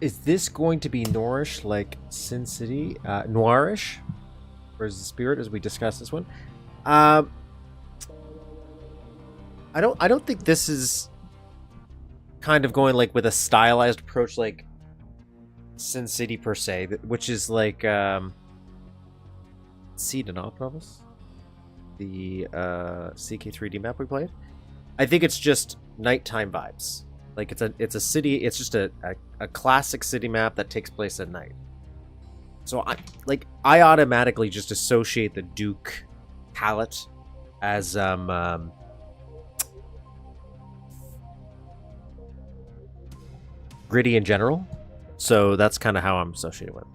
Is this going to be Noirish like Sin City? Noirish? Or is the spirit as we discussed this one? I don't think this is kind of going like with a stylized approach like Sin City per se, which is like Seed and Octopus, the CK3D map we played. I think it's just nighttime vibes. Like it's a city. It's just a classic city map that takes place at night. So I automatically just associate the Duke palette as gritty in general. So that's kind of how I'm associated with it.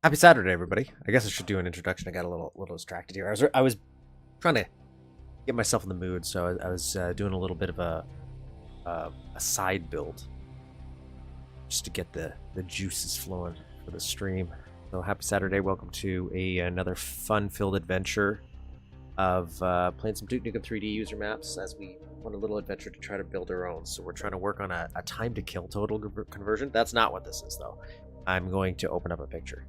Happy Saturday, everybody. I guess I should do an introduction. I got a little distracted here. I was trying to get myself in the mood, so I was doing a little bit of a side build just to get the juices flowing for the stream. So happy Saturday. Welcome to another fun-filled adventure of playing some Duke Nukem 3D user maps as we want a little adventure to try to build our own. So we're trying to work on a time to kill total conversion. That's not what this is, though. I'm going to open up a picture.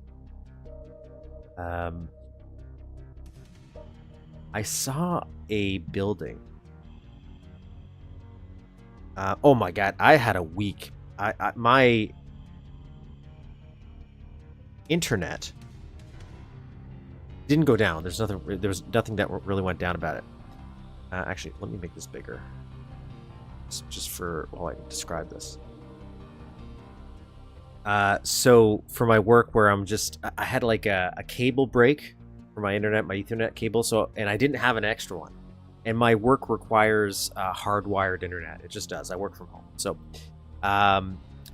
I saw a building. Oh my god, I had a week. My internet didn't go down. There was nothing that really went down about it. Actually, let me make this bigger. Just for while I describe this. So for my work where I had like a cable break for my internet, my Ethernet cable. And I didn't have an extra one. And my work requires hardwired internet. It just does. I work from home. So,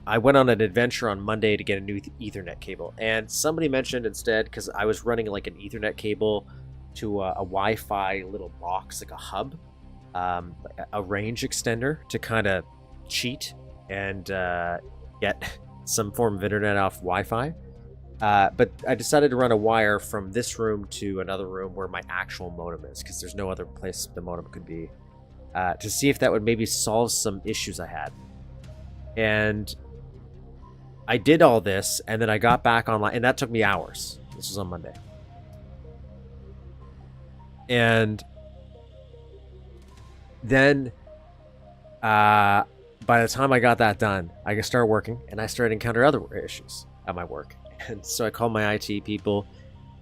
I went on an adventure on Monday to get a new Ethernet cable. And somebody mentioned instead, because I was running like an Ethernet cable to a Wi-Fi little box, like a hub, a range extender to kind of cheat and get some form of internet off Wi-Fi. But I decided to run a wire from this room to another room where my actual modem is, because there's no other place the modem could be, to see if that would maybe solve some issues I had. And I did all this, and then I got back online, and that took me hours. This was on Monday. And then by the time I got that done, I started working, and I started to encounter other issues at my work. And so I called my IT people,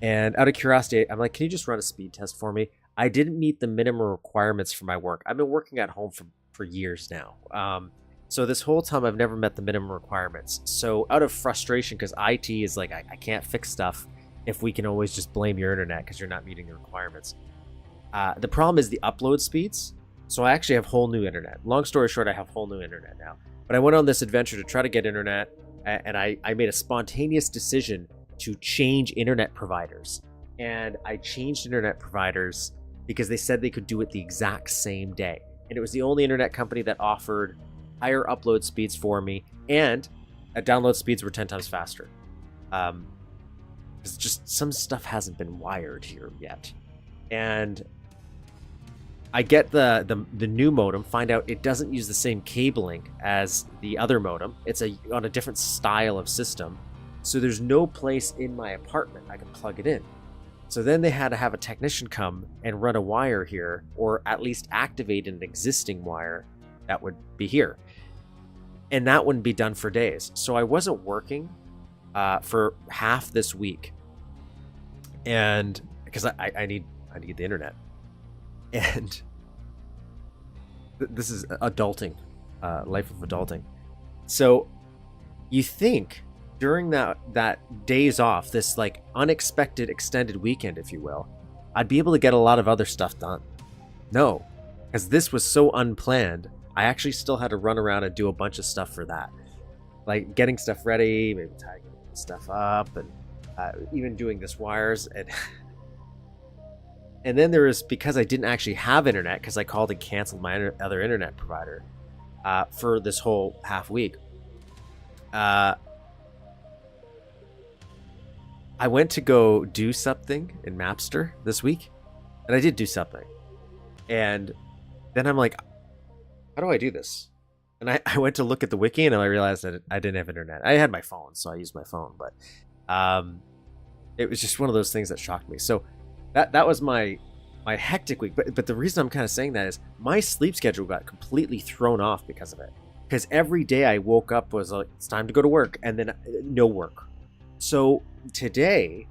and out of curiosity, I'm like, can you just run a speed test for me? I didn't meet the minimum requirements for my work. I've been working at home for years now. So this whole time, I've never met the minimum requirements. So out of frustration, because IT is like, I can't fix stuff if we can always just blame your internet because you're not meeting the requirements. The problem is the upload speeds. So I actually have whole new internet. Long story short, I have whole new internet now. But I went on this adventure to try to get internet, and I made a spontaneous decision to change internet providers. And I changed internet providers because they said they could do it the exact same day. And it was the only internet company that offered higher upload speeds for me, and download speeds were 10 times faster. Because just some stuff hasn't been wired here yet. And I get the new modem, find out it doesn't use the same cabling as the other modem. It's on a different style of system. So there's no place in my apartment I can plug it in. So then they had to have a technician come and run a wire here, or at least activate an existing wire that would be here. And that wouldn't be done for days. So I wasn't working for half this week. And because I need the internet. And this is adulting, life of adulting. So you think during that days off, this like unexpected extended weekend, if you will, I'd be able to get a lot of other stuff done. No, because this was so unplanned. I actually still had to run around and do a bunch of stuff for that. like getting stuff ready, maybe tying stuff up, and even doing this wires. And then there was, because I didn't actually have internet, because I called and canceled my other internet provider for this whole half week. I went to go do something in Mapster this week, and I did do something. And then I'm like, how do I do this? And I went to look at the wiki, and I realized that I didn't have internet. I had my phone, so I used my phone, but it was just one of those things that shocked me. So that was my hectic week. But the reason I'm kind of saying that is my sleep schedule got completely thrown off because of it. Because every day I woke up was like, it's time to go to work, and then no work. So today,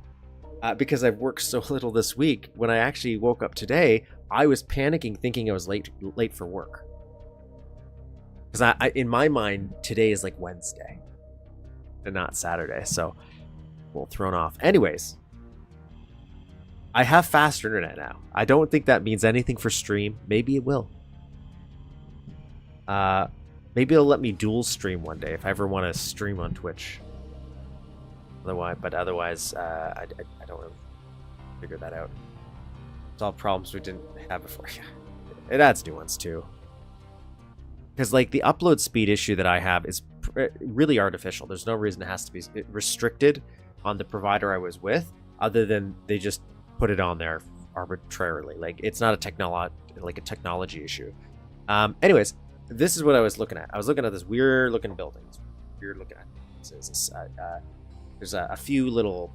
because I've worked so little this week, when I actually woke up today, I was panicking, thinking I was late for work. Because I in my mind, today is like Wednesday and not Saturday, so well, thrown off. Anyways, I have faster internet now. I don't think that means anything for stream. Maybe it will. Maybe it'll let me dual stream one day if I ever want to stream on Twitch. Otherwise, I don't really figure that out. Solve problems we didn't have before. Yeah, it adds new ones too. Because like the upload speed issue that I have is really artificial. There's no reason it has to be restricted on the provider I was with, other than they just put it on there arbitrarily. Like it's not a technology issue. Anyways, this is what I was looking at. I was looking at this weird looking building. There's a few little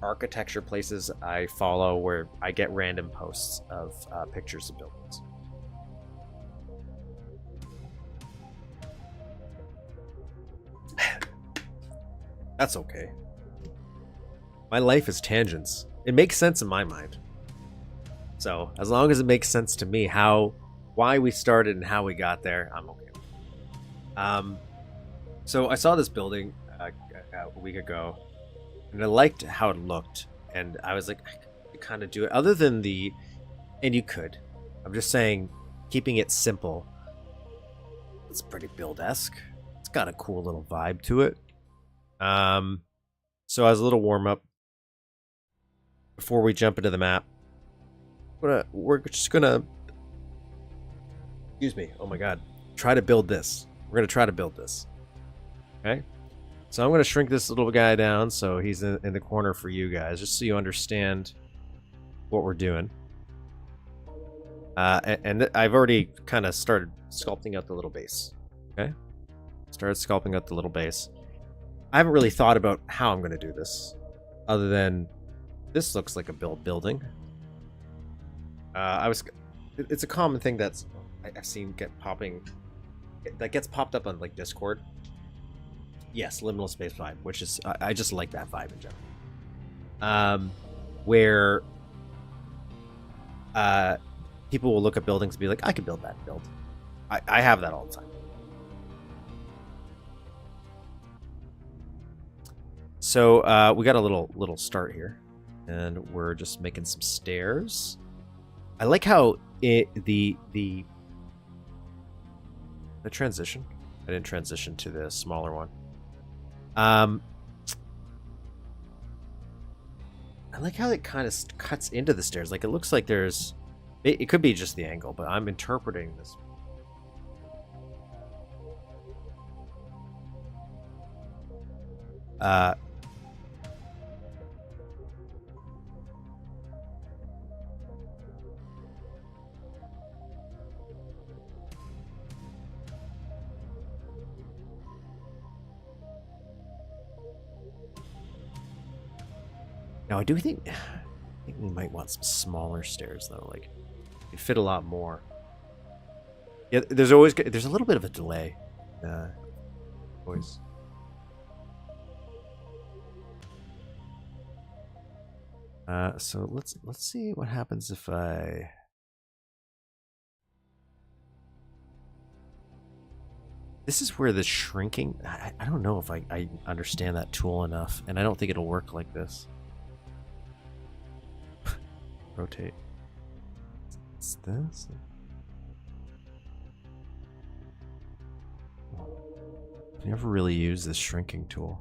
architecture places I follow where I get random posts of pictures of buildings. That's okay. My life is tangents. It makes sense in my mind. So as long as it makes sense to me, why we started and how we got there, I'm okay. So I saw this building a week ago, and I liked how it looked, and I was like, I could kind of do it. Other than and you could. I'm just saying, keeping it simple. It's pretty build-esque. It's got a cool little vibe to it. So as a little warm-up, before we jump into the map, we're just gonna, excuse me, oh my god, try to build this. We're gonna try to build this. Okay? So I'm gonna shrink this little guy down so he's in the corner for you guys, just so you understand what we're doing. And I've already kind of started sculpting out the little base. Okay? Started sculpting out the little base. I haven't really thought about how I'm going to do this, other than this looks like a building. It's a common thing I've seen that gets popped up on like Discord. Yes, liminal space vibe, which is I just like that vibe in general. Where people will look at buildings and be like, I can build that build. I have that all the time. So we got a little start here, and we're just making some stairs. I like how the transition. I didn't transition to the smaller one. I like how it kind of cuts into the stairs. Like it looks like there's. It could be just the angle, but I'm interpreting this. Now I think we might want some smaller stairs though. Like it fit a lot more. Yeah, there's a little bit of a delay. Always. So let's see what happens if I. This is where the shrinking. I don't know if I understand that tool enough, and I don't think it'll work like this. Rotate. What's this? I never really use this shrinking tool.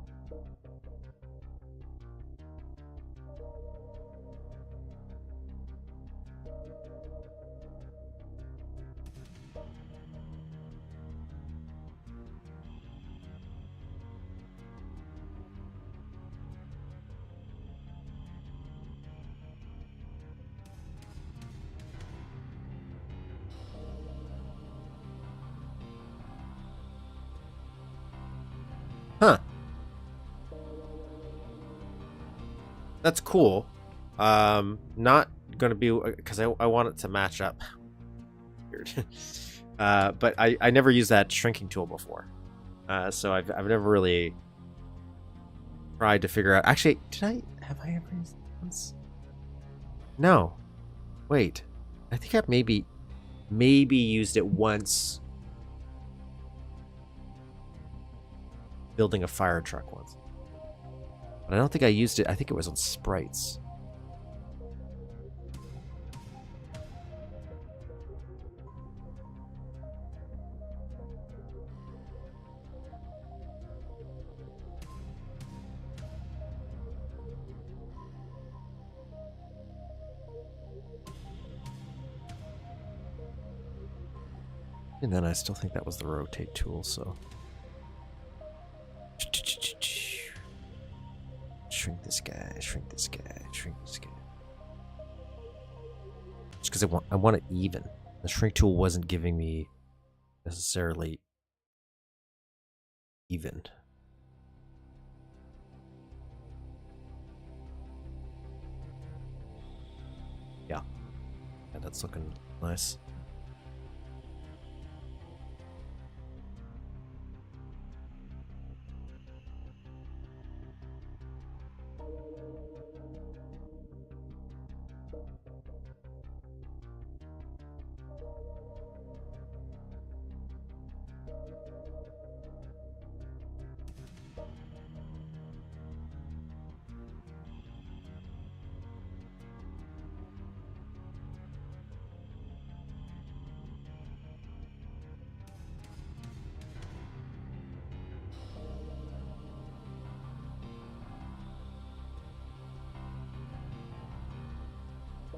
Huh. That's cool. Not gonna be because I want it to match up. Weird. But I never used that shrinking tool before. So I've never really tried to figure out. Actually, have I ever used it once? No. Wait. I think I've maybe used it once building a fire truck once. But I don't think I used it. I think it was on sprites. And then I still think that was the rotate tool, so. Shrink this guy, shrink this guy, shrink this guy. Just because I want it even. The shrink tool wasn't giving me necessarily even. Yeah, that's looking nice.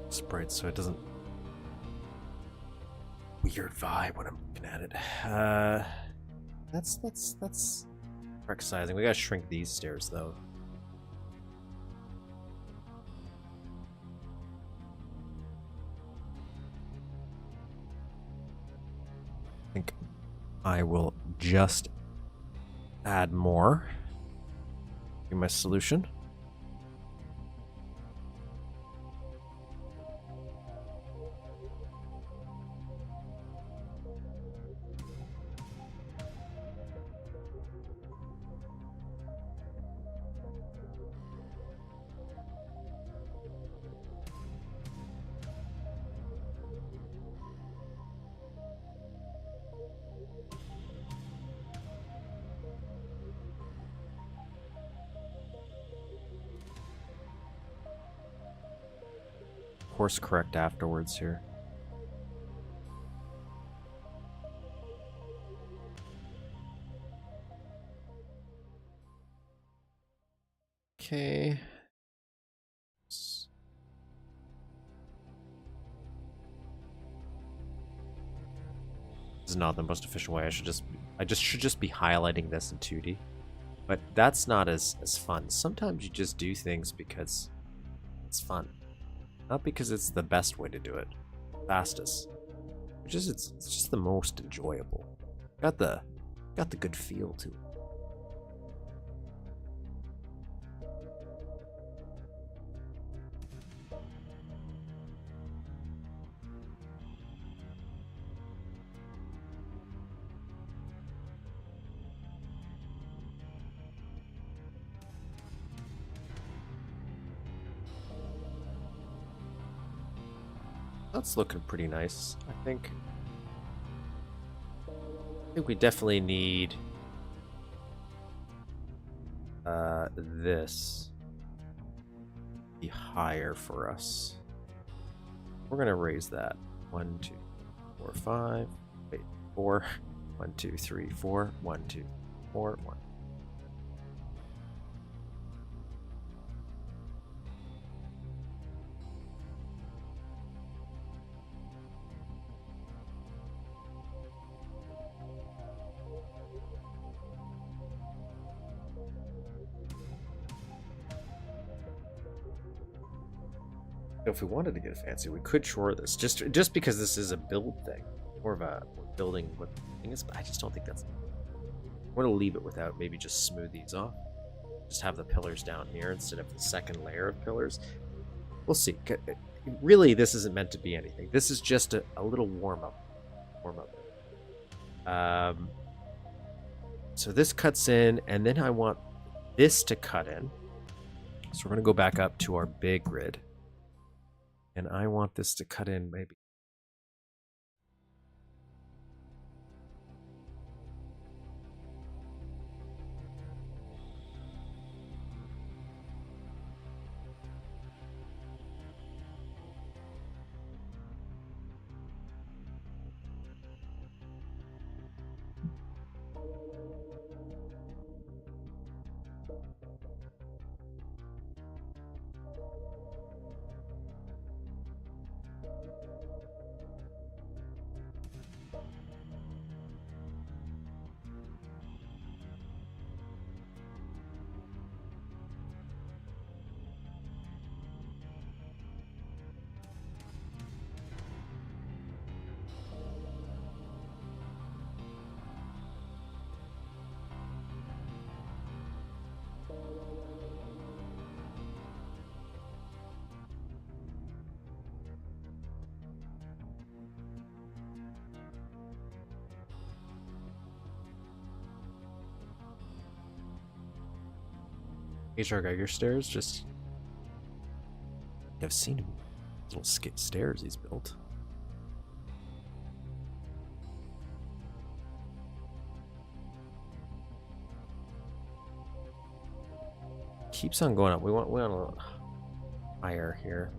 Sprites, so it doesn't weird vibe when I'm looking at it. That's correct sizing. We gotta shrink these stairs though. I think I will just add more to my solution. Course correct afterwards here. Okay. This is not the most efficient way. I should just be highlighting this in 2D. But that's not as fun. Sometimes you just do things because it's fun. Not because it's the best way to do it. Fastest. It's just the most enjoyable. Got the good feel to it. That's looking pretty nice, I think. I think we definitely need this be higher for us. We're gonna raise that. 1, 2, 4, 5. Wait, 4. 1, 2, 3, 4. 1, 2. more, one. If we wanted to get fancy, we could shore this just because this is a build thing, more of a building what the thing is. But I just don't think that's. I want to leave it without maybe just smooth these off. Just have the pillars down here instead of the second layer of pillars. We'll see. Really, this isn't meant to be anything. This is just a little warm up. So this cuts in, and then I want this to cut in. So we're going to go back up to our big grid. And I want this to cut in maybe. HR Geiger stairs, just. I've seen him. Little stairs he's built. Keeps on going up. We want a little higher here.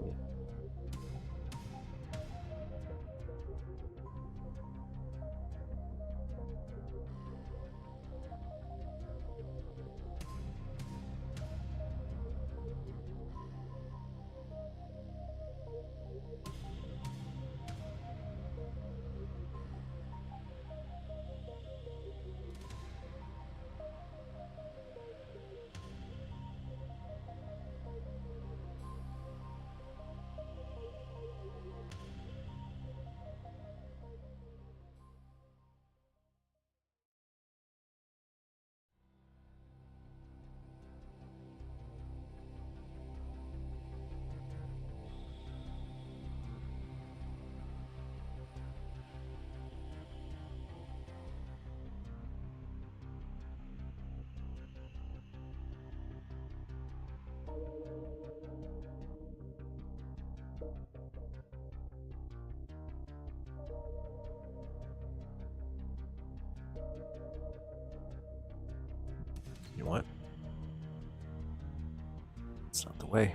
You know what? It's not the way.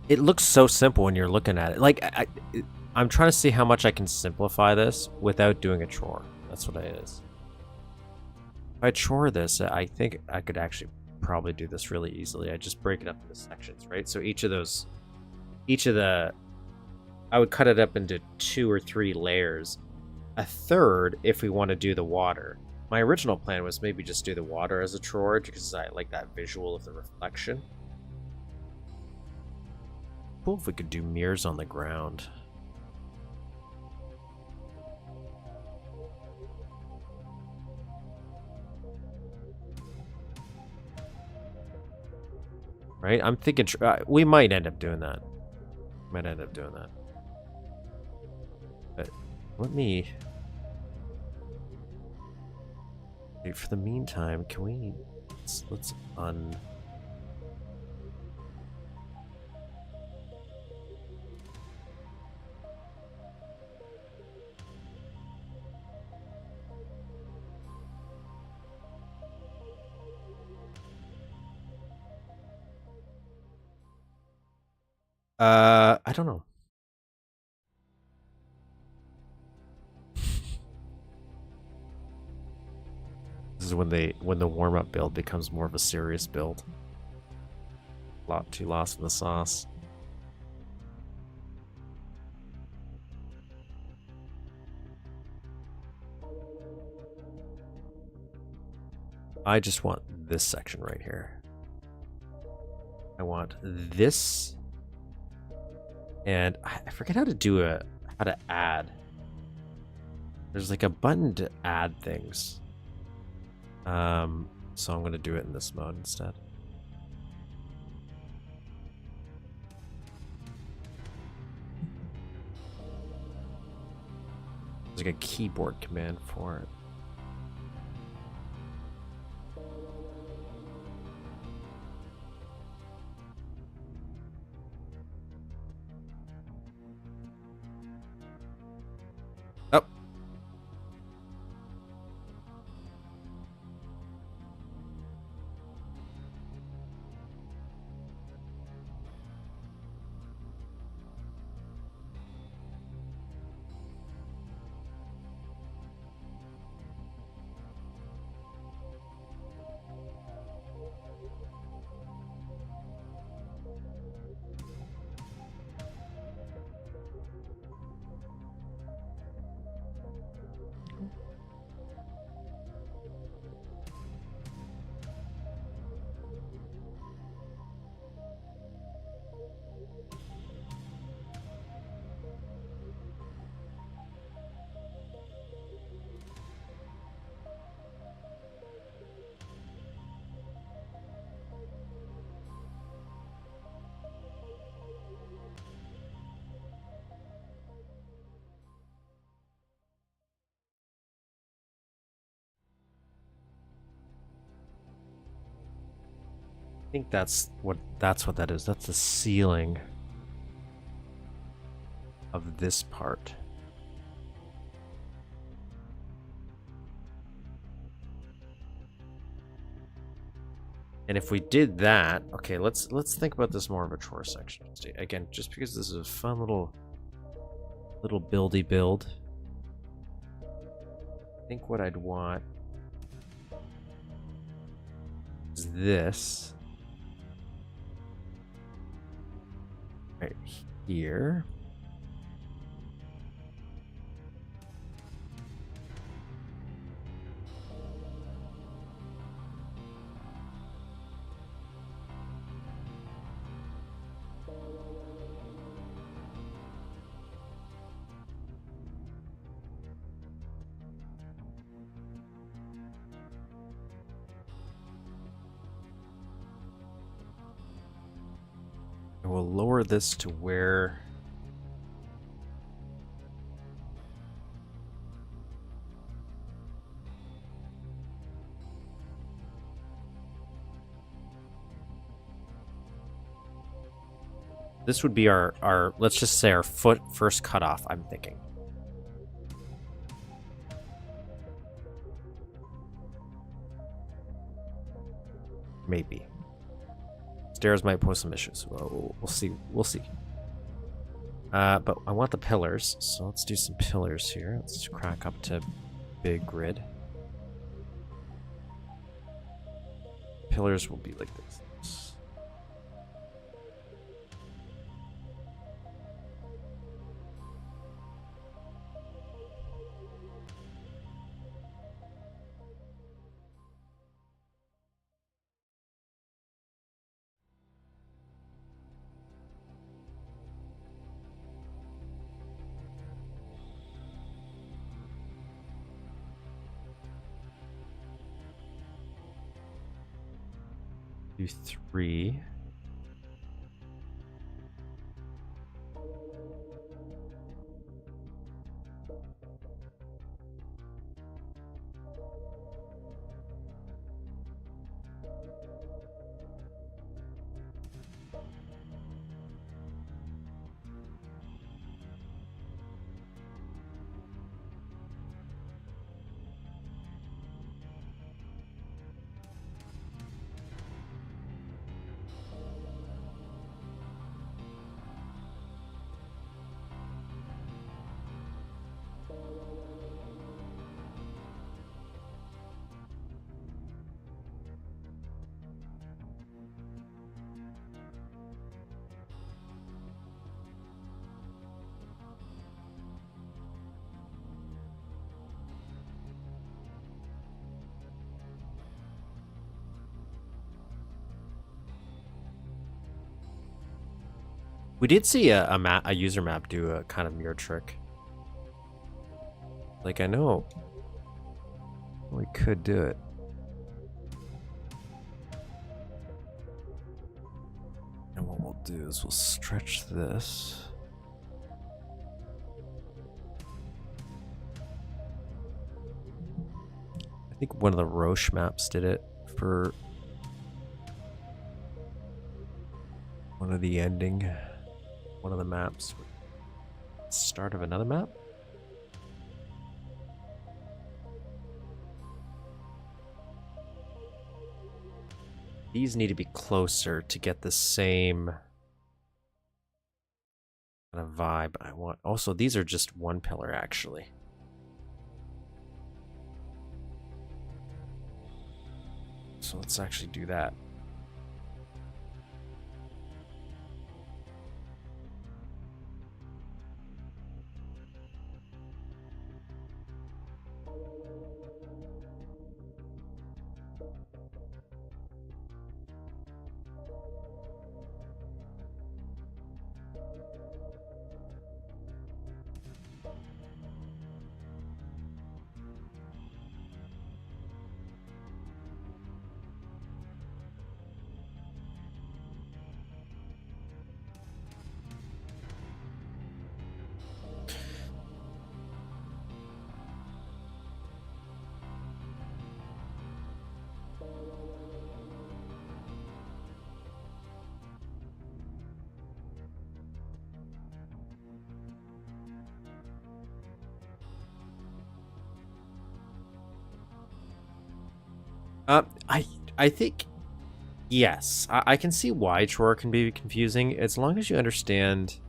It looks so simple when you're looking at it. Like, I'm trying to see how much I can simplify this without doing a chore. That's what it is. If I chore this, I think I could actually probably do this really easily. I just break it up into sections, right? So I would cut it up into 2 or 3 layers. A third if we want to do the water. My original plan was maybe just do the water as a chore because I like that visual of the reflection. Cool if we could do mirrors on the ground. Right? I'm thinking we might end up doing that. But let me. For the meantime, can we? Let's un. I don't know. This is when the warm up build becomes more of a serious build. A lot too lost in the sauce. I just want this section right here. I want this, and I forget how to do how to add. There's like a button to add things. So I'm gonna do it in this mode instead. There's like a keyboard command for it. Oh. I think that's what that is. That's the ceiling of this part. And if we did that, okay, let's think about this more of a chore section. Again, just because this is a fun little buildy build. I think what I'd want is this right here. And we'll lower this to where this would be our let's just say our first cutoff, I'm thinking. Maybe. Stairs might pose some issues. We'll see. We'll see. But I want the pillars, so let's do some pillars here. Let's crack up to big grid. Pillars will be like this. Do 3. We did see a user map do a kind of mirror trick. Like, I know we could do it. And what we'll do is we'll stretch this. I think one of the Roche maps did it for one of the ending, one of the maps. Start of another map? These need to be closer to get the same kind of vibe I want. Also, these are just one pillar, actually. So let's actually do that. I think yes, I can see why drawer can be confusing as long as you understand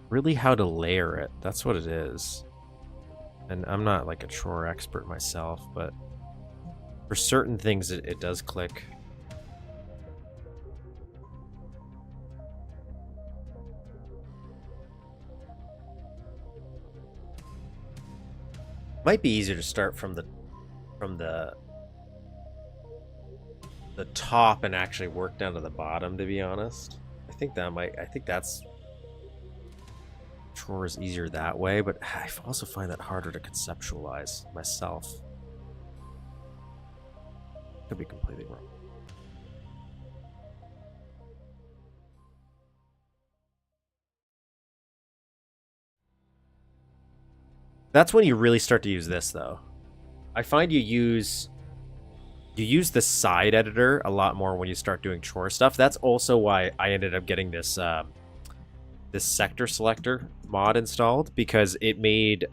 really how to layer it. That's what it is. And I'm not like a drawer expert myself, but for certain things it does click. Might be easier to start from the top and actually work down to the bottom, to be honest. I think that's drawers easier that way, but I also find that harder to conceptualize myself. Could be completely wrong. That's when you really start to use this, though. I find you use the side editor a lot more when you start doing chore stuff. That's also why I ended up getting this this sector selector mod installed, because it made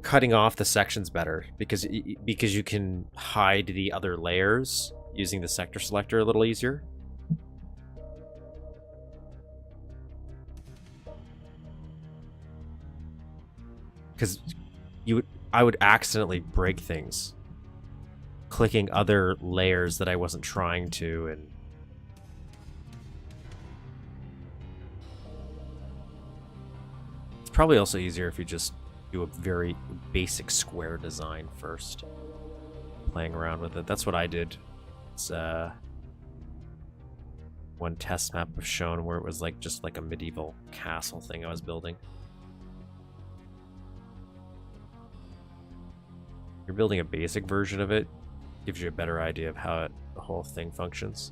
cutting off the sections better, because you can hide the other layers using the sector selector a little easier. Because I would accidentally break things clicking other layers that I wasn't trying to, and it's probably also easier if you just do a very basic square design first, playing around with it. That's what I did. It's one test map was shown where it was like just like a medieval castle thing I was building. You're building a basic version of it, gives you a better idea of how the whole thing functions.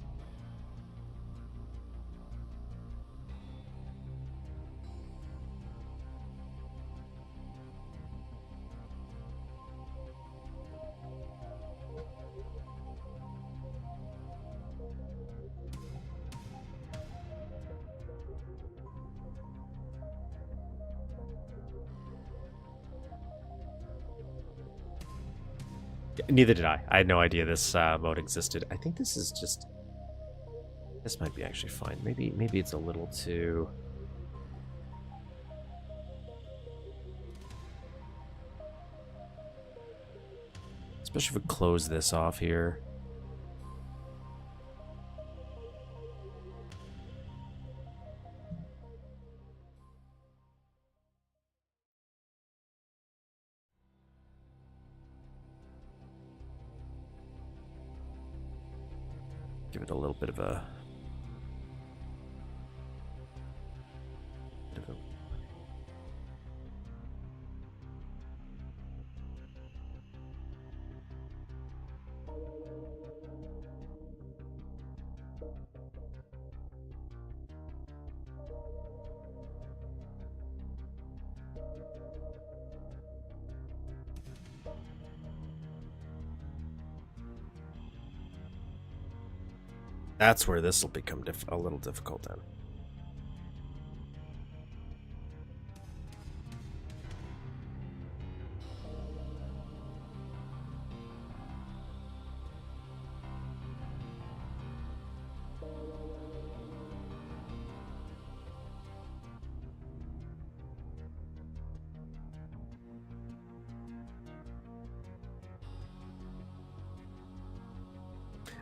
Neither did I. I had no idea this mode existed. I think this is just... This might be actually fine. Maybe it's a little too... Especially if we close this off here. Give it a little bit of a... That's where this will become a little difficult then.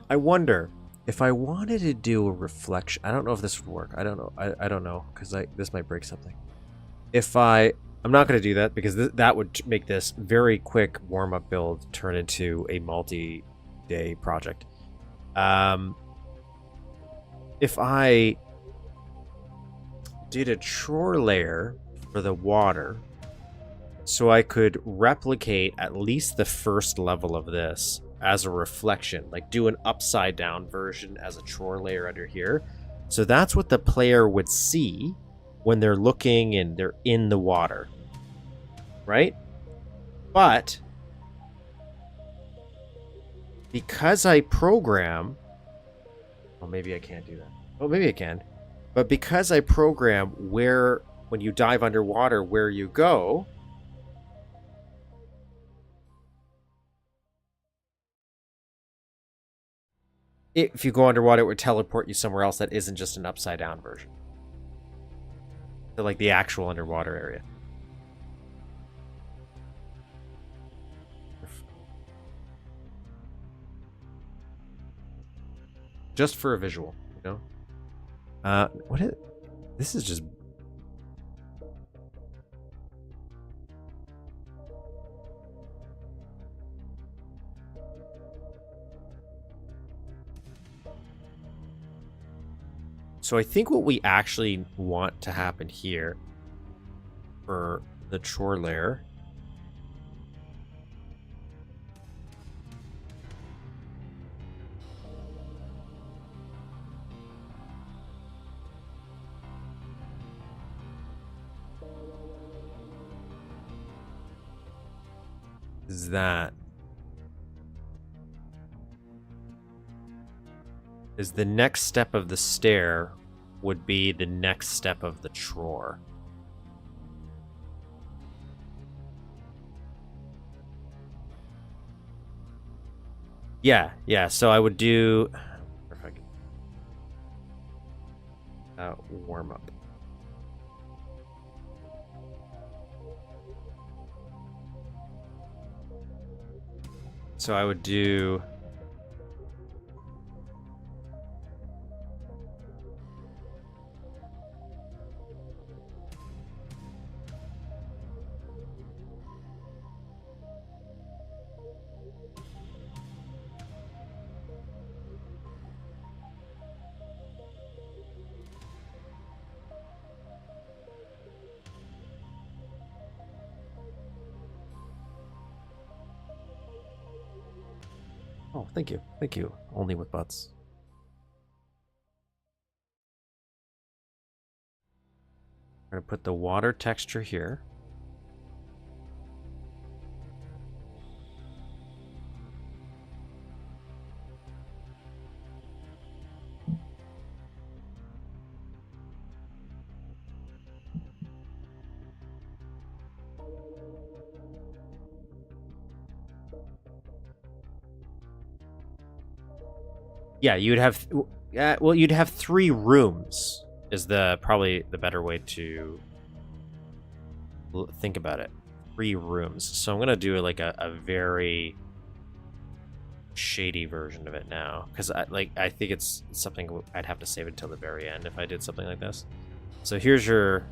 I wonder if I wanted to do a reflection. I don't know if this would work. I don't know. I don't know because this might break something. If I'm not going to do that because that would make this very quick warm-up build turn into a multi-day project. If I did a chore layer for the water so I could replicate at least the first level of this as a reflection, like do an upside down version as a chore layer under here. So that's what the player would see when they're looking and they're in the water, right? But because I program, well, maybe I can't do that. Oh, maybe I can. But because I program where, when you dive underwater, where you go, if you go underwater, it would teleport you somewhere else that isn't just an upside down version. So like the actual underwater area. Just for a visual, you know? What is... This is just... So I think what we actually want to happen here for the chore layer is that the next step of the stair would be the next step of the chore. Yeah, so I would do... Perfect. Warm up. So I would do... Oh, thank you. Thank you. Only with butts. I'm going to put the water texture here. Yeah, you'd have... well, you'd have 3 rooms is probably the better way to think about it. 3 rooms. So I'm going to do like a very shady version of it now. Because I think it's something I'd have to save until the very end if I did something like this. So here's your...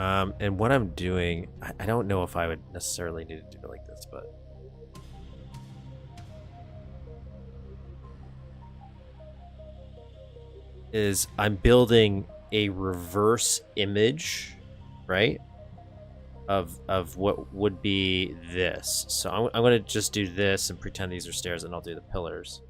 And what I'm doing, I don't know if I would necessarily need to do it like this, but is I'm building a reverse image, right? Of what would be this. So I'm going to just do this and pretend these are stairs, and I'll do the pillars.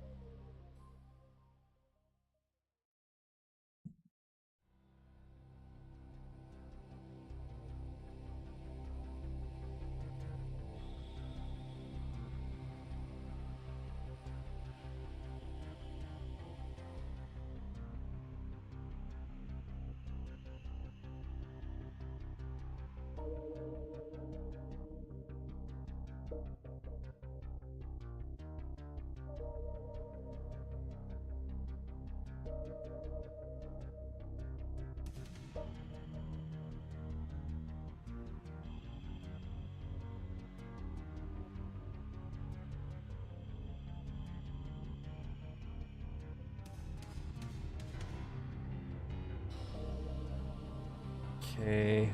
Okay.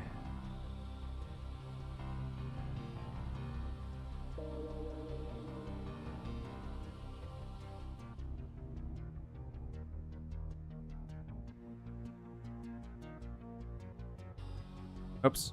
Oops.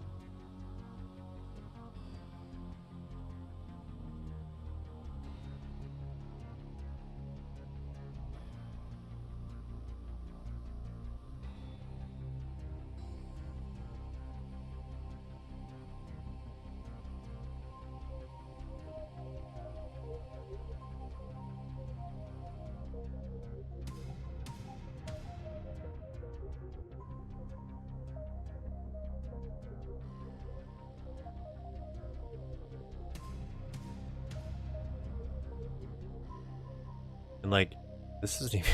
And like, this isn't even...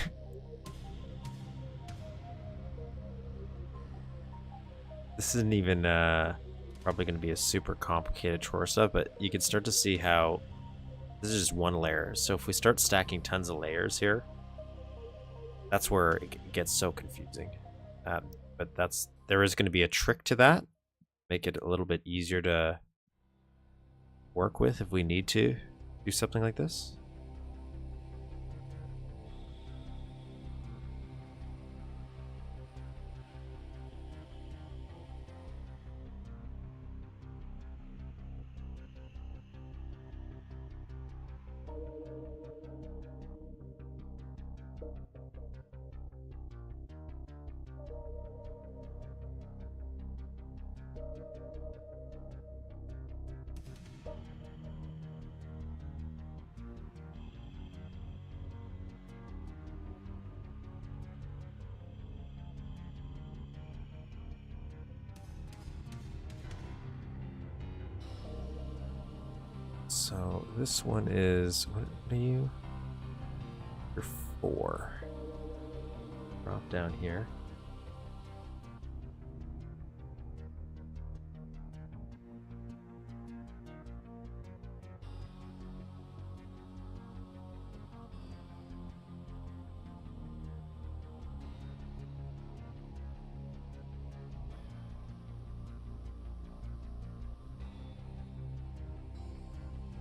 This isn't even probably going to be a super complicated chore stuff, but you can start to see how this is just one layer. So if we start stacking tons of layers here, that's where it gets so confusing. But there is going to be a trick to that. Make it a little bit easier to work with if we need to do something like this. So this one is, what are you? You're 4. Drop down here.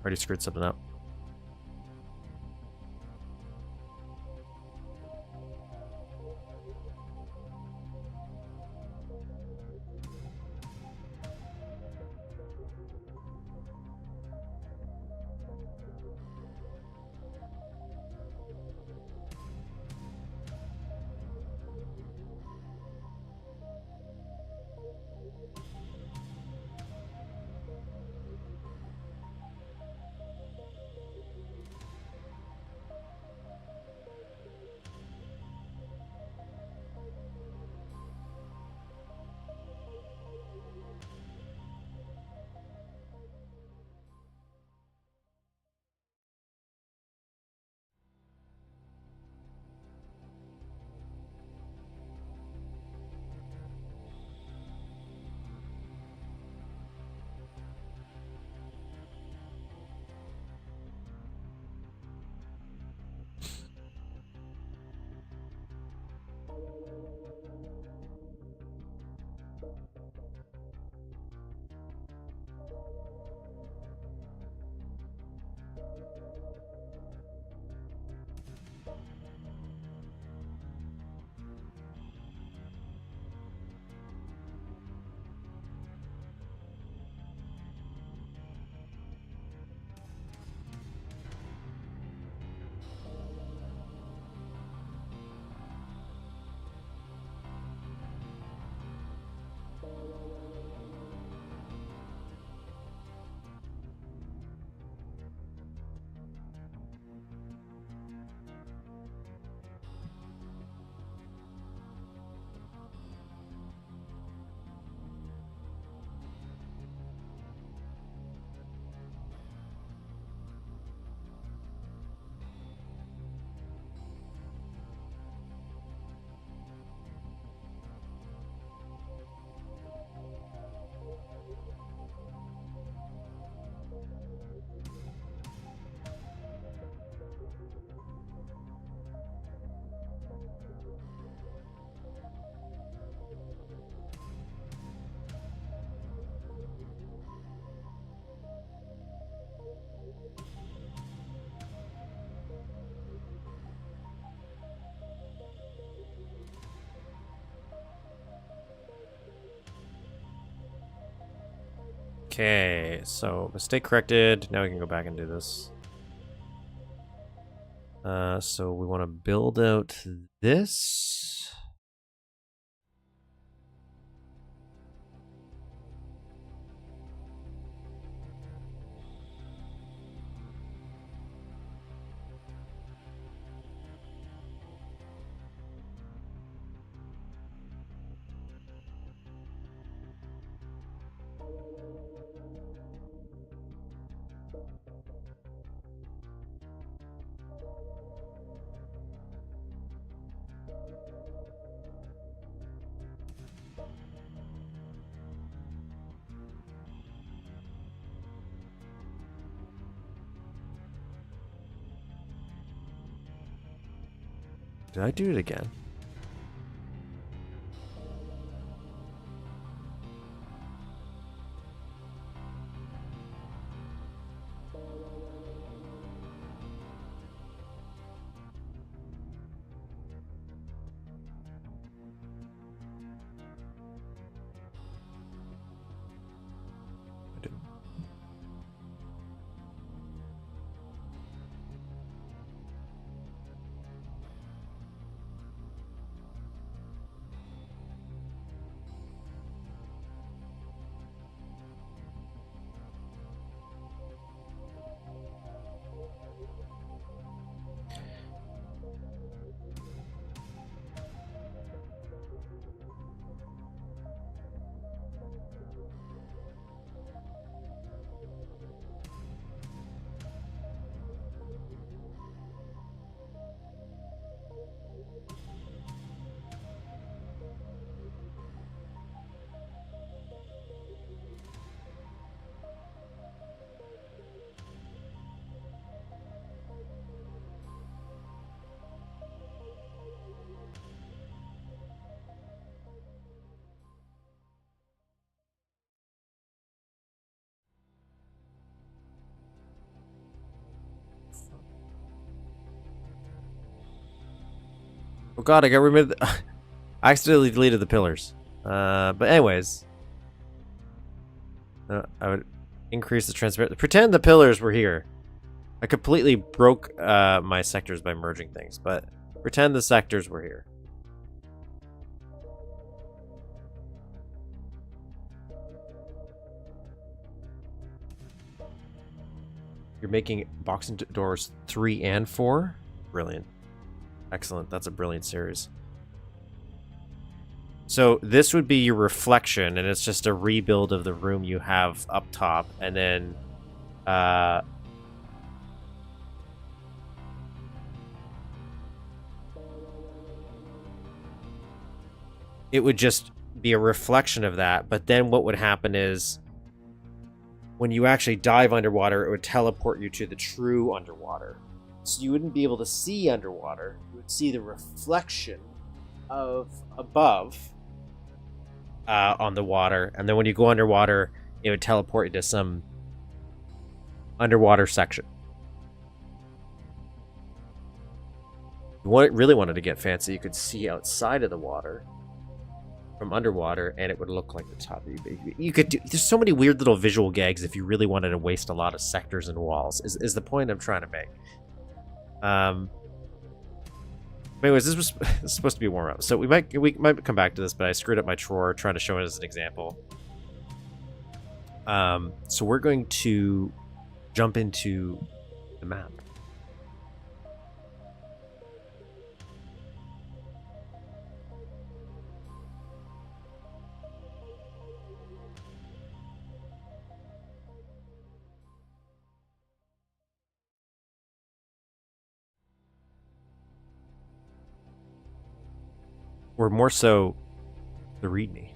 Already screwed something up. Okay, so mistake corrected. Now we can go back and do this. So we want to build out this. Did I do it again? I didn't. Oh god, I got rid of the I accidentally deleted the pillars. But anyways. I would increase the transparency. Pretend the pillars were here. I completely broke my sectors by merging things, but pretend the sectors were here. You're making box and doors 3 and 4? Brilliant. Excellent. That's a brilliant series. So this would be your reflection, and it's just a rebuild of the room you have up top, and then it would just be a reflection of that. But then what would happen is when you actually dive underwater, it would teleport you to the true underwater. So you wouldn't be able to see underwater. You would see the reflection of above on the water. And then when you go underwater, it would teleport you to some underwater section. If you really wanted to get fancy, you could see outside of the water from underwater, and it would look like the top of you. You could do, there's so many weird little visual gags if you really wanted to waste a lot of sectors and walls, is the point I'm trying to make. Anyways, this was supposed to be a warm-up, so we might come back to this, but I screwed up my drawer trying to show it as an example. So we're going to jump into the map. Or more so, the ReadMe.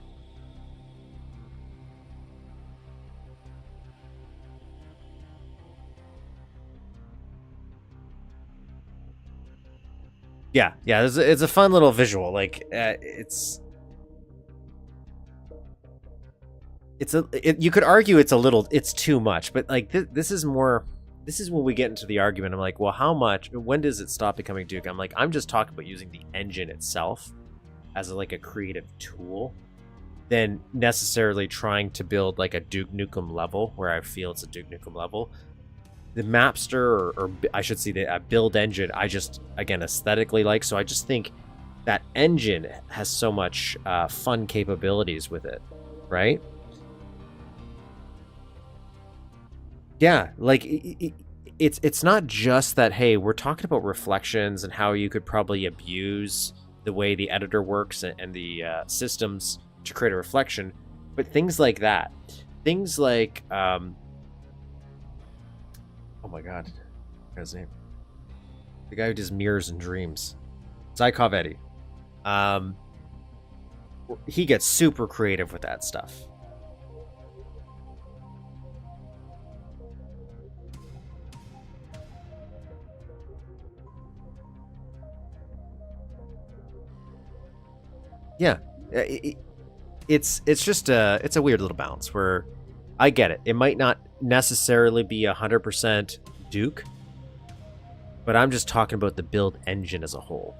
Yeah, it's a fun little visual. Like you could argue it's too much, but like this is more. This is when we get into the argument. I'm like, well, how much? When does it stop becoming Duke? I'm just talking about using the engine itself as like a creative tool. than necessarily trying to build like a Duke Nukem level where I feel it's a Duke Nukem level. The Mapster, or I should say the build engine, I just, again, aesthetically like. So I just think that engine has so much fun capabilities with it, right? Yeah, like it's not just that. Hey, we're talking about reflections and how you could probably abuse the way the editor works and the systems to create a reflection, but things like that, things like oh my god, what's his name? The guy who does mirrors and dreams, Zykov Eddie. Um, he gets super creative with that stuff. Yeah, it's just it's a weird little balance where I get it. It might not necessarily be 100% Duke, but I'm just talking about the build engine as a whole.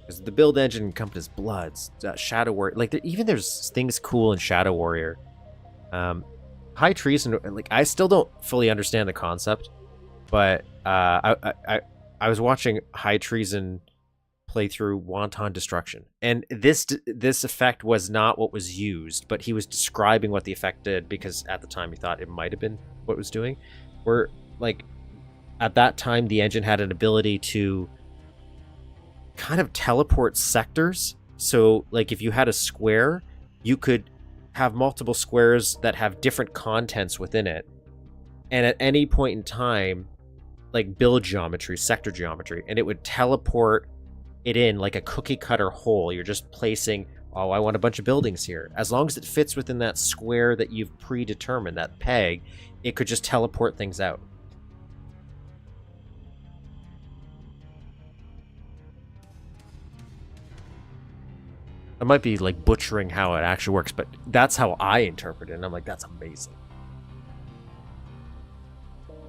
Because the build engine encompasses Bloods, Shadow Warrior. Like even there's things cool in Shadow Warrior. High Treason. Like I still don't fully understand the concept, but I was watching High Treason play through Wanton Destruction, and this effect was not what was used, but he was describing what the effect did because at the time he thought it might have been what it was doing. Where like at that time the engine had an ability to kind of teleport sectors. So like if you had a square, you could have multiple squares that have different contents within it, and at any point in time, like build geometry, sector geometry, and it would teleport it in like a cookie cutter hole. You're just placing, oh, I want a bunch of buildings here. As long as it fits within that square that you've predetermined, that peg, it could just teleport things out. I might be like butchering how it actually works, but that's how I interpret it, and I'm like, that's amazing.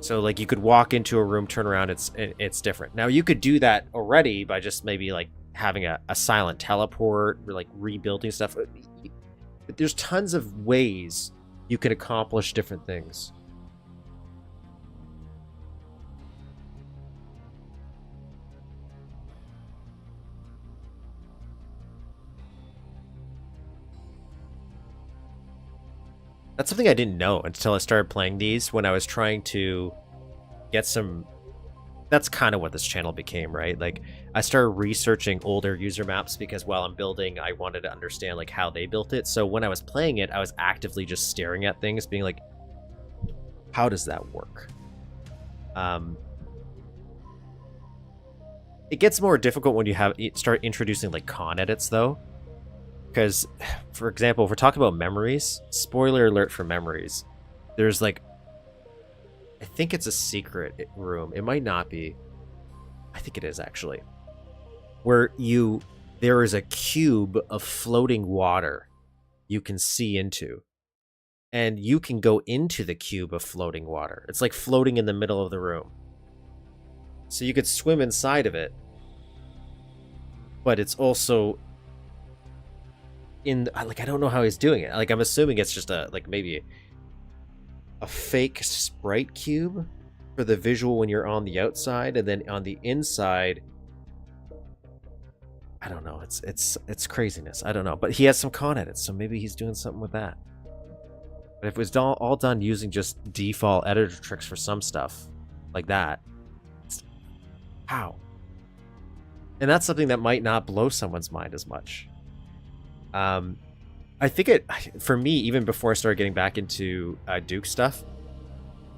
So like you could walk into a room, turn around, it's different. Now you could do that already by just maybe like having a silent teleport or like rebuilding stuff. But there's tons of ways you can accomplish different things. That's something I didn't know until I started playing these when I was trying to get some. That's kind of what this channel became, right? Like I started researching older user maps because while I'm building, I wanted to understand like how they built it. So when I was playing it, I was actively just staring at things, being like, how does that work? It gets more difficult when you start introducing like con edits though. Because, for example, if we're talking about memories, spoiler alert for memories, there's like, I think it's a secret room. It might not be. I think it is actually. Where there is a cube of floating water you can see into. And you can go into the cube of floating water. It's like floating in the middle of the room. So you could swim inside of it. But it's also like I don't know how he's doing it. Like I'm assuming it's just maybe a fake sprite cube for the visual when you're on the outside, and then on the inside, I don't know. It's craziness. I don't know, but he has some con edits, so maybe he's doing something with that. But if it was all done using just default editor tricks for some stuff like that, how? And that's something that might not blow someone's mind as much. I think for me, even before I started getting back into Duke stuff,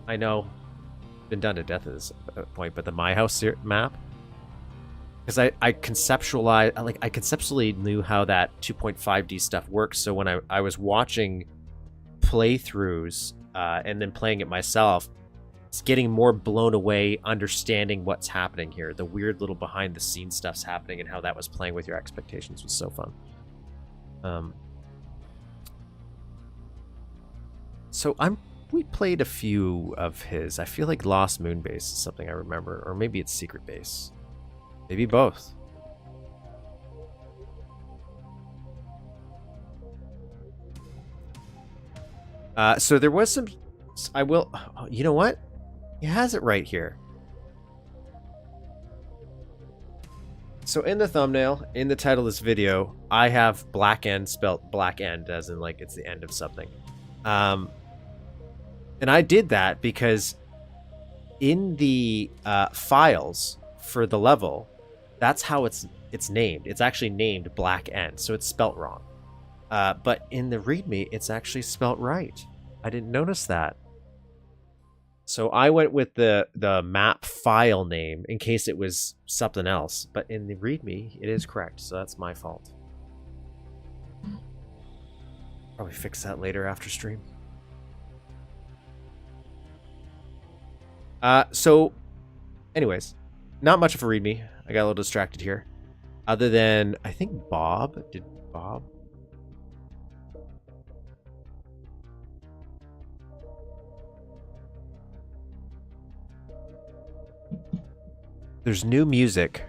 I know been done to death at this point, but the My House map, because I conceptually knew how that 2.5D stuff works. So when I was watching playthroughs and then playing it myself, it's getting more blown away understanding what's happening here. The weird little behind the scenes stuff's happening and how that was playing with your expectations was so fun. So we played a few of his. I feel like Lost Moonbase is something I remember, or maybe it's Secret Base. Maybe both. So there was some... I will... Oh, you know what? He has it right here. So in the thumbnail, in the title of this video, I have Blackend spelt Blackend, as in like it's the end of something. And I did that because in the files for the level, that's how it's named. It's actually named Blackend, so it's spelt wrong. But in the ReadMe, it's actually spelt right. I didn't notice that. So I went with the map file name in case it was something else. But in the ReadMe, it is correct. So that's my fault. Probably fix that later after stream. So, anyways, not much of a ReadMe. I got a little distracted here. Other than, I think Bob. Did Bob? There's new music.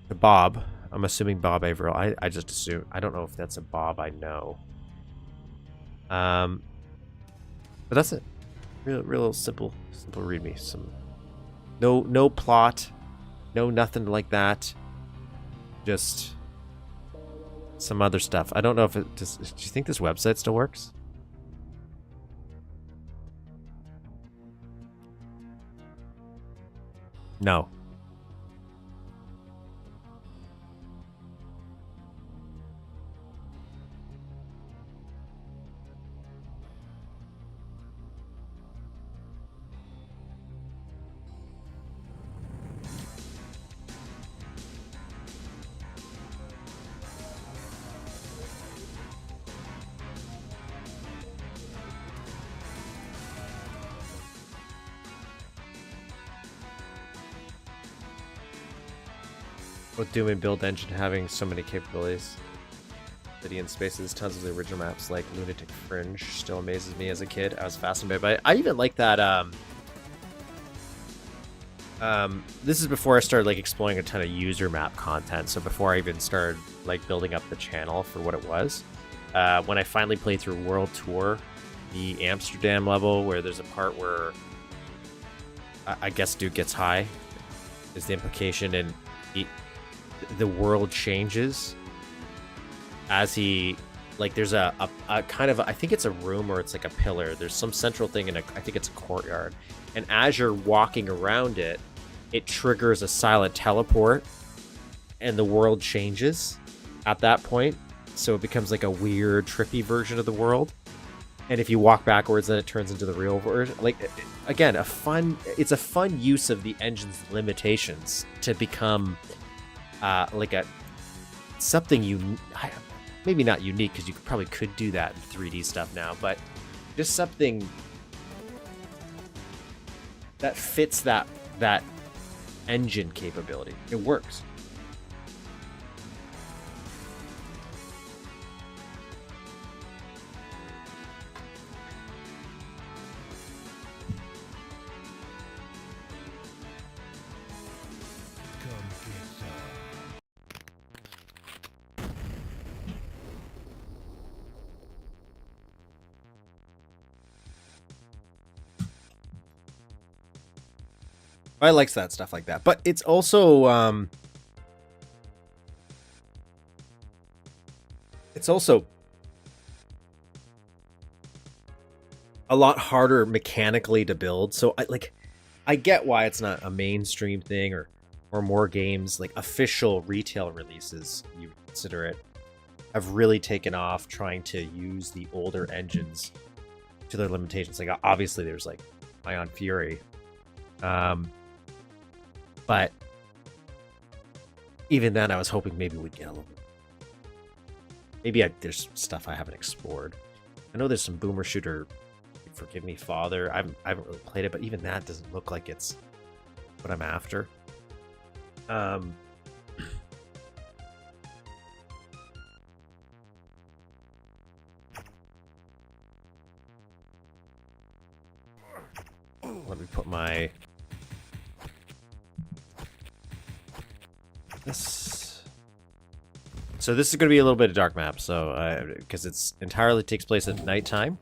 The Bob. I'm assuming Bob Averill. I just assume. I don't know if that's a Bob I know. But that's it. Real simple ReadMe. Some no plot, no nothing like that. Just some other stuff. I don't know if it does. Do you think this website still works? No. With Doom and Build Engine having so many capabilities. City and Spaces, tons of the original maps like Lunatic Fringe still amazes me as a kid. I was fascinated by it. I even like that, this is before I started like exploring a ton of user map content, so before I even started like building up the channel for what it was. When I finally played through World Tour, the Amsterdam level, where there's a part where I guess Duke gets high, is the implication, and the world changes as he, like, there's a kind of, I think it's a room or it's like a pillar. There's some central thing in I think it's a courtyard. And as you're walking around it, it triggers a silent teleport and the world changes at that point. So it becomes like a weird, trippy version of the world. And if you walk backwards, then it turns into the real version. Like, again, it's a fun use of the engine's limitations to become like something maybe not unique, because you probably could do that in 3D stuff now, but just something that fits that engine capability. It works. I likes that stuff like that, but it's also a lot harder mechanically to build. So I get why it's not a mainstream thing, or more games like official retail releases, you consider it, have really taken off trying to use the older engines to their limitations. Like, obviously there's like Ion Fury, but even then I was hoping maybe we'd get a little bit. Maybe there's stuff I haven't explored. I know there's some boomer shooter, Forgive Me Father. I haven't really played it, but even that doesn't look like it's what I'm after. Let me put my... this... So this is going to be a little bit of dark map, so because it's entirely takes place at nighttime.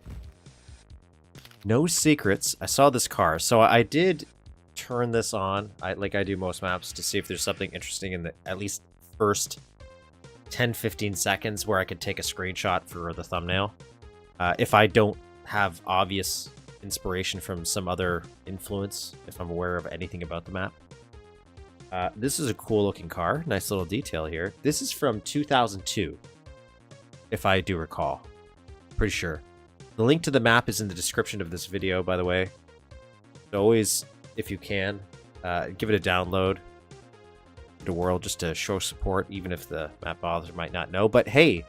No secrets. I saw this car, so I did turn this on, like I do most maps, to see if there's something interesting in the at least first 10-15 seconds where I could take a screenshot for the thumbnail. If I don't have obvious inspiration from some other influence, if I'm aware of anything about the map. This is a cool looking car. Nice little detail here. This is from 2002, if I do recall. Pretty sure. The link to the map is in the description of this video, by the way. So always, if you can, give it a download. The world just to show support, even if the map author might not know. But hey,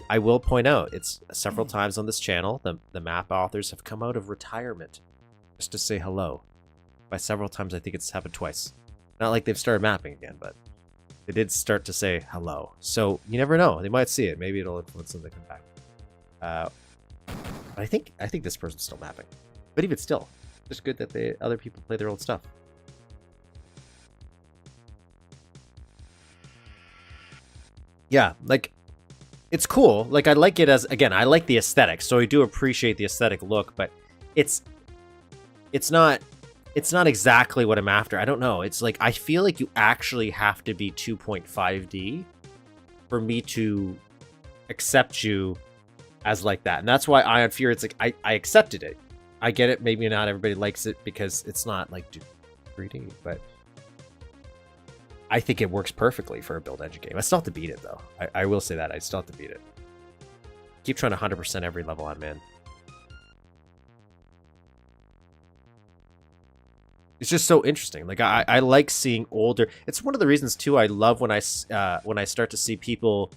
I will point out, it's several times on this channel, the map authors have come out of retirement just to say hello. By several times, I think it's happened twice. Not like they've started mapping again, but they did start to say hello. So you never know. They might see it. Maybe it'll influence them to come back. I think this person's still mapping. But even still, it's just good that other people play their old stuff. Yeah, like, it's cool. Like, I like it as, again, I like the aesthetic, so I do appreciate the aesthetic look, but it's not exactly what I'm after. I don't know. It's like, I feel like you actually have to be 2.5D for me to accept you as like that. And that's why Ion Fear, it's like, I accepted it. I get it. Maybe not everybody likes it because it's not like 3D, but I think it works perfectly for a build engine game. I still have to beat it, though. I will say that. I still have to beat it. Keep trying to 100% every level I'm in. It's just so interesting. Like, I like seeing older... It's one of the reasons, too, I love when I start to see people...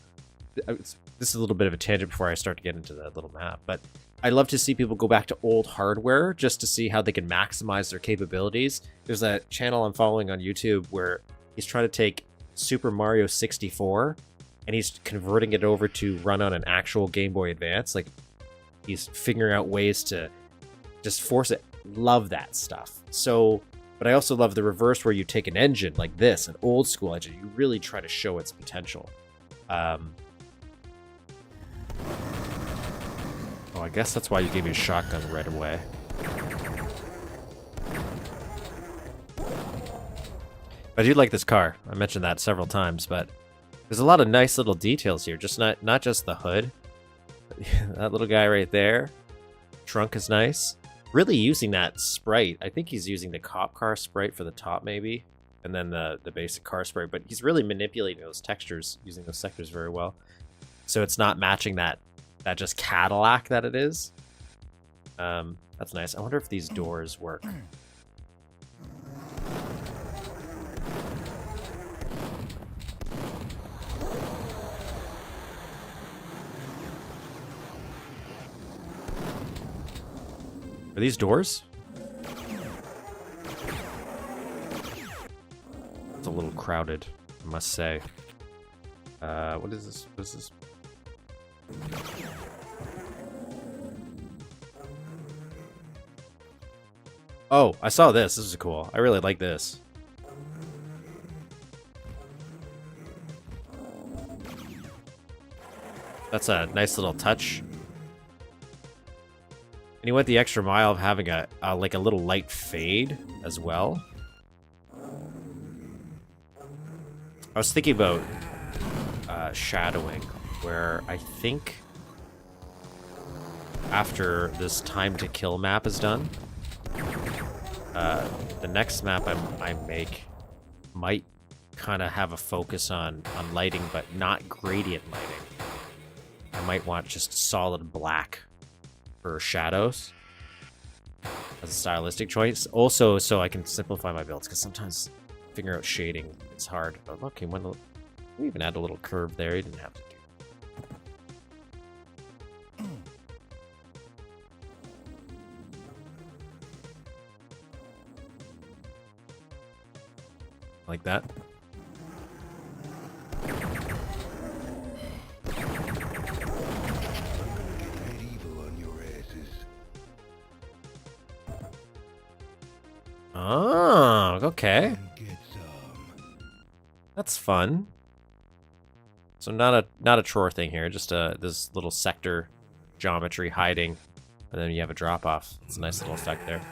This is a little bit of a tangent before I start to get into the little map, but I love to see people go back to old hardware just to see how they can maximize their capabilities. There's a channel I'm following on YouTube where he's trying to take Super Mario 64 and he's converting it over to run on an actual Game Boy Advance. Like, he's figuring out ways to just force it. Love that stuff. So, but I also love the reverse where you take an engine like this, an old school engine, you really try to show its potential. Oh, I guess that's why you gave me a shotgun right away. I do like this car. I mentioned that several times, but there's a lot of nice little details here. Just not just the hood. That little guy right there. Trunk is nice. Really using that sprite. I think he's using the cop car sprite for the top, maybe, and then the basic car sprite. But he's really manipulating those textures, using those sectors very well. So it's not matching that just Cadillac that it is. That's nice. I wonder if these doors work. Are these doors? It's a little crowded, I must say. What is this? What is this? Oh, I saw this. This is cool. I really like this. That's a nice little touch. And he went the extra mile of having like a little light fade as well. I was thinking about shadowing, where I think after this time to kill map is done, the next map I make might kind of have a focus on lighting, but not gradient lighting. I might want just solid black for shadows as a stylistic choice. Also, so I can simplify my builds, because sometimes figuring out shading is hard. Oh, okay, we even add a little curve there. You didn't have to do. Like that. Oh, okay. That's fun. So not a chore thing here, just this little sector geometry hiding, and then you have a drop off. It's a nice little effect there.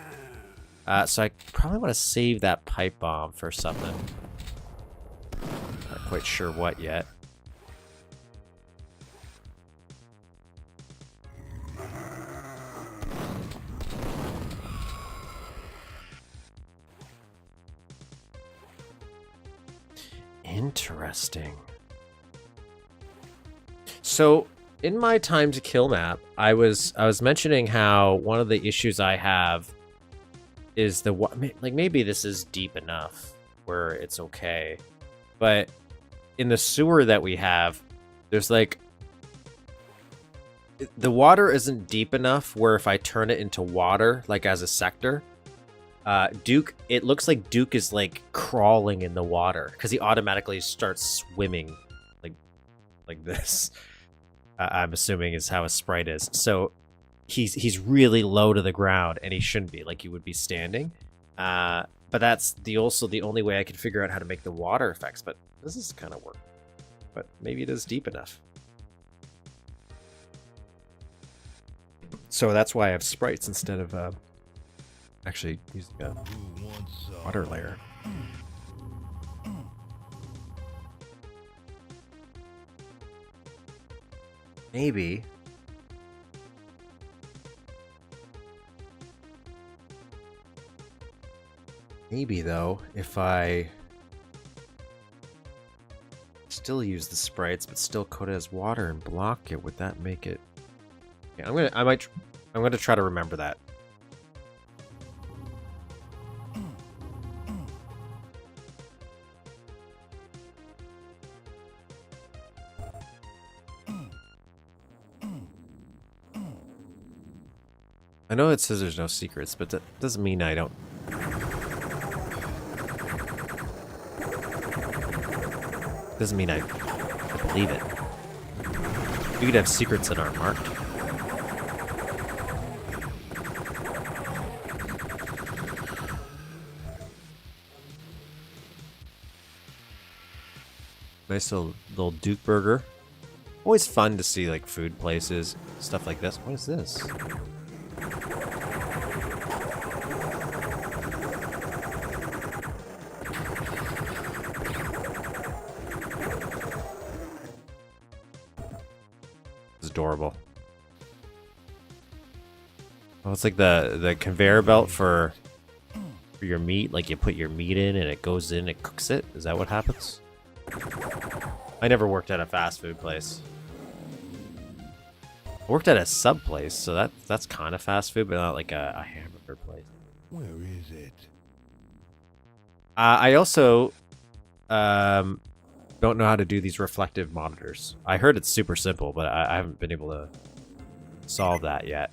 So I probably want to save that pipe bomb for something. Not quite sure what yet. Interesting. So in my time to kill map, I was mentioning how one of the issues I have is like maybe this is deep enough where it's okay, but in the sewer that we have, there's like the water isn't deep enough where if I turn it into water like as a sector, Duke, it looks like Duke is like crawling in the water because he automatically starts swimming like this. I'm assuming is how a sprite is. So he's really low to the ground and he shouldn't be, like he would be standing. But that's also the only way I can figure out how to make the water effects. But this is kind of work. But maybe it is deep enough. So that's why I have sprites instead of actually using a water layer. Maybe. Maybe though, if I still use the sprites but still code it as water and block it, would that make it? Yeah, I'm gonna try to remember that. I know it says there's no secrets, but that doesn't mean I don't. Doesn't mean I believe it. We could have secrets that aren't marked. Nice little Duke burger. Always fun to see like food places, stuff like this. What is this? It's adorable. Oh, it's like the conveyor belt for your meat. Like you put your meat in and it goes in, it cooks it. Is that what happens? I never worked at a fast food place. I worked at a sub place, so that's kind of fast food, but not like a hamburger place. Where is it? I also don't know how to do these reflective monitors. I heard it's super simple, but I haven't been able to solve that yet.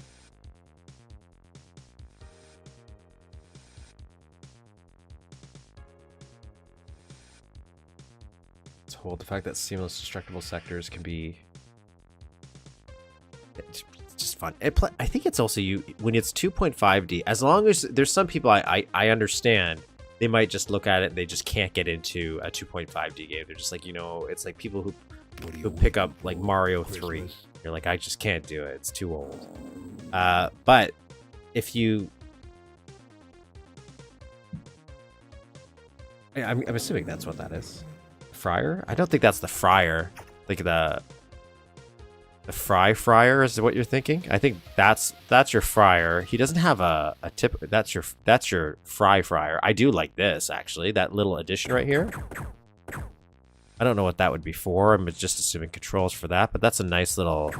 Hold the fact that seamless destructible sectors can be it's just fun. I think it's also when it's 2.5D, as long as there's some people I understand, they might just look at it and they just can't get into a 2.5D game. They're just like, you know, it's like people who pick up like Mario 3. You're like, I just can't do it. It's too old. But if you I'm assuming that's what that is. Fryer? I don't think that's the fryer. Like the fryer is what you're thinking. I think that's your fryer. He doesn't have a tip. That's your fryer. I do like this actually. That little addition right here. I don't know what that would be for. I'm just assuming controls for that, but that's a nice little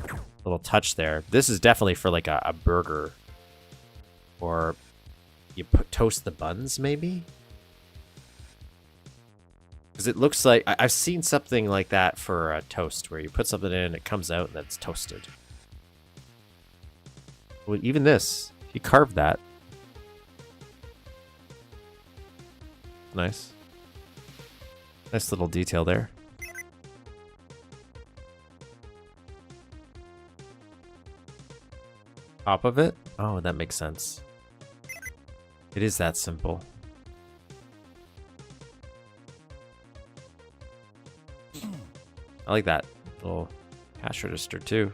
touch there. This is definitely for like a burger, or you toast the buns maybe. Because it looks like I've seen something like that for a toast, where you put something in, it comes out, and that's toasted. Well, even this, he carved that. Nice. Nice little detail there. Top of it? Oh, that makes sense. It is that simple. I like that little cash register too.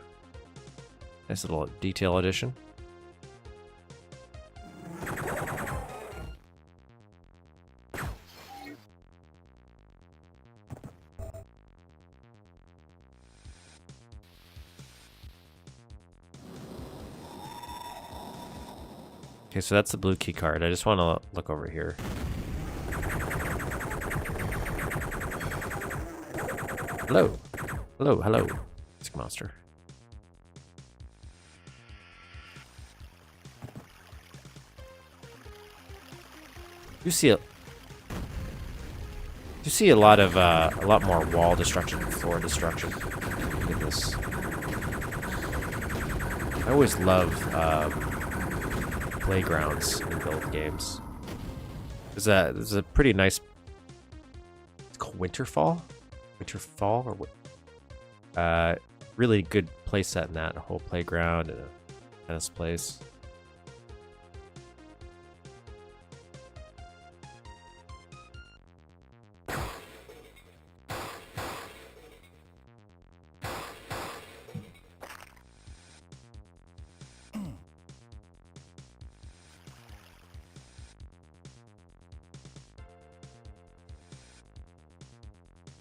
Nice little detail addition. Okay, so that's the blue key card. I just want to look over here. Hello. Hello, hello. It's a monster. You see a lot of a lot more wall destruction and floor destruction. Look at this. I always love playgrounds in build games. There's a pretty nice. It's called Winterfall or what? Really good play set in that. A whole playground and a tennis place.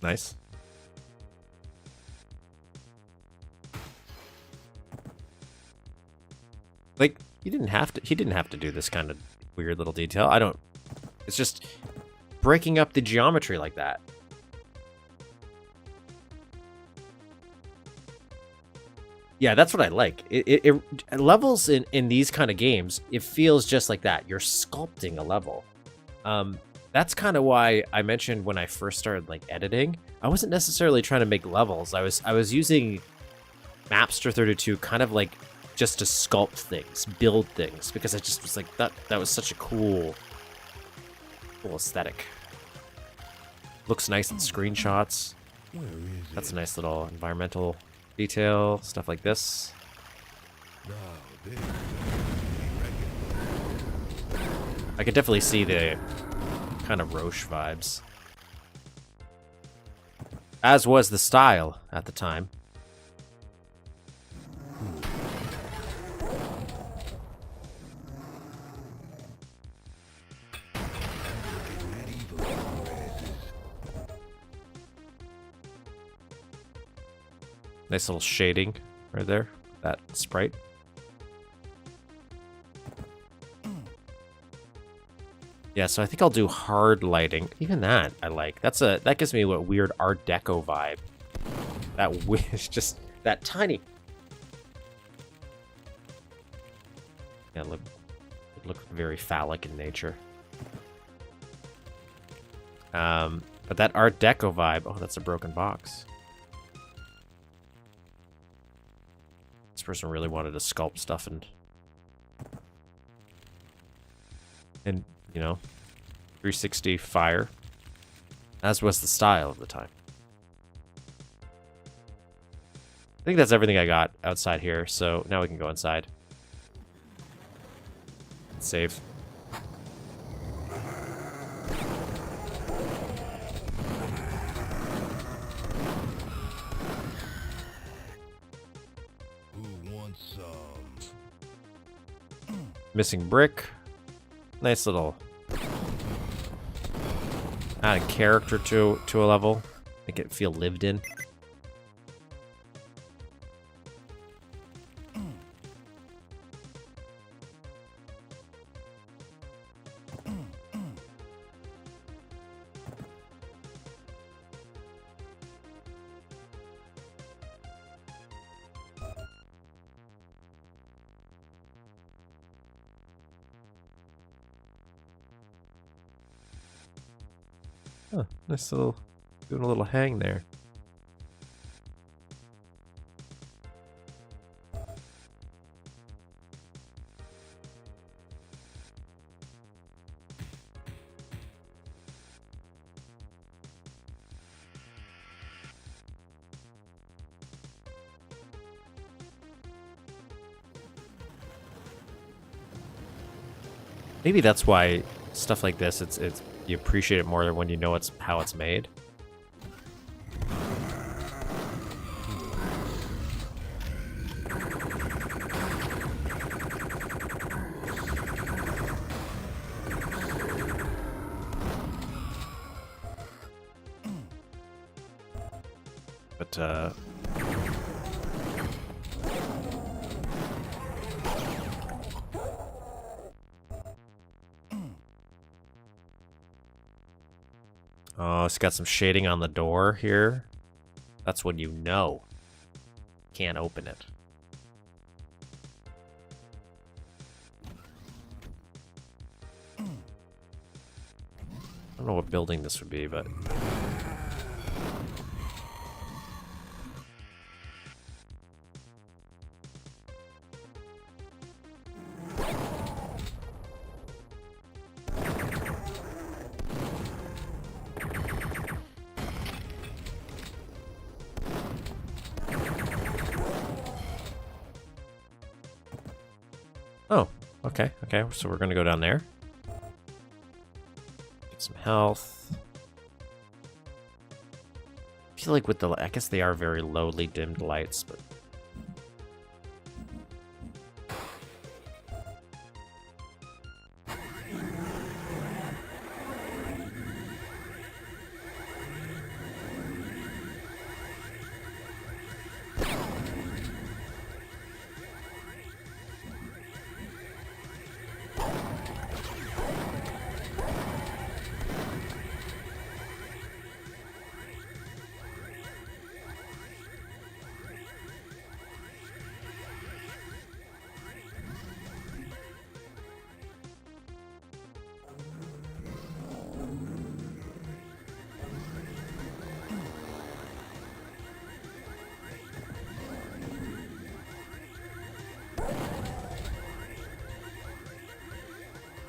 Nice. Like, he didn't have to do this kind of weird little detail. It's just breaking up the geometry like that. Yeah, that's what I like. It levels in these kind of games, it feels just like that. You're sculpting a level. That's kind of why I mentioned when I first started like editing, I wasn't necessarily trying to make levels. I was using Mapster 32 kind of like just to sculpt things, build things, because I just was like that was such a cool aesthetic. Looks nice in screenshots. That's a nice little environmental detail, stuff like this. I could definitely see the kind of Roche vibes. As was the style at the time. Nice little shading right there, that sprite. Yeah, so I think I'll do hard lighting. Even that I like. That gives me a weird Art Deco vibe. That wish, just that tiny. Yeah, it looked very phallic in nature. But that Art Deco vibe. Oh, that's a broken box. This person really wanted to sculpt stuff and you know, 360 fire, as was the style of the time. I think that's everything I got outside here, so now we can go inside. Save. Who wants some? Missing brick. Nice little adding character to a level, make it feel lived in. Huh, nice little, doing a little hang there. Maybe that's why stuff like this, it's you appreciate it more when you know how it's made. but oh, it's got some shading on the door here. That's when you know. Can't open it. I don't know what building this would be, but... Oh, okay, okay, so we're gonna go down there. Get some health. I feel like with the, I guess they are very lowly dimmed lights, but...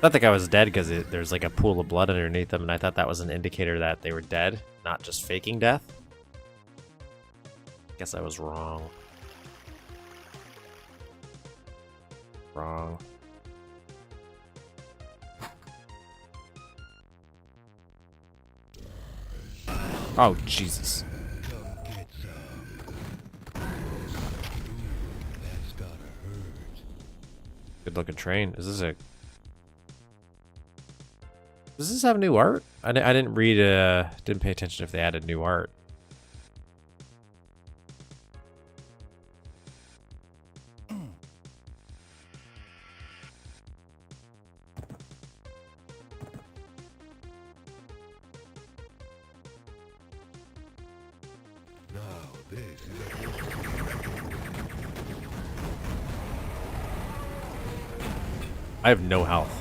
I think I was dead because there's like a pool of blood underneath them, and I thought that was an indicator that they were dead, not just faking death. Guess I was wrong. Wrong. Oh, Jesus. Good looking train. Is this a... Does this have new art? I didn't read, didn't pay attention if they added new art. I have no health.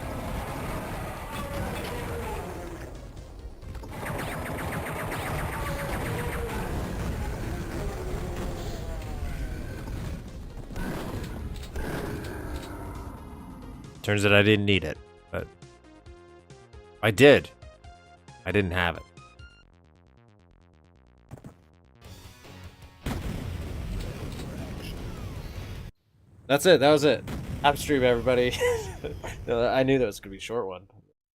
Turns out I didn't need it, but I did. I didn't have it. That's it. That was it. Happy stream, everybody. I knew that was gonna be a short one.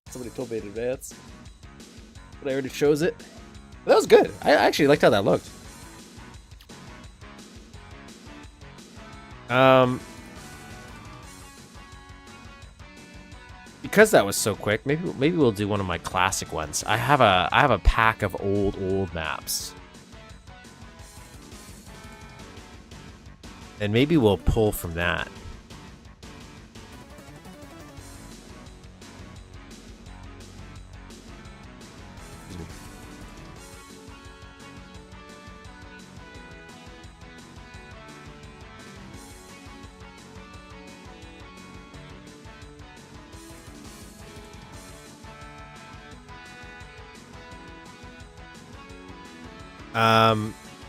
Somebody told me in advance, but I already chose it. But that was good. I actually liked how that looked. Because that was so quick, maybe we'll do one of my classic ones. I have a pack of old maps. And maybe we'll pull from that.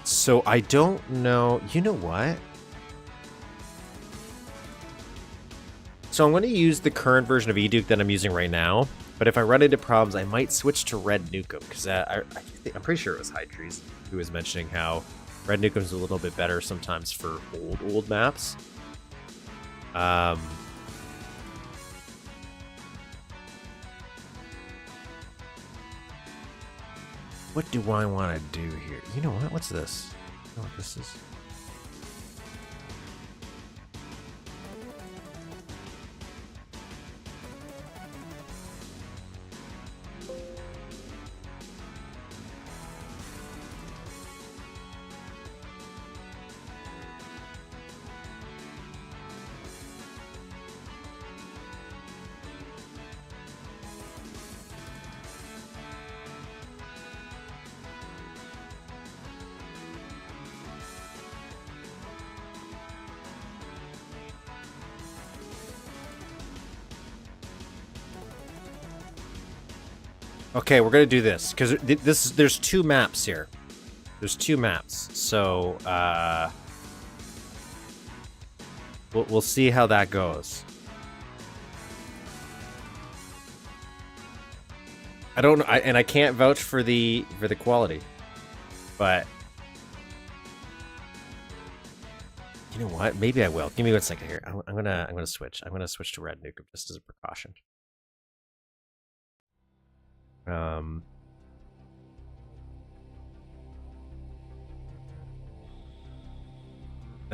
So I don't know. You know what? So I'm going to use the current version of eDuke that I'm using right now. But if I run into problems, I might switch to Red Nukem, because I'm pretty sure it was High Trees who was mentioning how Red Nukem's a little bit better sometimes for old maps. What do I want to do here? You know what? What's this? I don't know what this is. Okay, we're gonna do this because there's two maps here. There's two maps, so we'll see how that goes. I don't know, and I can't vouch for the quality, but you know what? Maybe I will. Give me 1 second here. I'm gonna switch. I'm gonna switch to Red Nukem just as a precaution. Now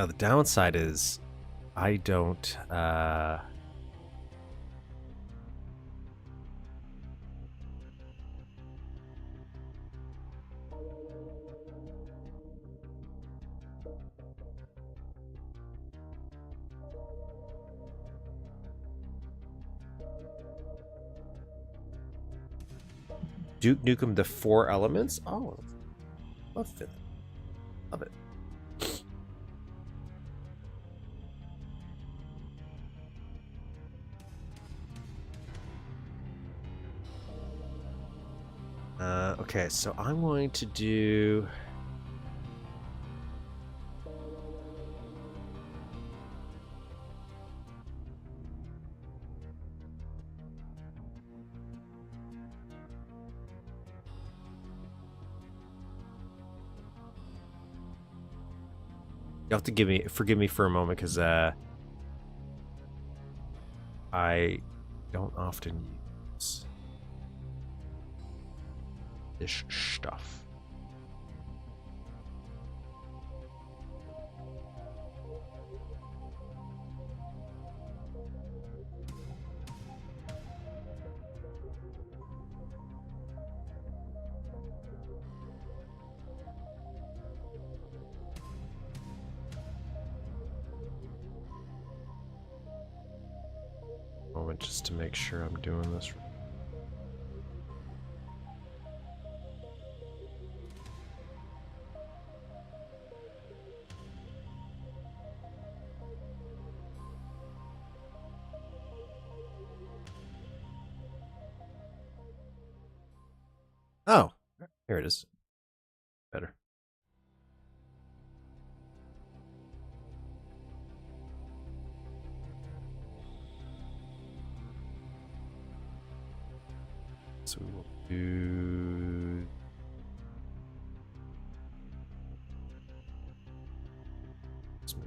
the downside is I don't Duke Nukem the 4 elements? Oh, love it. Love it. Okay, so I'm going to do... You have to forgive me for a moment because I don't often use this stuff. Moment just to make sure I'm doing this right. Oh, here it is. Better. So we will do... Let's move.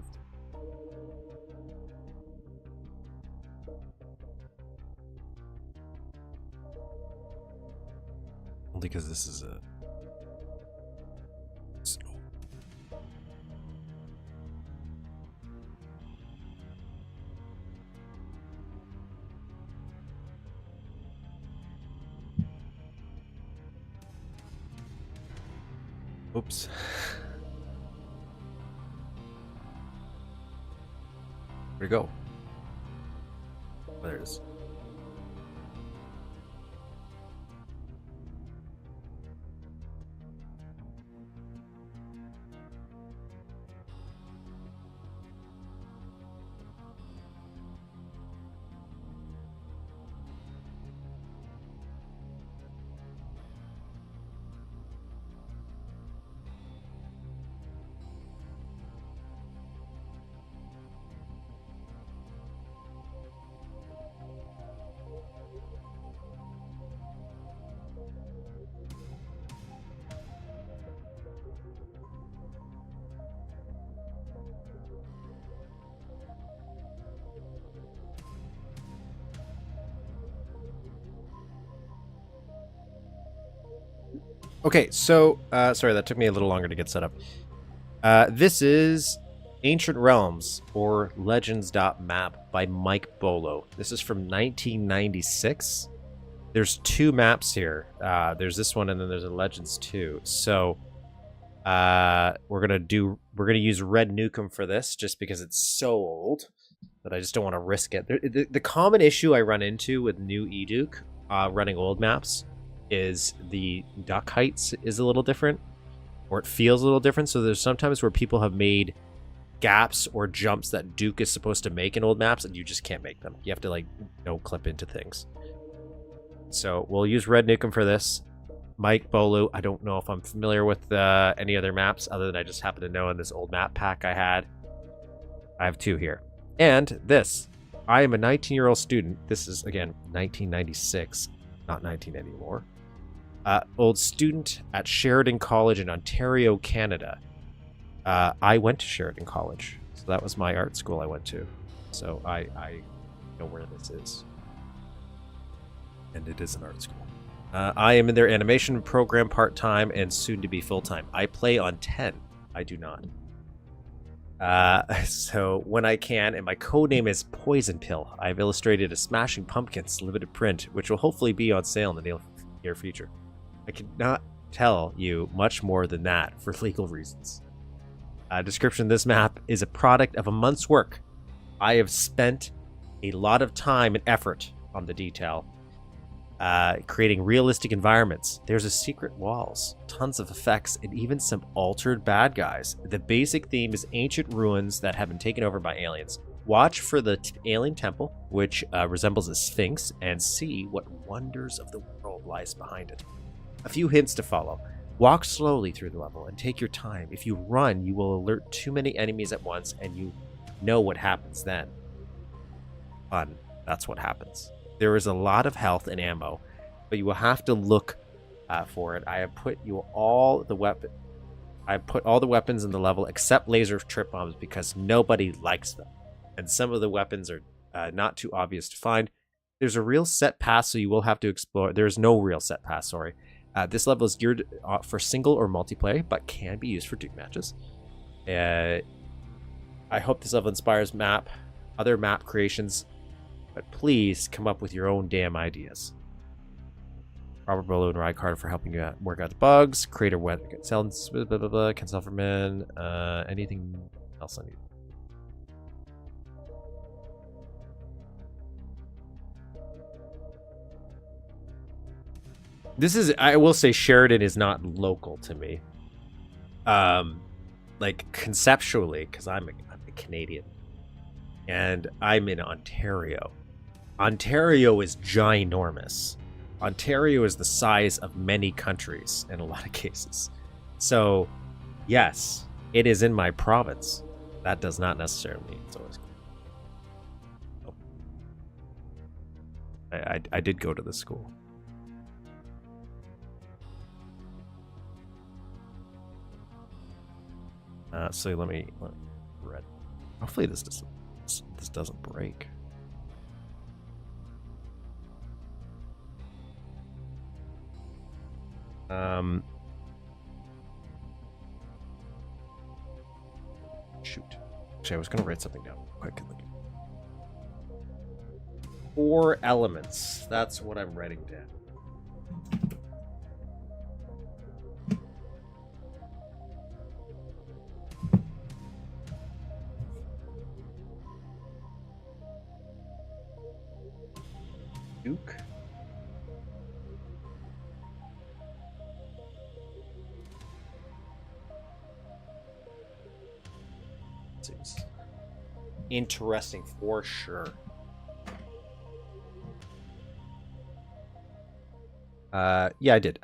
Only because this is a... Oops. Where'd it go? There it is. Okay, so, sorry, that took me a little longer to get set up. This is Ancient Realms, or Legends.map by Mike Bolo. This is from 1996. There's two maps here. There's this one, and then there's a Legends 2. So, we're gonna use Red Nukem for this, just because it's so old that I just don't want to risk it. The common issue I run into with new eDuke, running old maps, is the duck heights is a little different, or it feels a little different. So there's sometimes where people have made gaps or jumps that Duke is supposed to make in old maps, and you just can't make them. You have to, like, clip into things. So we'll use Red Nukem for this. Mike, Beaulieu, I don't know if I'm familiar with any other maps other than I just happen to know in this old map pack I had. I have 2 here. And this. I am a 19-year-old student. This is, again, 1996, not 19 anymore. Old student at Sheridan College in Ontario, Canada. I went to Sheridan College. So that was my art school I went to. So I know where this is. And it is an art school. I am in their animation program part-time and soon to be full-time. I play on 10. I do not. So when I can, and my code name is Poison Pill, I've illustrated a Smashing Pumpkins limited print, which will hopefully be on sale in the near future. I cannot tell you much more than that for legal reasons. Description: this map is a product of a month's work. I have spent a lot of time and effort on the detail. Creating realistic environments. There's a secret walls, tons of effects, and even some altered bad guys. The basic theme is ancient ruins that have been taken over by aliens. Watch for the alien temple, which resembles a sphinx, and see what wonders of the world lies behind it. A few hints to follow. Walk slowly through the level and take your time. If you run, you will alert too many enemies at once, and you know what happens then. Fun. That's what happens. There is a lot of health and ammo, but you will have to look for it. I have put all the weapons in the level except laser trip bombs because nobody likes them, and some of the weapons are not too obvious to find. There's a real set pass, so you will have to explore. There is no real set pass. Sorry. This level is geared for single or multiplayer, but can be used for Duke matches. I hope this level inspires other map creations. But please come up with your own damn ideas. Robert Beaulieu and Rycard for helping you work out the bugs. Creator weather. Ken Selferman. Anything else I need? This is, I will say, Sheridan is not local to me. Like conceptually, because I'm a Canadian. And I'm in Ontario. Ontario is ginormous. Ontario is the size of many countries in a lot of cases. So, yes, it is in my province. That does not necessarily mean it's always good. Oh. I did go to the school. So let me read. Hopefully this doesn't break. Shoot. Actually, I was going to write something down quickly. 4 elements. That's what I'm writing down. Duke. Seems interesting for sure. Yeah, I did.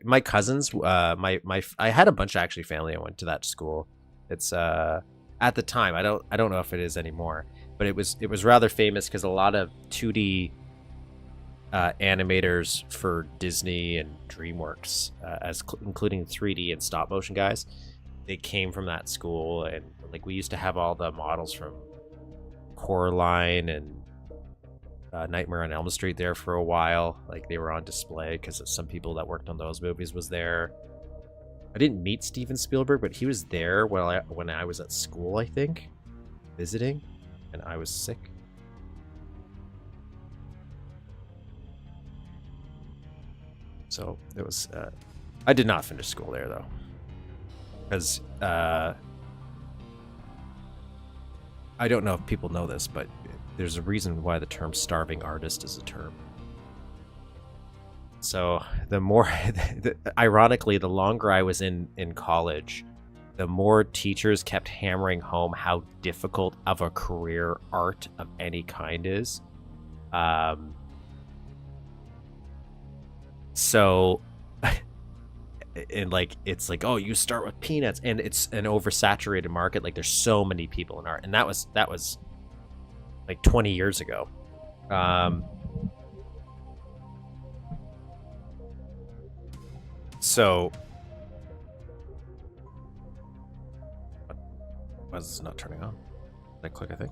My cousins, I had a bunch of actually family. I went to that school. It's at the time. I don't know if it is anymore, but it was rather famous because a lot of 2D animators for Disney and DreamWorks, including 3D and stop motion guys, they came from that school. And like we used to have all the models from Coraline and Nightmare on Elm Street there for a while. Like they were on display because some people that worked on those movies was there. I didn't meet Steven Spielberg, but he was there when I was at school, I think, visiting, and I was sick. So it was. I did not finish school there though, because I don't know if people know this, but there's a reason why the term starving artist is a term. So the more, ironically, the longer I was in college, the more teachers kept hammering home how difficult of a career art of any kind is. So, and like it's like, oh, you start with peanuts, and it's an oversaturated market. Like there's so many people in art, and that was like 20 years ago. So why is this not turning on? Did I click, I think?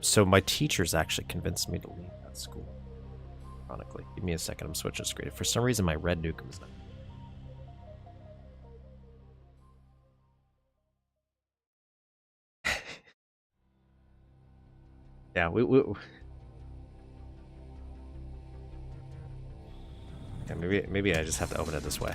So my teachers actually convinced me to leave that school. Ironically. Give me a second, I'm switching screen. For some reason my Red Nukem is not. Yeah, yeah, maybe I just have to open it this way.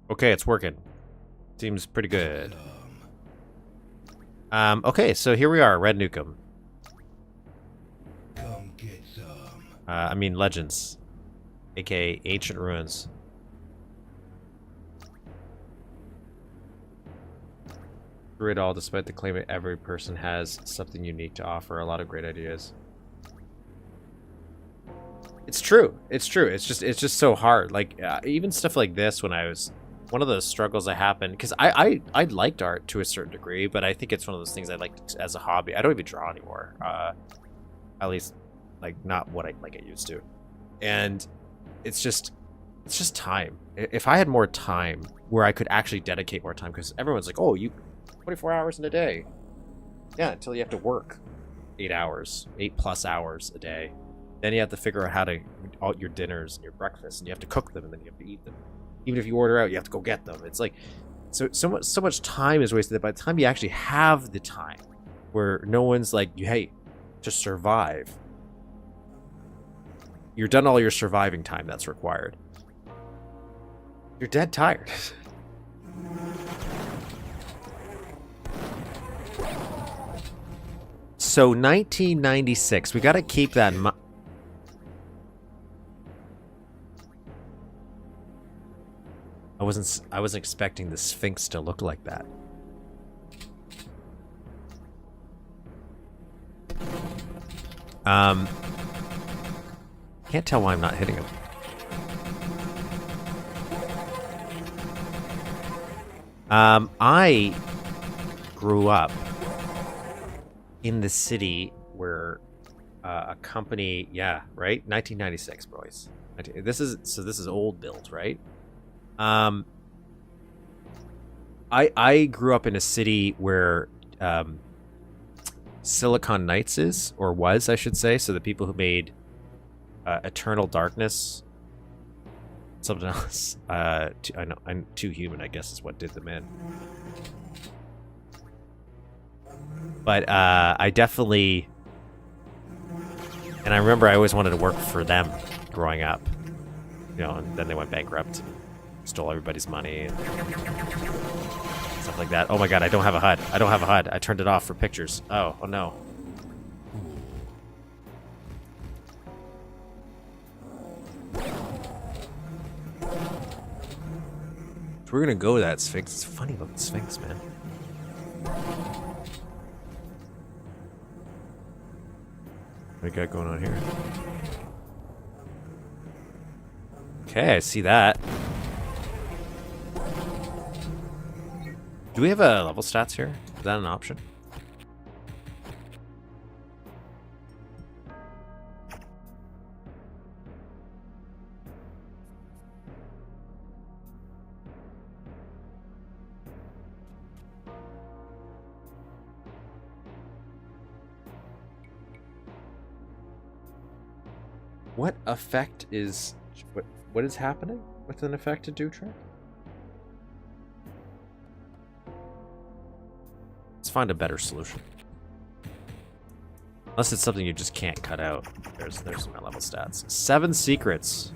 Okay, it's working. Seems pretty good. Okay, so here we are, Red Nukem. Come get some. I mean Legends, aka Ancient Ruins. Through it all, despite the claim that every person has something unique to offer, a lot of great ideas. It's true. It's true. It's just so hard. Like even stuff like this, when I was one of those struggles I happened because I liked art to a certain degree, but I think it's one of those things I liked as a hobby. I don't even draw anymore. At least like not what I used to. And it's just time. If I had more time where I could actually dedicate more time, because everyone's like, oh, you 24 hours in a day. Yeah, until you have to work 8 hours, 8+ hours a day. Then you have to figure out how to out your dinners and your breakfasts, and you have to cook them, and then you have to eat them. Even if you order out, you have to go get them. It's like so much time is wasted that by the time you actually have the time where no one's like, hey, just survive. You're done all your surviving time that's required. You're dead tired. So 1996, we got to keep that in mind. I wasn't expecting the Sphinx to look like that. Can't tell why I'm not hitting him. I grew up in the city where a company, yeah, right, 1996, boys. This is old build, right? I grew up in a city where Silicon Knights is, or was, I should say. So the people who made Eternal Darkness, something else. I know I'm Too Human, I guess, is what did them in. But I definitely, and I remember I always wanted to work for them growing up, you know. And then they went bankrupt, and stole everybody's money and stuff like that. Oh my god, I don't have a HUD. I don't have a HUD. I turned it off for pictures. Oh no. So we're gonna go with that Sphinx. It's a funny looking Sphinx, man. What we got going on here? Okay, I see that. Do we have a level stats here? Is that an option? What effect is... What is happening with an affected Duke track? find a better solution. Unless it's something you just can't cut out. There's my level stats. 7 secrets.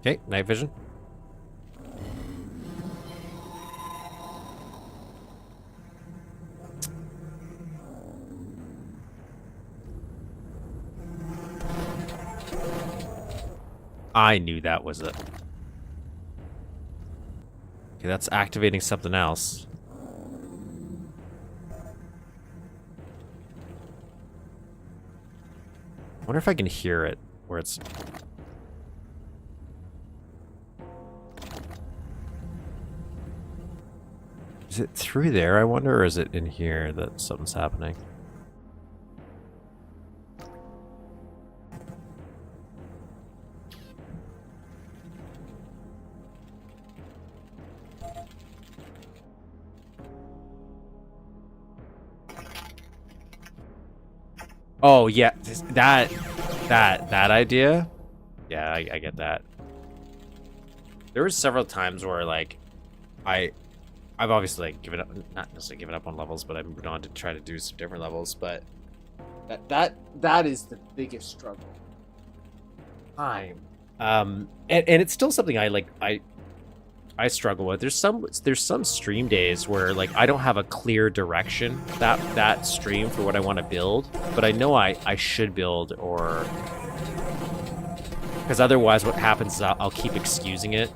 Okay, night vision. I knew that was it. Okay, that's activating something else. I wonder if I can hear it where it's... Is it through there, I wonder, or is it in here that something's happening? Oh yeah, that idea. Yeah, I get that. There were several times where like I've obviously like given up, not necessarily given up on levels, but I've moved on to try to do some different levels. But that is the biggest struggle. Time. And it's still something I struggle with. There's some stream days where like I don't have a clear direction that stream for what I want to build, but I know I should build, or because otherwise what happens is I'll keep excusing it,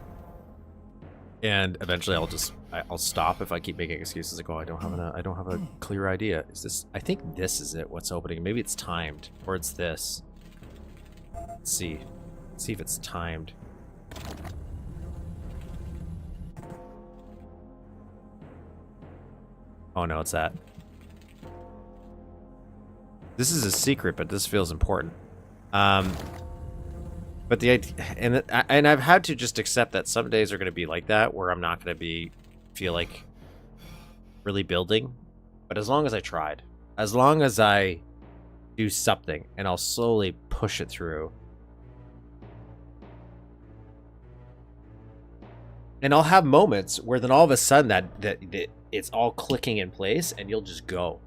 and eventually I'll stop if I keep making excuses like, oh, I don't have a clear idea. Is this? I think this is it. What's opening? Maybe it's timed, or it's this. Let's see if it's timed. Oh no, it's that. This is a secret, but this feels important. But the idea, and I've had to just accept that some days are going to be like that, where I'm not going to feel like really building. But as long as I tried, as long as I do something, and I'll slowly push it through. And I'll have moments where then all of a sudden that it's all clicking in place, and you'll just go.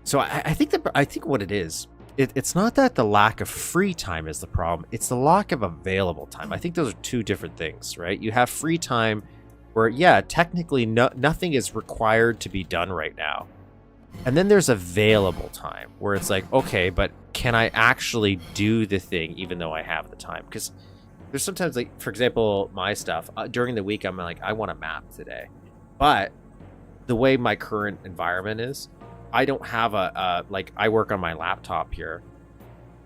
So I think what it is, it's not that the lack of free time is the problem. It's the lack of available time. I think those are two different things, right? You have free time where, yeah, technically nothing is required to be done right now. And then there's available time where it's like, okay, but can I actually do the thing even though I have the time? Because there's sometimes, like, for example, my stuff, during the week, I'm like, I want a map today. But the way my current environment is, I don't have like, I work on my laptop here,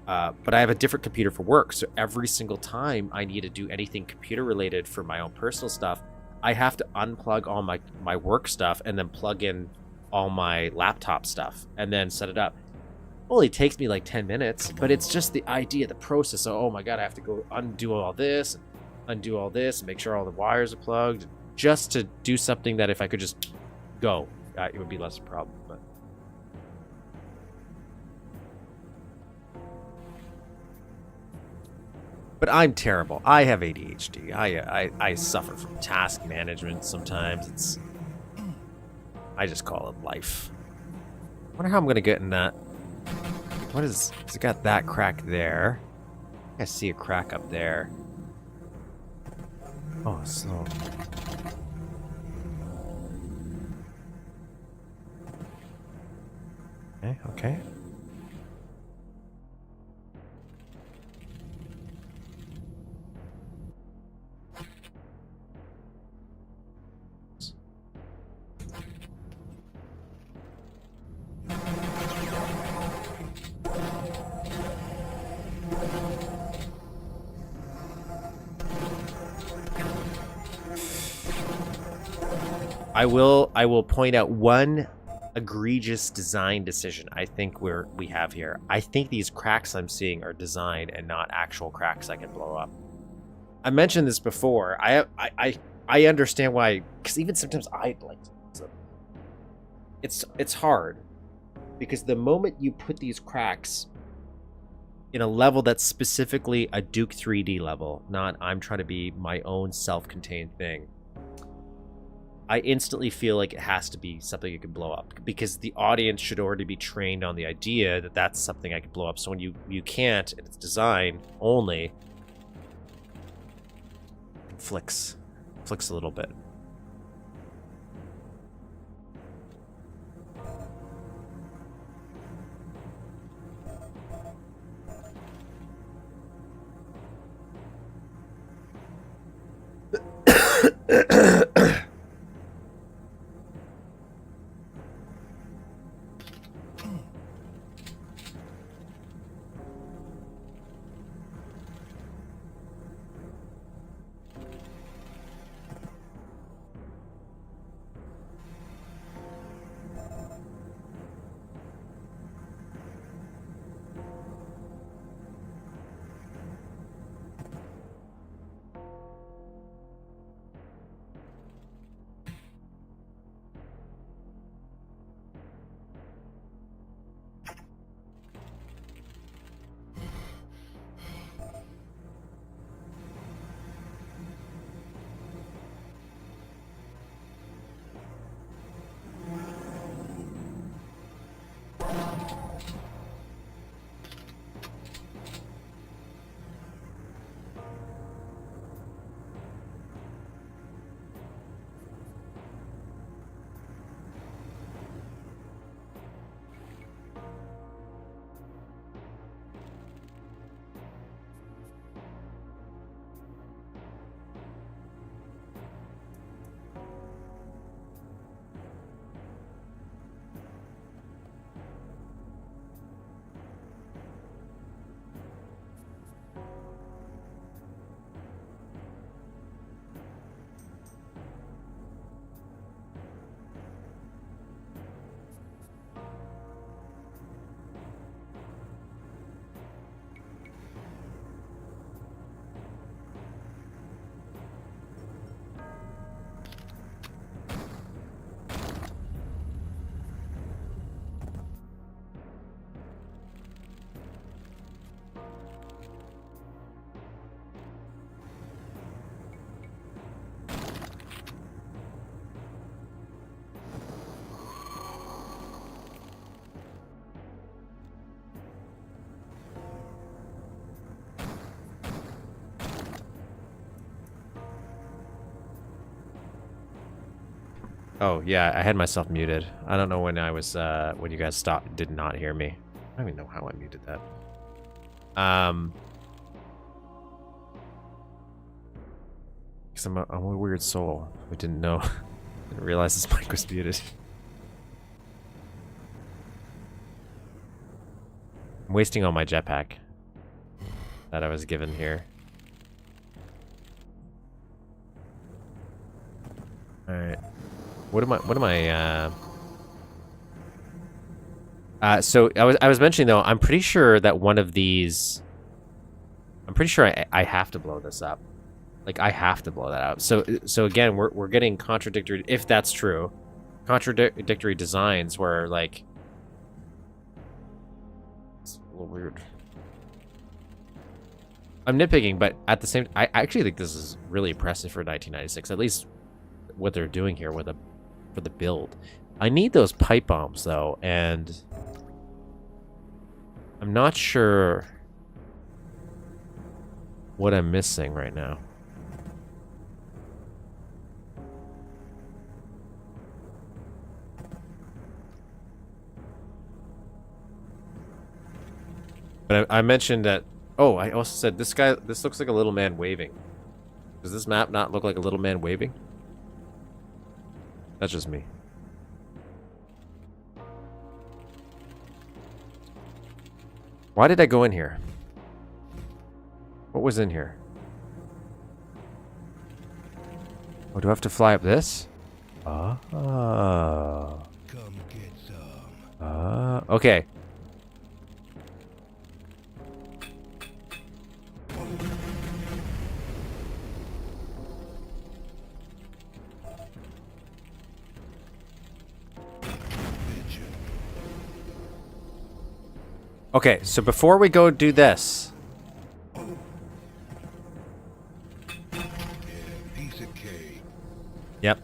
but I have a different computer for work. So every single time I need to do anything computer related for my own personal stuff, I have to unplug all my work stuff and then plug in all my laptop stuff and then set it up. Only takes me like 10 minutes, but it's just the idea, the process. So, oh my God, I have to go undo all this, and make sure all the wires are plugged, just to do something that if I could just go, it would be less of a problem. But I'm terrible. I have ADHD. I suffer from task management sometimes. I just call it life. I wonder how I'm gonna get in that. What is? It's got that crack there. I see a crack up there. Oh, slow. Okay. I will point out one egregious design decision I think we have here. I think these cracks I'm seeing are design and not actual cracks I can blow up. I mentioned this before. I understand why, because even sometimes I like it's hard because the moment you put these cracks in a level that's specifically a Duke 3D level, not I'm trying to be my own self-contained thing, I instantly feel like it has to be something you can blow up, because the audience should already be trained on the idea that that's something I can blow up. So when you can't, and it's design only, it flicks a little bit. Oh, yeah, I had myself muted. I don't know when I was, when you guys did not hear me. I don't even know how I muted that. Because I'm a weird soul who didn't know, didn't realize this mic was muted. I'm wasting all my jetpack that I was given here. Alright. What am I, so I was mentioning though, I'm pretty sure that one of these, I'm pretty sure I have to blow this up. Like, I have to blow that up. So again, we're getting contradictory, if that's true, contradictory designs where, like, it's a little weird. I'm nitpicking, but at the same, I actually think this is really impressive for 1996, at least what they're doing here with for the build. I need those pipe bombs though, and I'm not sure what I'm missing right now. But I mentioned that, oh, I also said this looks like a little man waving. Does this map not look like a little man waving? That's just me. Why did I go in here? What was in here? Oh, do I have to fly up this? Oh. Come get Okay. Okay, so before we go do this. Piece of cake. Yep.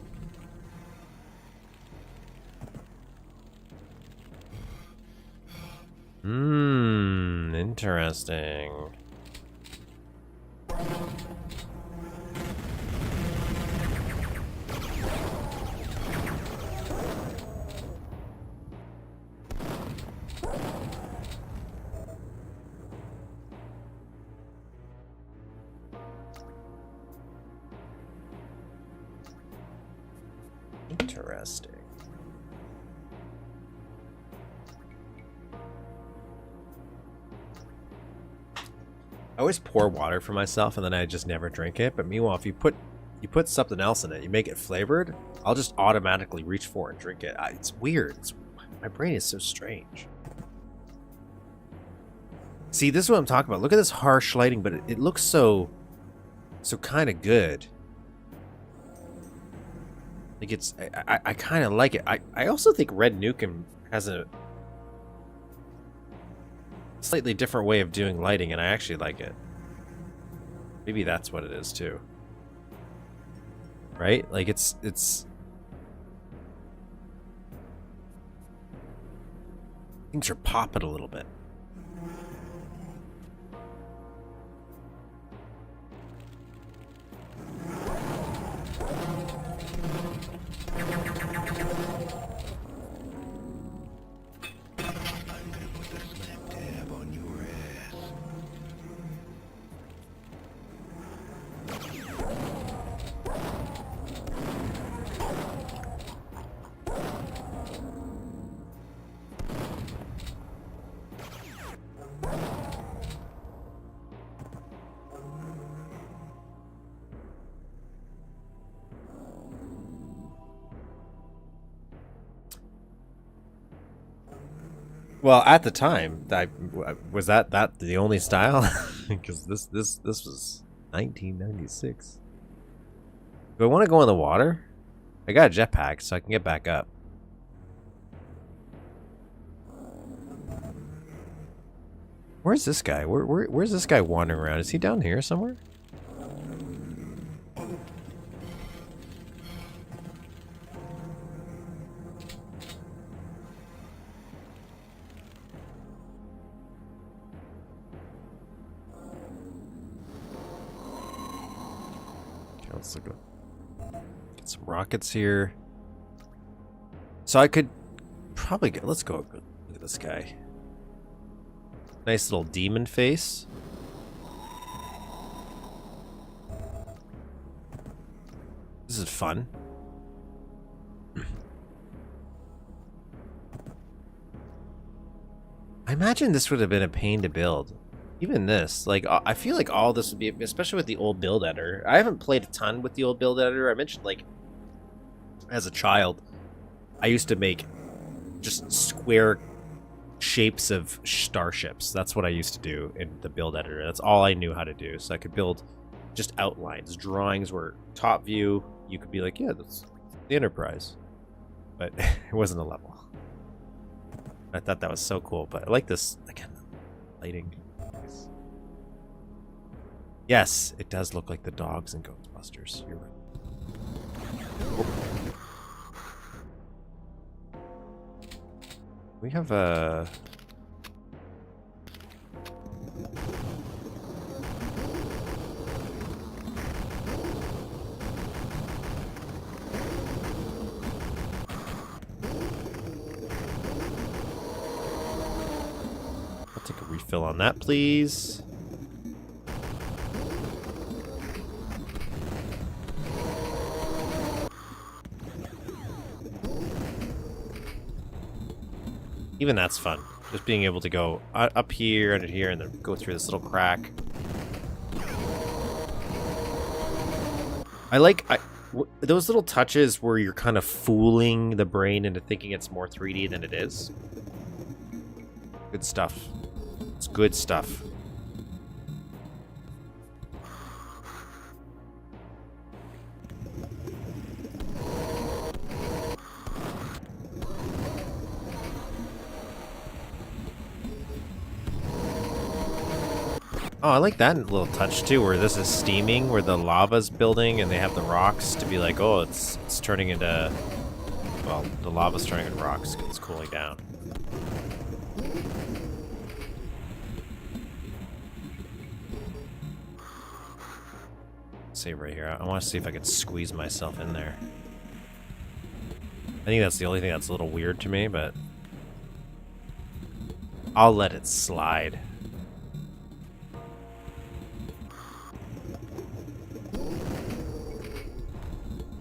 Interesting. Interesting. I always pour water for myself and then I just never drink it. But meanwhile, if you put something else in it, you make it flavored, I'll just automatically reach for it and drink it. It's weird. My brain is so strange. See, this is what I'm talking about. Look at this harsh lighting, but it looks so kind of good. Like I kind of like it. I also think Red Nukem has a slightly different way of doing lighting, and I actually like it. Maybe that's what it is too. Right? Like it's things are popping a little bit. Well, at the time, was that the only style? Because this was 1996. Do I want to go in the water? I got a jetpack, so I can get back up. Where's this guy? Where's this guy wandering around? Is he down here somewhere? Let's get some rockets here. So I could probably get. Let's go. Look at this guy. Nice little demon face. This is fun. I imagine this would have been a pain to build. Even this, like, I feel like all this would be, especially with the old build editor. I haven't played a ton with the old build editor. I mentioned, like, as a child, I used to make just square shapes of starships. That's what I used to do in the build editor. That's all I knew how to do. So I could build just outlines. Drawings were top view. You could be like, yeah, that's the Enterprise. But it wasn't a level. I thought that was so cool. But I like this, again, lighting. Yes, it does look like the dogs in Ghostbusters. You're right. We have a... I'll take a refill on that, please. Even that's fun. Just being able to go up here, under here, and then go through this little crack. I like those little touches where you're kind of fooling the brain into thinking it's more 3D than it is. Good stuff. It's good stuff. Oh, I like that little touch too, where this is steaming, where the lava's building, and they have the rocks to be like, oh, it's turning into, well, the lava's turning into rocks because it's cooling down. Save right here. I want to see if I can squeeze myself in there. I think that's the only thing that's a little weird to me, but I'll let it slide.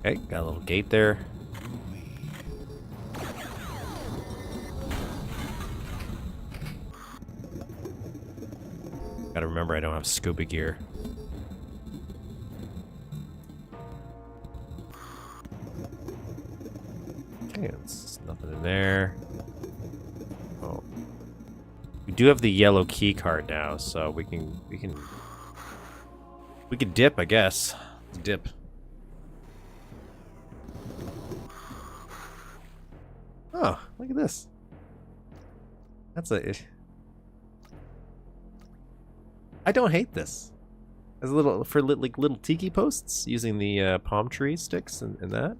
Okay, got a little gate there. Gotta remember I don't have scuba gear. Okay, it's nothing in there. Oh. We do have the yellow key card now, so we can dip, I guess. Let's dip. Oh, look at this. That's a... I don't hate this. As a little, for like little tiki posts, using the palm tree sticks and that.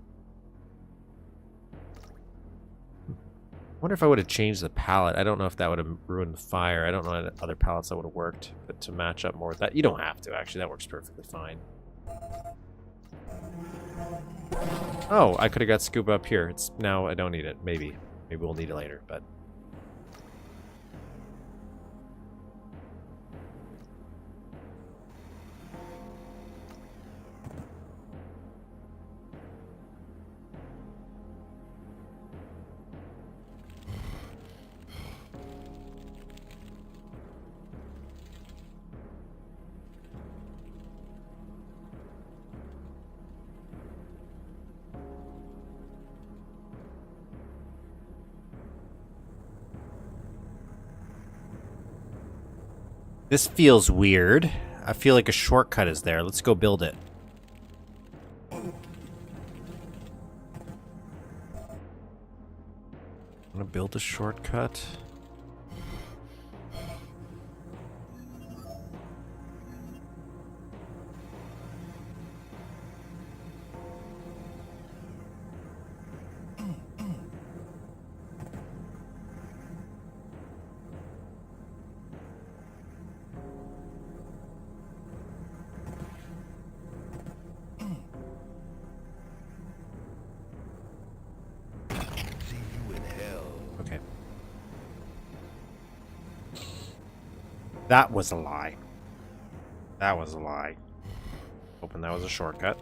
I wonder if I would have changed the palette. I don't know if that would have ruined the fire. I don't know what other palettes that would have worked, but to match up more with that. You don't have to, actually. That works perfectly fine. Oh, I could have got scuba up here. It's now I don't need it. Maybe. Maybe we'll need it later, but... This feels weird. I feel like a shortcut is there. Let's go build it. I'm gonna build a shortcut. Okay. That was a lie. That was a lie. Hoping that was a shortcut.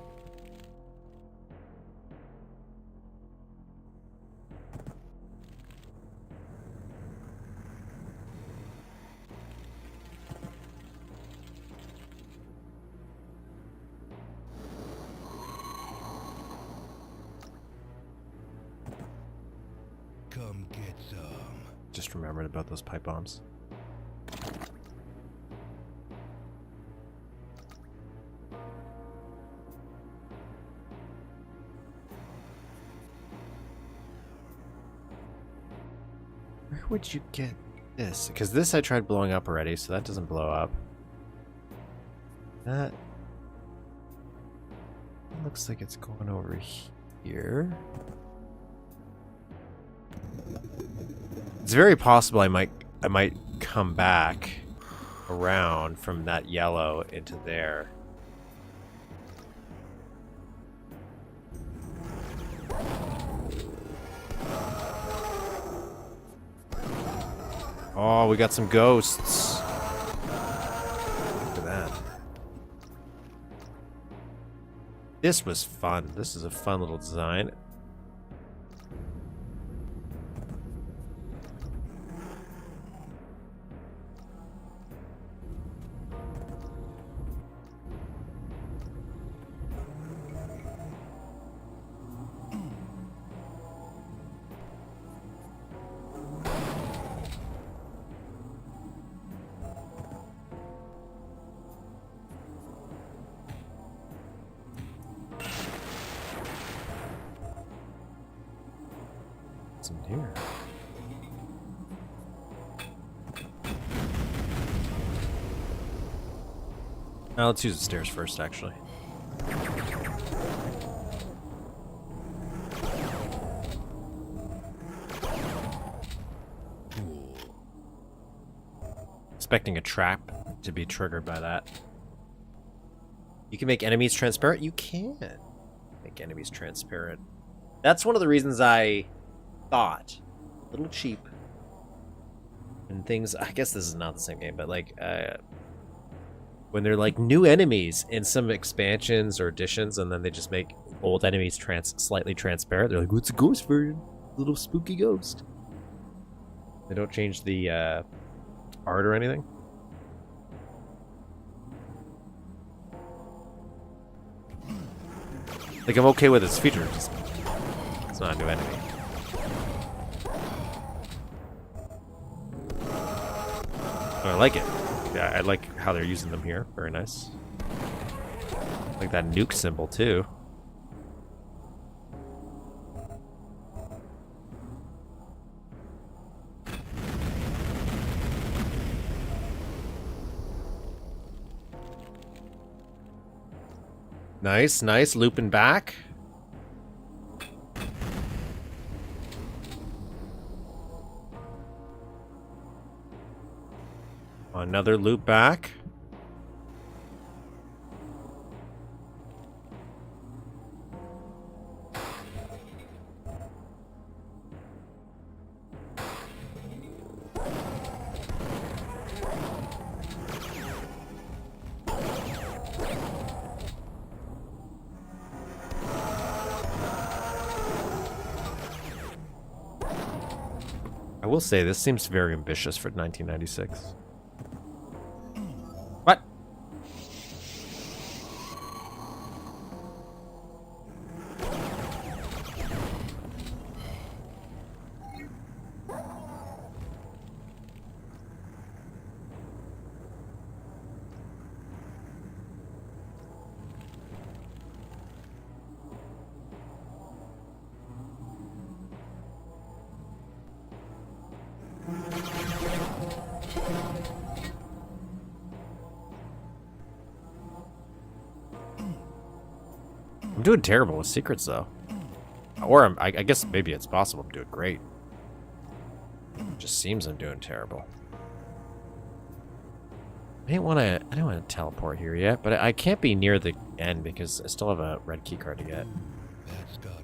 Come get some. Just remembered about those pipe bombs. Where would you get this? Because this I tried blowing up already, so that doesn't blow up. That looks like it's going over here. It's very possible I might come back around from that yellow into there. Oh, we got some ghosts. Look at that. This was fun. This is a fun little design. What's in here? Let's use the stairs first, actually. Expecting a trap to be triggered by that. You can make enemies transparent? You can make enemies transparent. That's one of the reasons I thought a little cheap. And things, I guess this is not the same game, but like, when they're like new enemies in some expansions or additions, and then they just make old enemies slightly transparent. They're like, "What's a ghost version? Little spooky ghost." They don't change the art or anything. Like, I'm okay with its feature. Just, it's not a new enemy. But I like it. Yeah, I like how they're using them here. Very nice. I like that nuke symbol too. Nice, nice. Looping back. Another loop back. I will say this seems very ambitious for 1996. What? I'm doing terrible with secrets, though. Or I guess maybe it's possible I'm doing great. It just seems I'm doing terrible. I didn't want to teleport here yet, but I can't be near the end because I still have a red key card to get. That's gotta hurt.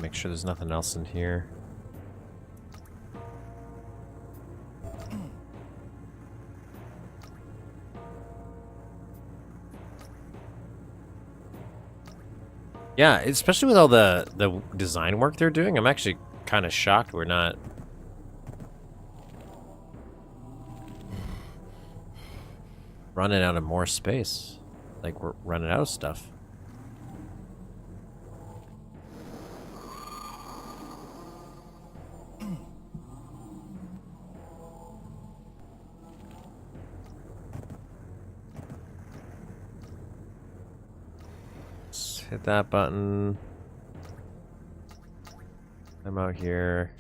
Make sure there's nothing else in here. Yeah, especially with all the design work they're doing, I'm actually kind of shocked we're not running out of more space. Like, we're running out of stuff. Hit that button. I'm out here.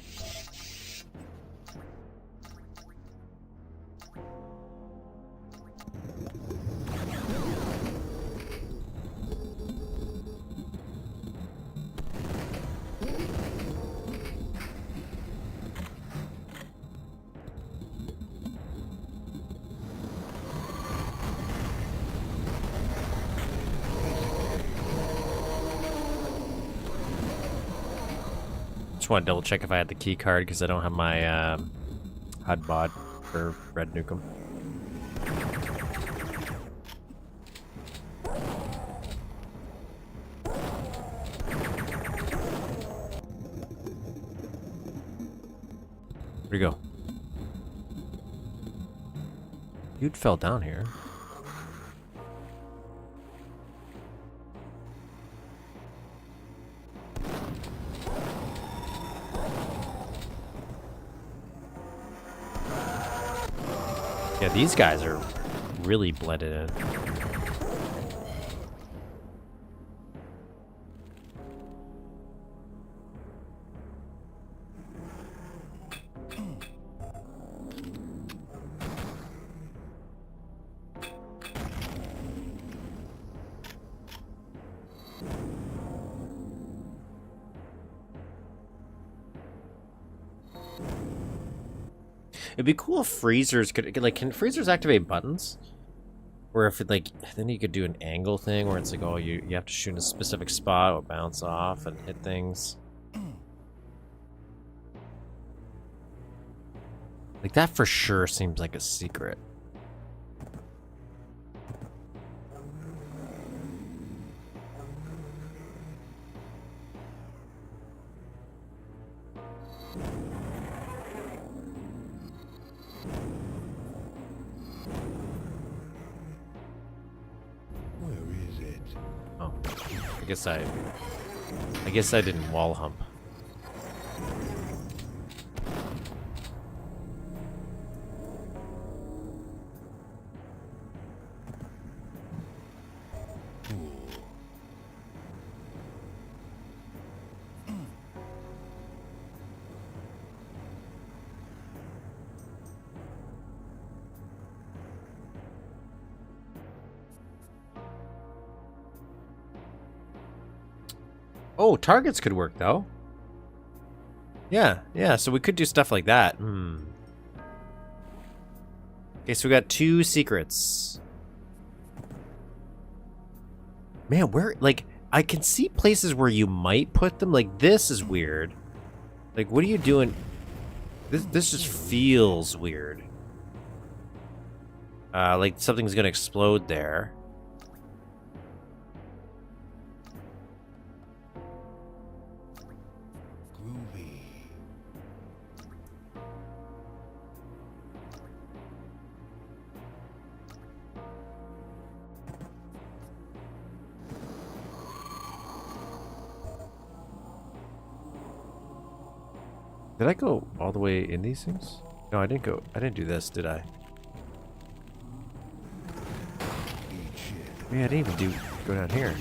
just want to double check if I had the key card because I don't have my HUD mod for Red Nukem. Where'd he go? Dude fell down here. Yeah, these guys are really blended in. It'd be cool if freezers could, like, can freezers activate buttons? Or if it, like, then you could do an angle thing where it's like, oh, you have to shoot in a specific spot, or bounce off and hit things. Like, that for sure seems like a secret. I guess I didn't wall hump. Oh, targets could work, though. Yeah, so we could do stuff like that. Okay, so we got 2 secrets. Man, where, like, I can see places where you might put them. Like, this is weird. Like, what are you doing? This just feels weird. Like something's gonna explode there. Did I go all the way in these things? No, I didn't go. I didn't do this, did I? Yeah, I didn't even go down here.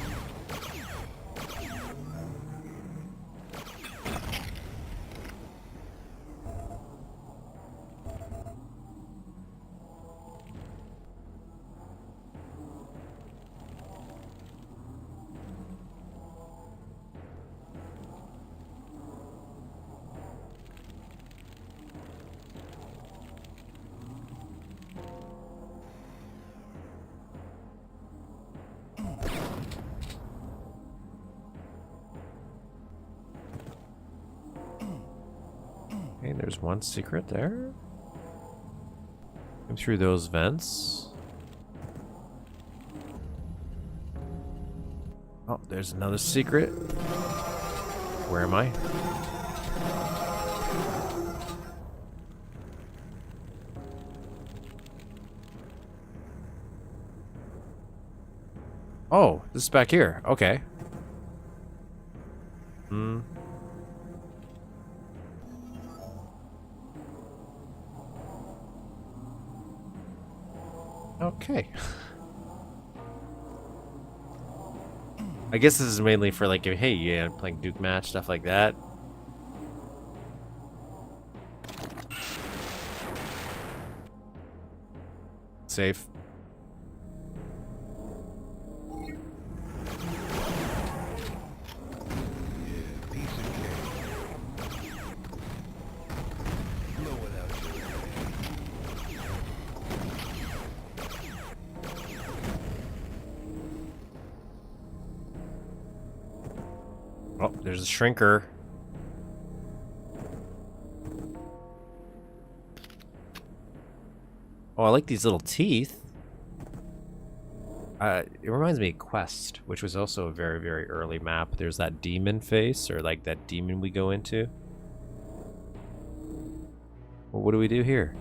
Okay, there's one secret there. Come through those vents. Oh, there's another secret. Where am I? Oh, this is back here. Okay. Okay. I guess this is mainly for like, hey, yeah, playing Duke match, stuff like that. Safe. Oh, there's a shrinker. Oh, I like these little teeth. It reminds me of Quest, which was also a very, very early map. There's that demon face, or like that demon we go into. Well, what do we do here?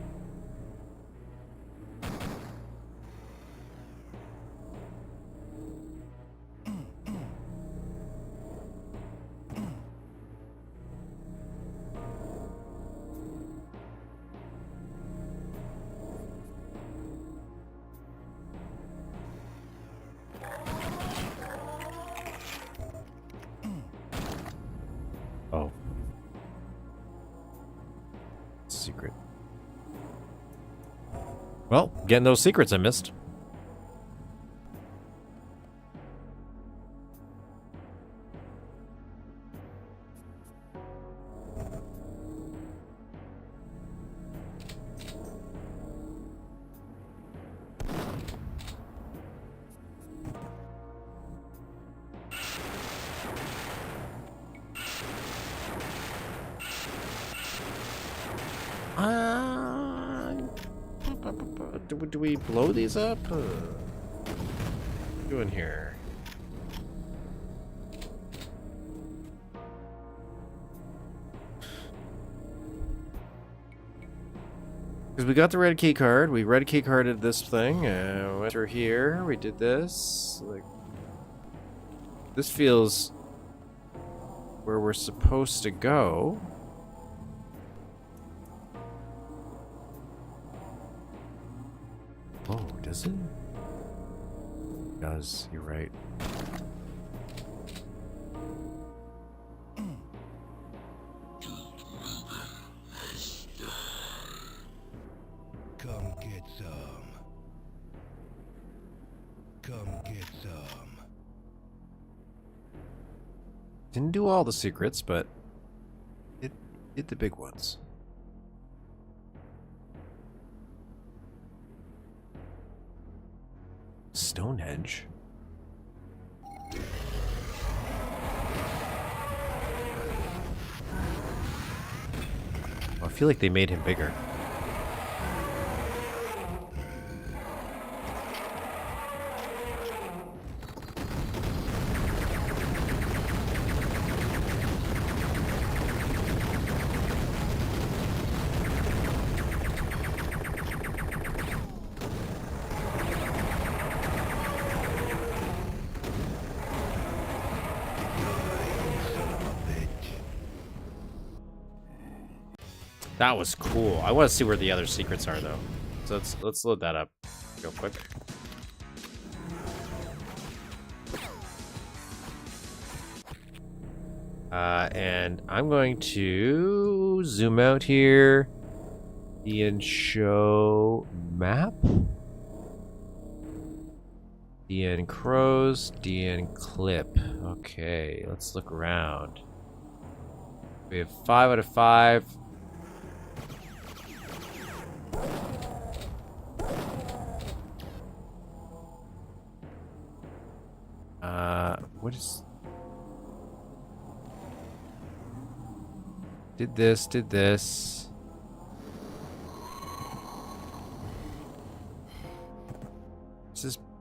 Oh. Secret. Well, getting those secrets I missed. Do we blow these up? What are we doing here? Because we got the red key card, we red key carded this thing, went through here, we did this. Like, this feels where we're supposed to go. Oh, does it? It does, you're right. Come get some. Come get some. Didn't do all the secrets, but it did the big ones. Stonehenge. I feel like they made him bigger. That was cool. I want to see where the other secrets are, though. So let's load that up real quick. And I'm going to zoom out here and show map. DN crows, DN clip. Okay, let's look around. We have 5 out of 5. What is... Did this.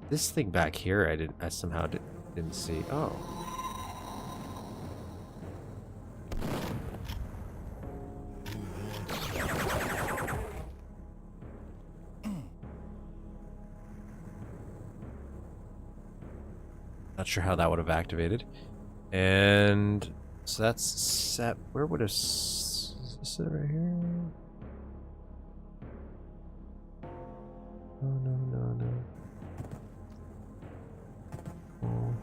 This thing back here I somehow didn't see. Oh. Not sure how that would have activated. And so that's set. Where would is this it right here? No. Oh.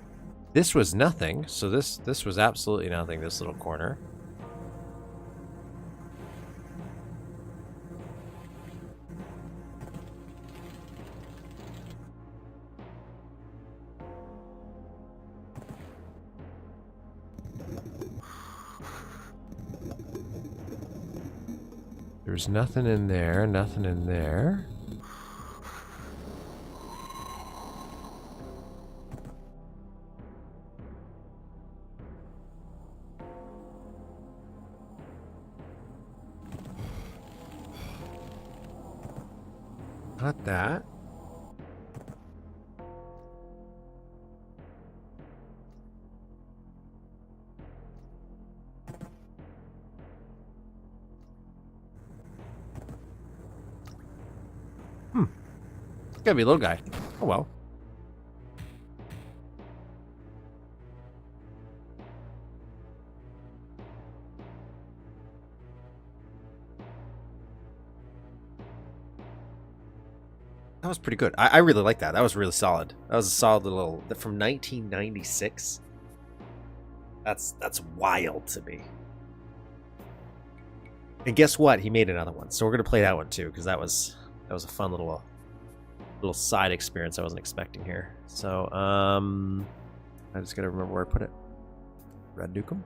This was nothing. So this was absolutely nothing. This little corner. There's nothing in there, nothing in there. got that. Gotta be a little guy. Oh well. That was pretty good. I really like that. That was really solid. That was a solid little from 1996. That's wild to me. And guess what? He made another one. So we're gonna play that one too, because that was a fun little side experience I wasn't expecting here. So I just gotta remember where I put it. Red Nukem.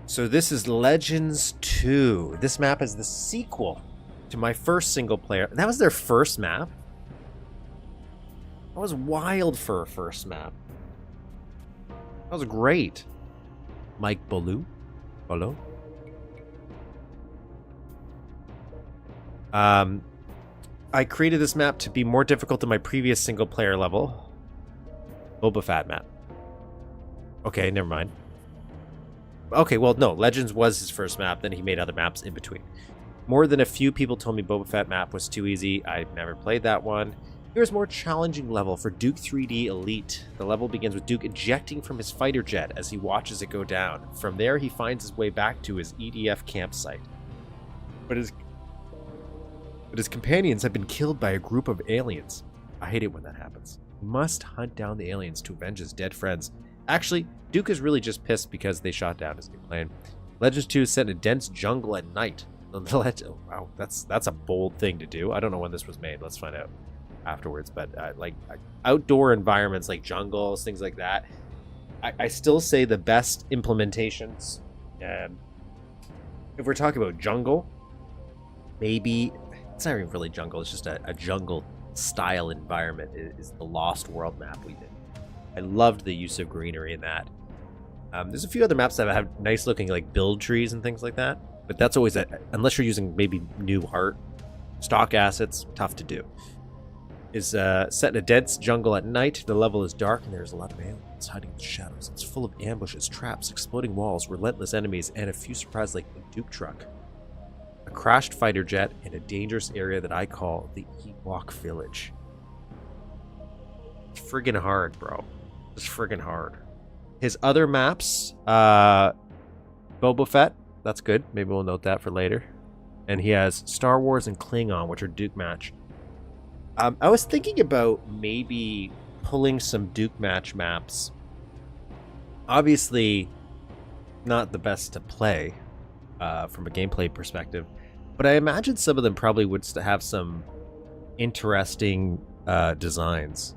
So this is Legends 2. This map is the sequel to my first single player. That was their first map? That was wild for a first map. That was great. Mike Beaulieu. Beaulieu? I created this map to be more difficult than my previous single player level. Boba Fett map. Okay, never mind. Okay, well, no. Legends was his first map, then he made other maps in between. More than a few people told me Boba Fett map was too easy. I've never played that one. Here's a more challenging level for Duke 3D Elite. The level begins with Duke ejecting from his fighter jet as he watches it go down. From there, he finds his way back to his EDF campsite. But his companions have been killed by a group of aliens. I hate it when that happens. He must hunt down the aliens to avenge his dead friends. Actually, Duke is really just pissed because they shot down his new plane. Legends 2 is set in a dense jungle at night. Wow, that's a bold thing to do. I don't know when this was made. Let's find out afterwards. But like outdoor environments like jungles, things like that, I still say the best implementations. If we're talking about jungle, maybe it's not even really jungle. It's just a jungle style environment. Is the Lost World map we did. I loved the use of greenery in that. There's a few other maps that have nice looking like build trees and things like that, but that's always unless you're using maybe new art, stock assets, tough to do. Is set in a dense jungle at night. The level is dark and there's a lot of aliens hiding in the shadows. It's full of ambushes, traps, exploding walls, relentless enemies, and a few surprises like the Duke truck. A crashed fighter jet in a dangerous area that I call the Ewok Village. It's friggin' hard, bro. It's friggin' hard. His other maps, Boba Fett, that's good. Maybe we'll note that for later. And he has Star Wars and Klingon, which are Duke Match. I was thinking about maybe pulling some Duke Match maps. Obviously, not the best to play from a gameplay perspective, but I imagine some of them probably would have some interesting designs.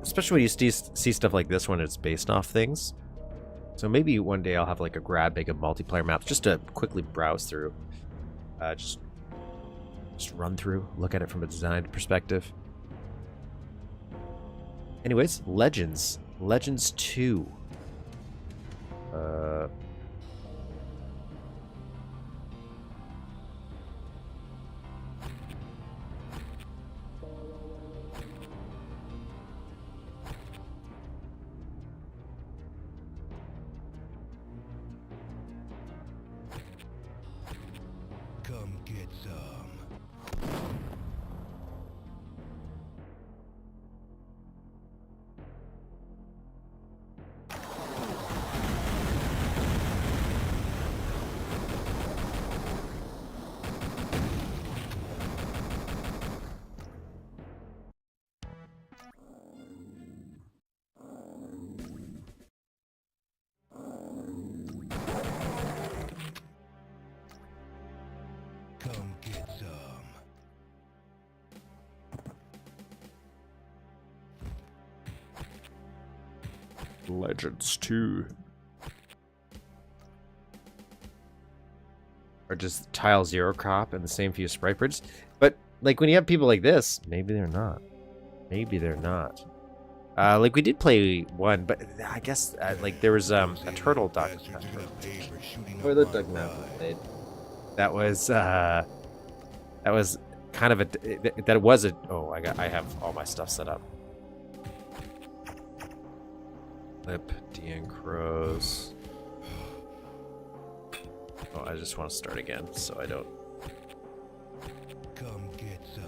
Especially when you see stuff like this when it's based off things. So maybe one day I'll have like a grab bag of multiplayer maps just to quickly browse through. Just run through, look at it from a design perspective. Anyways, Legends 2. Come get some. Come get Legends 2. Or just tile 0 crop and the same few sprite bridges. But like when you have people like this, maybe they're not. Maybe they're not. Like we did play one, but I guess like there was a turtle duck. Or the duck map we played. That was kind of that was a. Oh, I have all my stuff set up. Lip, DN Crows. Oh, I just want to start again so I don't. Come get some.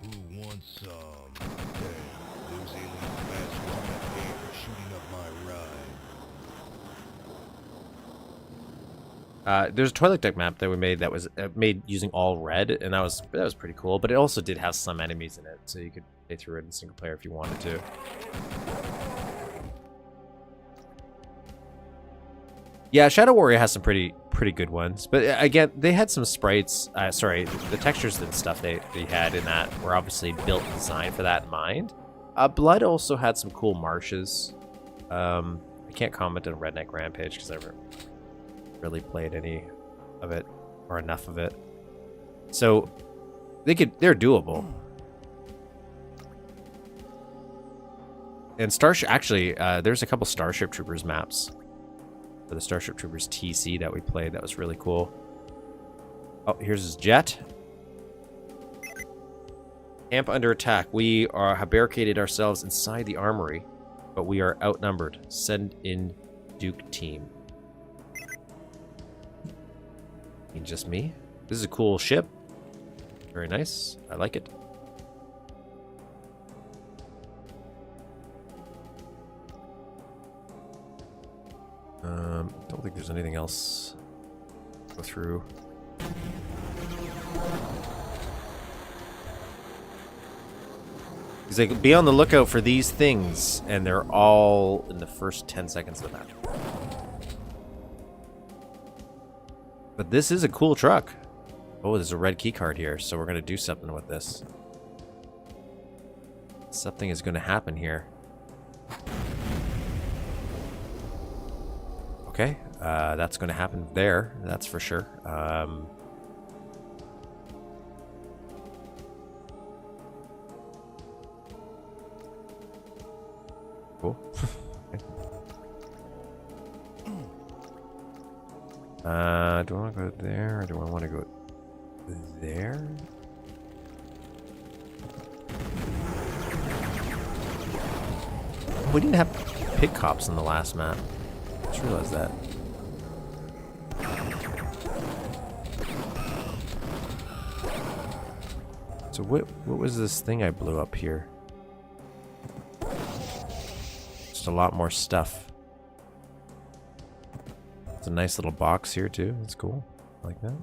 Who wants some? Damn, those alien bastards got paid for shooting up my ride. There's a toilet deck map that we made that was made using all red, and that was pretty cool. But it also did have some enemies in it, so you could play through it in single player if you wanted to. Yeah, Shadow Warrior has some pretty good ones, but again, they had some sprites. Sorry, the textures and stuff they had in that were obviously built and designed for that in mind. Blood also had some cool marshes. I can't comment on Redneck Rampage because I haven't really played any of it or enough of it, so they're doable. And Starship, actually, there's a couple Starship Troopers maps for the Starship Troopers TC that we played. That was really cool. Oh, here's his jet. Camp under attack. We have barricaded ourselves inside the armory, but we are outnumbered. Send in Duke team. And just me. This is a cool ship. Very nice. I like it. Don't think there's anything else to go through. He's like, be on the lookout for these things, and they're all in the first 10 seconds of the map. But this is a cool truck. Oh, there's a red key card here, so we're gonna do something with this. Something is gonna happen here. Okay, that's gonna happen there, that's for sure. Cool. Do I want to go there, or do I want to go there? We didn't have pig cops in the last map. Just realized that. So what was this thing I blew up here? Just a lot more stuff. It's a nice little box here too. That's cool. I like that.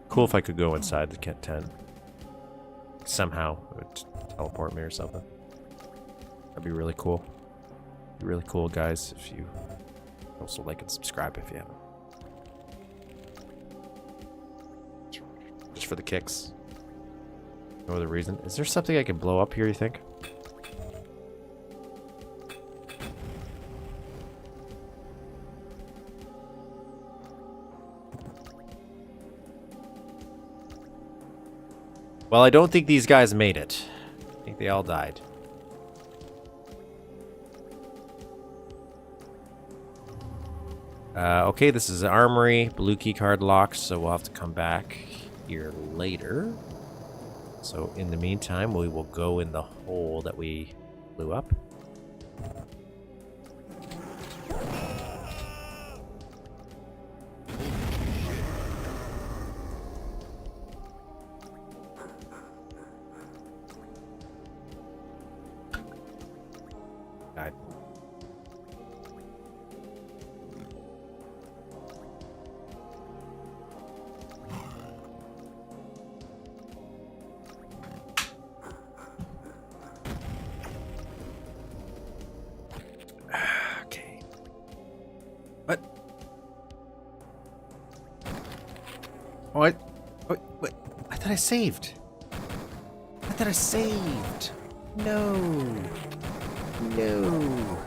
Cool if I could go inside the Kent tent. Somehow it would teleport me or something. That'd be really cool. Be really cool, guys, if you also like and subscribe if you haven't. Just for the kicks. No other reason. Is there something I can blow up here, you think? Well, I don't think these guys made it. I think they all died. Okay, this is an armory. Blue key card locked, so we'll have to come back here later. So in the meantime, we will go in the hole that we blew up. Died. Okay. What? What? What? I thought I saved. I thought I saved. No. No.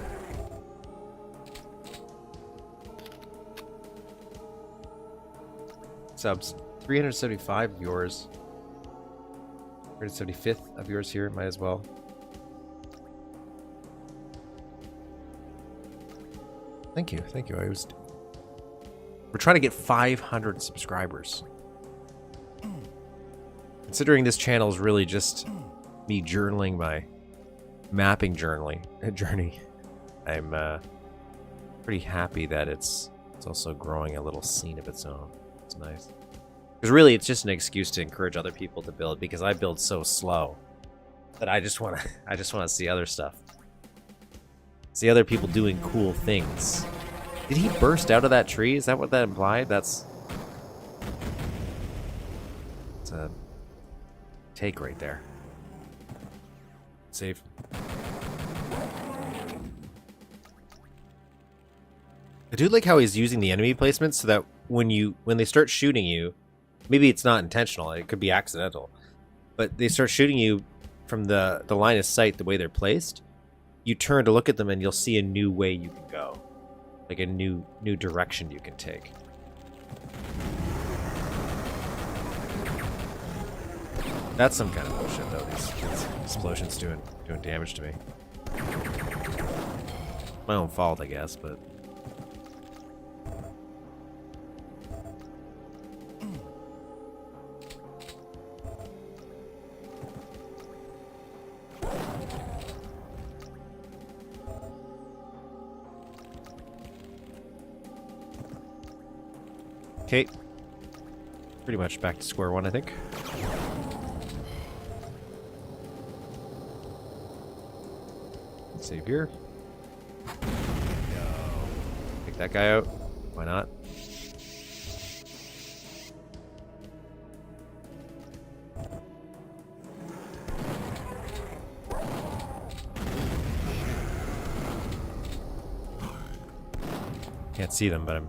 Subs. 375 of yours. 375th of yours here. Might as well. Thank you. Thank you. We're trying to get 500 subscribers. Considering this channel is really just me journaling my mapping journey, I'm pretty happy that it's also growing a little scene of its own. It's nice. Because really, it's just an excuse to encourage other people to build, because I build so slow that I just want to see other stuff. See other people doing cool things. Did he burst out of that tree? Is that what that implied? It's a take right there. Save. I do like how he's using the enemy placement so that when they start shooting you, maybe it's not intentional, it could be accidental, but they start shooting you from the line of sight, the way they're placed, you turn to look at them and you'll see a new way you can go. Like a new direction you can take. That's some kind of bullshit though, these explosions doing damage to me. My own fault, I guess, but okay. Pretty much back to square one, I think. Save here. Take that guy out. Why not? Can't see them, but I'm...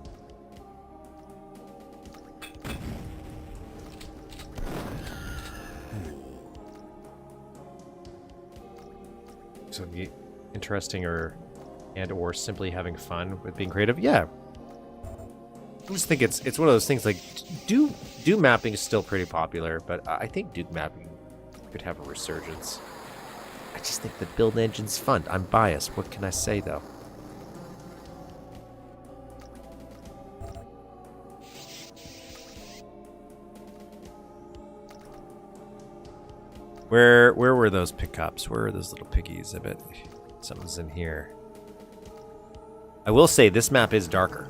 So be interesting or simply having fun with being creative. Yeah. I just think it's one of those things like Doom mapping is still pretty popular, but I think Duke mapping could have a resurgence. I just think the build engine's fun. I'm biased. What can I say though? Where were those pickups? Where are those little piggies? I bet something's in here. I will say this map is darker.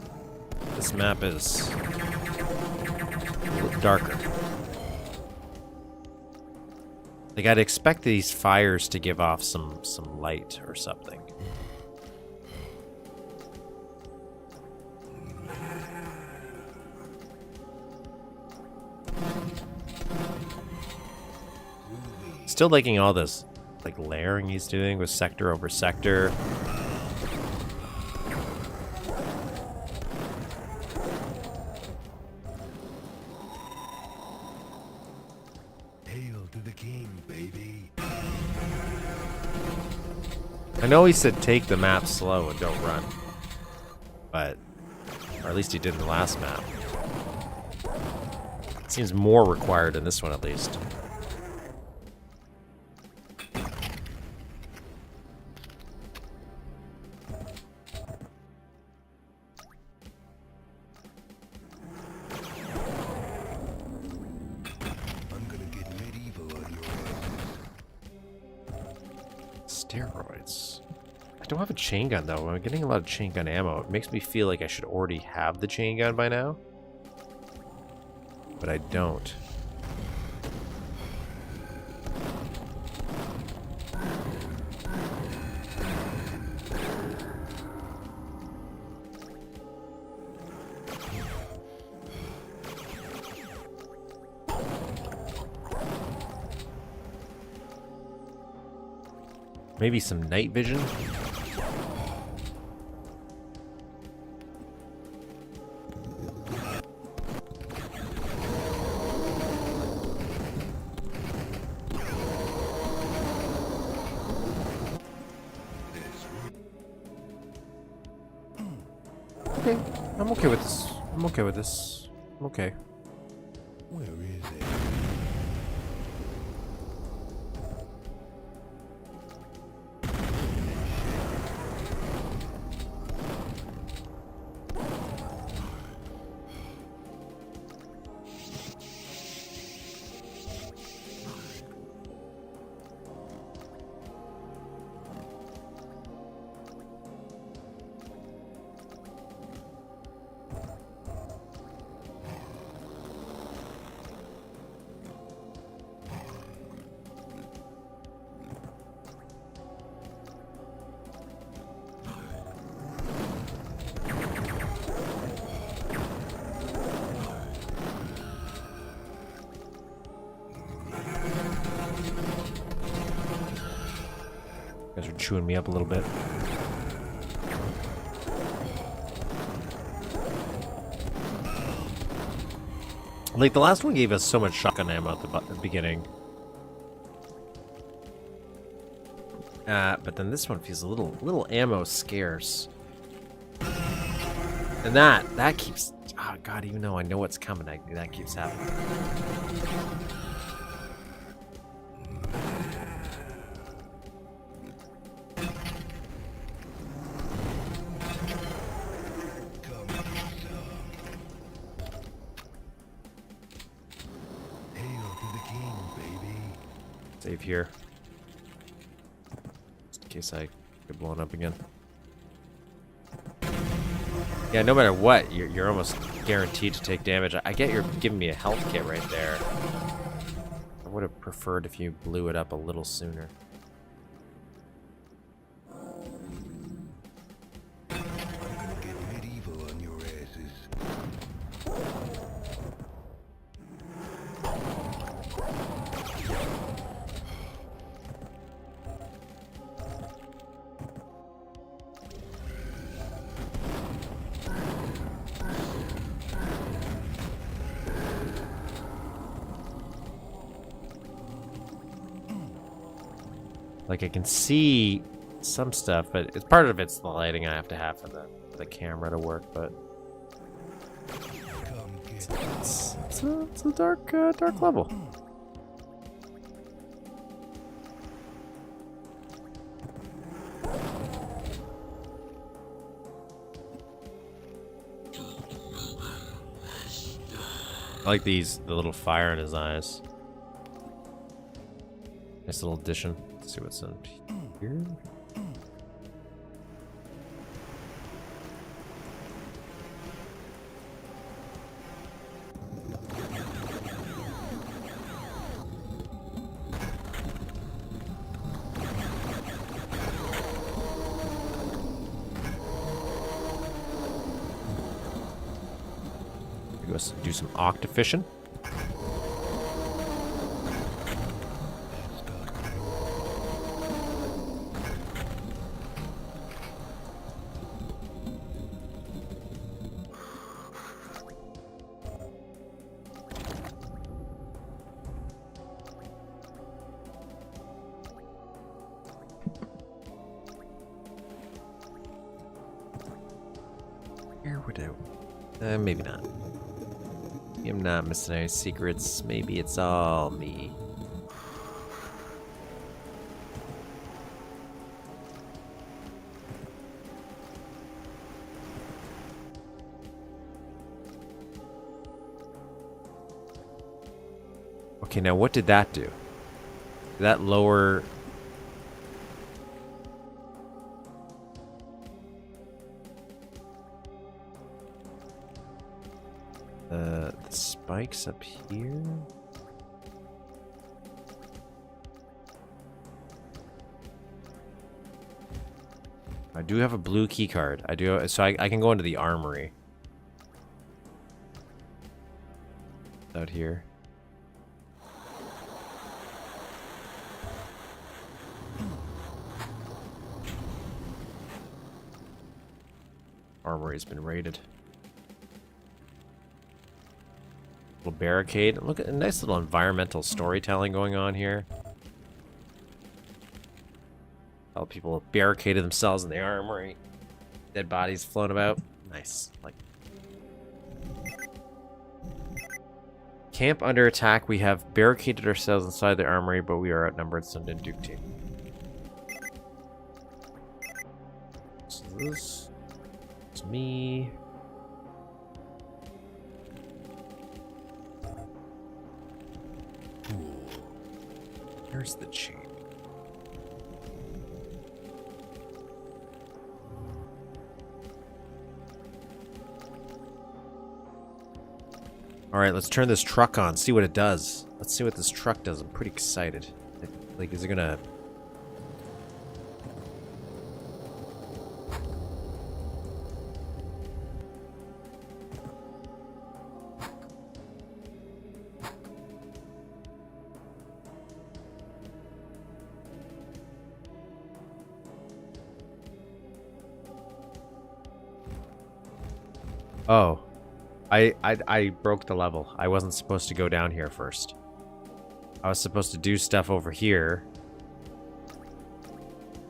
This map is a little darker. Like I'd expect these fires to give off some light or something. Still liking all this like layering he's doing with sector over sector. Hail to the king, baby. I know he said take the map slow and don't run, but or at least he did in the last map. Seems more required in this one at least. I'm gonna get medieval on your Steroids. I don't have a chain gun though. I'm getting a lot of chain gun ammo. It makes me feel like I should already have the chain gun by now. But I don't. Maybe some night vision. Okay, I'm okay with this. I'm okay with this. I'm okay. Where is it? You guys are chewing me up a little bit. Like, the last one gave us so much shotgun ammo at the beginning. But then this one feels a little ammo scarce. And that keeps... Oh, God, even though I know what's coming, that keeps happening. Save here. Just in case I get blown up again. Yeah, no matter what, you're almost guaranteed to take damage. I get you're giving me a health kit right there. I would have preferred if you blew it up a little sooner. I'm gonna get medieval on your asses. Like, I can see some stuff, but it's part of it's the lighting I have to have for the camera to work, but Come get it's a dark level. I like the little fire in his eyes. Nice little addition. Let's see what's in here. Let's do some octafishing. Here we do. Maybe not. I'm not missing any secrets. Maybe it's all me. Okay, now what did that do? Did that lower... The spikes up here. I do have a blue key card. I do, so I can go into the armory. Out here. Armory's been raided. Little barricade. Look at a nice little environmental storytelling going on here. All people barricaded themselves in the armory. Dead bodies floating about. Nice. Like camp under attack. We have barricaded ourselves inside the armory, but we are outnumbered. So did Duke team. So this is me. Where's the chain? All right, let's turn this truck on, see what it does. Let's see what this truck does. I'm pretty excited. Like, is it gonna... Oh. I broke the level. I wasn't supposed to go down here first. I was supposed to do stuff over here.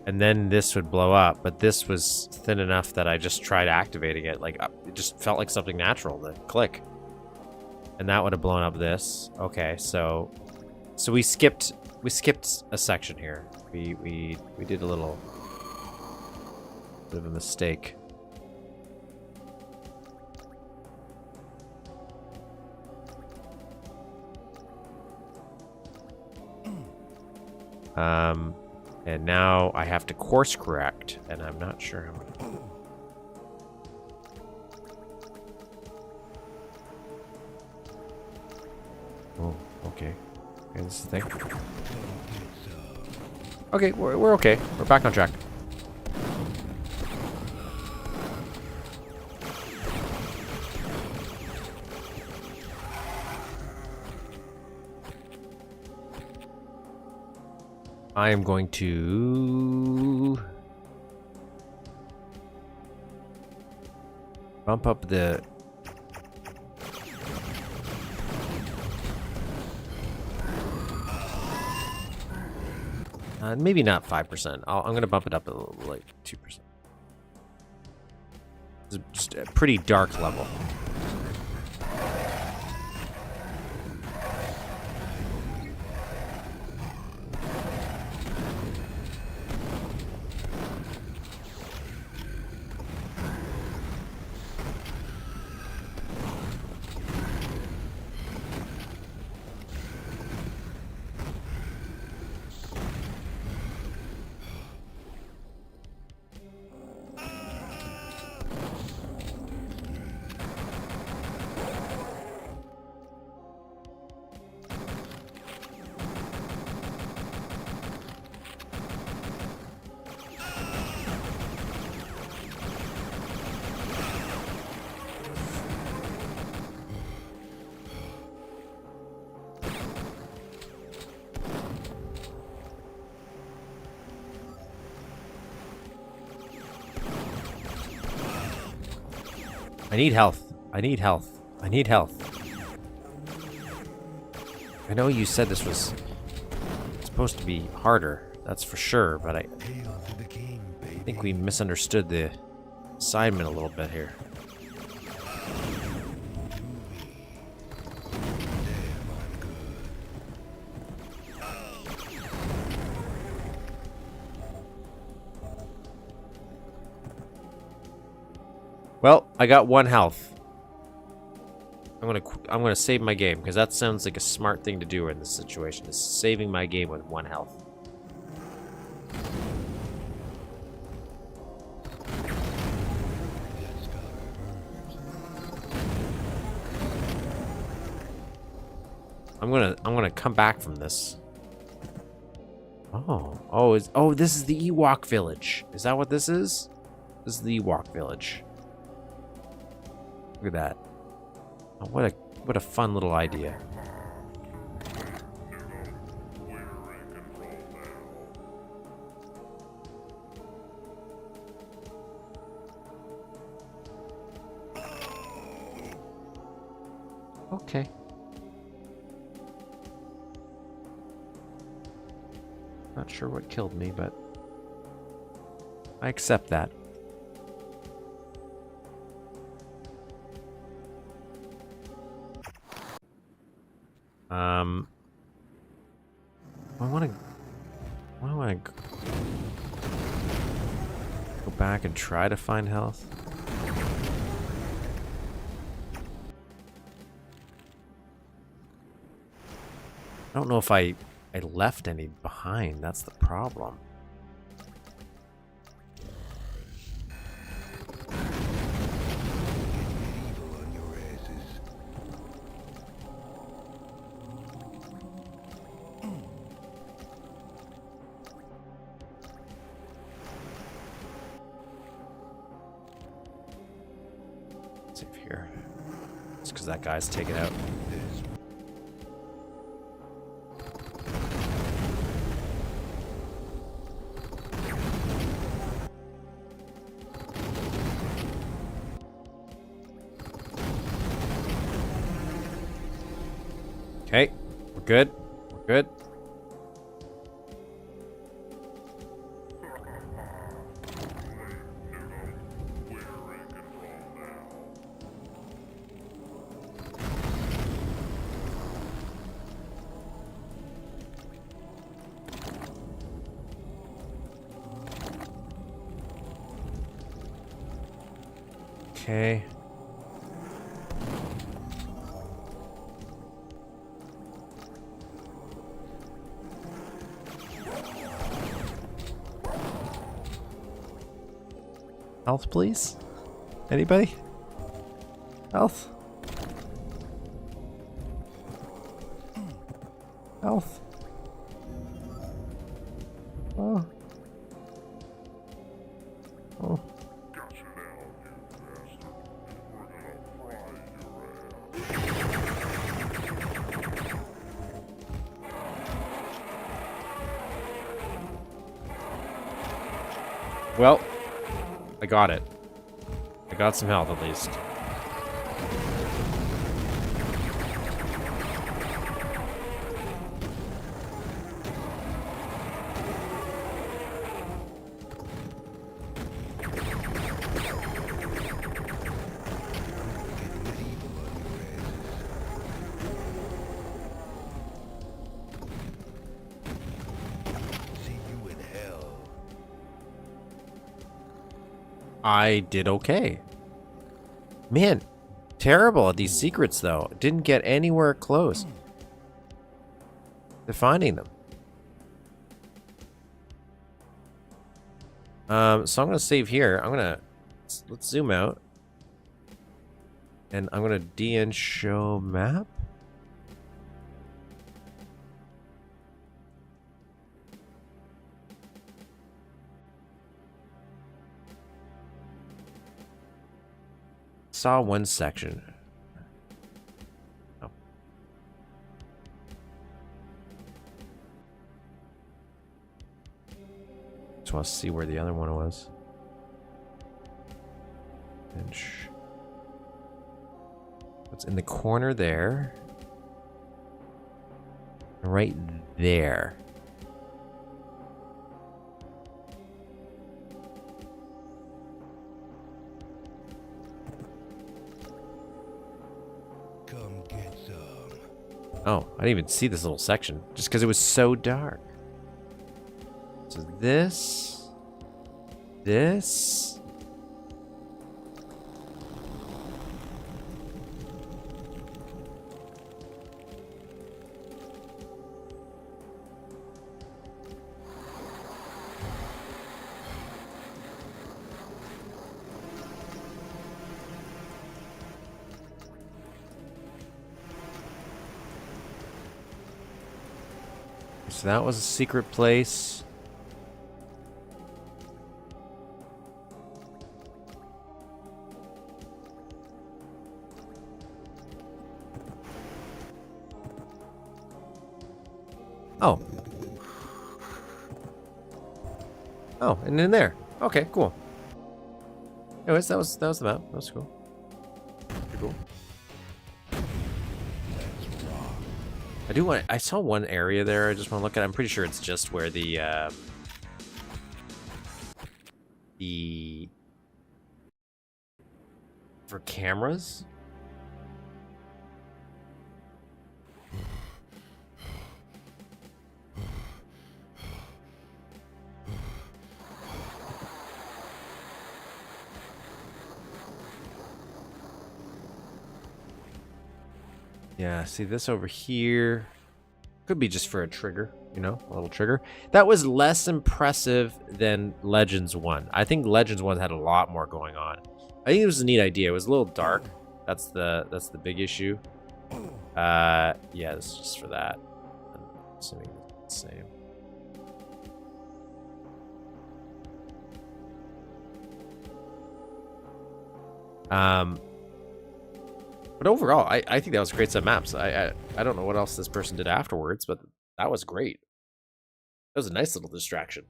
And then this would blow up, but this was thin enough that I just tried activating it. Like, it just felt like something natural to click. And that would have blown up this. Okay, so we skipped a section here. We did a little bit of a mistake. And now I have to course correct, and I'm not sure how much. Oh, okay. Okay, this is the thing. Okay, we're okay. We're back on track. I am going to bump up the maybe not 5%. I'm going to bump it up a little, like 2%. It's just a pretty dark level. I need health. I need health. I need health. I know you said this was supposed to be harder, that's for sure, but I think we misunderstood the assignment a little bit here. Well, I got 1 health. I'm gonna save my game because that sounds like a smart thing to do in this situation. Is saving my game with 1 health. I'm gonna come back from this. Oh, this is the Ewok village. Is that what this is? This is the Ewok village. Look at that. Oh, what a fun little idea. Okay. Not sure what killed me, but I accept that. I want to go back and try to find health. I don't know if I left any behind. That's the problem. Save here. It's because that guy's taken out. Okay, we're good. We're good. Okay. Health, please? Anybody? Health? Health? Oh. Oh. Well, I got it. I got some health at least. I did okay. Man, terrible at these secrets though. Didn't get anywhere close to finding them. So I'm gonna save here. Let's zoom out. And I'm gonna DN show map. Saw one section. Oh. Just want to see where the other one was. And what's in the corner there? Right there. Oh, I didn't even see this little section just because it was so dark. So this. So that was a secret place. Oh. Oh, and in there. Okay, cool. Anyways, that was the map. That was cool. Pretty cool. I saw one area there I just want to look at. I'm pretty sure it's just where the for cameras. Yeah, see this over here. Could be just for a trigger, you know, a little trigger. That was less impressive than Legends 1. I think Legends 1 had a lot more going on. I think it was a neat idea. It was a little dark. That's the big issue. Yeah, this is just for that. I'm assuming it's the same. But overall, I think that was a great set of maps. I don't know what else this person did afterwards, but that was great. That was a nice little distraction.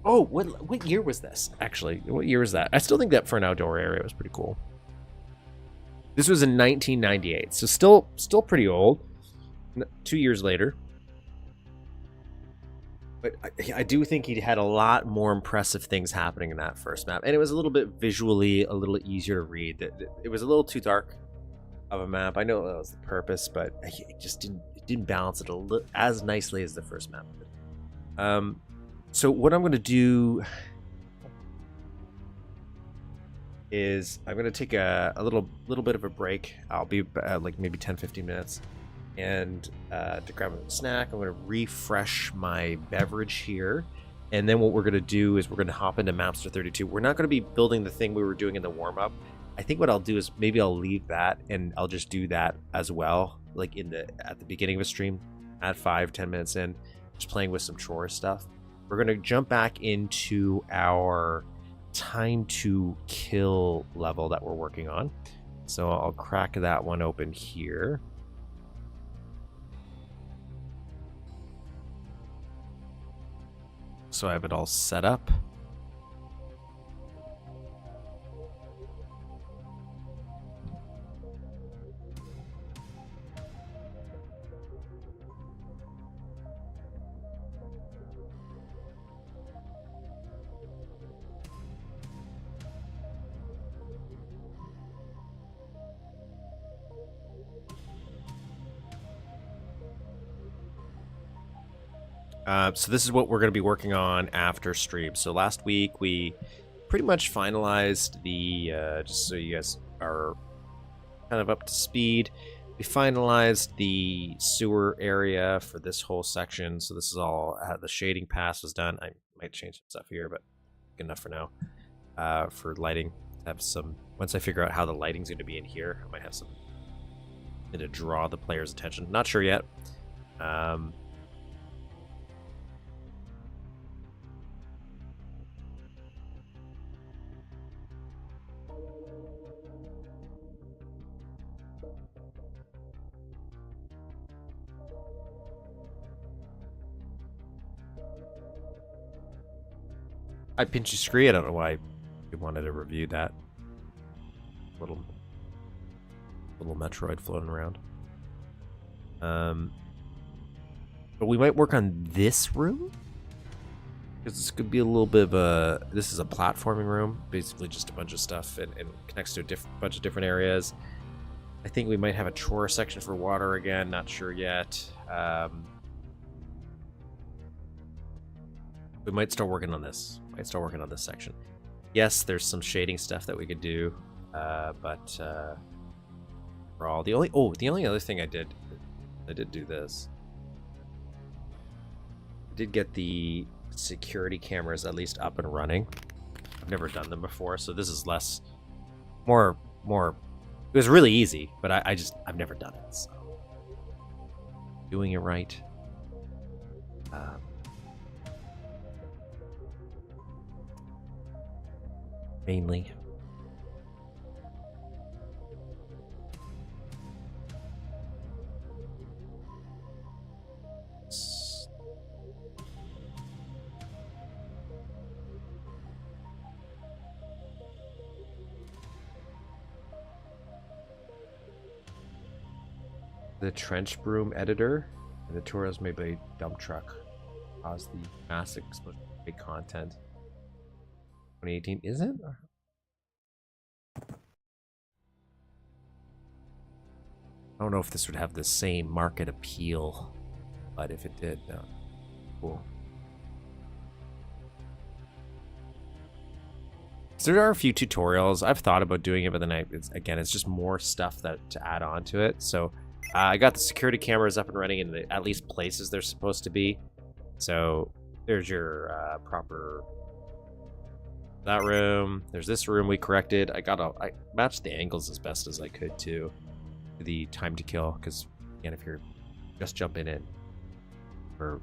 Oh, what year was this? Actually, what year was that? I still think that for an outdoor area was pretty cool. This was in 1998, so still pretty old. 2 years later. But I do think he had a lot more impressive things happening in that first map. And it was a little bit visually a little easier to read. It was a little too dark of a map. I know that was the purpose, but it just didn't balance it as nicely as the first map did. So what I'm going to do is I'm going to take a little bit of a break. I'll be like maybe 10-15 minutes. And to grab a snack, I'm going to refresh my beverage here. And then what we're going to do is we're going to hop into Mapster 32. We're not going to be building the thing we were doing in the warm-up. I think what I'll do is maybe I'll leave that and I'll just do that as well, like at the beginning of a stream, at 5-10 minutes in, just playing with some chore stuff. We're going to jump back into our time to kill level that we're working on. So I'll crack that one open here. So I have it all set up. So this is what we're going to be working on after stream. So last week we pretty much finalized the, just so you guys are kind of up to speed, we finalized the sewer area for this whole section. So this is all, the shading pass was done. I might change some stuff here, but good enough for now. For lighting, have some, once I figure out how the lighting's going to be in here, I might have some to draw the player's attention. Not sure yet. I pinchy scree. I don't know why you wanted to review that little Metroid floating around. But we might work on this room because this could be a little bit of a. This is a platforming room, basically just a bunch of stuff, and connects to a bunch of different areas. I think we might have a chore section for water again. Not sure yet. We might start working on this. Section. Yes, there's some shading stuff that we could do, but overall, the only other thing I did do this. I did get the security cameras at least up and running. I've never done them before, so this is more. It was really easy, but I've never done it. So doing it right. Mainly. The trench broom editor and the tutorials made by dump truck caused the massive explosion of big content. 2018, is it? I don't know if this would have the same market appeal, but if it did, no. Cool. So there are a few tutorials. I've thought about doing it, but then it's just more stuff to add on to it. So I got the security cameras up and running in at least places they're supposed to be. So there's your proper that room. There's this room we corrected. I matched the angles as best as I could to the time to kill, because again, if you're just jumping in, we're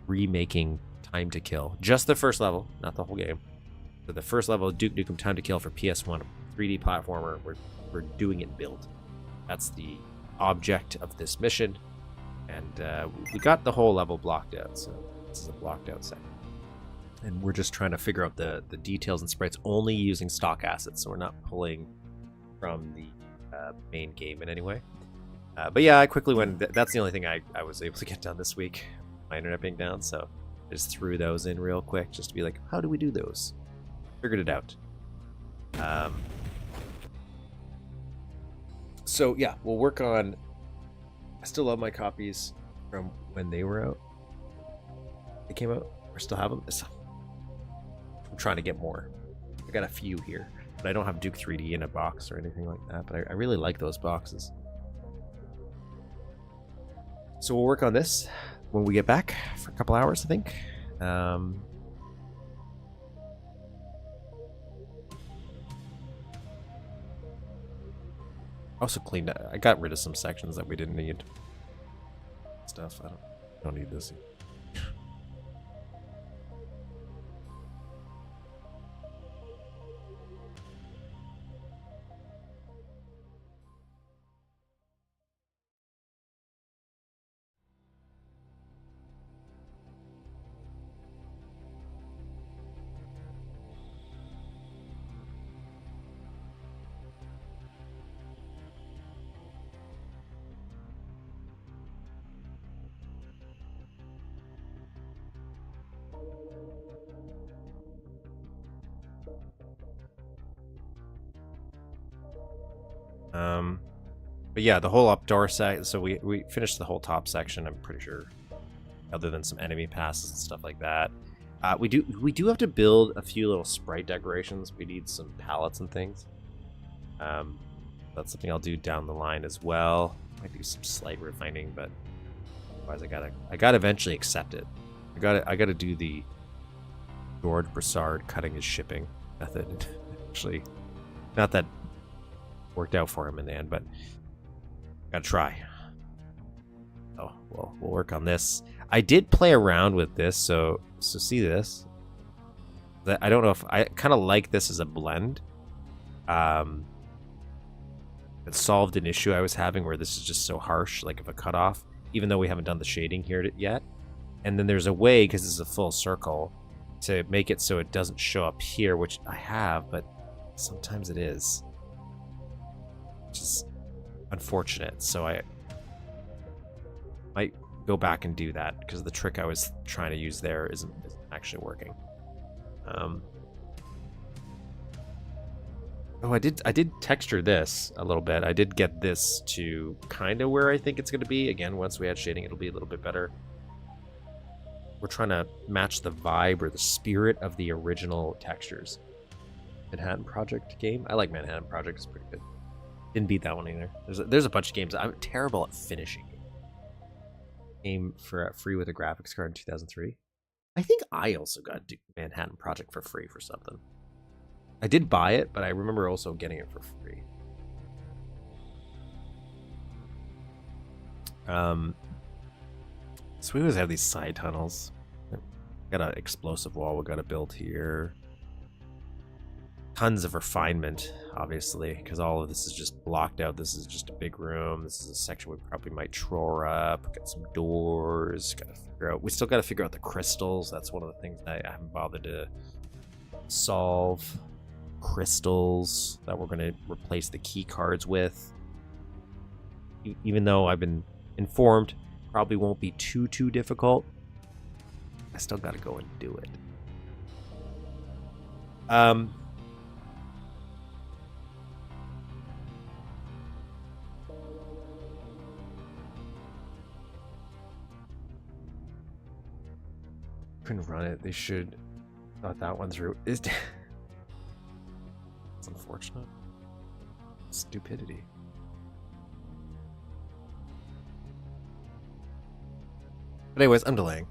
remaking time to kill. Just the first level, not the whole game. So the first level of Duke Nukem Time to Kill for PS1, 3D platformer. We're doing it build. That's the object of this mission, and we got the whole level blocked out. So this is a blocked out set, and we're just trying to figure out the details and sprites only using stock assets. So we're not pulling from the main game in any way. But yeah, I quickly went. That's the only thing I was able to get done this week. My internet being down, so I just threw those in real quick just to be like, how do we do those? Figured it out. So yeah, we'll work on. I still love my copies from when they were out. They came out. I still have them. I'm trying to get more. I got a few here, but I don't have Duke 3D in a box or anything like that. But I really like those boxes. So we'll work on this when we get back for a couple hours, I think. Also cleaned up. I got rid of some sections that we didn't need. Stuff. I don't need this. But yeah, the whole outdoor side. So we finished the whole top section. I'm pretty sure, other than some enemy passes and stuff like that. We do have to build a few little sprite decorations. We need some palettes and things. That's something I'll do down the line as well. Might do some slight refining, but otherwise I gotta eventually accept it. I gotta do the George Broussard cutting his shipping method. Actually, not that worked out for him in the end, but gotta try. Oh well, we'll work on this. I did play around with this, so see this. I don't know if I kind of like this as a blend. It solved an issue I was having where this is just so harsh, like of a cutoff, even though we haven't done the shading here yet. And then there's a way, because this is a full circle, to make it so it doesn't show up here, which I have, but sometimes it is, which is unfortunate. So I might go back and do that, because the trick I was trying to use there isn't actually working. Oh, I did texture this a little bit. I did get this to kind of where I think it's going to be. Again, once we add shading, it'll be a little bit better. We're trying to match the vibe or the spirit of the original textures. Manhattan Project game. I like Manhattan Project. It's pretty good. Didn't beat that one either. There's a bunch of games. I'm terrible at finishing. Game for free with a graphics card in 2003. I think I also got Manhattan Project for free for something. I did buy it, but I remember also getting it for free. So we always have these side tunnels. Got an explosive wall we got to build here. Tons of refinement, obviously, because all of this is just blocked out. This is just a big room. This is a section we probably might troll up. Got some doors. Got to figure out. We still got to figure out the crystals. That's one of the things that I haven't bothered to solve. Crystals that we're going to replace the key cards with. Even though I've been informed, probably won't be too difficult. I still got to go and do it. Couldn't run it. They should. Thought that one through. It's unfortunate. Stupidity. But anyways, I'm delaying.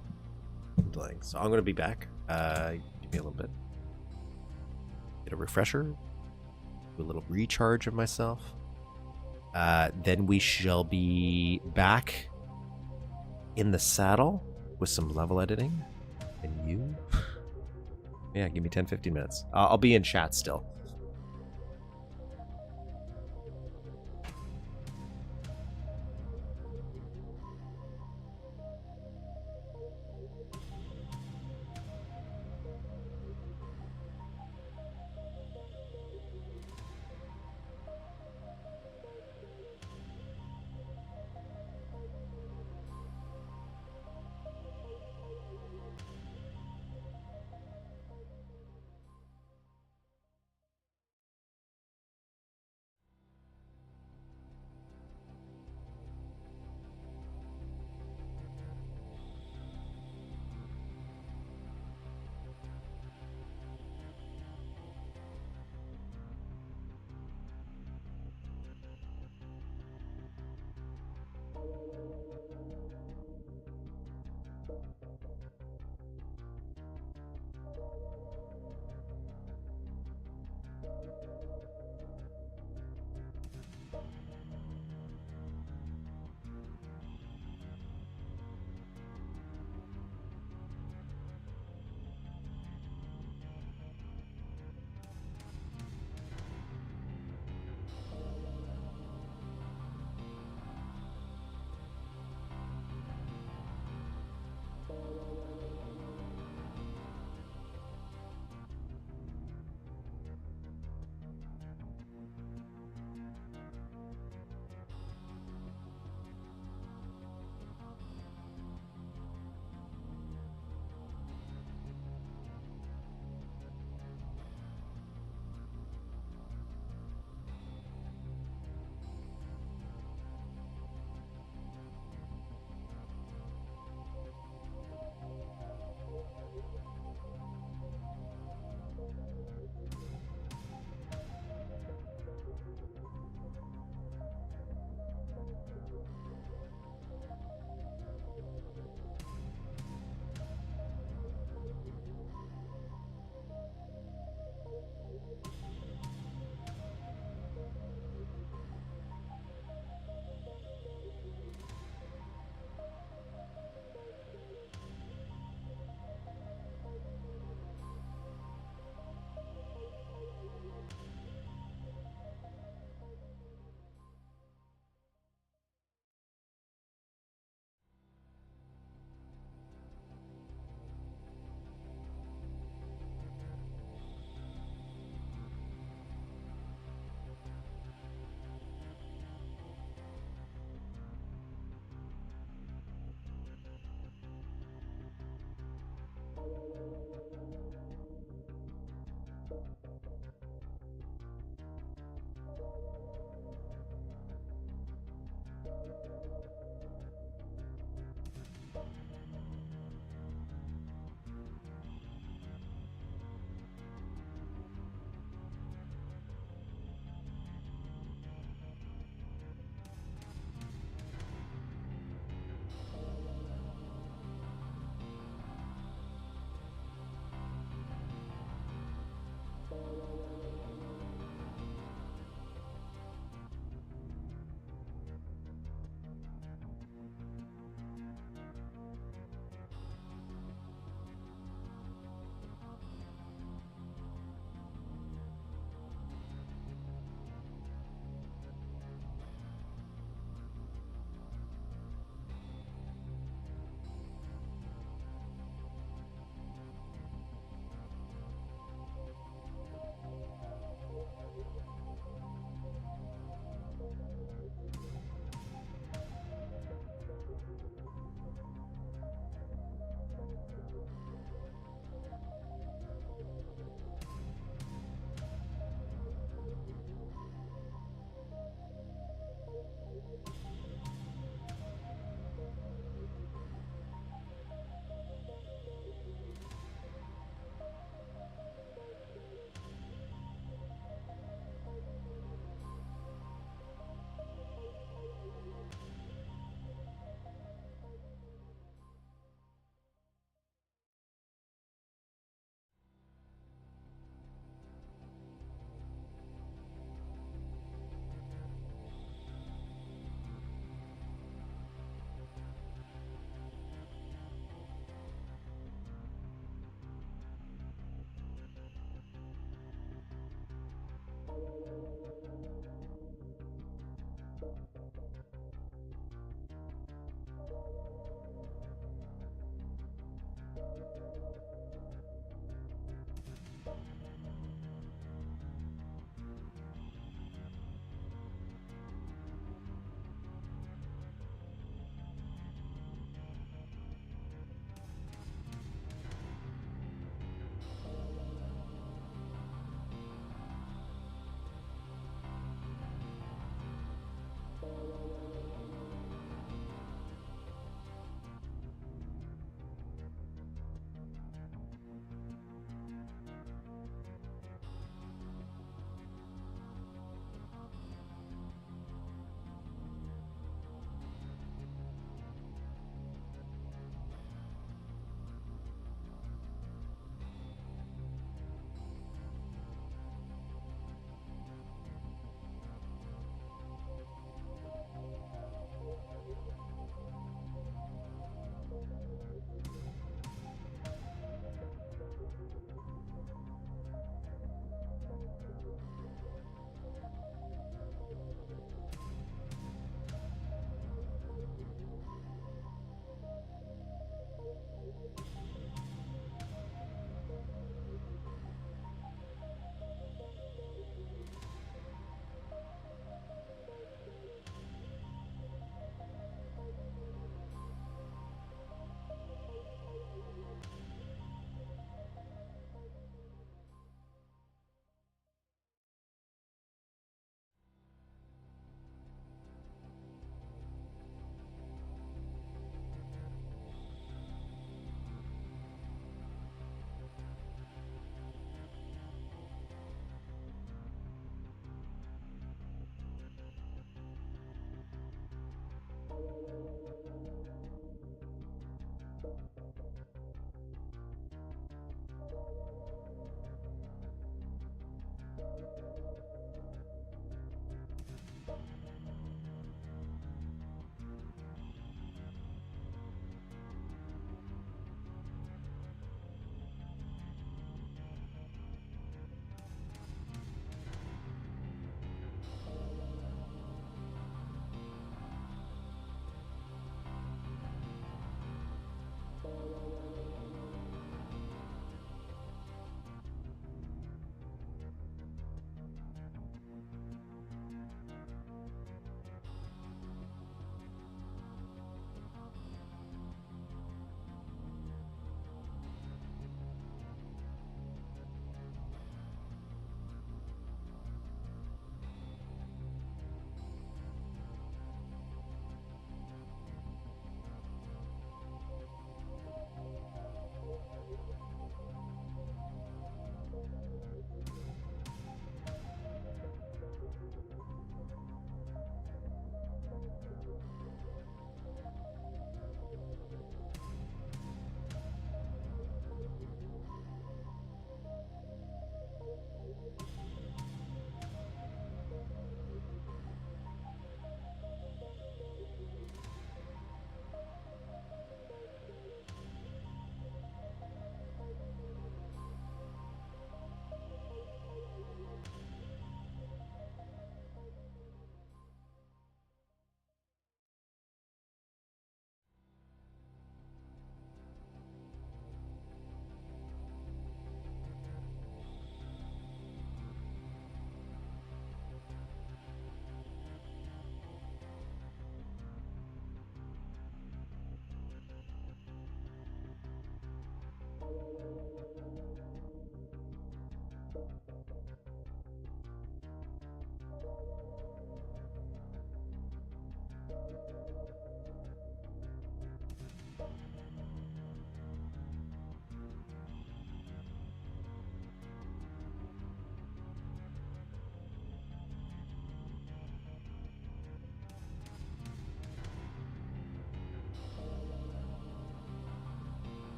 So I'm gonna be back. Give me a little bit. Get a refresher. Do a little recharge of myself. Then we shall be back in the saddle with some level editing. And you? Yeah, give me 10-15 minutes. I'll be in chat still.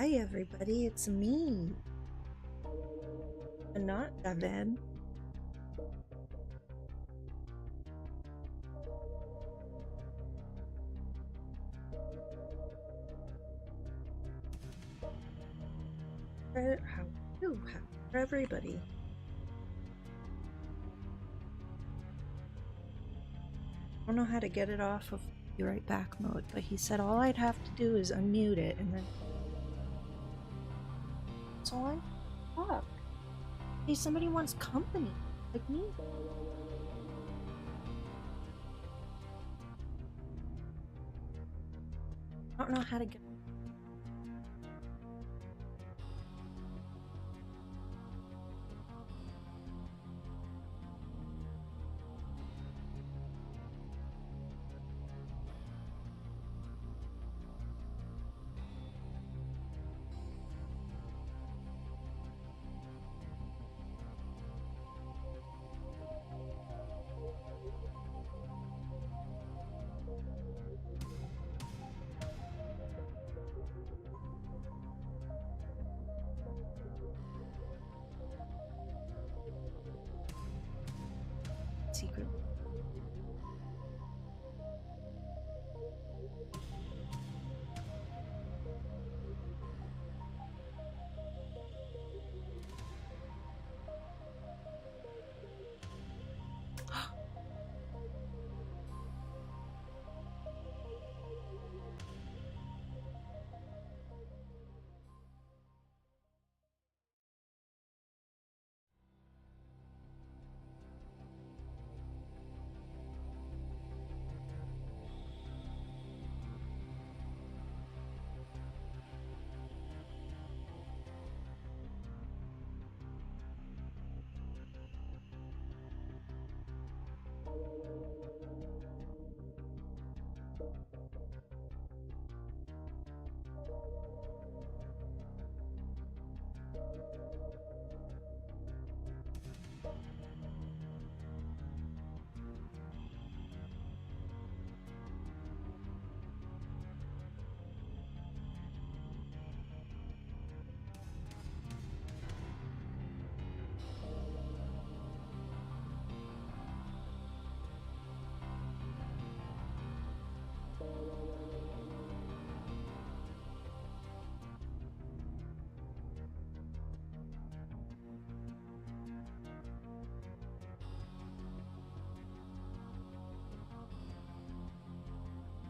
Hi everybody, it's me. And not Evan. How for everybody? I don't know how to get it off of Be Right Back mode, but he said all I'd have to do is unmute it and then that's all I talk. Hey, somebody wants company, like me. I don't know how to get secret.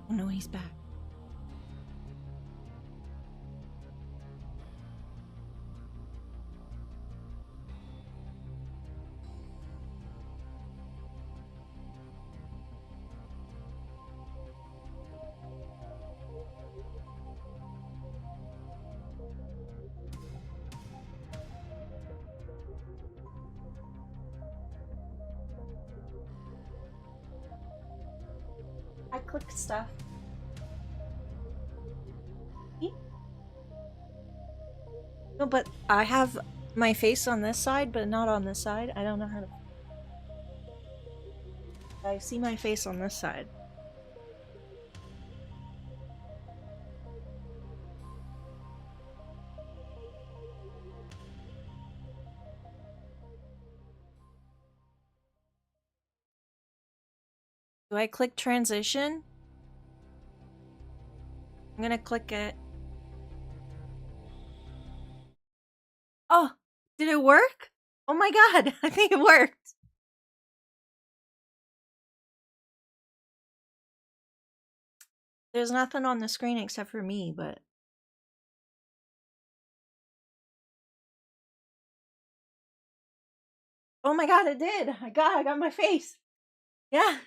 Oh no, he's back. I clicked stuff. No, but I have my face on this side, but not on this side. I don't know how to. I see my face on this side. Do I click transition? I'm gonna click it. Oh, did it work? Oh my god, I think it worked. There's nothing on the screen except for me, but... Oh my god, it did! I got my face! Yeah!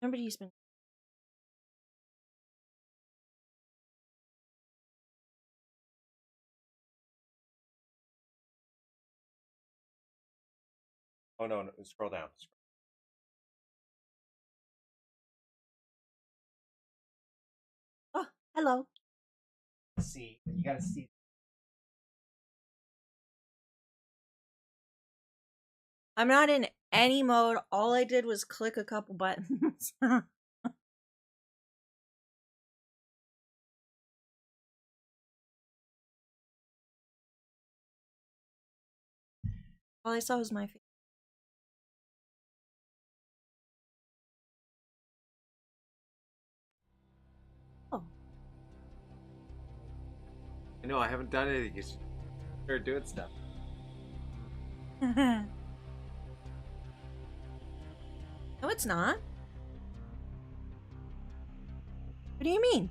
Nobody's been... Oh no, scroll down. Oh, hello. See, you gotta see. I'm not in any mode. All I did was click a couple buttons. All I saw was my face. Oh. I know, I haven't done anything. You should start doing stuff. No, it's not. What do you mean?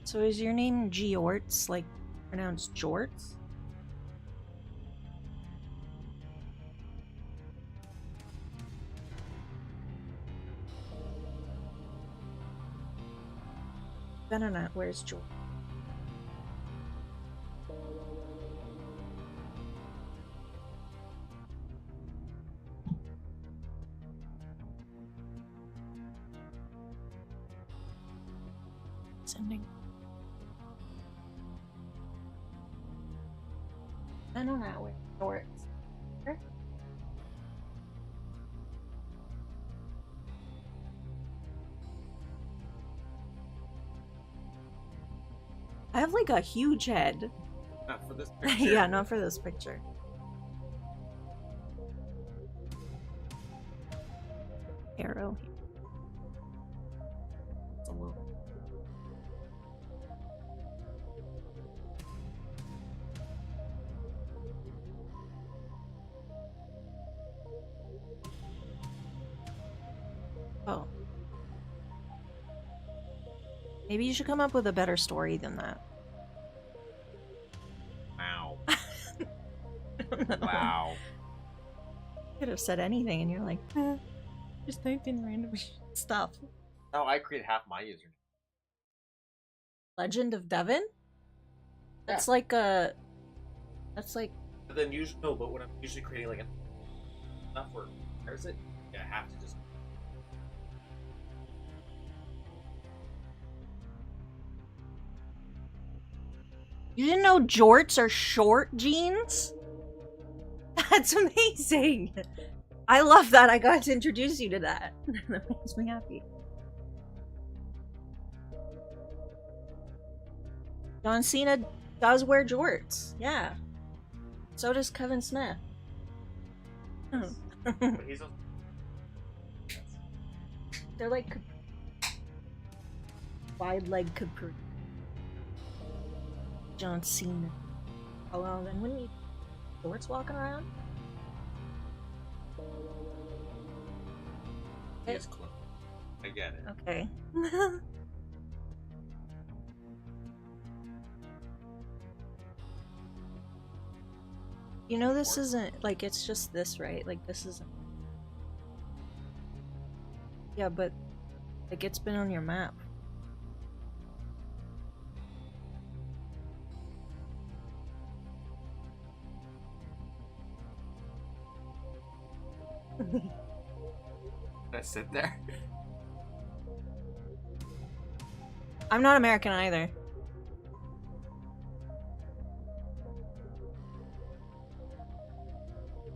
So is your name Georts, like pronounced Jorts? I don't know. Where's George? Sending. I don't know where Jorts. Where? I have like a huge head. Not for this picture. Yeah, not for this picture. Arrow. It's a little. Oh. Maybe you should come up with a better story than that. Wow. No. Wow. Could have said anything, and you're like, just typed in random stuff. No, I create half my username. Legend of Devon? That's like a. That's like. But then usually, no, but when I'm usually creating like a stuff where there's it, yeah, I have to just. You didn't know jorts are short jeans? That's amazing. I love that I got to introduce you to that. That makes me happy. John Cena does wear jorts. Yeah. So does Kevin Smith. But he's also... They're like wide leg capri. John Cena. Oh well, then wouldn't he shorts walking around? He's close. I get it. Okay. You know this isn't like it's just this, right? Like this isn't. Yeah, but like it's been on your map. Did I sit there? I'm not American either.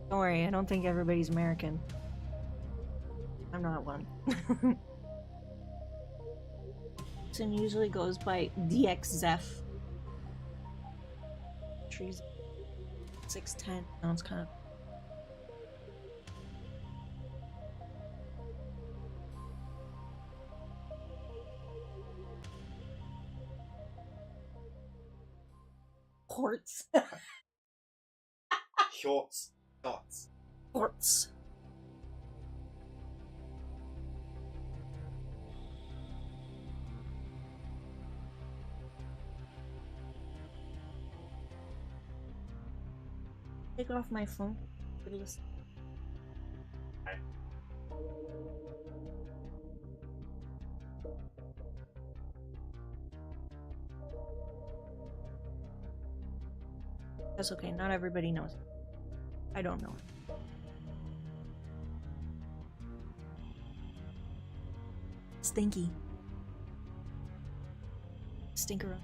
Don't worry, I don't think everybody's American. I'm not one. Person usually goes by DXZEF. Trees 610 sounds kind of. Quartz. Shorts. Dots. Quartz. Take off my phone. Listen. Okay. That's okay, not everybody knows. I don't know. Stinky. Stinker.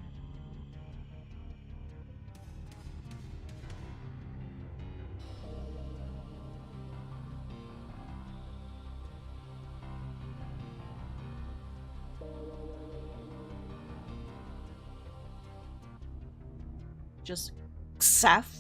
Just Seth.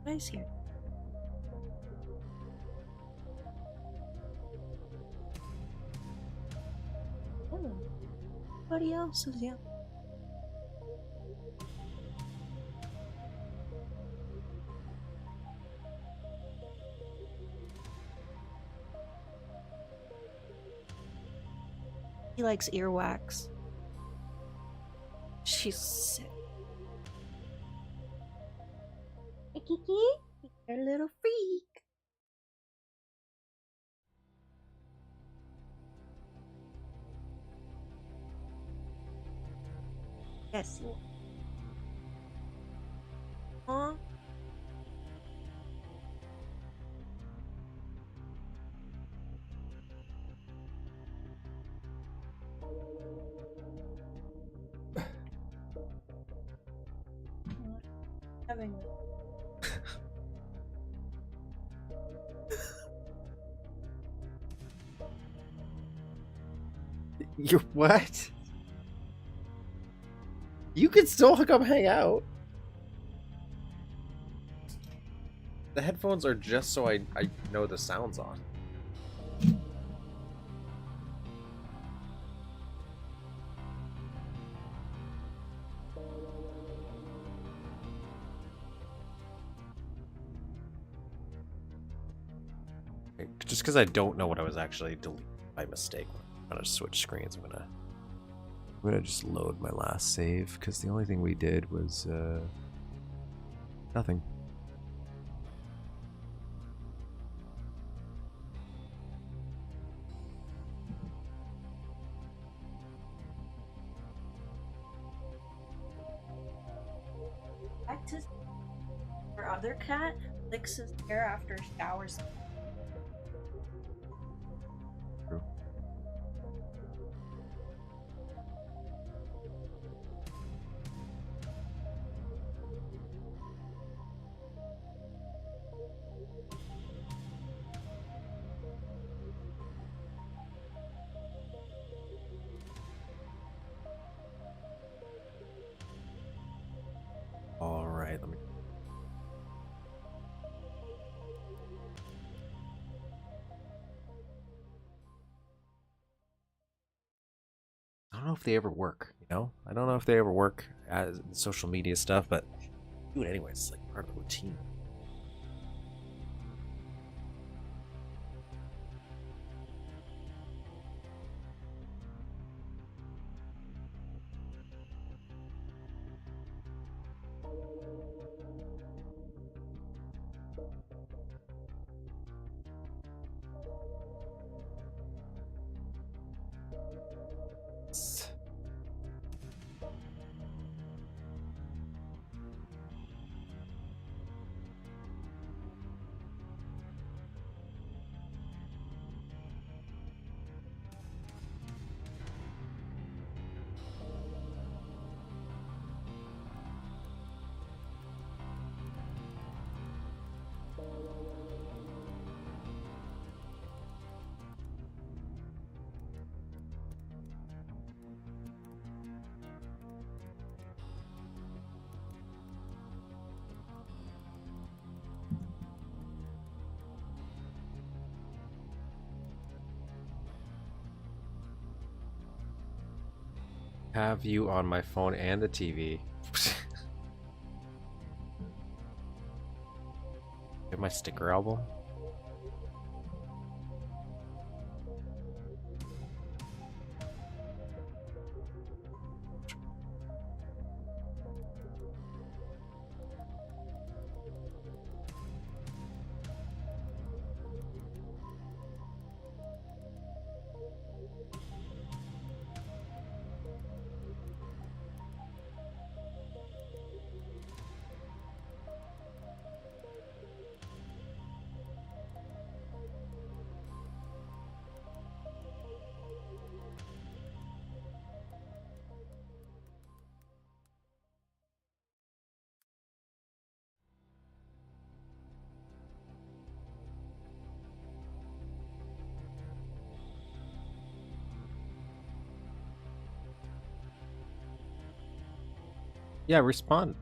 Nice here. Oh, nobody else is yet. He likes earwax. She's sick. Hey, Kiki, you're a little freak. Yes, you are. Huh? Having You're what? You can still come hang out. The headphones are just so I know the sound's on. Just because I don't know what I was actually deleting by mistake. I'm gonna switch screens. I'm gonna just load my last save because the only thing we did was nothing. back to our other cat licks his hair after showers. True. All right, let me. I don't know if they ever work, you know? I don't know if they ever work as social media stuff, but do it anyway. It's like part of the routine. Have you on my phone and the TV. my sticker album. Yeah, respond.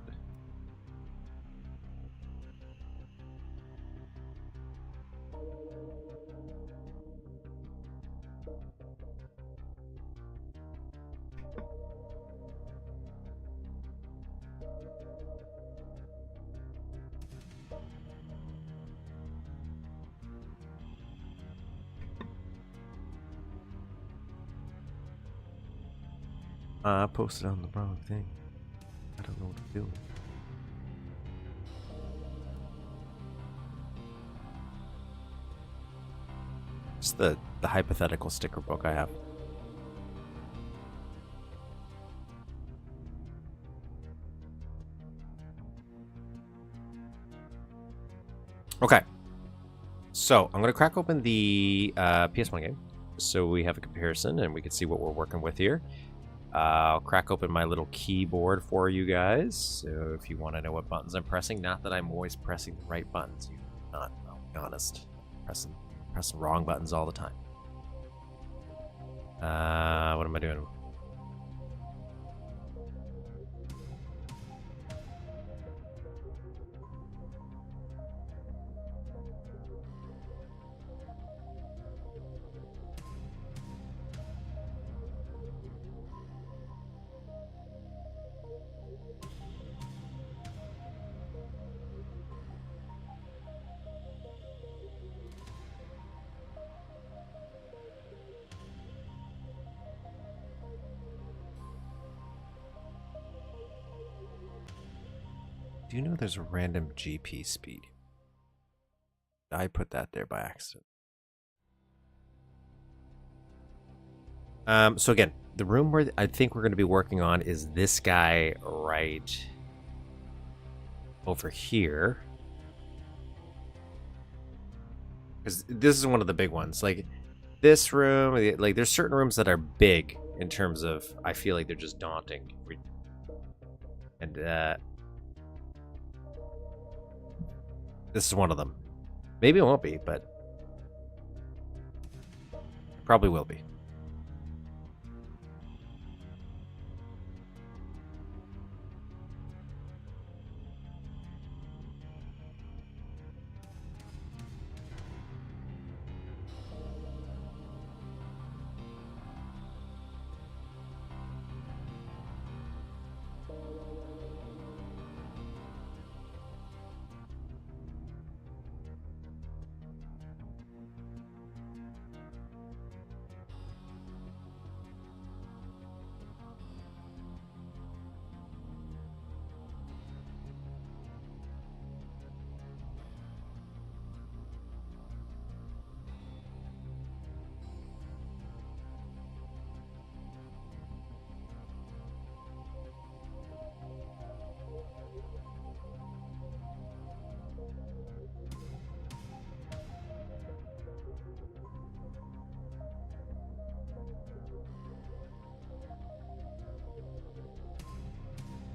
I posted on the wrong thing. I don't know what to do. It's the hypothetical sticker book I have. Okay. So I'm gonna crack open the PS1 game, so we have a comparison and we can see what we're working with here. I'll crack open my little keyboard for you guys, so if you want to know what buttons I'm pressing, not that I'm always pressing the right buttons. I'll be honest, pressing wrong buttons all the time. What am I doing? Do you know there's a random GP speed? I put that there by accident. So again, the room where I think we're going to be working on is this guy right over here. Because this is one of the big ones. Like, this room, like, there's certain rooms that are big in terms of, I feel like they're just daunting. And, this is one of them. Maybe it won't be, but probably will be.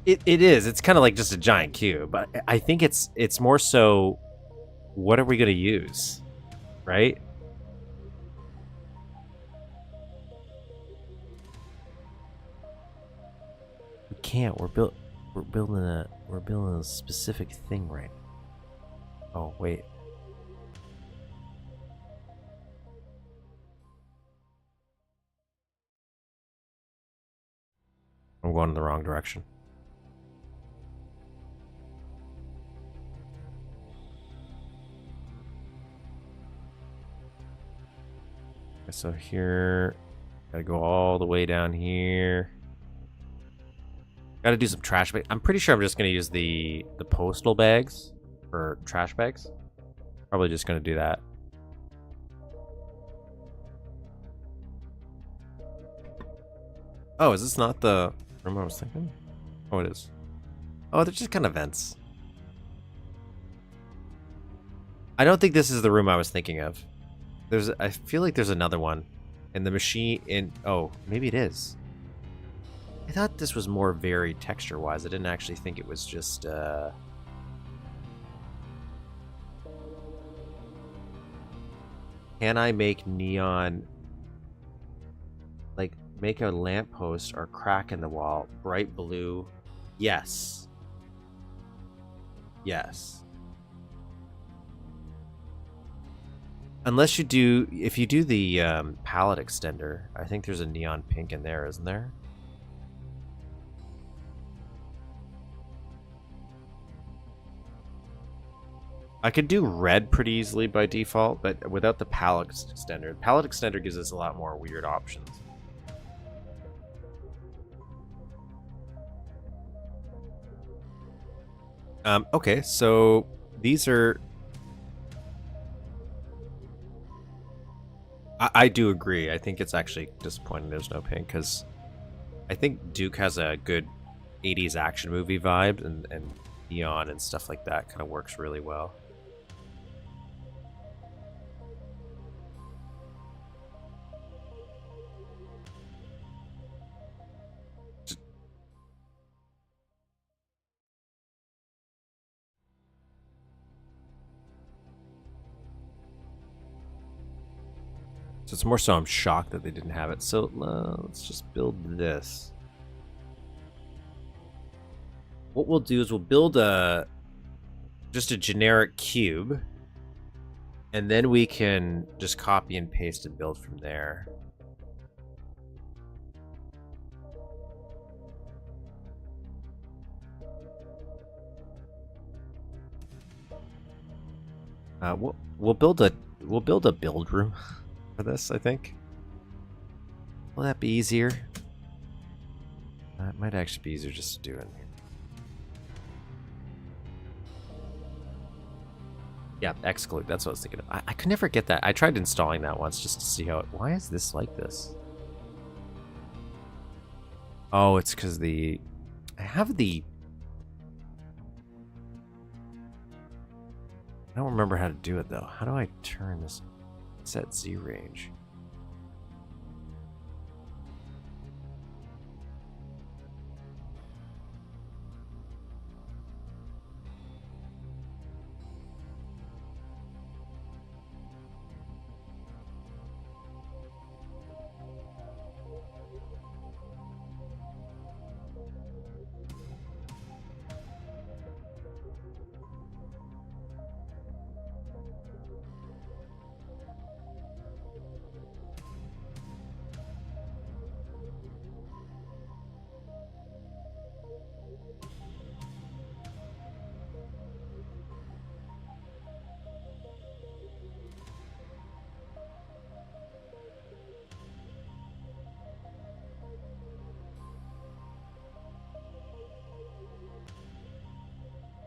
It is. It's kind of like just a giant cube. But I think it's more so, what are we going to use, right? We can't. We're building a specific thing right now. Oh wait. I'm going in the wrong direction. So here, gotta go all the way down here. Gotta do some trash bags. I'm pretty sure I'm just gonna use the postal bags for trash bags. Probably just gonna do that. Oh, is this not the room I was thinking? Oh, it is. Oh, they're just kind of vents. I don't think this is the room I was thinking of. I feel like there's another one. And the machine in... Oh, maybe it is. I thought this was more varied texture-wise. I didn't actually think it was just, Can I make neon... Like, make a lamppost or crack in the wall bright blue? Yes. Yes. Unless you do... If you do the palette extender, I think there's a neon pink in there, isn't there? I could do red pretty easily by default, but without the palette extender. The palette extender gives us a lot more weird options. Okay, so these are... I do agree. I think it's actually disappointing there's no pink, because I think Duke has a good 80s action movie vibe, and neon and stuff like that kind of works really well. So it's more so I'm shocked that they didn't have it. So let's just build this. What we'll do is we'll build just a generic cube, and then we can just copy and paste and build from there. We'll build a build room for this, I think. Will that be easier? It might actually be easier just to do it. Yeah, exclude. That's what I was thinking of. I could never get that. I tried installing that once just to see how it... Why is this like this? Oh, it's because the... I have the... I don't remember how to do it, though. How do I turn this? Set Z range.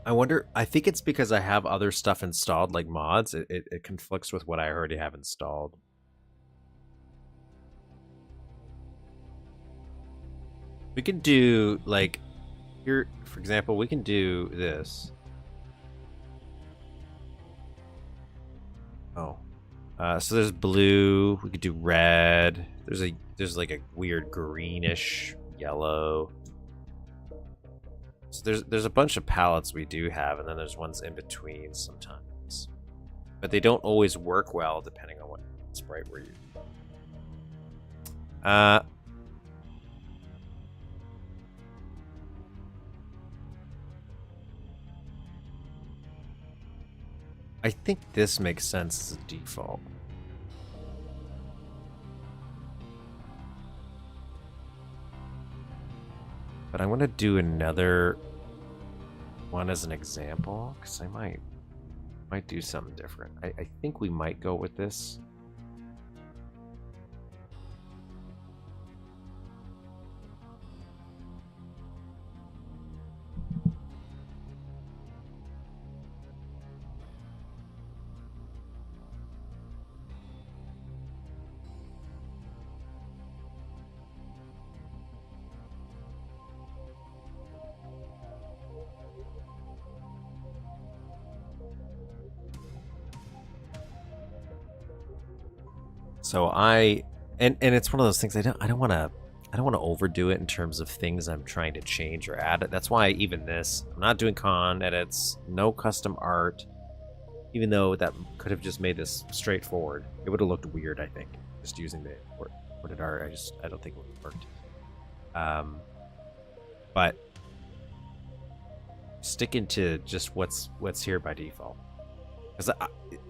I wonder, I think it's because I have other stuff installed, like mods. It conflicts with what I already have installed. We can do, like, here, for example, we can do this. Oh. So there's blue, we could do red. There's like a weird greenish yellow. So there's a bunch of palettes we do have, and then there's ones in between sometimes. But they don't always work well depending on what sprite we're using. I think this makes sense as a default. But I want to do another one as an example, because I might do something different. I think we might go with this. So and it's one of those things I don't want to overdo it in terms of things I'm trying to change or add. That's why even this, I'm not doing con edits, no custom art. Even though that could have just made this straightforward, it would have looked weird. I think just using the imported art, I don't think it would have worked. But sticking to just what's here by default, because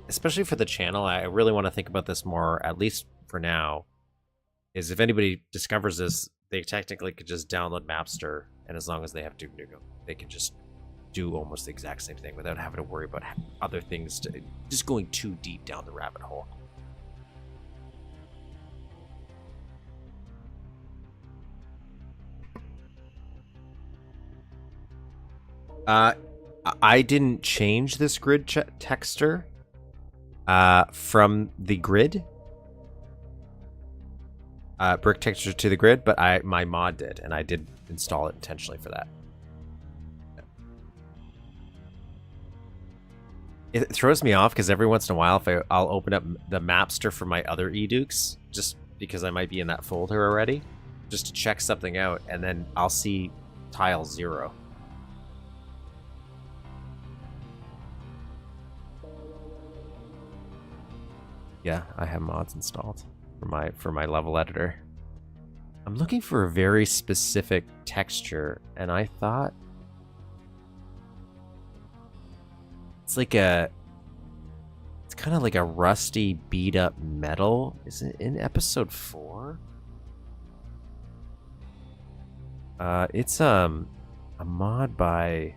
especially for the channel, I really want to think about this more. At least for now, is if anybody discovers this, they technically could just download Mapster, and as long as they have Duke Nukem, they can just do almost the exact same thing without having to worry about other things, just going too deep down the rabbit hole. I didn't change this grid texture from the grid. Brick texture to the grid, but my mod did, and I did install it intentionally for that. It throws me off because every once in a while, I'll open up the Mapster for my other edukes, just because I might be in that folder already, just to check something out, and then I'll see tile 0. Yeah, I have mods installed for my level editor. I'm looking for a very specific texture, and I thought it's kind of like a rusty, beat up metal. Is it in episode 4? It's a mod by.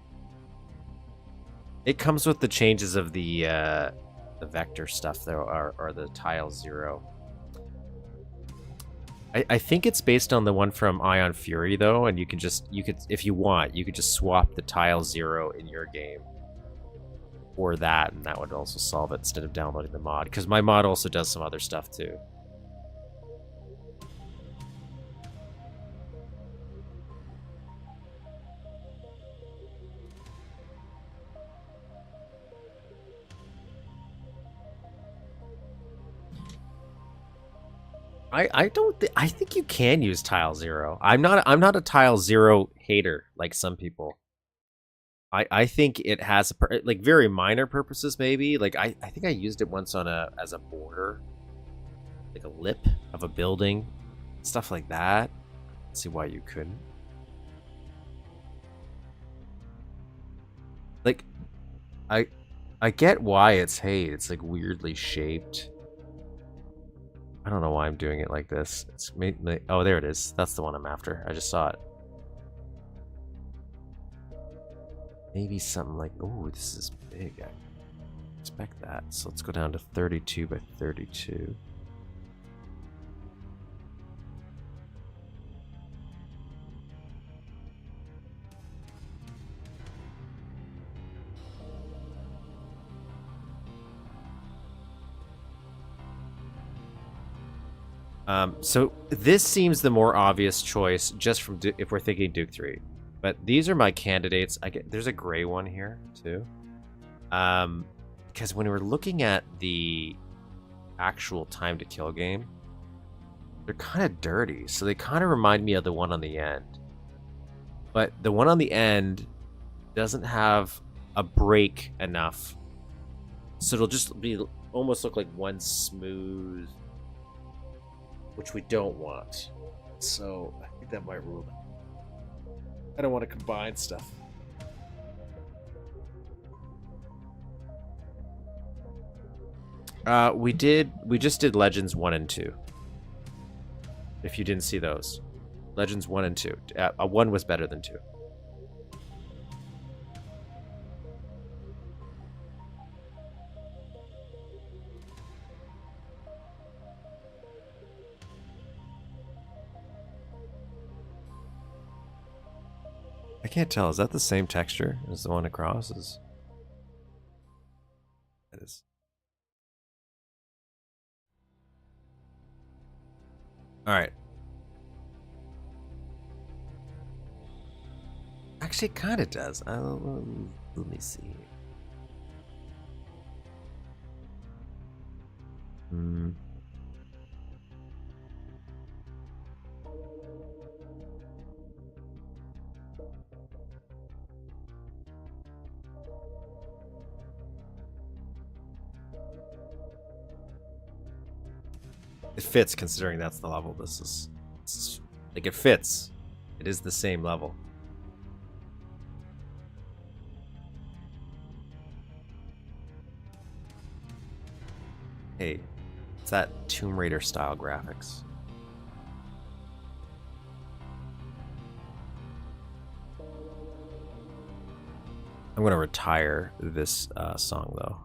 It comes with the changes of the vector stuff though, or the tile 0. I think it's based on the one from Ion Fury though, and you could if you want, you could just swap the tile 0 in your game or that, and that would also solve it instead of downloading the mod, because my mod also does some other stuff too. I think you can use tile 0. I'm not a tile 0 hater like some people. I think it has like very minor purposes maybe. Like I think I used it once on as a border, like a lip of a building, stuff like that. Let's see why you couldn't. Like I get why it's like weirdly shaped. I don't know why I'm doing it like this. It's oh, there it is. That's the one I'm after. I just saw it. Maybe something like, oh, this is big. I expect that. So let's go down to 32 by 32. So this seems the more obvious choice, just from if we're thinking Duke 3. But these are my candidates. There's a gray one here too, because when we're looking at the actual time to kill game, they're kind of dirty. So they kind of remind me of the one on the end, but the one on the end doesn't have a break enough, so it'll just be almost look like one smooth, which we don't want. So I think that might rule it. I don't want to combine stuff. We just did Legends 1 and 2. If you didn't see those. Legends 1 and 2. 1 was better than 2. I can't tell. Is that the same texture as the one across? It is. All right. Actually, it kind of does. Let me see. It fits considering that's the level. This is like it fits. It is the same level. Hey, it's that Tomb Raider style graphics. I'm gonna retire this song though.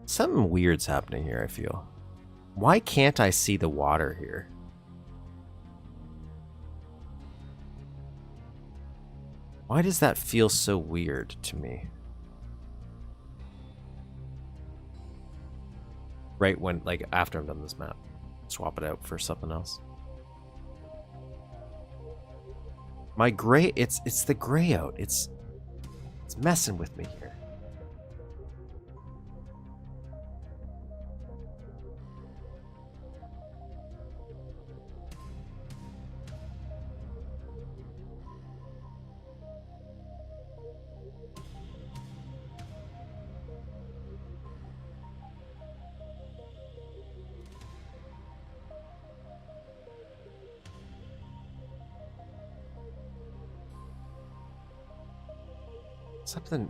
Something weird's happening here, I feel. Why can't I see the water here? Why does that feel so weird to me? Right when, like, after I'm done this map. Swap it out for something else. My gray, it's the gray out. It's messing with me here.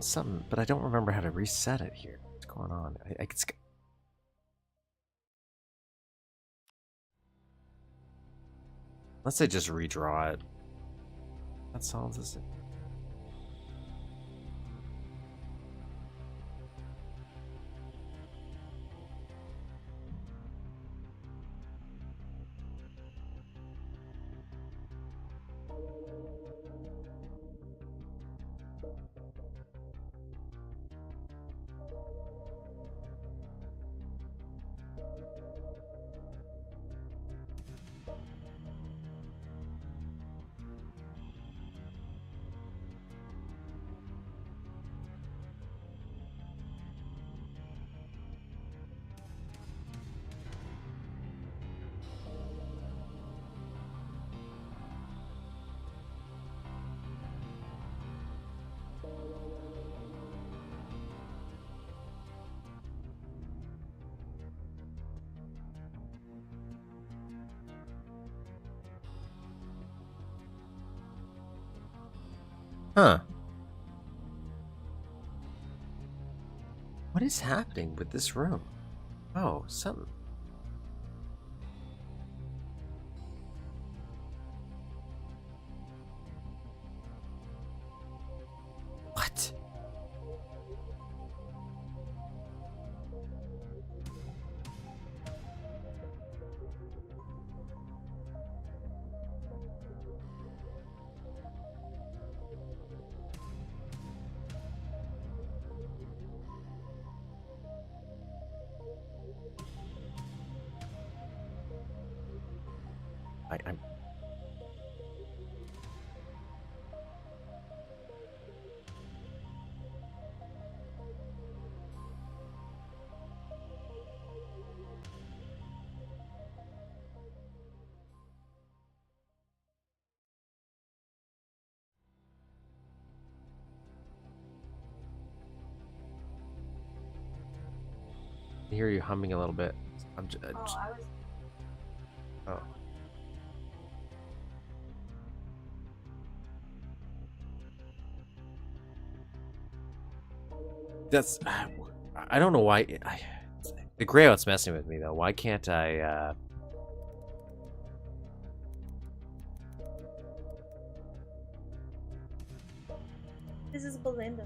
Something, but I don't remember how to reset it here. What's going on? Unless I just redraw it. That solves this. Huh. What is happening with this room? Oh, something. What? I'm I hear you humming a little bit. I'm just, oh. That's I don't know why the gray out's messing with me though. Why can't I This is Belinda.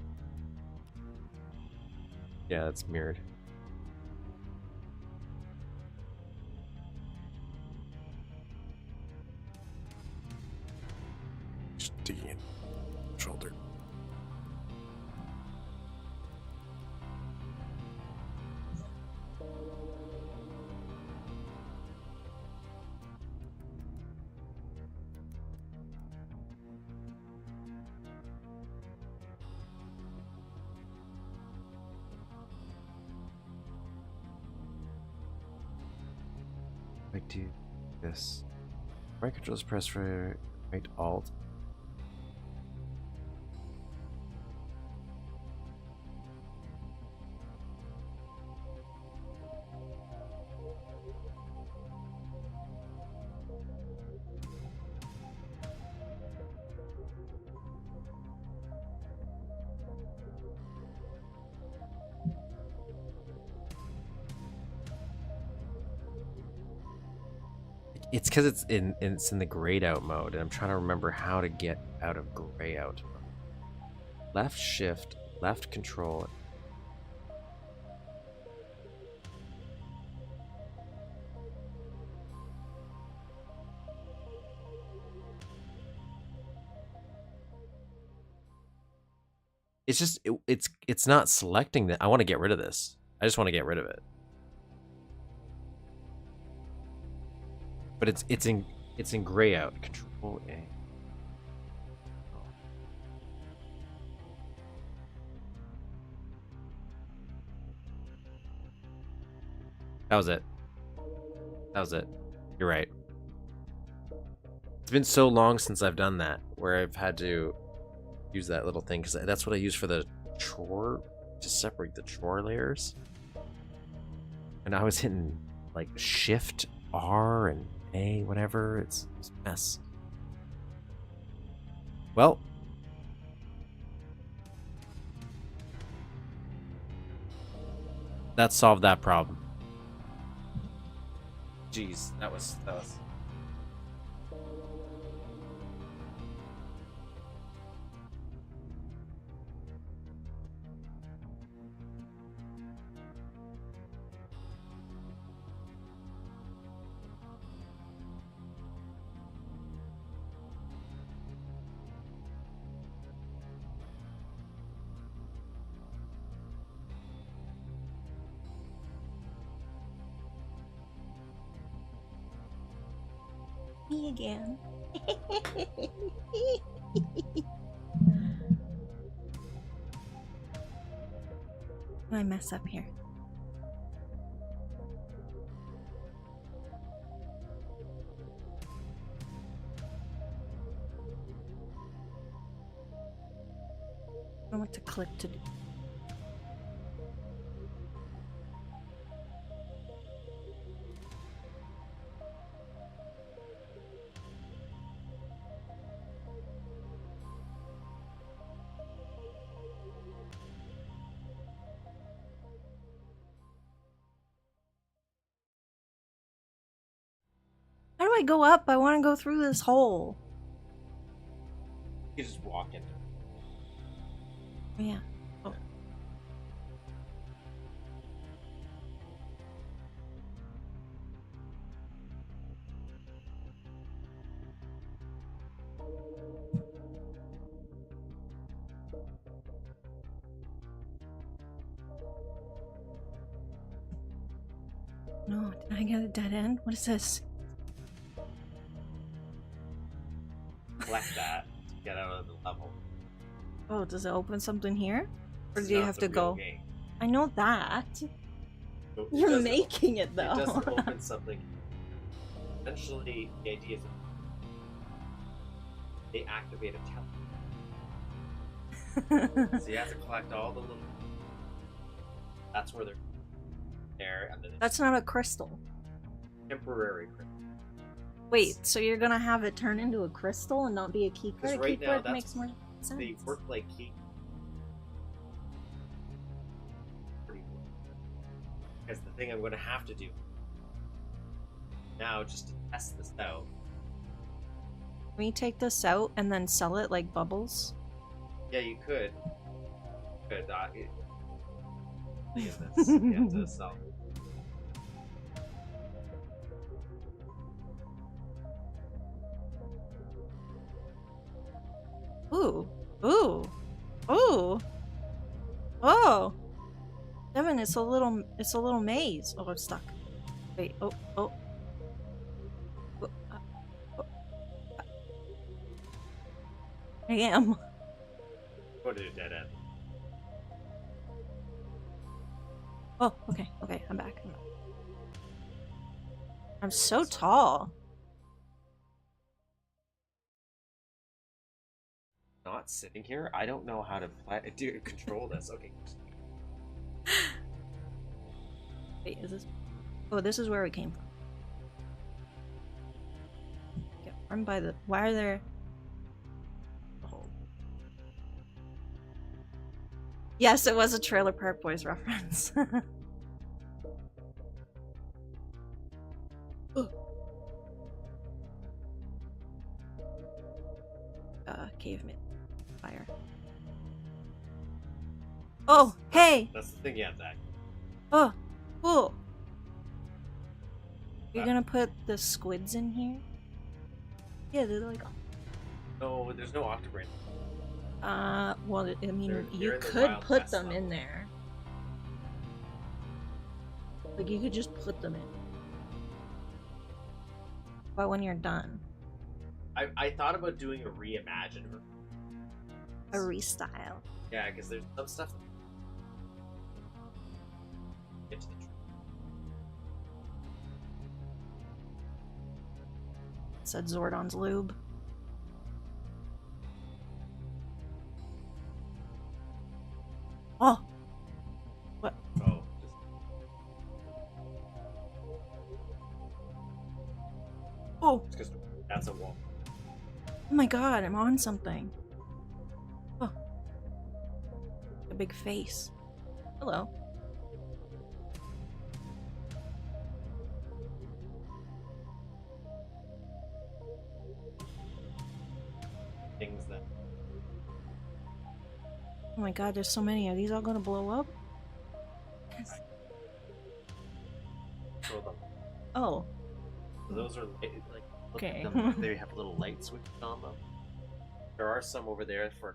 Yeah, it's mirrored. Just digging in. Shoulder. I do this. Right controls press for right alt. It's because it's in the grayed out mode, and I'm trying to remember how to get out of gray out mode. Left shift, left control. It's just it's not selecting that. I want to get rid of this. I just want to get rid of it. But it's in gray out. Control A. That was it. That was it. You're right. It's been so long since I've done that, where I've had to use that little thing, because that's what I use for the chore, to separate the chore layers. And I was hitting like Shift R and A, whatever. It's a mess. Well, that solved that problem. Jeez, that was me again. I mess up here. I don't know what to click to do. How do I go up? I want to go through this hole. You just walk into it. Oh, yeah. Oh. No, did I get a dead end? What is this? Collect that to get out of the level. Oh, does it open something here? Or It's do you not have the to real go? game. I know that. It You're doesn't- making it It though. doesn't open something. Essentially, the idea is they activate a template. So you have to collect all the little. That's where they're there, and then it's That's not a crystal. temporary crystal. Wait, so you're gonna have it turn into a crystal and not be a key card? Because A right key now, card that's makes more sense. they work like key. Pretty cool. Because the thing I'm going to have to do now, just to test this out. Can we take this out and then sell it like bubbles? Yeah, you could. Could this. You have to sell. Ooh. Ooh. Ooh. Oh. Devin, it's a little maze. Oh, I'm stuck. Wait, oh. Oh, oh. I am. Go to a dead end. Oh, okay, I'm back. I'm so tall. Not sitting here? I don't know how to control this. Okay. Wait, is this? Oh, this is where we came from. Get run by the. Why are there? Oh. Yes, it was a Trailer Park Boys reference. caveman fire. Oh, hey! That's the thing you have to act. Oh, cool. You're gonna put the squids in here? Yeah, they're like. No, there's no octobrain. Well, I mean, They're you in the could Wild put West them level. in there. Like, you could just put them in. But when you're done, I thought about doing a reimagined version. a restyle. Yeah, because there's some stuff. Get to the truth. Said Zordon's lube. Oh! What? Oh, just Oh! because that's a wall. Oh my god, I'm on something. Oh. A big face. Hello. Things that. Oh my god, there's so many. Are these all gonna blow up? Throw them. Oh. So those are like. Look Okay. at them. They have little light switches on them. There are some over there for.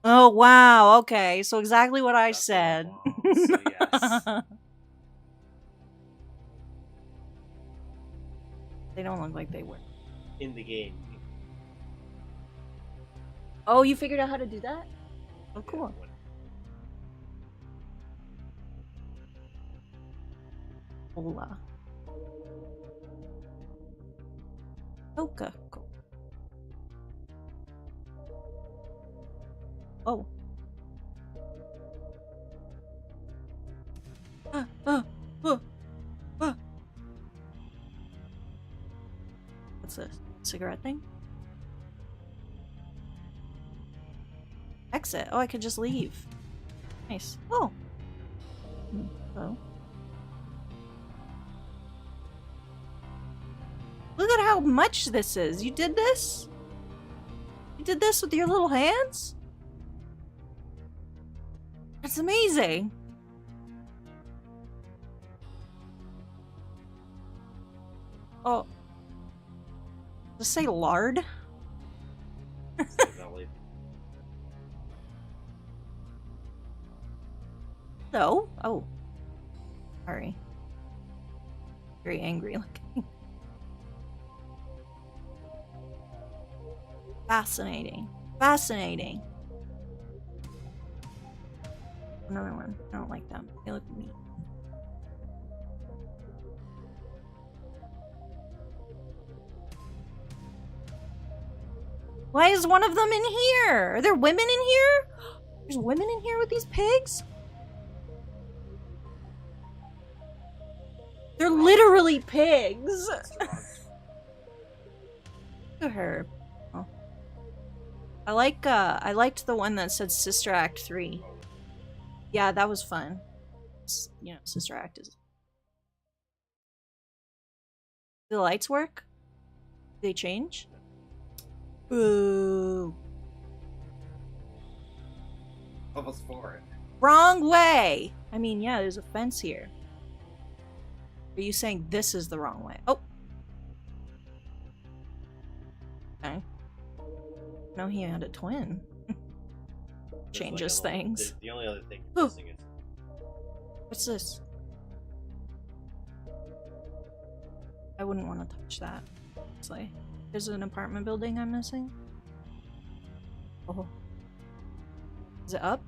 Oh wow, okay. So exactly what I That's said. a bomb, so yes. They don't look like they were. In the game. Oh, you figured out how to do that? Oh, cool. Hola. Coca. Oh. Ah, ah, ah, ah. What's this? Cigarette thing? Exit. Oh, I could just leave. Nice. Oh. Oh. Look at how much this is. You did this? You did this with your little hands? That's amazing. Oh. Does it say lard? No. Oh. Sorry. Very angry looking. Fascinating. Fascinating. Another one. I don't like them. They look mean. Why is one of them in here? Are there women in here? There's women in here with these pigs? They're literally pigs. Look at her. Oh. I liked the one that said Sister Act 3. Yeah, that was fun. You know, Sister Act is. Do the lights work? Do they change? Boo. Almost for it. Wrong way! I mean, yeah, there's a fence here. Are you saying this is the wrong way? Oh! Okay. No, he had a twin. Changes like things. The only other thing Ooh. missing is. What's this? I wouldn't want to touch that. Honestly. There's an apartment building I'm missing. Oh. Is it up?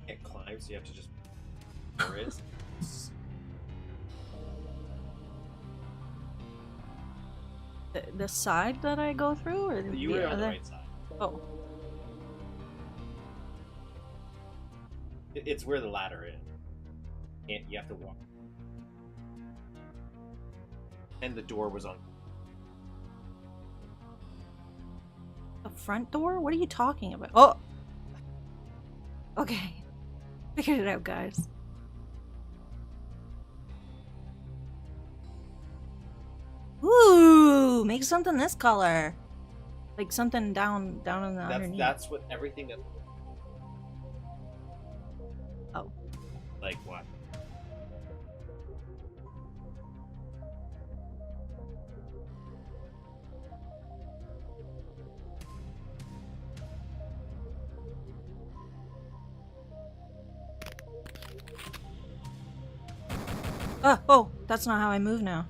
You can't climb, so you have to just. There is. The side that I go through, or You were on the right side. Oh. It's where the ladder is. And you have to walk. And the door was on. The front door? What are you talking about? Oh! Okay. Figured it out, guys. Ooh! Ooh, make something this color. Like something down in the underneath. That's what everything that. Oh. Like what? Oh, that's not how I move now.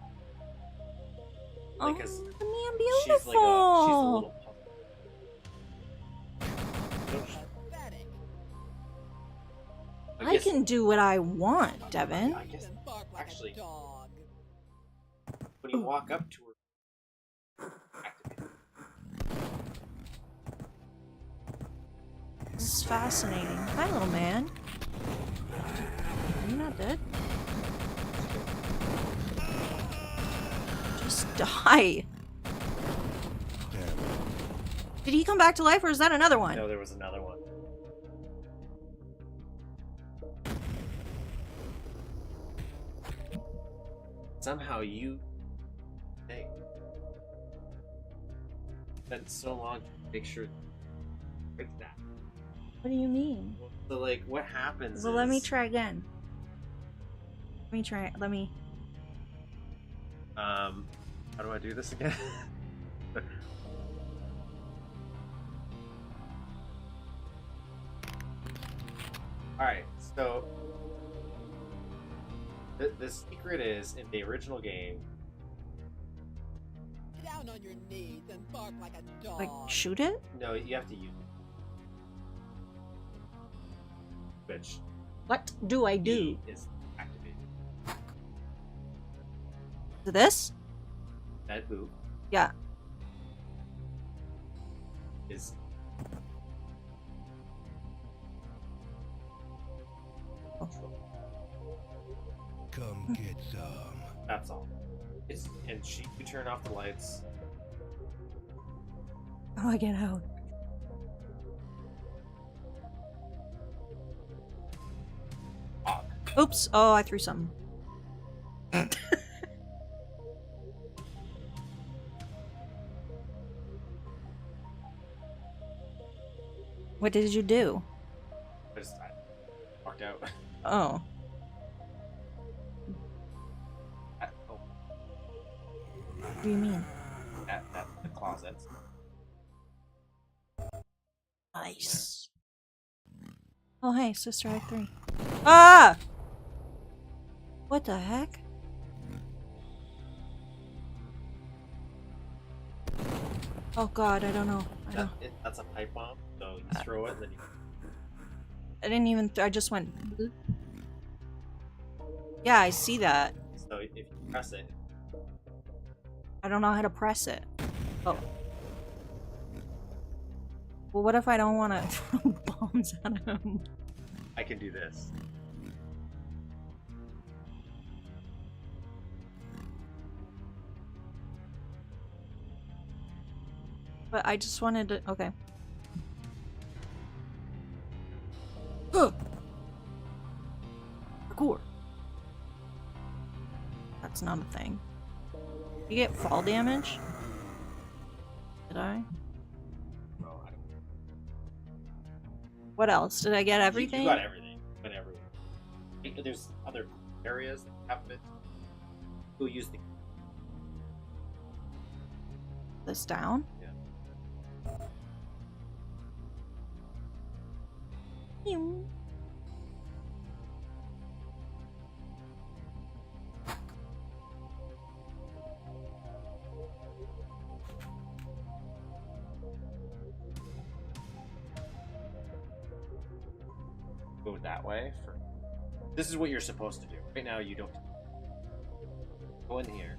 Because oh, man, she's beautiful. like she's a little puzzle. I can do what I want, Devin. I guess actually, when you walk up to her, activate. This is fascinating. Hi, little man. Are you not dead? Just die. Did he come back to life, or is that another one? No, there was another one. Somehow you think spent so long to make sure to break that. What do you mean? So like, what happens? Well, let me try again. Let me. How do I do this again? Alright, so the secret is in the original game. Down on your knees and bark like a dog. Like, shoot it? No, you have to use it. Which What do I do? is activated. This? That move Yeah. is Come get some. that's all. And you turn off the lights. How do I get out? Oops. Oh, I threw something. What did you do? I walked out. Oh. Oh, What do you mean? at the closet. Nice. Oh, hey, Sister Act 3. Ah! What the heck? Oh god, I don't know. That's a pipe bomb, so you throw it and then you... I didn't even. I just went. Bloop. Yeah, I see that. So if you press it... I don't know how to press it. Oh. Well, what if I don't want to throw bombs at him? I can do this. But I just wanted to. Okay. Huh. Parkour. That's not a thing. You get fall damage? Did I? Oh, I don't... What else? Did I get everything? You got everything. But everything. There's other areas that have it. Who use the... This down? Yeah. Pew. Go that way. This is what you're supposed to do. Right now you don't. Go in here.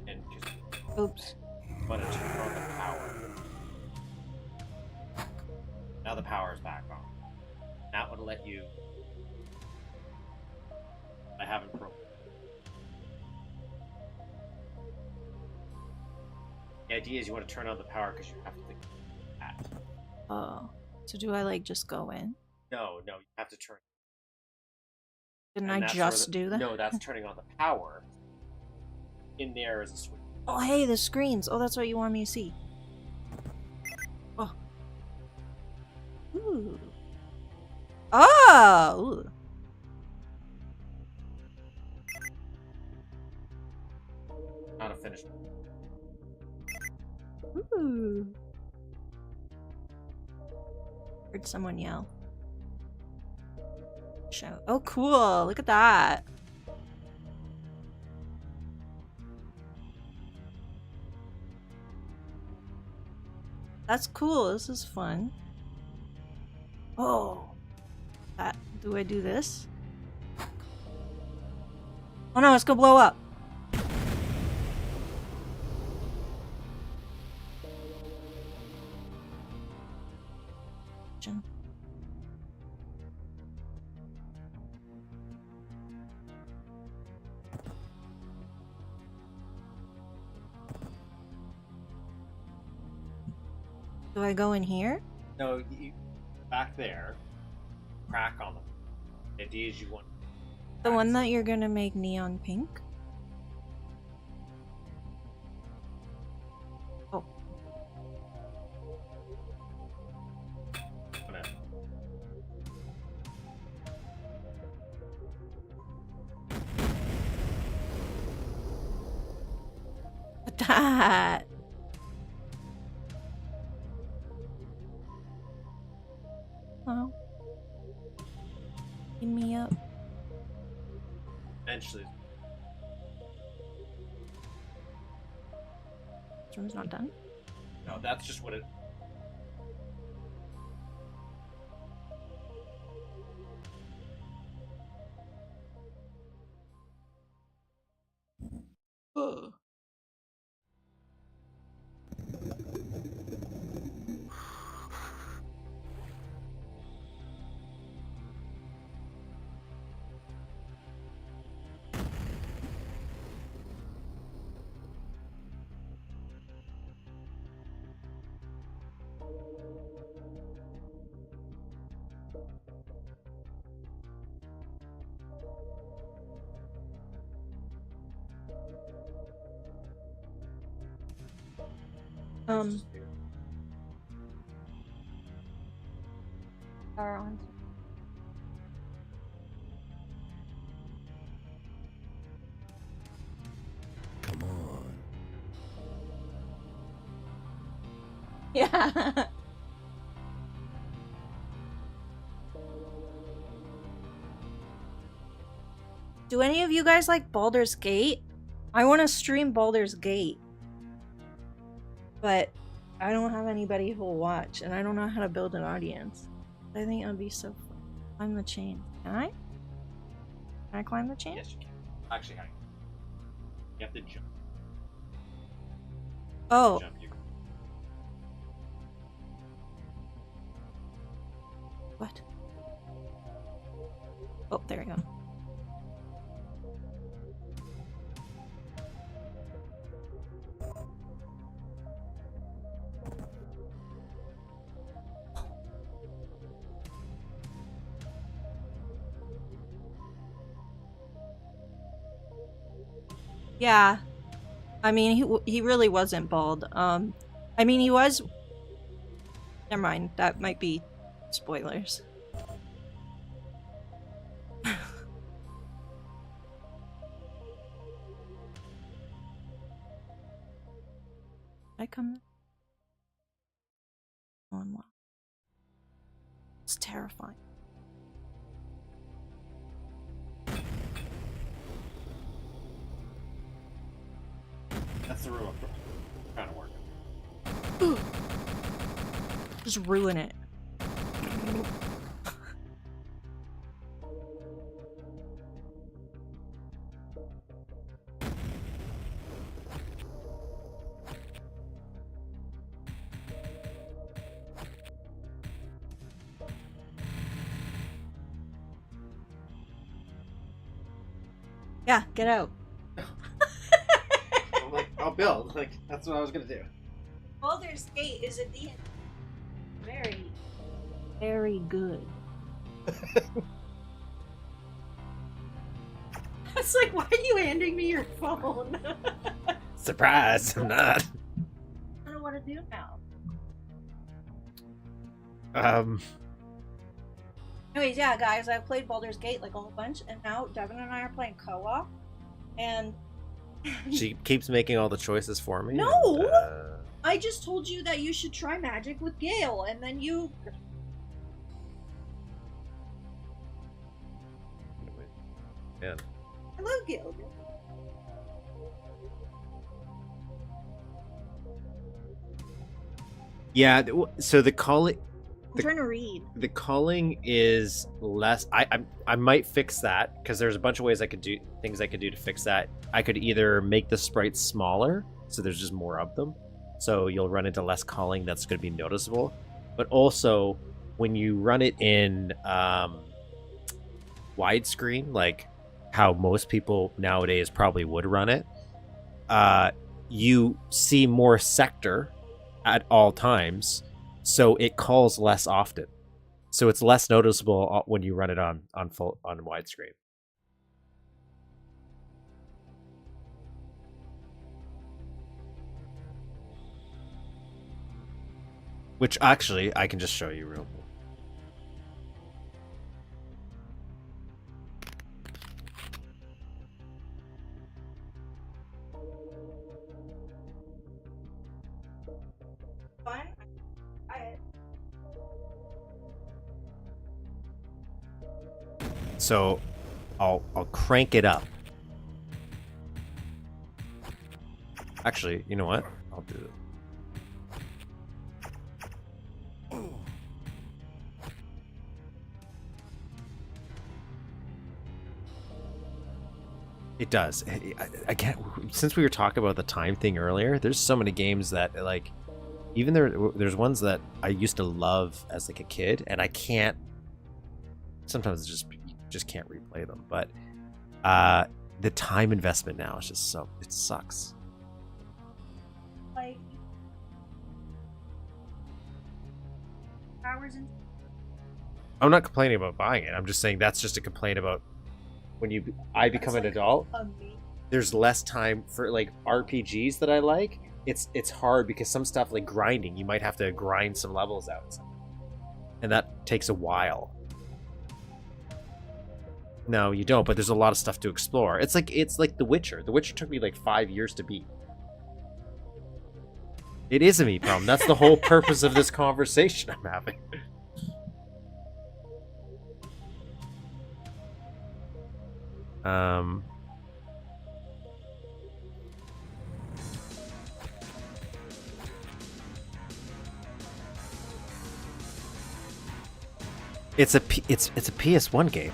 And just... Oops. want to turn on the power. Now the power is back on. That would let you... I haven't broken. The idea is you want to turn on the power because you have to think that. Oh. So do I like just go in? No, you have to turn. Didn't And I that's just where do that? No, that's turning on the power. in there is a switch. Oh, hey, the screens. Oh, that's what you want me to see. Oh. Ooh. Oh! Ooh. Not a finished. Ooh. Heard someone yell. Shout. Oh, cool. Look at that. That's cool. This is fun. Oh. Do I do this? Oh no, it's gonna blow up. Do I go in here? No, you back there. Crack on them. The idea is you want The one that you're gonna make neon pink? Oh. That. Oh. Give me up. eventually. This room's not done. No, that's just what it. Ugh. Power on. Come on. Yeah. Do any of you guys like Baldur's Gate? I want to stream Baldur's Gate. But I don't have anybody who will watch, and I don't know how to build an audience. I think it would be so fun. Climb the chain. Can I? Can I climb the chain? Yes, you can. Actually, hang on. You have to jump. Oh. Jump. You. What? Oh, there we go. Yeah. I mean, he really wasn't bald. I mean, he was... Never mind. That might be spoilers. I come... on one. It's terrifying. That's the room I'm trying to work Ooh. Just ruin it. Yeah, get out. I'm like, I'll build. Like, that's what I was gonna do. Baldur's Gate is a D. Very, very good. It's like, why are you handing me your phone? Surprise! I'm not. I don't know what to do now. Anyways, yeah, guys, I've played Baldur's Gate like a whole bunch, and now Devin and I are playing co-op, and She keeps making all the choices for me. No! And, I just told you that you should try magic with Gale, and then you... yeah. I love Gale. Yeah. So the calling. I'm trying to read. The culling is less. I might fix that because there's a bunch of ways I could do things I could do to fix that. I could either make the sprites smaller, so there's just more of them, so you'll run into less culling that's going to be noticeable. But also, when you run it in widescreen, like how most people nowadays probably would run it, you see more sector at all times. So it calls less often, so it's less noticeable when you run it on widescreen. Which actually I can just show you real quick. Fine. So I'll crank it up. Actually, you know what? I'll do it. It does. I can't. Since we were talking about the time thing earlier, there's so many games that like, even there's ones that I used to love as like a kid, and I can't. Sometimes just can't replay them. But the time investment now is just so it sucks. Like hours in. I'm not complaining about buying it. I'm just saying that's just a complaint about when I become an adult. There's less time for like RPGs that I like. It's hard because some stuff like grinding, you might have to grind some levels out, and that takes a while. No, you don't. But there's a lot of stuff to explore. It's like The Witcher. The Witcher took me like 5 years to beat. It is a me problem. That's the whole purpose of this conversation I'm having. It's a PS1 game.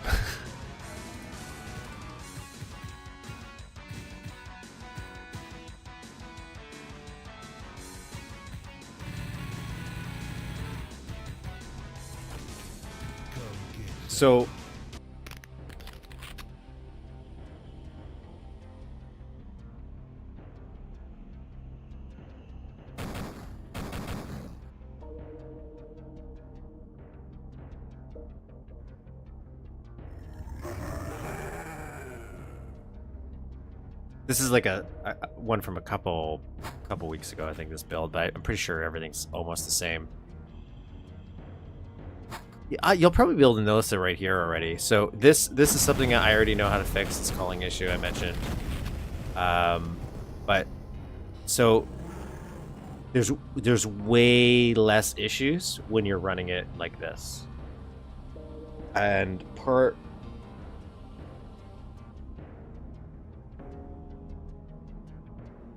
So this is like a one from a couple weeks ago, I think, this build, but I'm pretty sure everything's almost the same. You'll probably be able to notice it right here already. So this is something I already know how to fix. This culling issue I mentioned. But so there's way less issues when you're running it like this. And part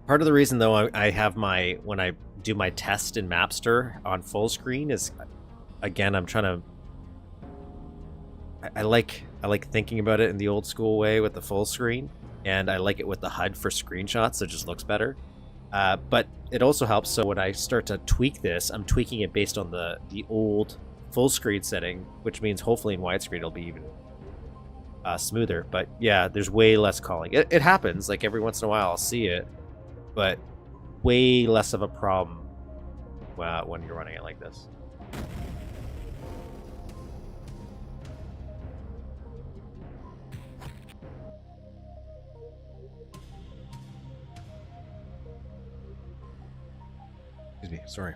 of the reason though I have when I do my test in Mapster on full screen is, again, I'm trying to I like thinking about it in the old school way with the full screen, and I like it with the HUD for screenshots, so it just looks better. But it also helps, so when I start to tweak this, I'm tweaking it based on the old full screen setting, which means hopefully in widescreen it'll be even smoother. But yeah, there's way less calling. It happens, like every once in a while I'll see it, but way less of a problem when you're running it like this. Excuse me, sorry.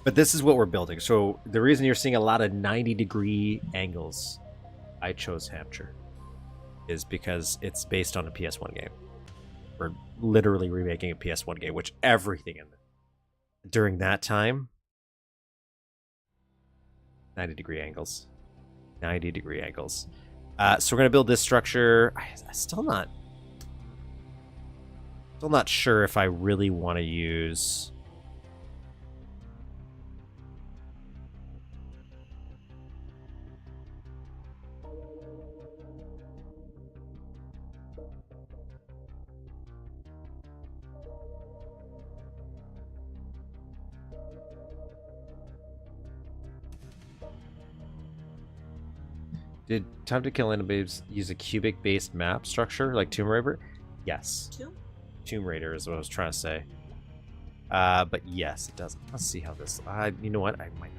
But this is what we're building. So the reason you're seeing a lot of 90-degree angles, I chose Hampshire, is because it's based on a PS1 game. We're literally remaking a PS1 game, which everything in it during that time, 90-degree angles. 90-degree angles. So we're going to build this structure. I'm still not sure if I really want to use... Did Time to Kill Enemies use a cubic-based map structure like Tomb Raider? Yes. Tomb Raider is what I was trying to say. But yes, it does. Let's see how this... you know what? I might...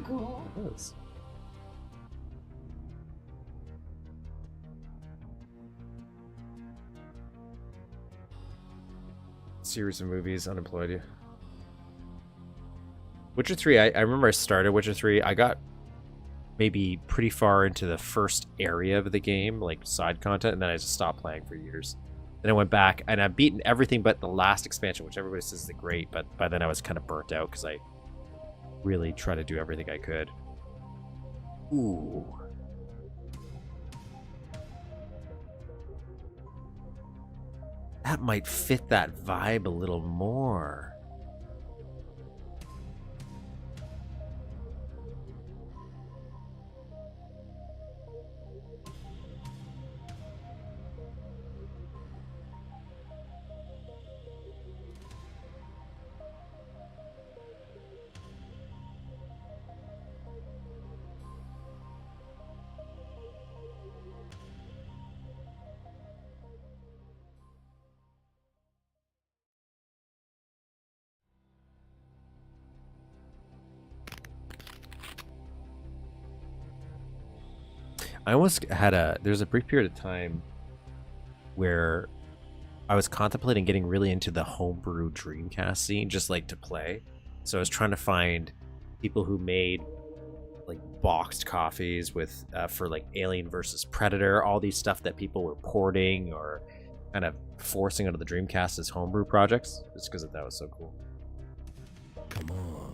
Cool. It is. Series of movies, unemployed. Witcher 3, I remember I started Witcher 3. I got maybe pretty far into the first area of the game, like side content, and then I just stopped playing for years. Then I went back, and I've beaten everything but the last expansion, which everybody says is great, but by then I was kind of burnt out because I really tried to do everything I could. Ooh. That might fit that vibe a little more. I almost had there's a brief period of time where I was contemplating getting really into the homebrew Dreamcast scene, just like to play. So I was trying to find people who made like boxed coffees with for like Alien versus Predator, all these stuff that people were porting or kind of forcing onto the Dreamcast as homebrew projects, just because that was so cool. Come on.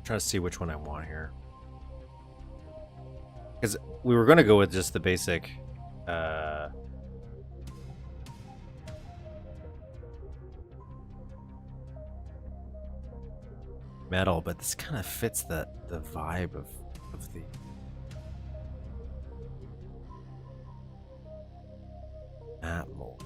Trying to see which one I want here, because we were going to go with just the basic metal, but this kind of fits the vibe of the map more.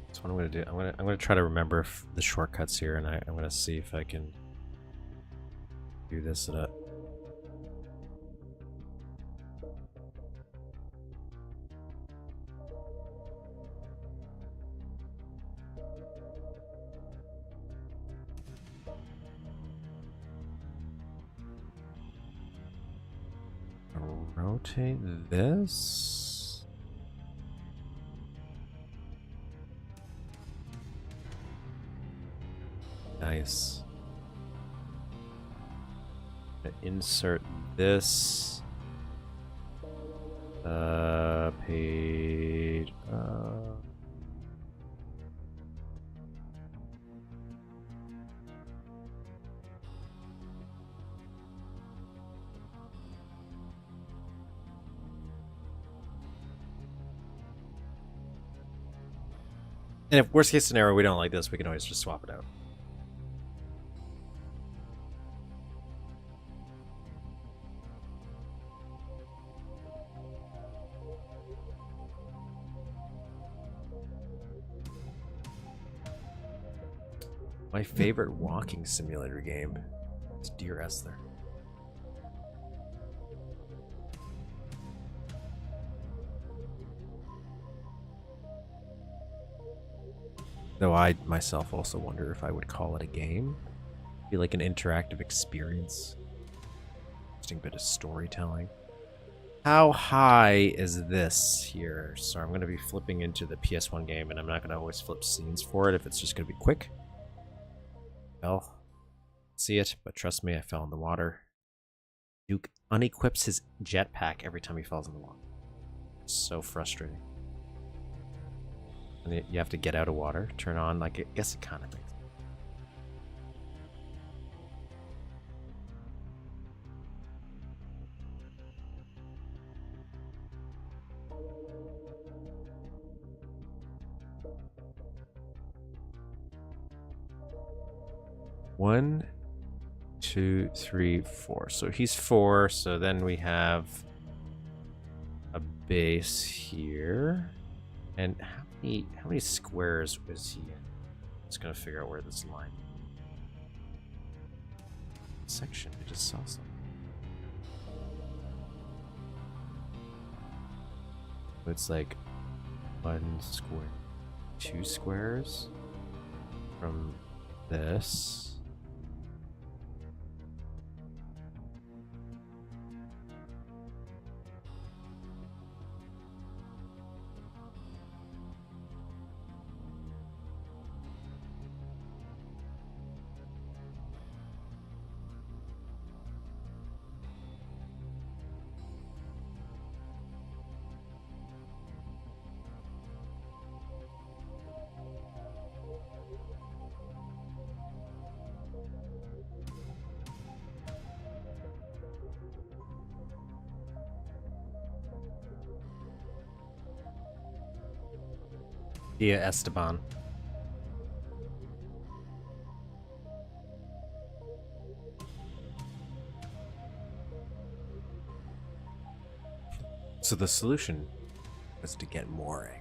That's what I'm gonna do. I'm gonna try to remember the shortcuts here, and I'm gonna see if I can do this at a... rotate this. Nice. Insert this page. And if worst case scenario we don't like this, we can always just swap it out. My favorite walking simulator game is Dear Esther. Though I myself also wonder if I would call it a game. Be like an interactive experience. Interesting bit of storytelling. How high is this here? So I'm going to be flipping into the PS1 game, and I'm not going to always flip scenes for it if it's just going to be quick. Well, see it, but trust me, I fell in the water. Duke unequips his jetpack every time he falls in the water. So frustrating. And you have to get out of water, turn on, like, I guess it kind of makes. One, two, three, four. So he's 4. So then we have a base here. And how many squares was he in? Just gonna figure out where this line. Section. I just saw something. It's like 1 square, 2 squares from this. Via Esteban. So the solution was to get mooring.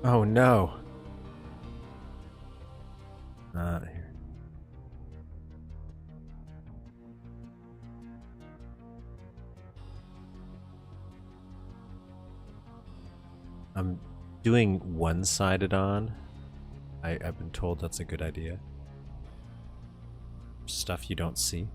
Oh no. Here. I'm doing one-sided on. I've been told that's a good idea. Stuff you don't see.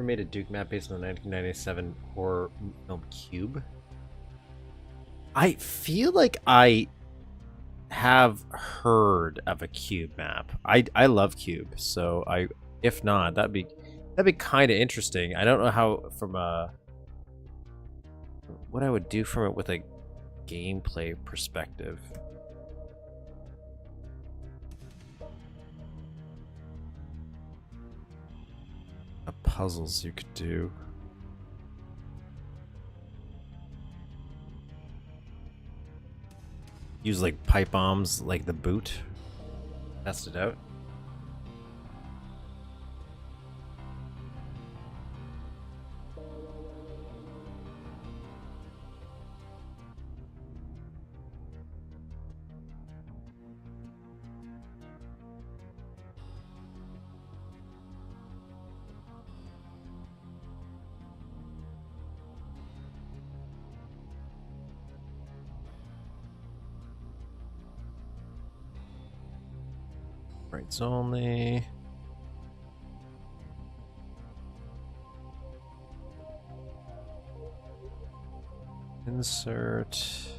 Ever made a Duke map based on the 1997 horror film Cube? I feel like I have heard of a Cube map. I love Cube, so if not, that'd be kind of interesting. I don't know how from what I would do from it with a gameplay perspective. Puzzles you could do. Use like pipe bombs like the boot. Test it out. Rights only. Insert.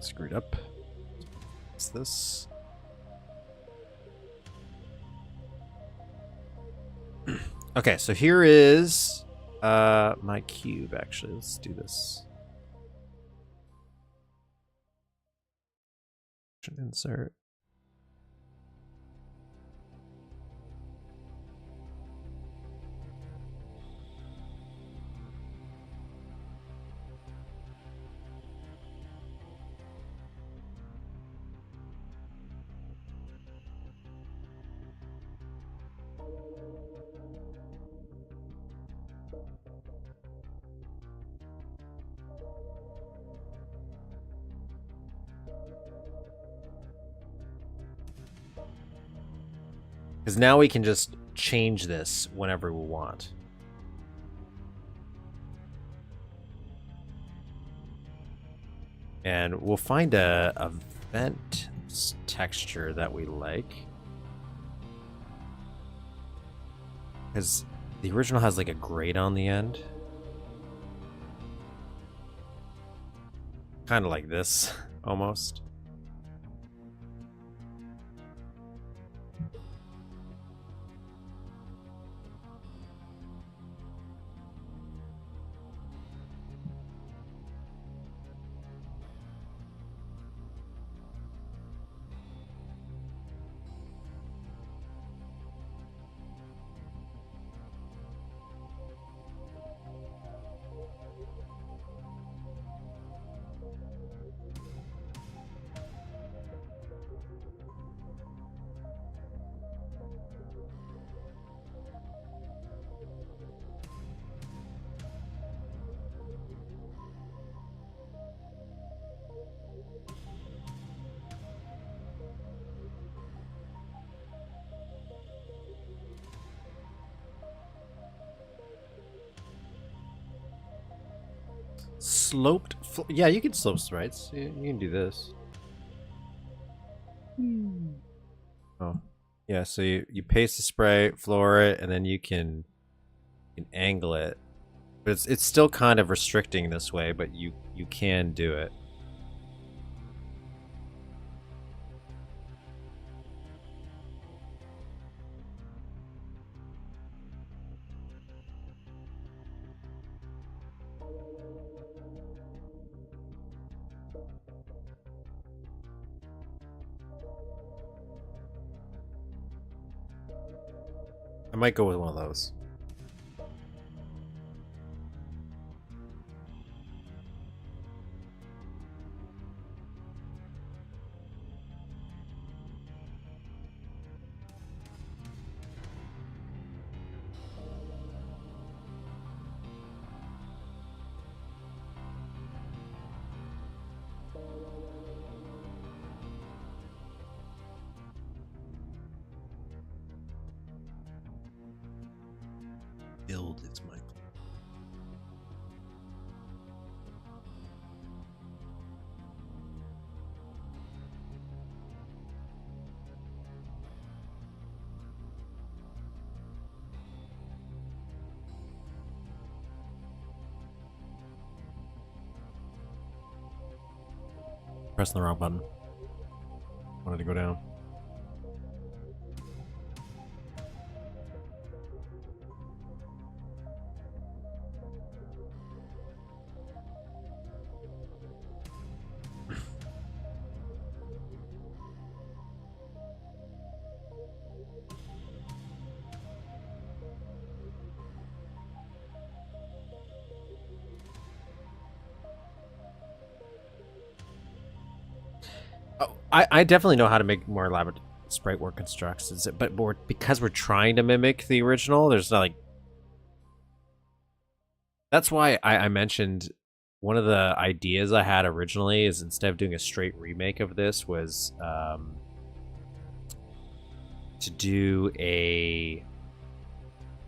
Screwed up. What's this? Okay, so here is my cube actually. Let's do this. Insert. Because now we can just change this whenever we want. And we'll find a vent texture that we like. Because the original has like a grate on the end. Kind of like this, almost. Sloped, yeah, you can slope sprites. You can do this. Oh, yeah. So you paste the spray, floor it, and then you can angle it. But it's still kind of restricting this way, but you can do it. I might go with one of those. build is my plan. Pressing the wrong button. Wanted to go down. I definitely know how to make more elaborate sprite work constructs, but because we're trying to mimic the original, there's not like. That's why I mentioned one of the ideas I had originally is instead of doing a straight remake of this was to do a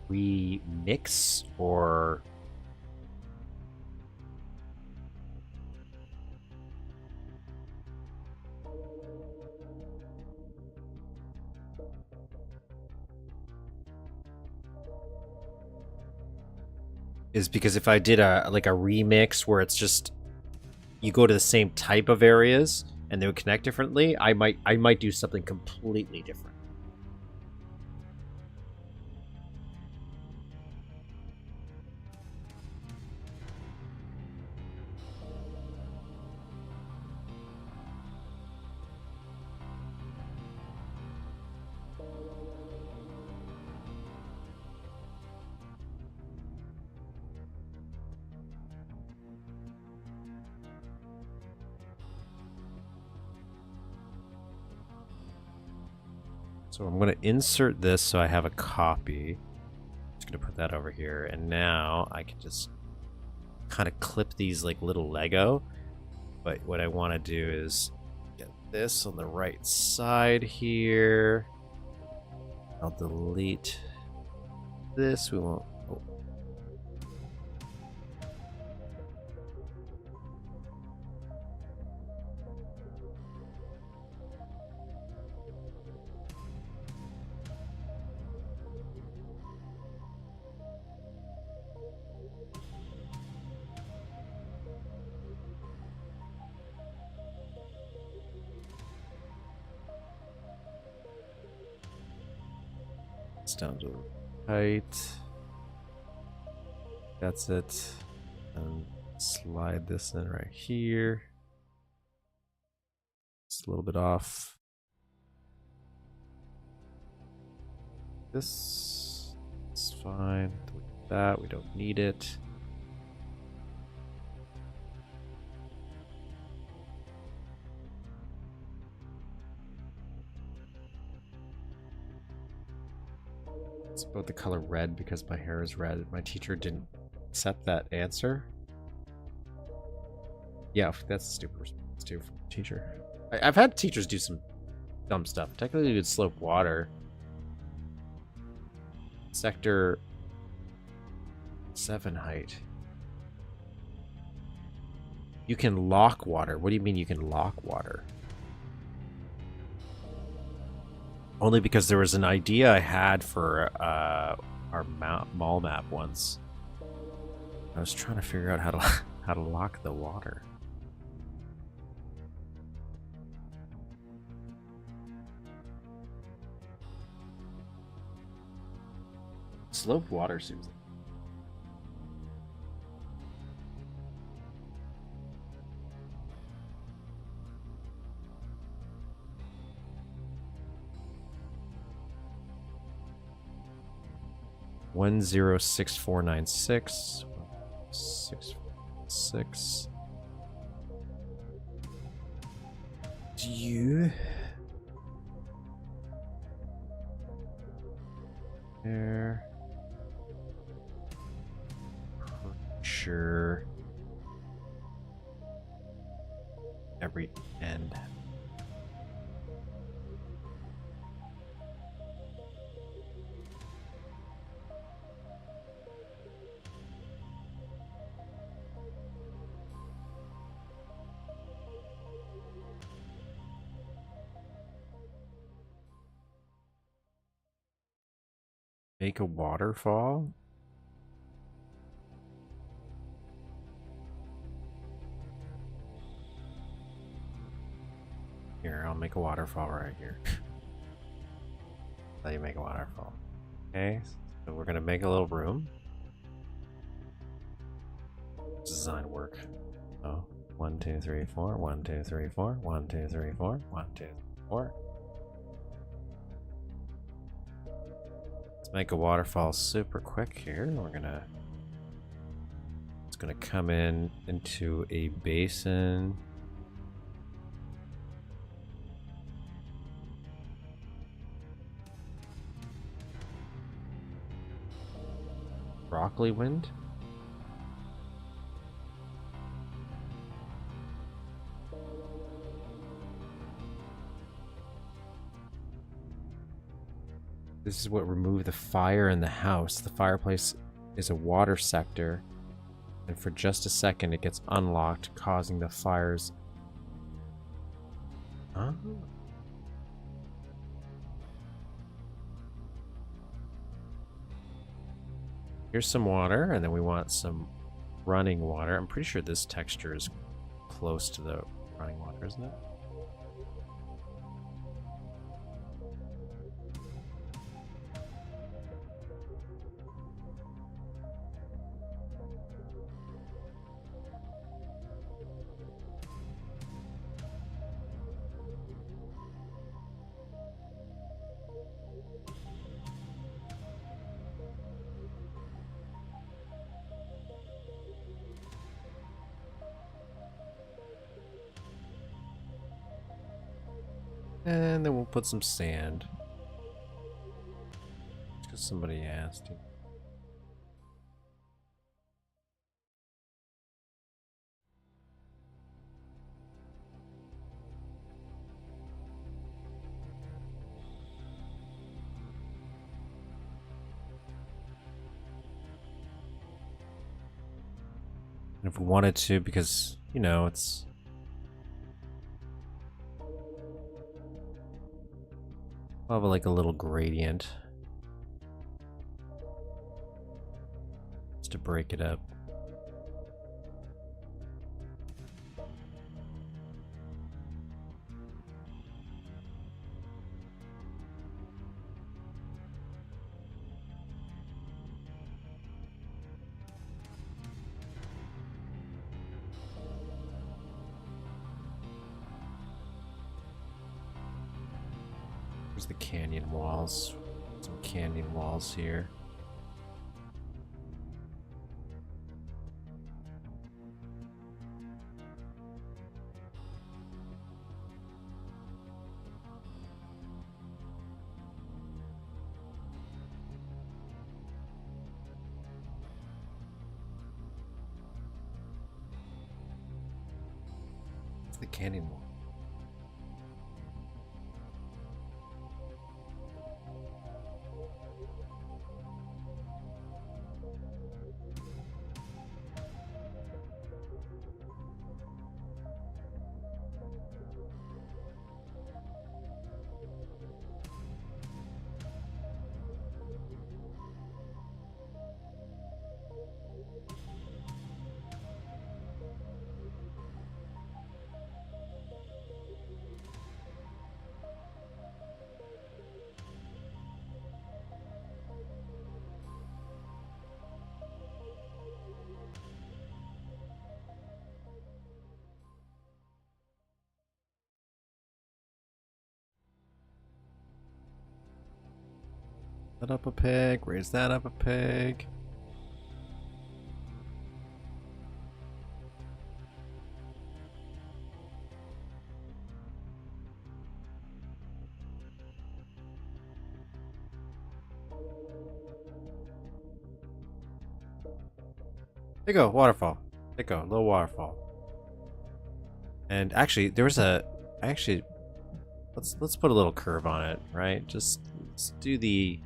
remix or is because if I did a remix where it's just you go to the same type of areas and they would connect differently, I might do something completely different. So I'm going to insert this so I have a copy. I'm just going to put that over here. And now I can just kind of clip these like little Lego. But what I want to do is get this on the right side here. I'll delete this. We won't. Oh. Down to the height. That's it. And slide this in right here. It's a little bit off. This is fine. Delete that. We don't need it. It's about the color red because my hair is red. My teacher didn't accept that answer. Yeah, that's a stupid response too from the teacher. I've had teachers do some dumb stuff. Technically, you could slope water. Sector 7 height. You can lock water. What do you mean you can lock water? Only because there was an idea I had for our mall map once. I was trying to figure out how to lock the water. Sloped water seems like. One 06496 646. Do you there? Sure. Every end. Make a waterfall? Here, I'll make a waterfall right here. How you make a waterfall. Okay, so we're gonna make a little room. Design work. Oh, 1, 2, 3, 4, 1, 2, 3, 4, 1, 2, 3, 4, 1, 2, 4. Let's make a waterfall super quick here. It's gonna come in into a basin. Broccoli wind. This is what removed the fire in the house. The fireplace is a water sector, and for just a second it gets unlocked, causing the fires. Huh? Here's some water, and then we want some running water. I'm pretty sure this texture is close to the running water, isn't it? And then we'll put some sand. Because somebody asked. And if we wanted to, because, you know, it's... We'll have like a little gradient. Just to break it up. There's the canyon walls. Some canyon walls here. It's the canyon wall. That up a peg, raise that up a peg. There you go, waterfall. There you go, little waterfall. And actually, there was a. Actually, let's put a little curve on it, right? Just let's do the.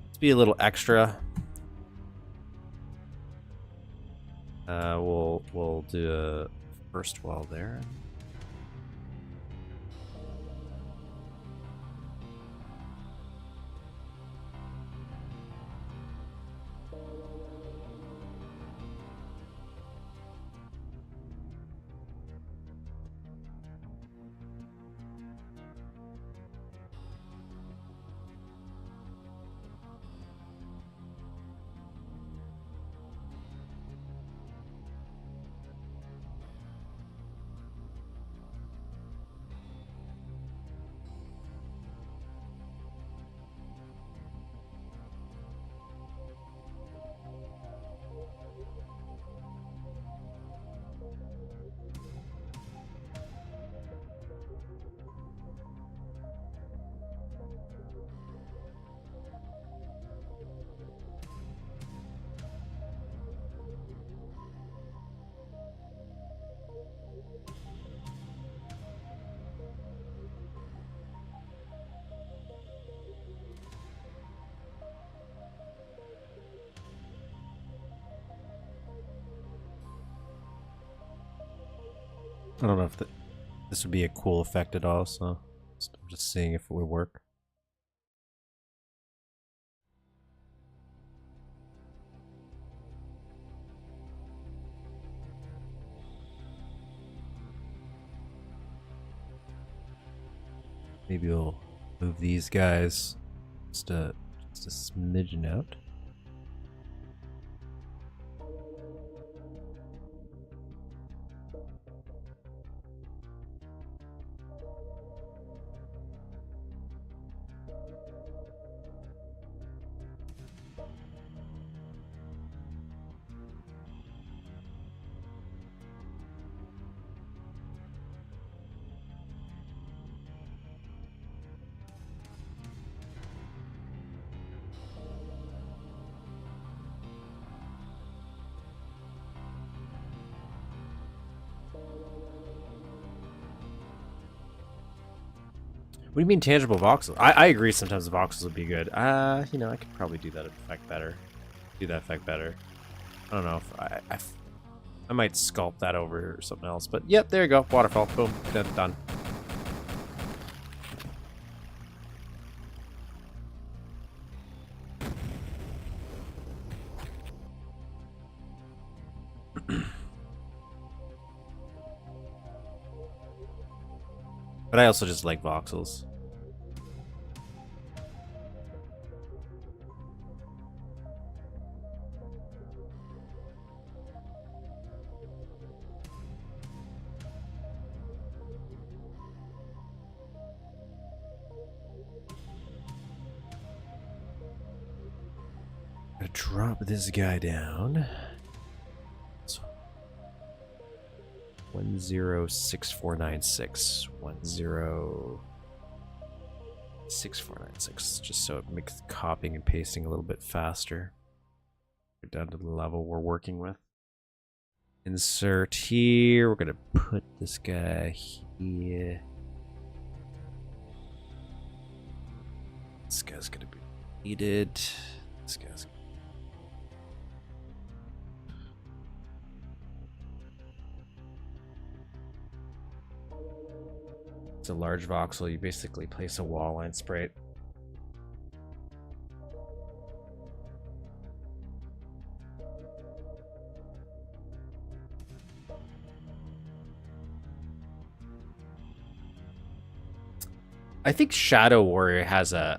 Let's be a little extra. We'll do a first wall there. I don't know if this would be a cool effect at all, so I'm just seeing if it would work. Maybe we'll move these guys just a smidgen out. What do you mean tangible voxels? I agree sometimes the voxels would be good. You know, I could probably do that effect better. Do that effect better. I don't know if I might sculpt that over or something else. But yep, there you go. Waterfall. Boom. Done. But I also just like voxels. Gonna drop this guy down. 106496. 106496. Just so it makes copying and pasting a little bit faster. We're down to the level we're working with. Insert here. We're gonna put this guy here. This guy's gonna be needed. This guy's It's a large voxel. You basically place a wall line spray. I think Shadow Warrior has a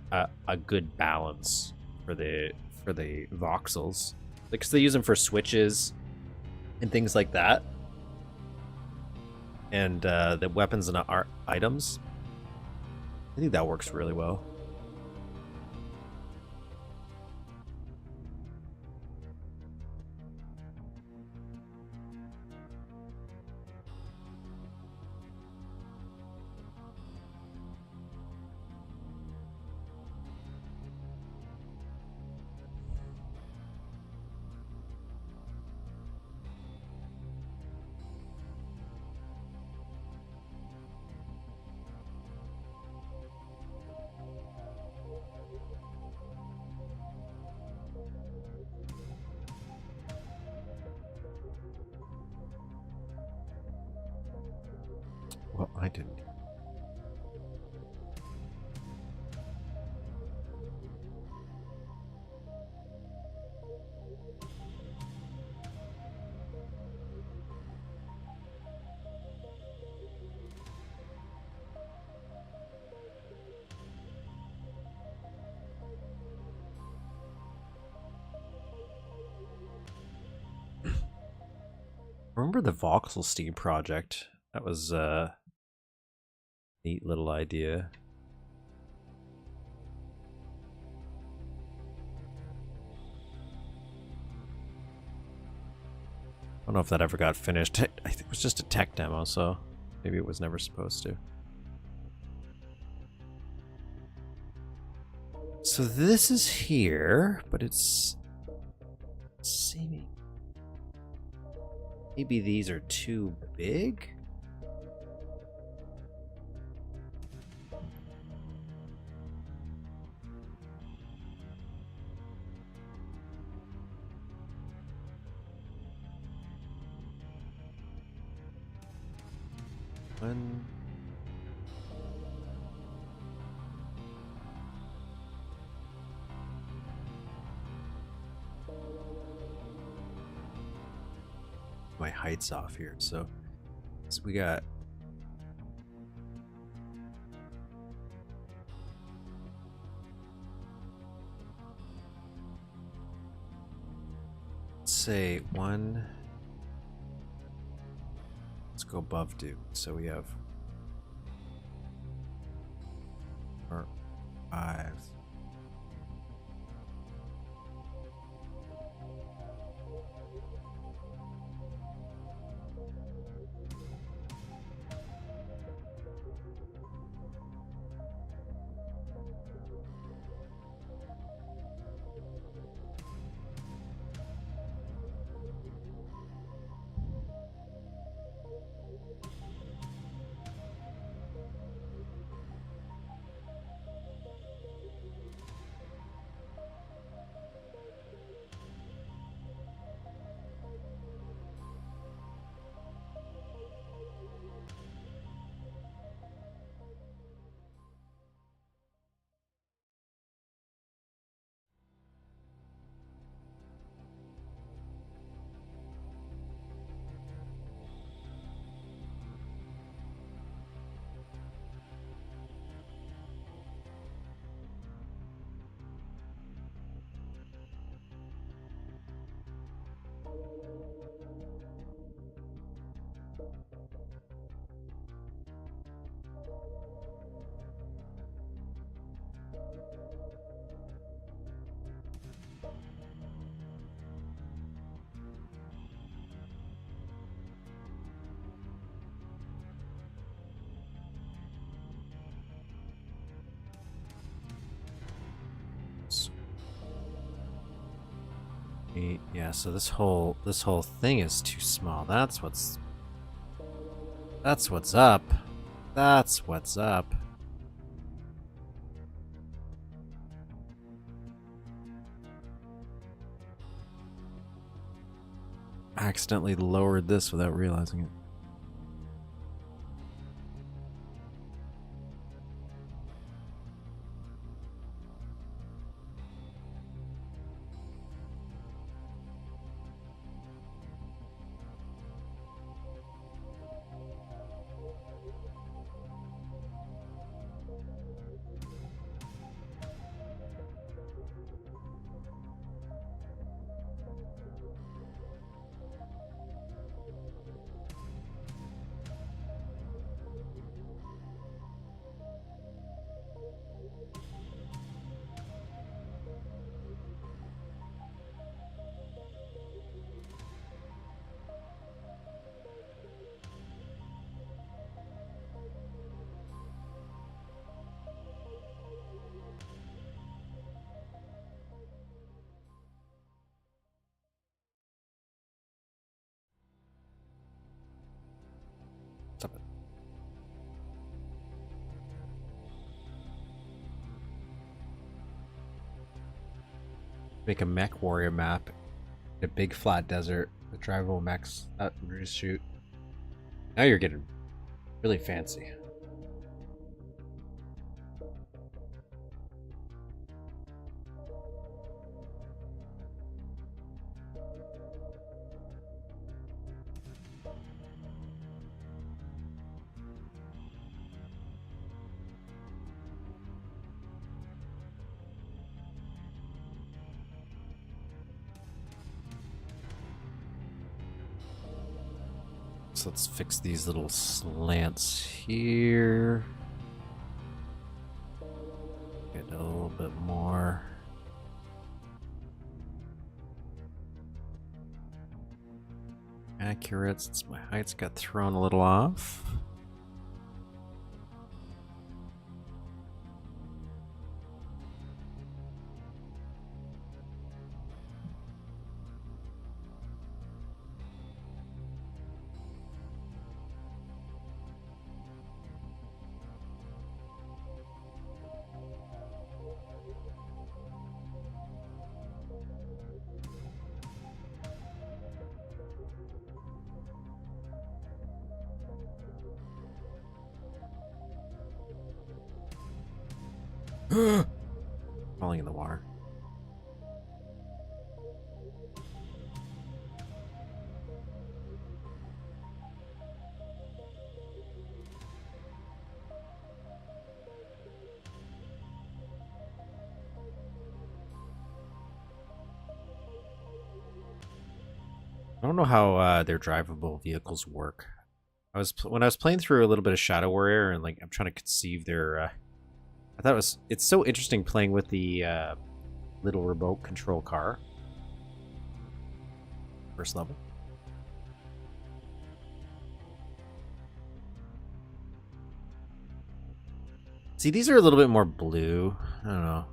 good balance for the voxels, because they use them for switches and things like that, and the weapons and art items. I think that works really well. Well, I didn't. Remember the voxel Steam project? That was a neat little idea. I don't know if that ever got finished. I think it was just a tech demo, so maybe it was never supposed to. So this is here, but it's seeming. Maybe these are too big? One. My height's off here, so we got say one. Let's go above Duke. So we have 4, 5. Yeah, so this whole thing is too small. That's what's up. That's what's up. I accidentally lowered this without realizing it. Stop it. Make a mech warrior map. A big flat desert with drivable mechs. Just shoot. Now you're getting really fancy. So let's fix these little slants here. Get a little bit more. Accurate, since my heights got thrown a little off. Falling in the water. I don't know how their drivable vehicles work. When I was playing through a little bit of Shadow Warrior and like I'm trying to conceive their. I thought it's so interesting playing with the little remote control car. First level. See, these are a little bit more blue. I don't know.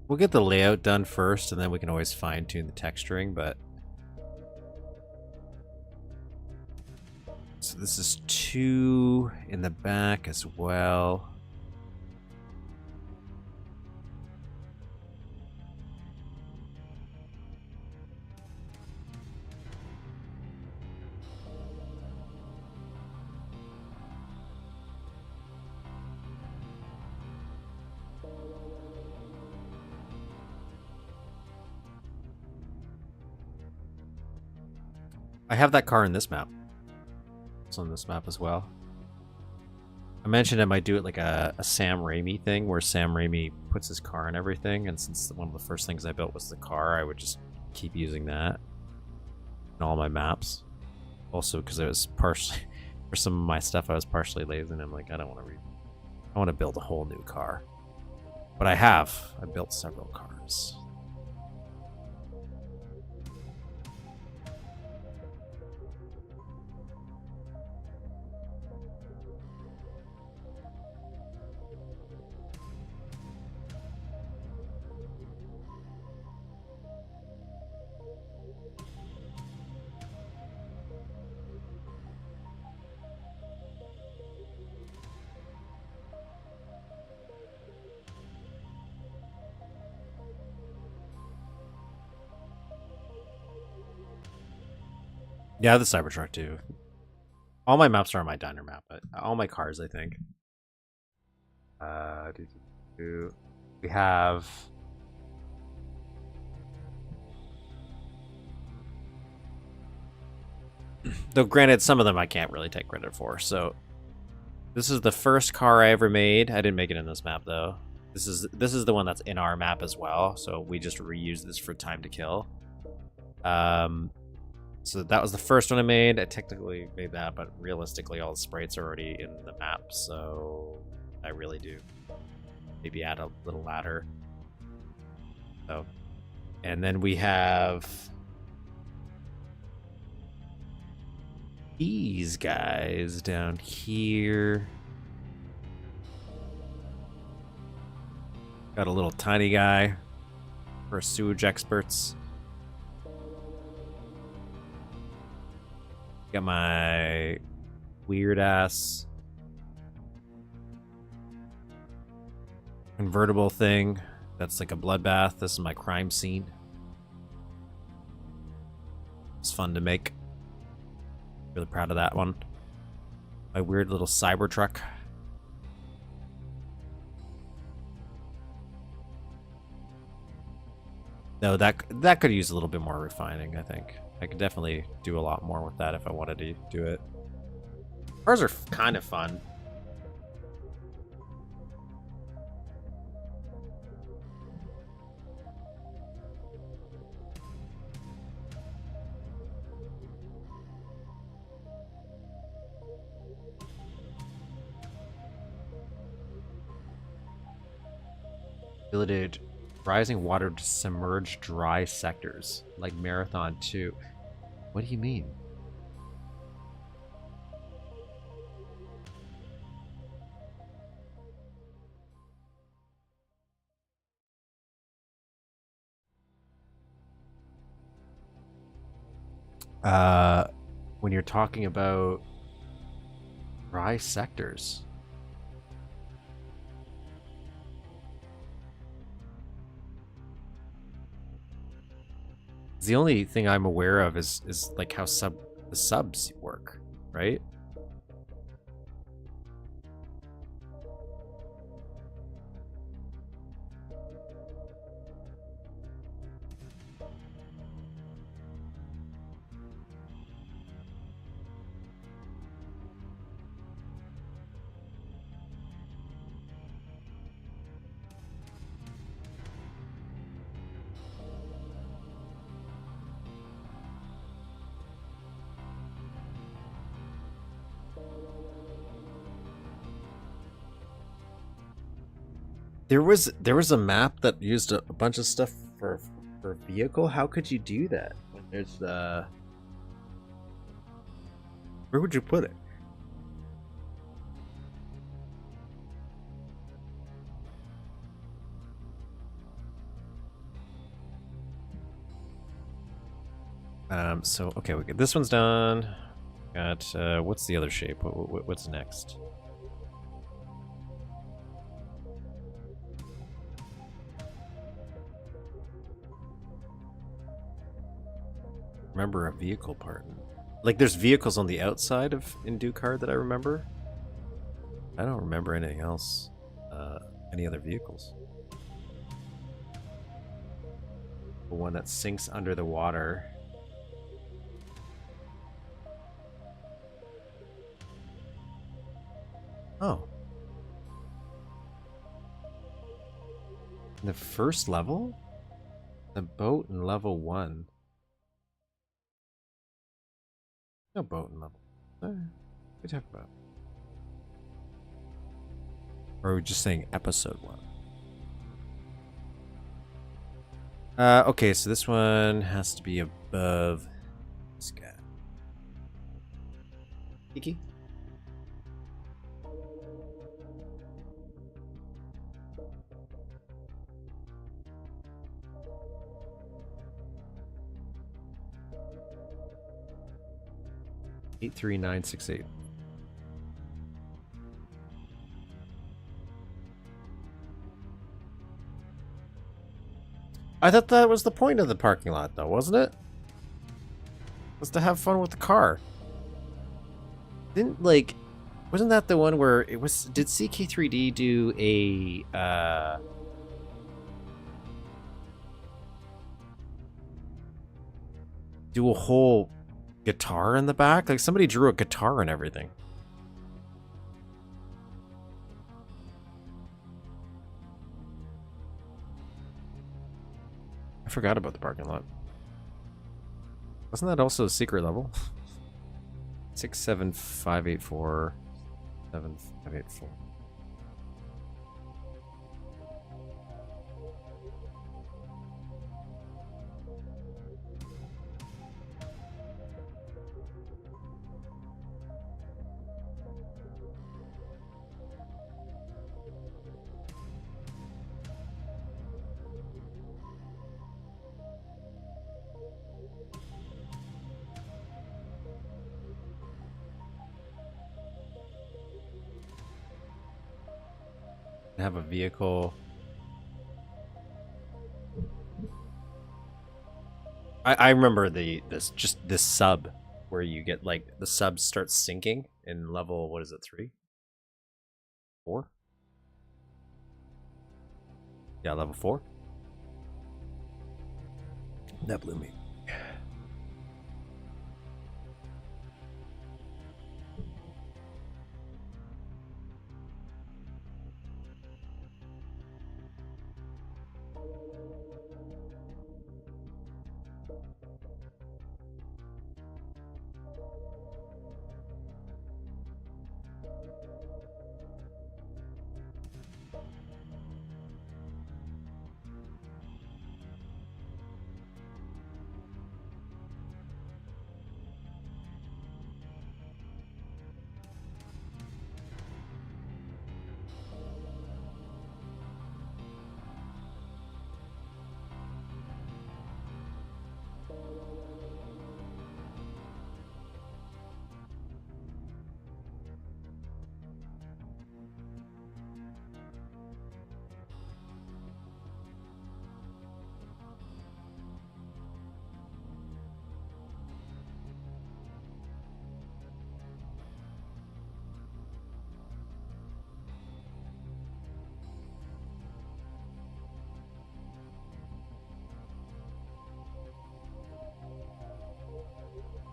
We'll get the layout done first, and then we can always fine-tune the texturing, but... So this is 2 in the back as well. I have that car in this map. It's on this map as well. I mentioned I might do it like a Sam Raimi thing, where Sam Raimi puts his car in everything, and since one of the first things I built was the car, I would just keep using that in all my maps. Also, because I was partially, for some of my stuff, I was partially lazy, and I'm like, I don't want to build a whole new car. But I built several cars. Yeah, the Cybertruck too. All my maps are on my diner map, but all my cars, I think. We have... Though granted, some of them I can't really take credit for, so... This is the first car I ever made. I didn't make it in this map, though. This is the one that's in our map as well, so we just reused this for Time to Kill. So that was the first one I made. I technically made that, but realistically all the sprites are already in the map, so I really do maybe add a little ladder. So, and then we have these guys down here. Got a little tiny guy for sewage experts. Got my weird ass convertible thing. That's like a bloodbath. This is my crime scene. It's fun to make. Really proud of that one. My weird little Cybertruck. No, that could use a little bit more refining, I think. I could definitely do a lot more with that if I wanted to do it. Cars are kind of fun. Ability to rising water to submerge dry sectors, like Marathon 2. What do you mean? When you're talking about dry sectors. The only thing I'm aware of is like how the subs work, right? There was a map that used a bunch of stuff for vehicle. How could you do that? There's where would you put it? So okay, we get this one's done. Got what's the other shape? What's next? Remember a vehicle part. Like there's vehicles on the outside of in Duke that I remember. I don't remember anything else. Any other vehicles? The one that sinks under the water. Oh. The first level? The boat in level 1. No boat in level. What are we talking about? Or are we just saying episode 1? Okay, so this one has to be above this guy. Kiki? $83968. I thought that was the point of the parking lot, though, wasn't it? Was to have fun with the car. Didn't, like... Wasn't that the one where it was... Did CK3D do a, do a whole guitar in the back? Like, somebody drew a guitar and everything. I forgot about the parking lot. Wasn't that also a secret level? 67584 7584. Have a vehicle. I remember this sub where you get like the sub starts sinking in level, what is it, 3? 4? Yeah, level 4. That blew me.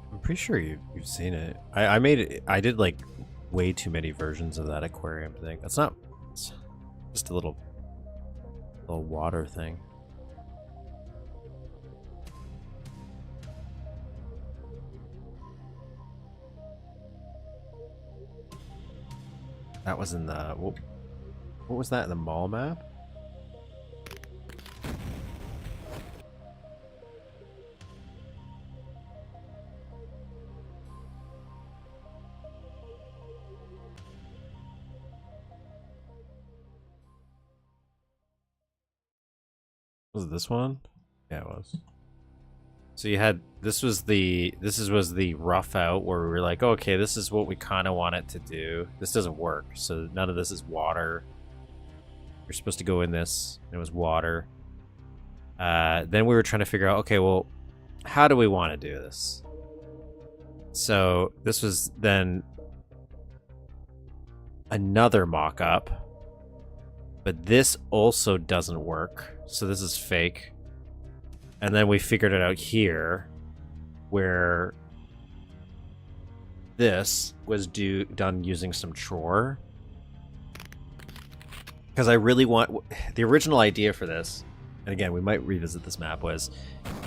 I'm pretty sure you've seen it. I made it. I did like way too many versions of that aquarium thing. That's not. It's just a little water thing. That was in the what was that in the mall map? Was it this one? Yeah, it was. So you had this was the rough out where we were like, oh, okay, this is what we kind of want it to do. This doesn't work, so none of this is water. You're supposed to go in this. It was water. Then we were trying to figure out, okay, well, how do we want to do this? So this was then another mock-up, but this also doesn't work. So this is fake. And then we figured it out here, where this was done using some chore. Because I really want... The original idea for this, and again, we might revisit this map, was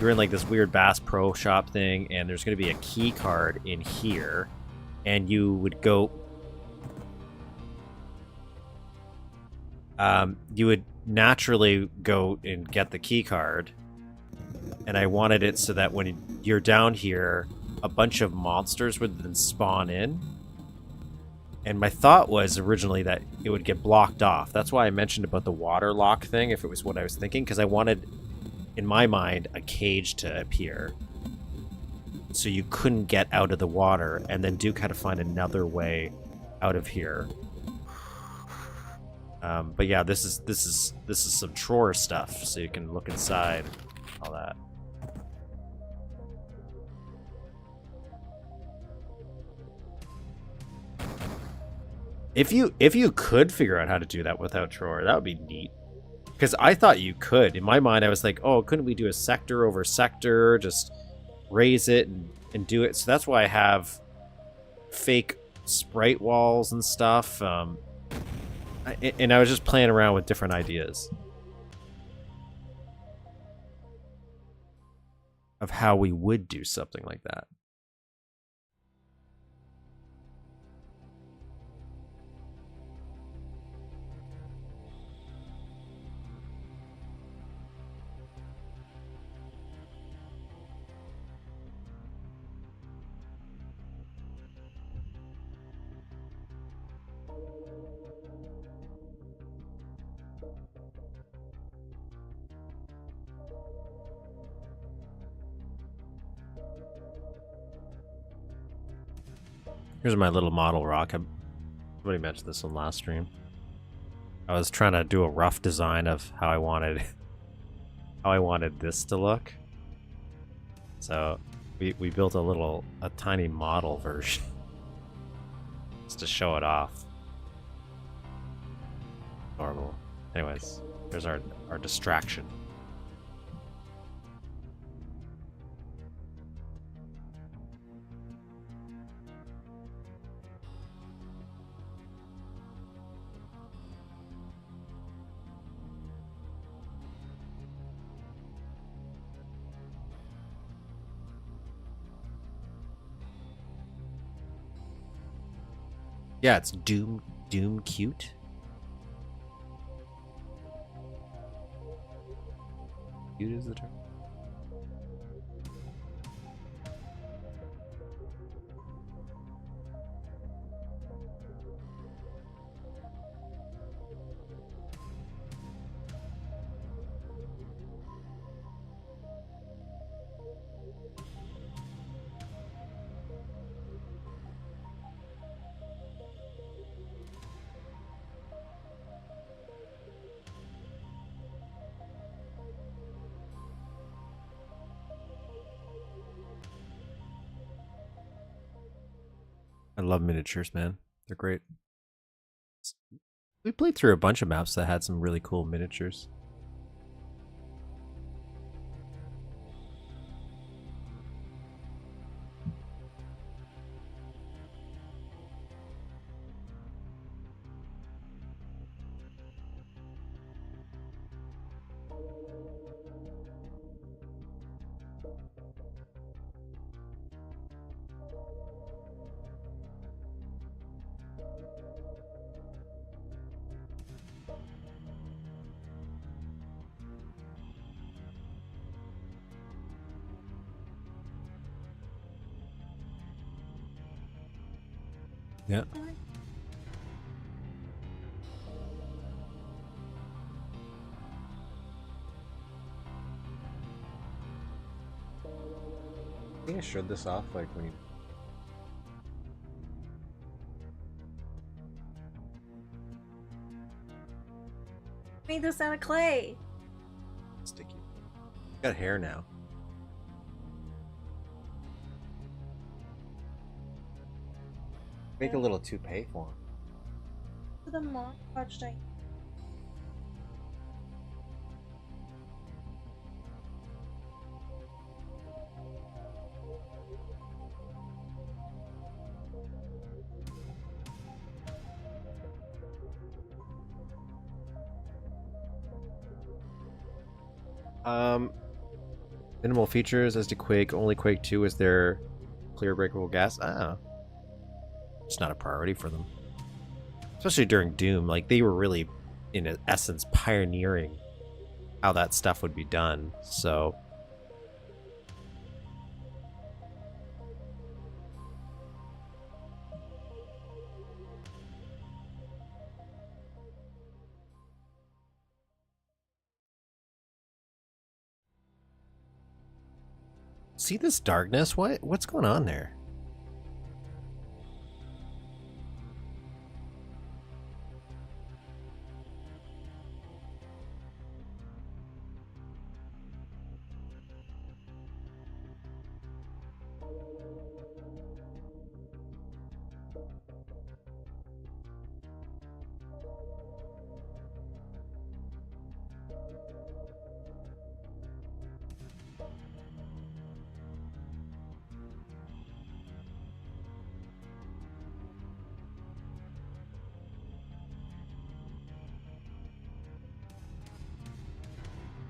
you're in like this weird Bass Pro Shop thing, and there's going to be a key card in here, and you would go... you would naturally go and get the key card, and I wanted it so that when you're down here, a bunch of monsters would then spawn in. And my thought was originally that it would get blocked off. That's why I mentioned about the water lock thing, if it was what I was thinking, because I wanted, in my mind, a cage to appear. So you couldn't get out of the water, and then Duke had to find another way out of here. But yeah, this is some drawer stuff, so you can look inside, all that. If you could figure out how to do that without drawer, that would be neat. Because I thought you could. In my mind, I was like, oh, couldn't we do a sector over sector, just raise it and do it? So that's why I have fake sprite walls and stuff. And I was just playing around with different ideas of how we would do something like that. Here's my little model rock. Somebody mentioned this on last stream. I was trying to do a rough design of how I wanted this to look. So we built a tiny model version just to show it off. Normal. Anyways, here's our distraction. Yeah, it's Doom cute. Cute is the term. I love miniatures, man. They're great. We played through a bunch of maps that had some really cool miniatures. Yeah. think I showed this off like when you. Made this out of clay. Sticky. Got hair now. Make a little toupee for him. For the montage thing. Minimal features as to Quake. Only Quake 2 is their clear breakable gas. Ah, it's not a priority for them, especially during Doom. Like they were really, in essence, pioneering how that stuff would be done. So. See this darkness? What's going on there?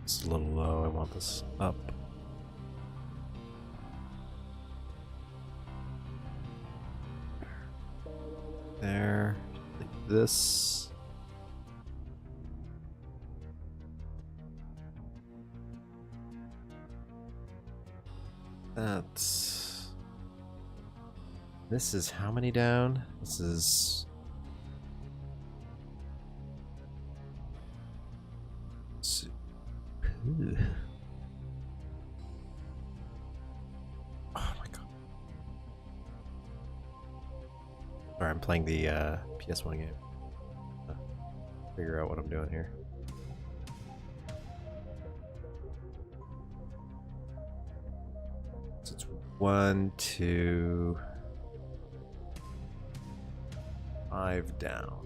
It's a little low. I want this up. There. Like this. That's. This is how many down? This is. Ooh. Oh my god. Sorry, I'm playing the PS1 game. Figure out what I'm doing here. So it's 1, 2, 5 down.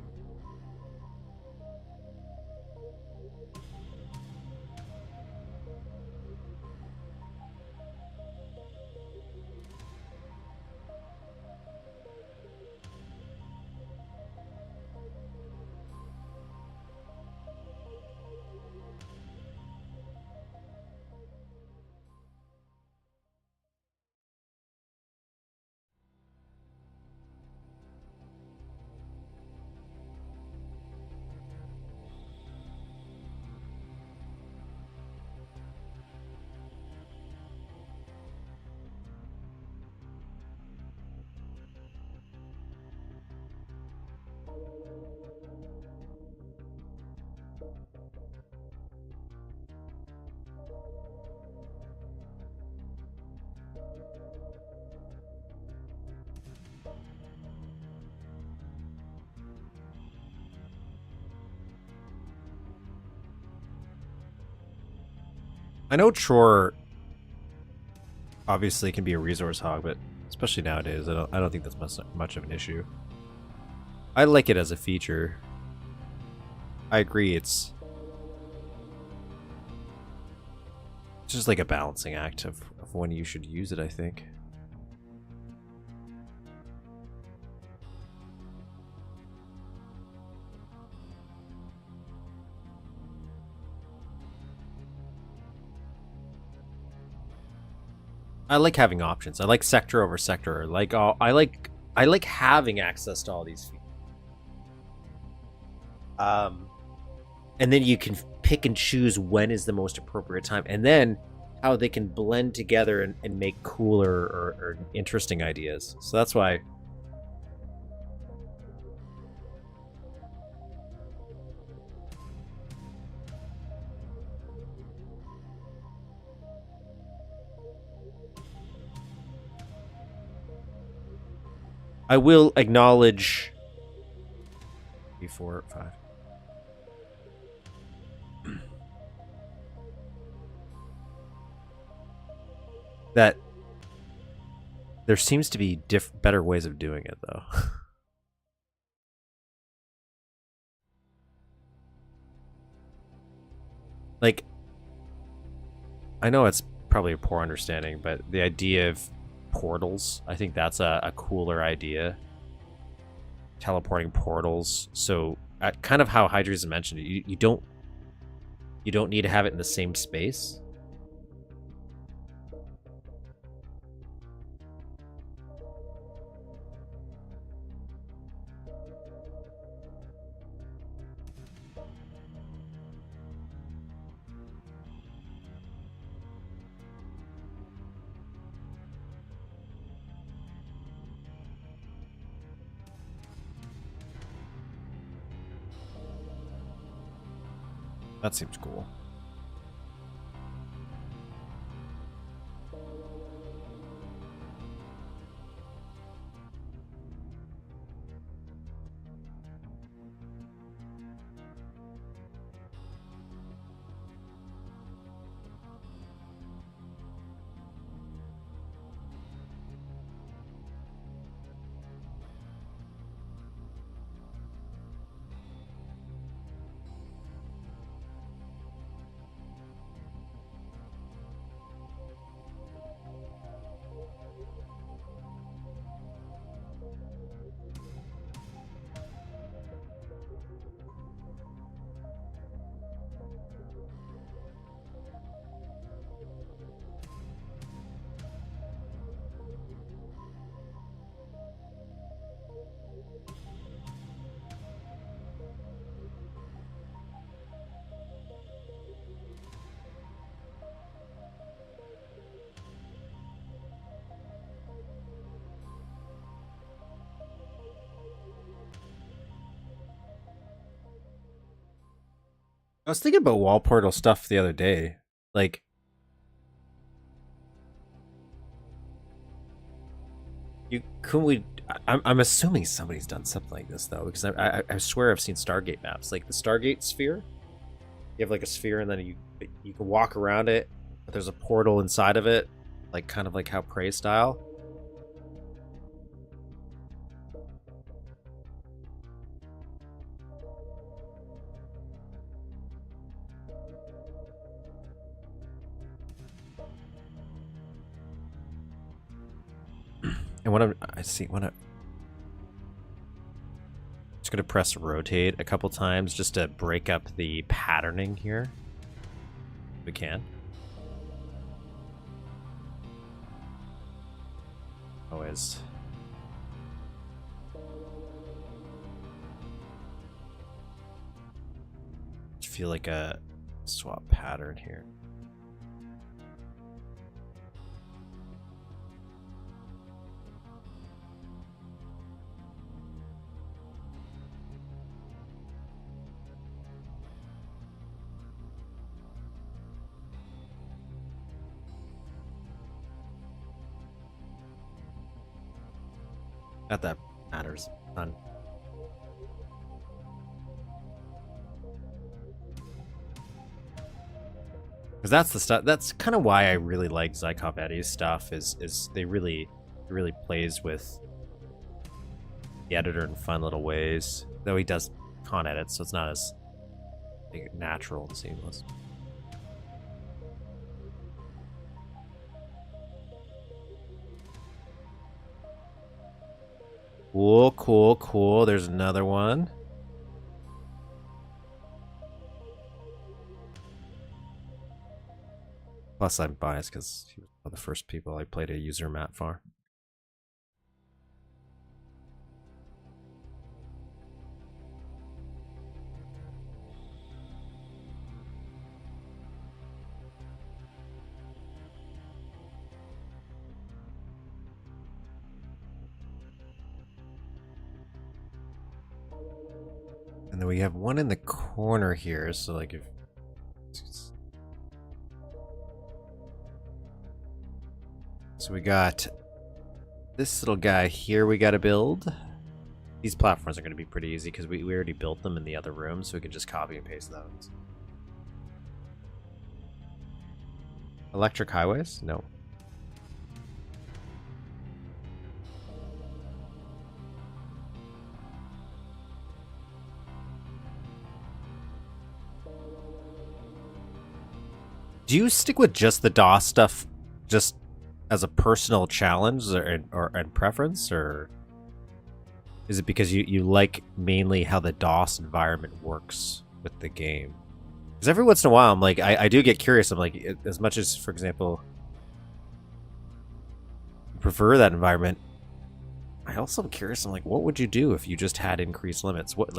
I know Tror obviously can be a resource hog, but especially nowadays, I don't think that's much of an issue. I like it as a feature. I agree, it's just like a balancing act of when you should use it, I think. I like having options. I like sector over sector. Like I like having access to all these features. And then you can pick and choose when is the most appropriate time, and then how they can blend together and make cooler or interesting ideas. So that's why. I will acknowledge 3, 4, 5. That there seems to be better ways of doing it, though. Like, I know it's probably a poor understanding, but the idea of portals, I think that's a cooler idea. Teleporting portals. So, kind of how Hydra's mentioned it, you don't need to have it in the same space. That seems cool. I was thinking about wall portal stuff the other day. Like, I'm assuming somebody's done something like this though, because I swear I've seen Stargate maps, like the Stargate sphere. You have like a sphere, and then you can walk around it, but there's a portal inside of it, like kind of like how Prey style. And when just gonna press rotate a couple times just to break up the patterning here. We can. Always. I feel like a swap pattern here. Not that matters. None. Because that's the stuff. That's kind of why I really like Zykov Eddie's stuff. Is they really plays with the editor in fun little ways. Though he does con edits, so it's not as natural and seamless. Cool, cool, cool. There's another one. Plus, I'm biased because he was one of the first people I played a user map for. And then we have one in the corner here, so like if... So we got This little guy here we gotta build. These platforms are gonna be pretty easy because we already built them in the other room, so we can just copy and paste those. Electric highways? No. Do you stick with just the DOS stuff just as a personal challenge or and preference, or is it because you like mainly how the DOS environment works with the game? Because every once in a while, I'm like, I do get curious. I'm like, as much as, for example, you prefer that environment, I also am curious. I'm like, what would you do if you just had increased limits? What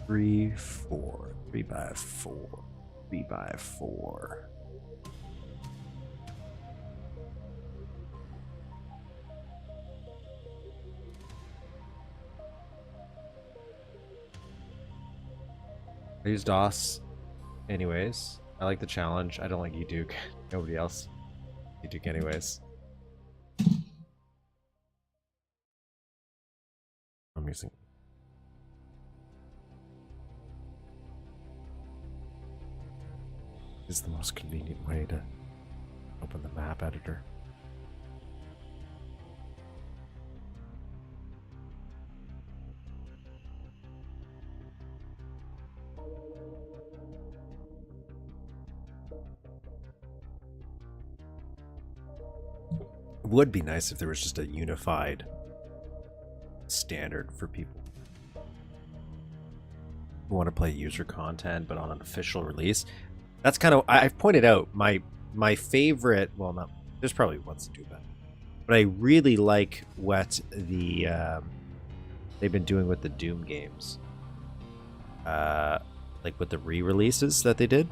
3, 4, 3 by 4, 3 by 4. I use DOS anyways. I like the challenge. I don't like you, Duke. Nobody else. You, Duke, anyways. I'm using. This is the most convenient way to open the map editor. It would be nice if there was just a unified standard for people who want to play user content but on an official release. That's kind of, I've pointed out my favorite, well, not, there's probably ones to do that, but I really like what they've been doing with the Doom games, like with the re-releases that they did.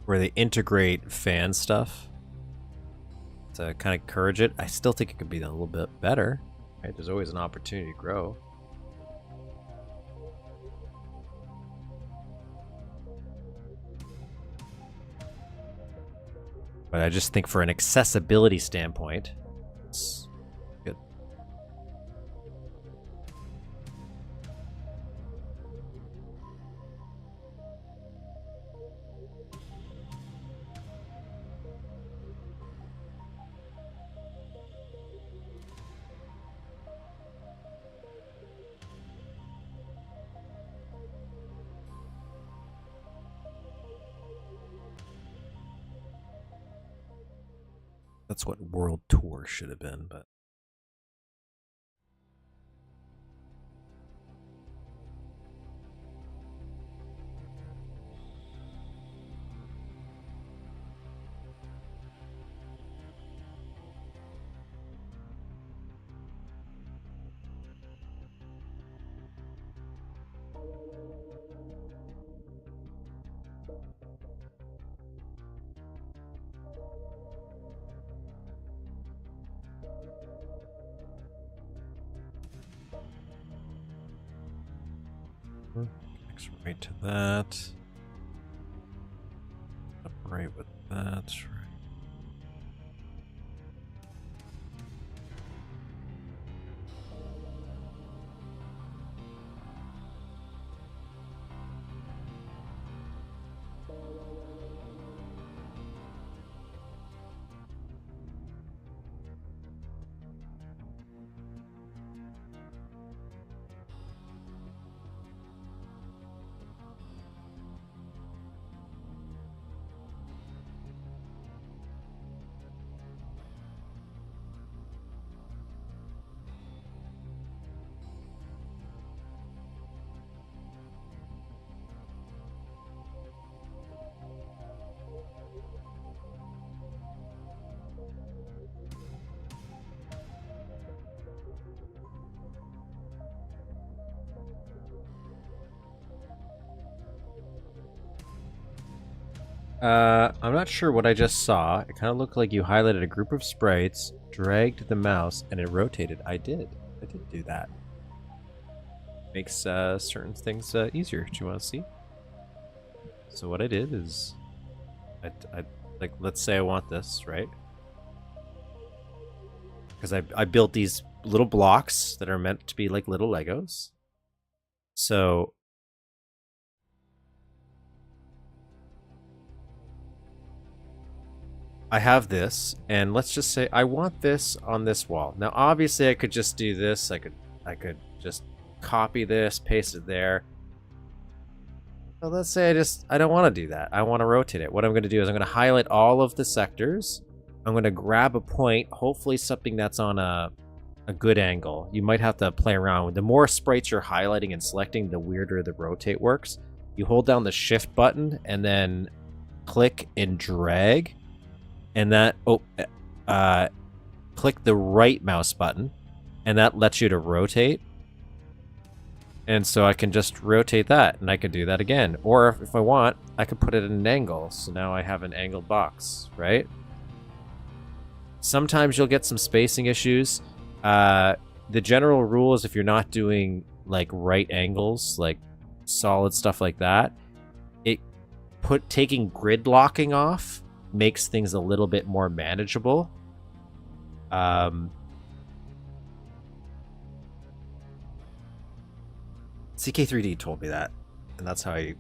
Where they integrate fan stuff to kind of encourage it. I still think it could be a little bit better. Right? There's always an opportunity to grow. But I just think for an accessibility standpoint, it's good. That's what World Tour should have been, but connects right to that. Up right with that, right. I'm not sure what I just saw. It kind of looked like you highlighted a group of sprites, dragged the mouse, and it rotated. I did do that. Makes certain things easier. Do you want to see? So what I did is, I like, let's say I want this, right? Because I built these little blocks that are meant to be like little Legos. So I have this, and let's just say I want this on this wall. Now, obviously, I could just do this. I could just copy this, paste it there. But let's say I don't want to do that. I want to rotate it. What I'm going to do is I'm going to highlight all of the sectors. I'm going to grab a point, hopefully something that's on a good angle. You might have to play around. The more sprites you're highlighting and selecting, the weirder the rotate works. You hold down the shift button and then click and drag. And that, click the right mouse button, and that lets you to rotate. And so I can just rotate that, and I can do that again. Or if I want, I could put it at an angle. So now I have an angled box, right? Sometimes you'll get some spacing issues. The general rule is if you're not doing like right angles, like solid stuff like that, taking grid locking off makes things a little bit more manageable. CK3D told me that, and that's how he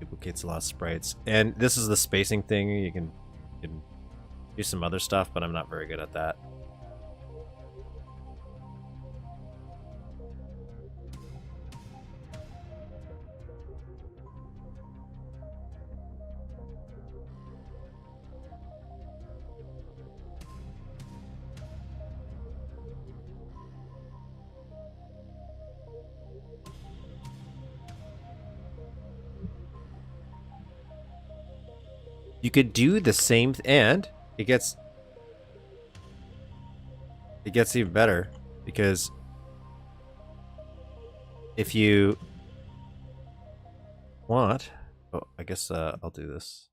duplicates a lot of sprites. And this is the spacing thing. You can do some other stuff, but I'm not very good at that. You could do the same, and it gets even better, because if you want, I guess I'll do this.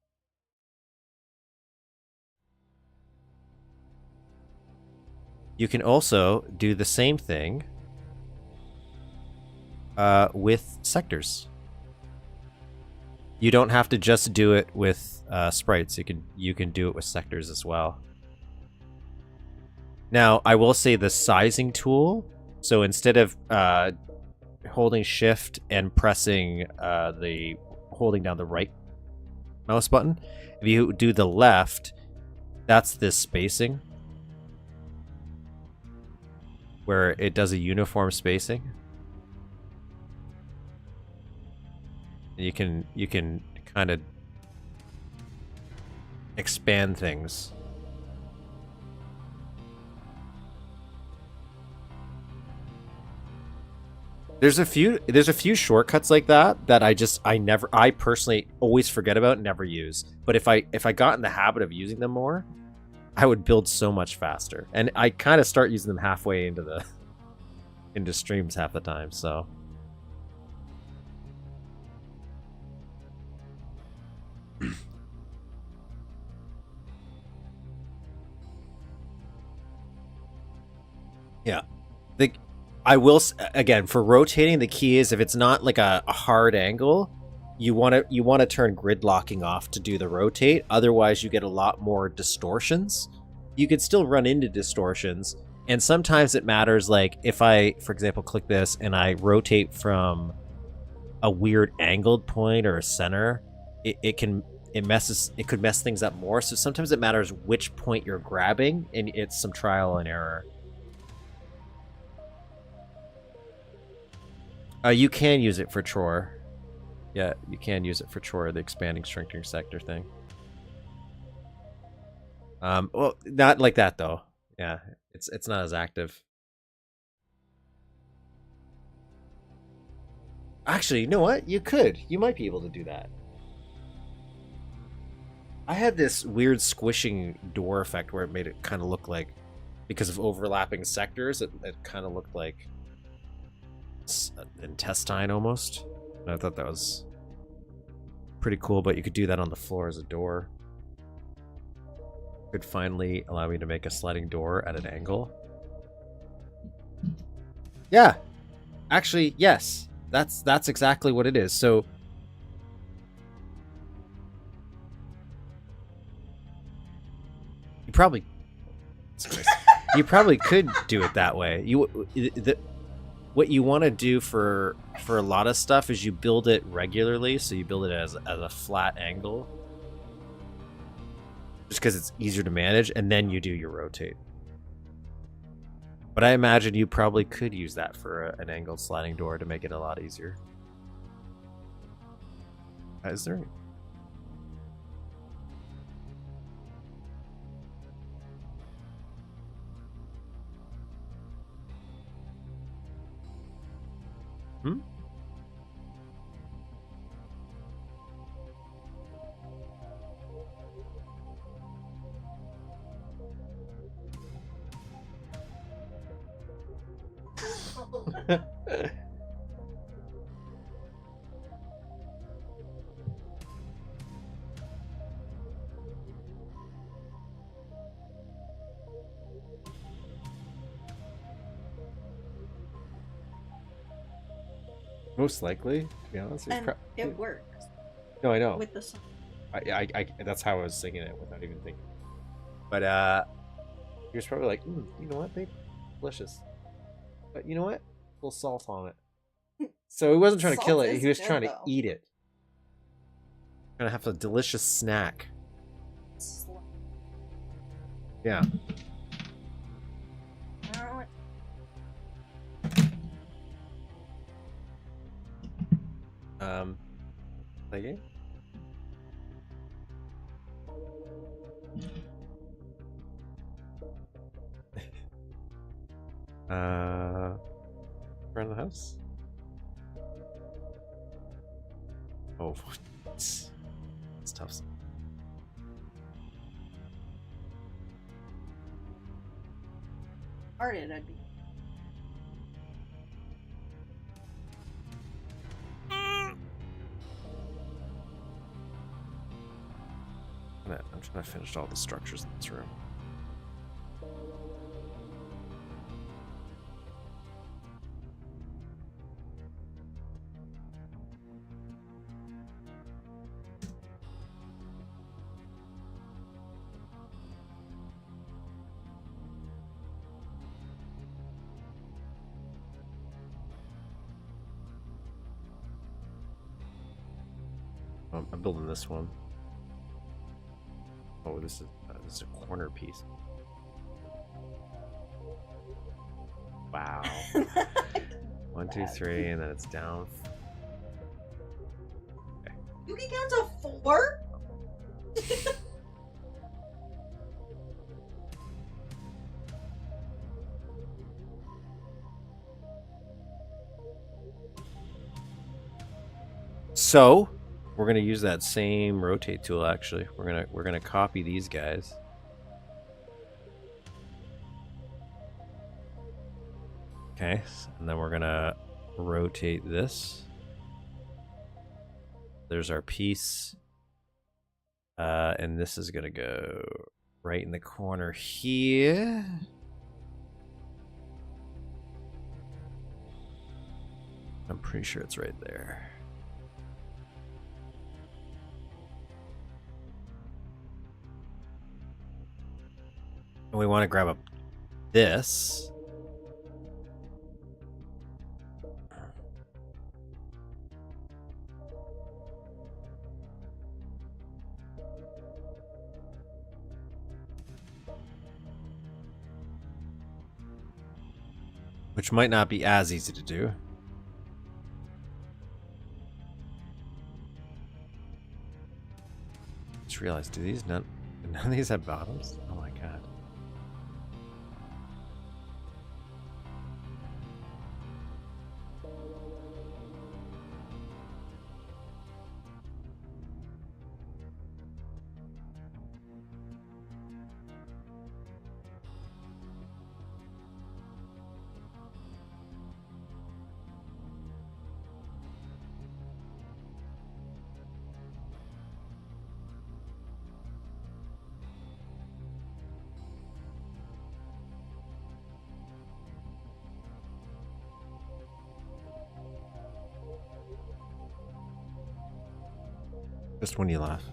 You can also do the same thing with sectors. You don't have to just do it with sprites. You can do it with sectors as well. Now, I will say the sizing tool. So instead of holding Shift and pressing holding down the right mouse button, if you do the left, that's this spacing, where it does a uniform spacing. You can kind of expand things. There's a few shortcuts like that I personally always forget about and never use. But if I got in the habit of using them more, I would build so much faster. And I kind of start using them halfway into streams half the time, so. Yeah. I will, again, for rotating, the key is if it's not like a hard angle, you want to turn grid locking off to do the rotate. Otherwise, you get a lot more distortions. You could still run into distortions, and sometimes it matters. Like if I, for example, click this and I rotate from a weird angled point or a center, it could mess things up more. So sometimes it matters which point you're grabbing, and it's some trial and error. You can use it for chore. Yeah, you can use it for chore, the expanding, shrinking sector thing. Well, not like that though. Yeah, it's not as active. Actually, you know what? You might be able to do that. I had this weird squishing door effect where it made it kind of look like, because of overlapping sectors, it kind of looked like an intestine almost. And I thought that was pretty cool, but you could do that on the floor as a door. Could finally allow me to make a sliding door at an angle. Yeah. Actually, yes. That's exactly what it is. So you probably could do it that way. What you want to do for a lot of stuff is you build it regularly, so you build it as a flat angle, just because it's easier to manage, and then you do your rotate. But I imagine you probably could use that for an angled sliding door to make it a lot easier. Is there? Hmm? Most likely, to be honest. And it works No, I know. with the song. I that's how I was singing it without even thinking. But he was probably like, you know what, babe? Delicious. But you know what? A little salt on it. So he wasn't trying to kill Salt it. is He was good, trying to though. eat it. Gonna have a delicious snack. Yeah. I don't know what- Play game? Around the house? Oh, it's tough. Started, I'd be. I'm trying to finish all the structures in this room. I'm building this one. Oh, this is a corner piece. Wow. 1, 2, 3, and then it's down. Okay. You can count to 4? So we're gonna use that same rotate tool. Actually, we're gonna copy these guys. Okay, and then we're gonna rotate this. There's our piece, and this is gonna go right in the corner here. I'm pretty sure it's right there. And we want to grab up this. Which might not be as easy to do. Just realized, do these none of these have bottoms? Oh my god. Just when you laugh.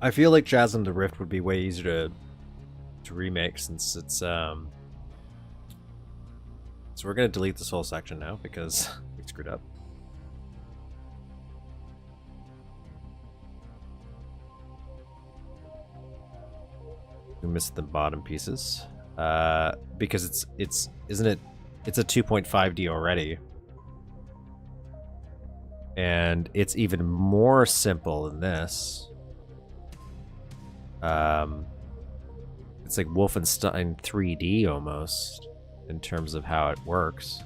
I feel like Jasmine the Rift would be way easier to remake since it's So we're gonna delete this whole section now because we screwed up. We missed the bottom pieces. Because it's isn't it it's a 2.5D already. And it's even more simple than this. It's like Wolfenstein 3D almost in terms of how it works.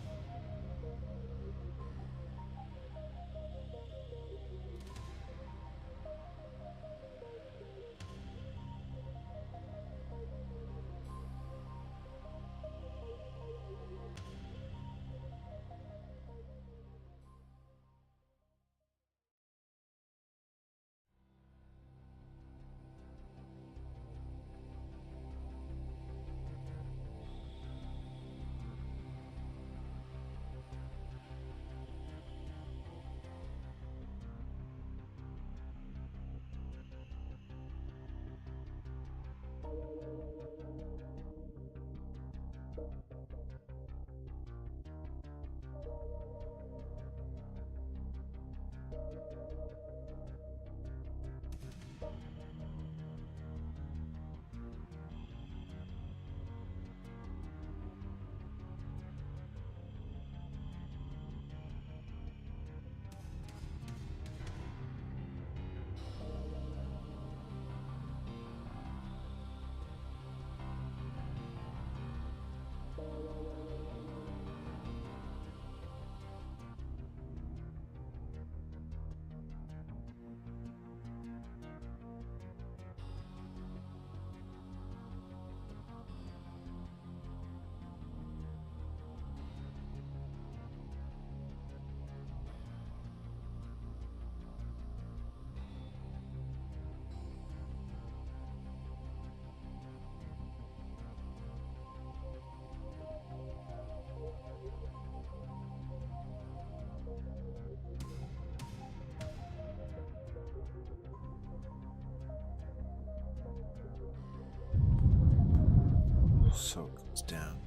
So it goes down.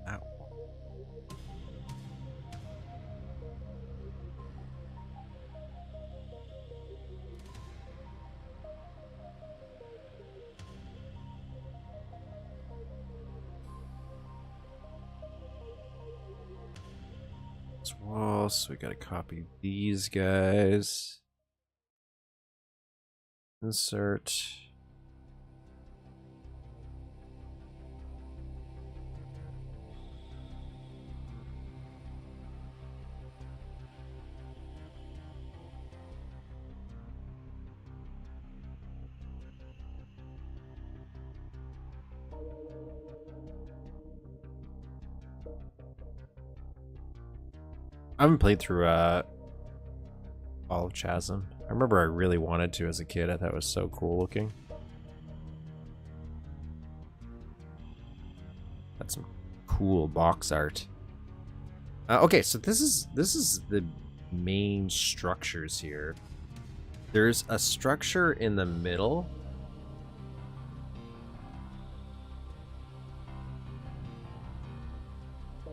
Ow. Wall, so we gotta copy these guys. Insert. I haven't played through all of Chasm. I remember I really wanted to as a kid. I thought it was so cool looking. That's some cool box art. Okay, so this is the main structures here. There's a structure in the middle.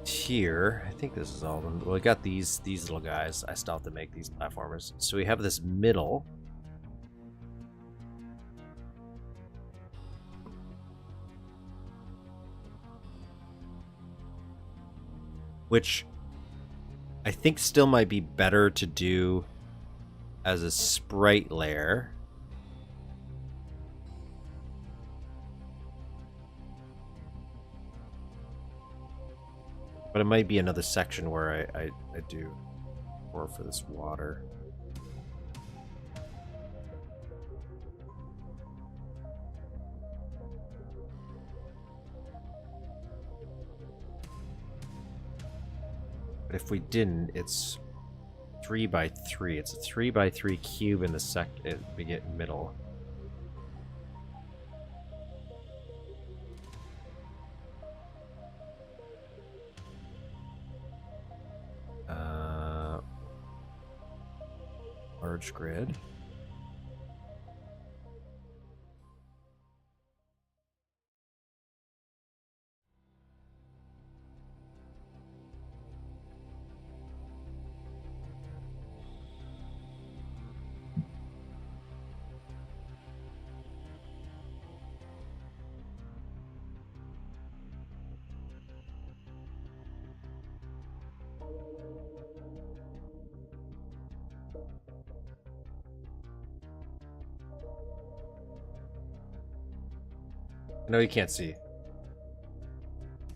Here, I think this is all of them. Well, we got these little guys. I still have to make these platformers. So we have this middle. Which I think still might be better to do as a sprite layer. But it might be another section where I do more for this water. But if we didn't, it's 3 by 3. It's a 3 by 3 cube in the we get middle. Large grid. No, you can't see.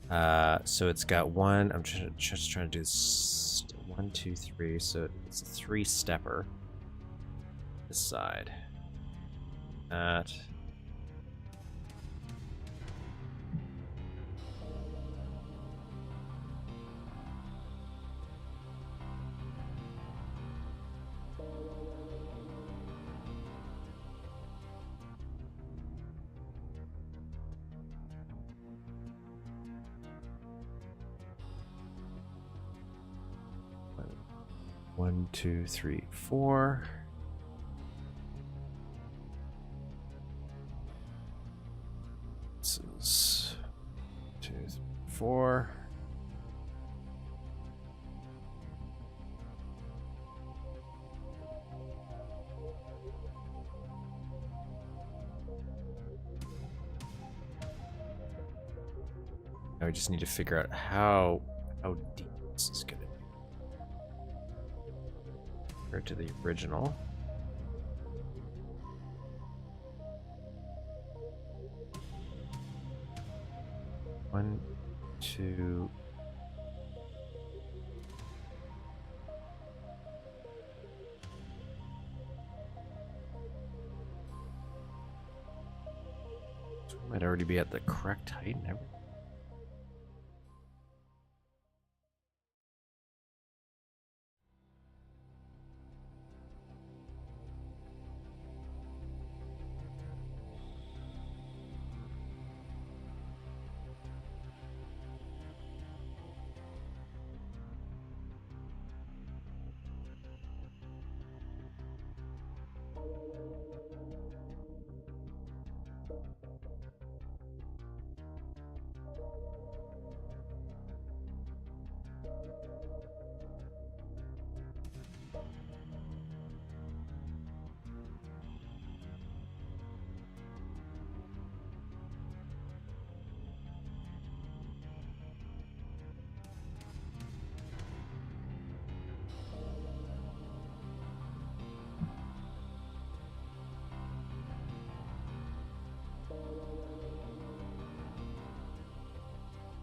So it's got one. I'm just trying to do this. 1, 2, 3. So it's a 3-stepper. This side. That. One, 2, 3, 4. This is 2, 3, 4. Now we just need to figure out how deep this is going to be compared to the original. One, two. So we might already be at the correct height and everything.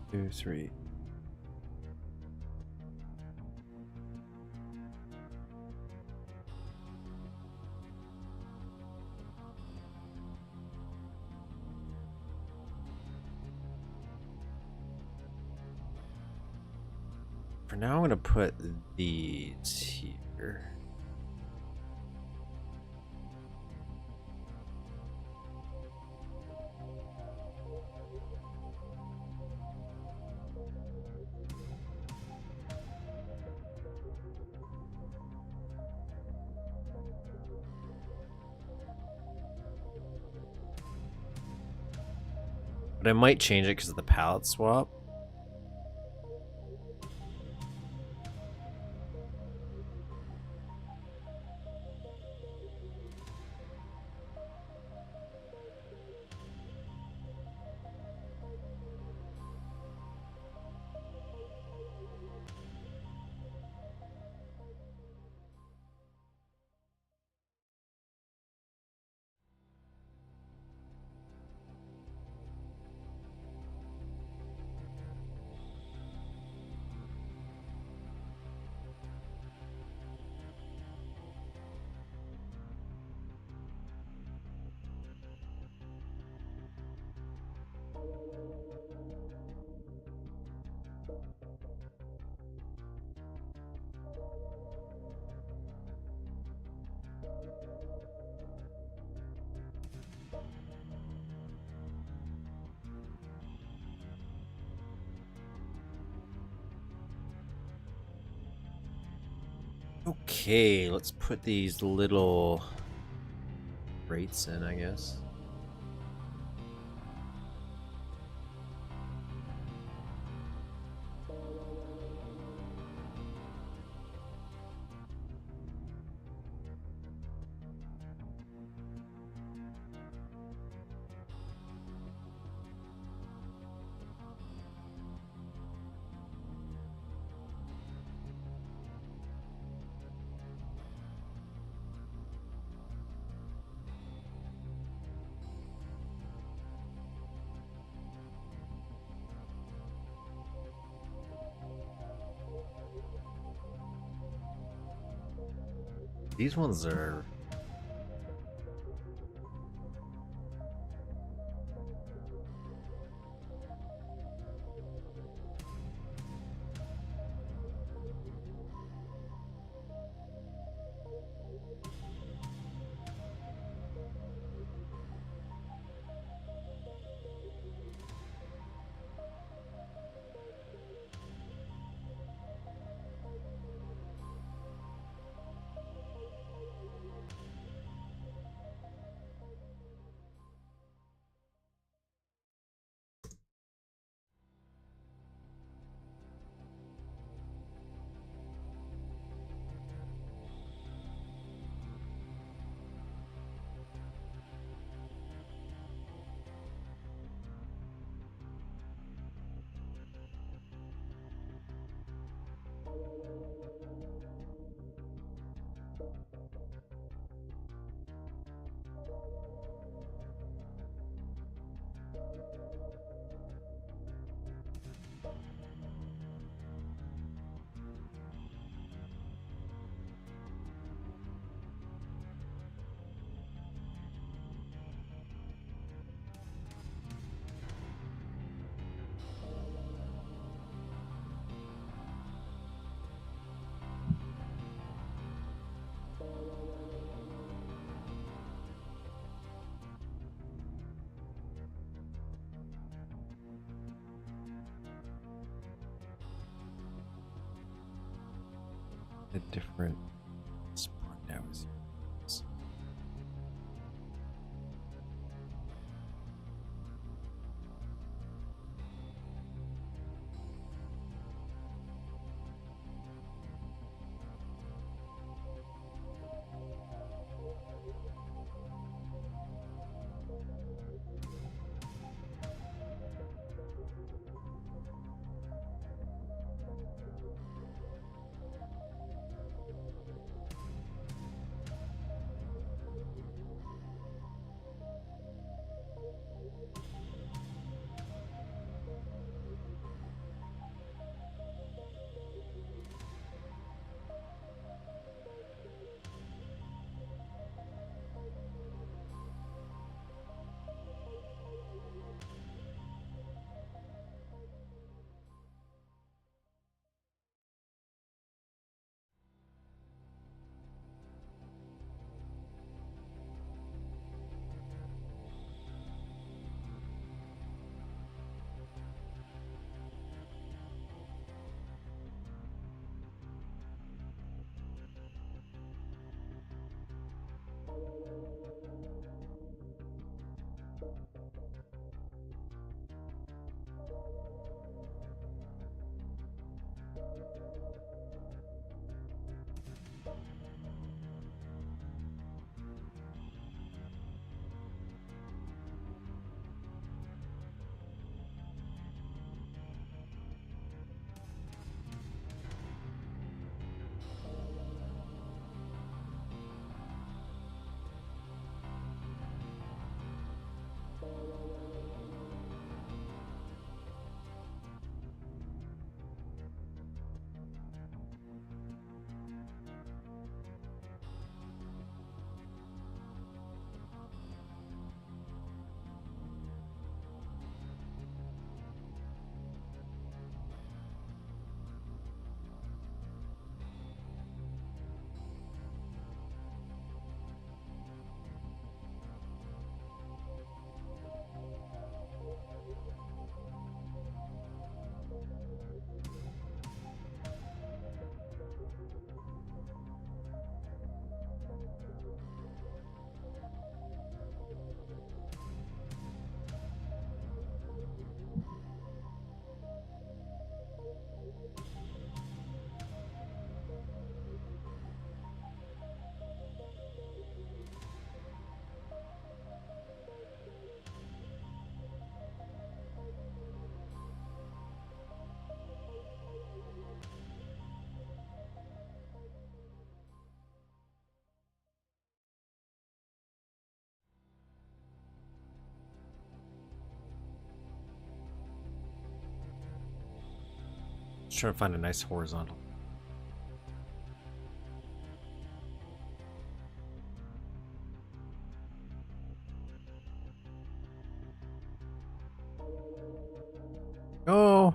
Two, three. For now, I'm gonna put these here. But I might change it because of the palette swap. Okay, let's put these little rates in, I guess. These ones are... a different spot now is Just trying to find a nice horizontal. Oh.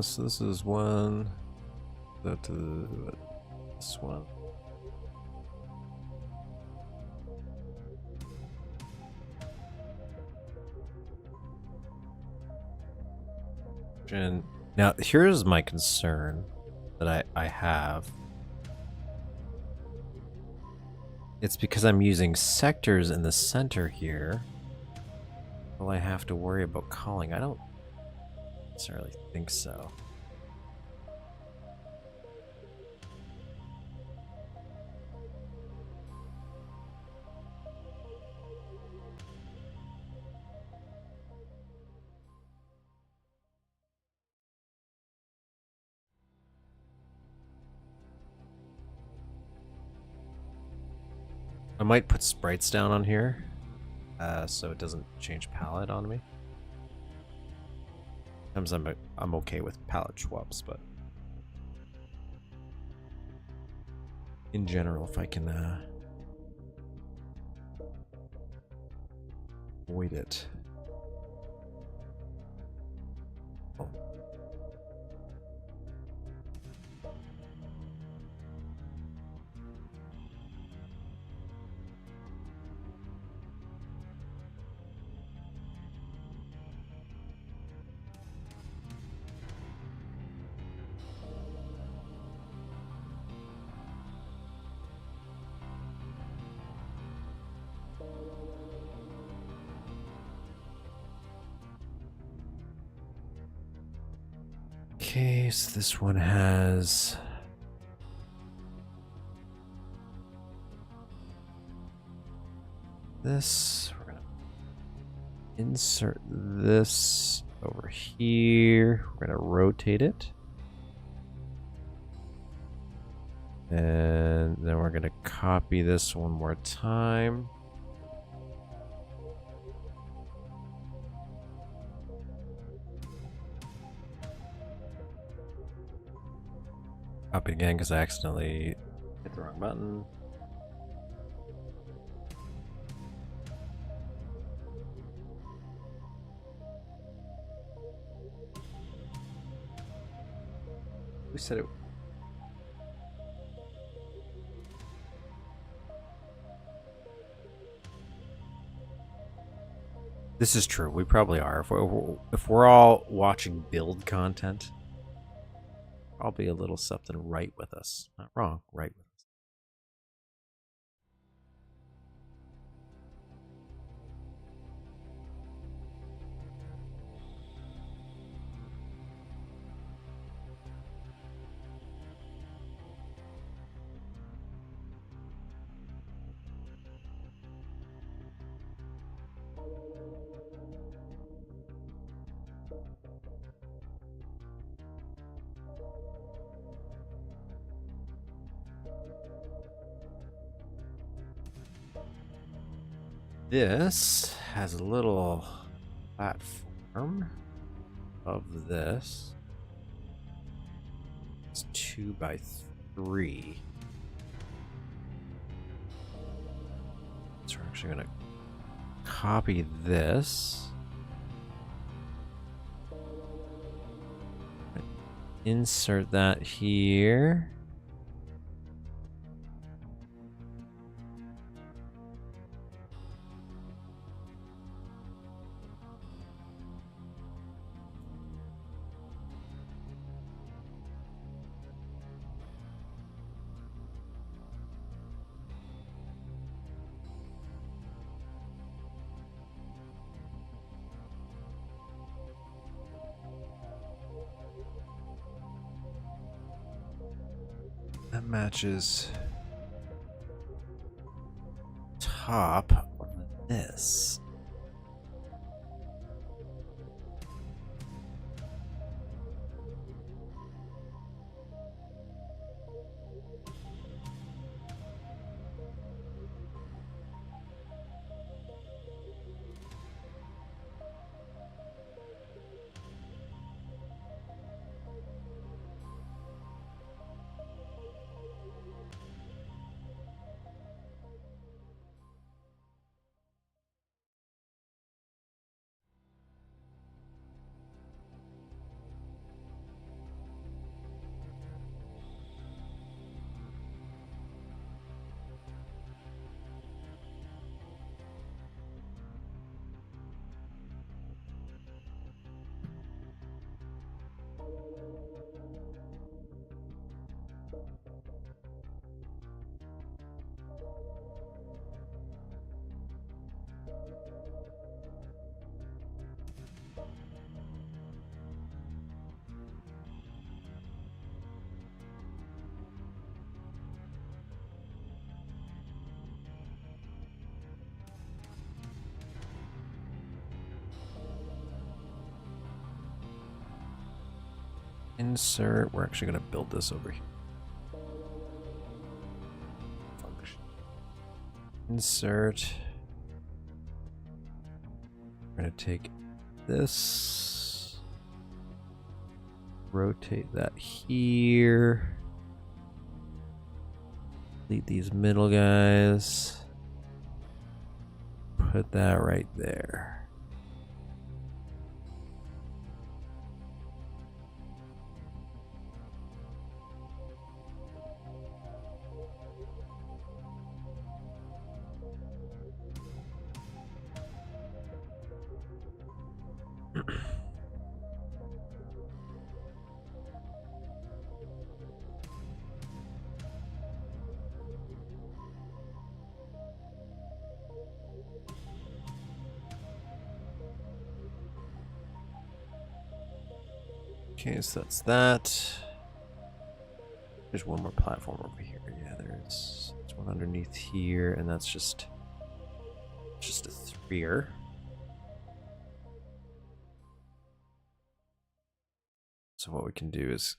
So this is one. That this one. And now here's my concern that I have. It's because I'm using sectors in the center here. Will I have to worry about calling? I don't necessarily think so. I might put sprites down on here, so it doesn't change palette on me. Sometimes I'm okay with palette swaps, but in general, if I can avoid it. Oh. Okay, so this one has this. We're gonna insert this over here. We're gonna rotate it. And then we're gonna copy this one more time. Copy again because I accidentally hit the wrong button. Who said it? This is true. We probably are. If we're all watching build content, probably a little something right with us. Not wrong, right with us. This has a little platform of this. It's 2 by 3. So we're actually gonna copy this. Insert that here. That matches top of this. Insert. We're actually going to build this over here. Function. Insert. We're going to take this. Rotate that here. Delete these middle guys. Put that right there. Okay, so that's that. There's one more platform over here. Yeah, there's one underneath here, and that's just a threer. So what we can do is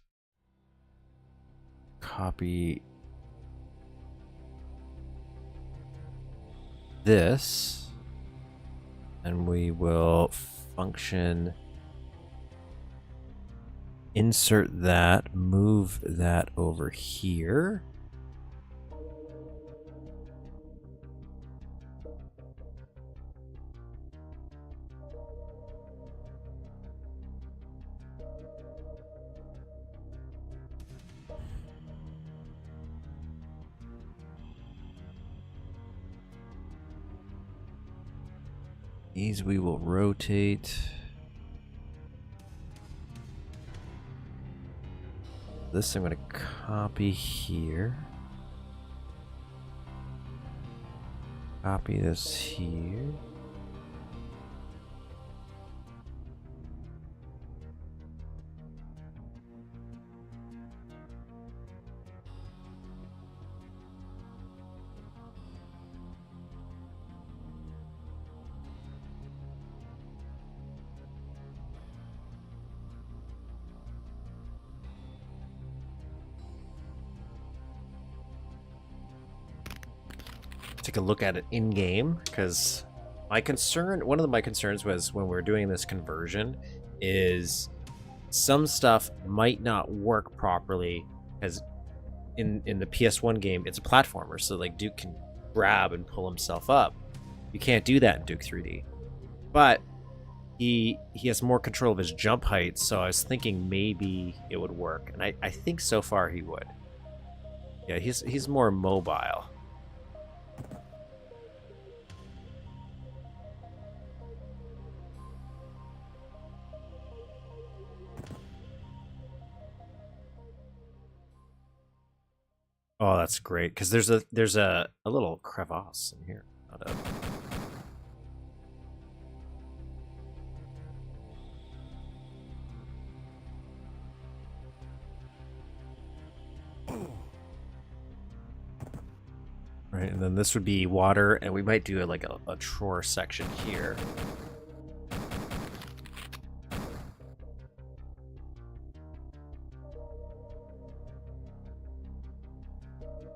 copy this, and we will function insert that, move that over here. These we will rotate. This I'm going to copy here. Copy this here. Take a look at it in game, because one of my concerns was when we were doing this conversion is some stuff might not work properly, because in the PS1 game it's a platformer, so like Duke can grab and pull himself up. You can't do that in Duke 3D, but he has more control of his jump height, so I was thinking maybe it would work, and I think so far he would. Yeah, he's more mobile. Oh, that's great, because there's a little crevasse in here. Not a... Right, and then this would be water, and we might do like a drawer section here.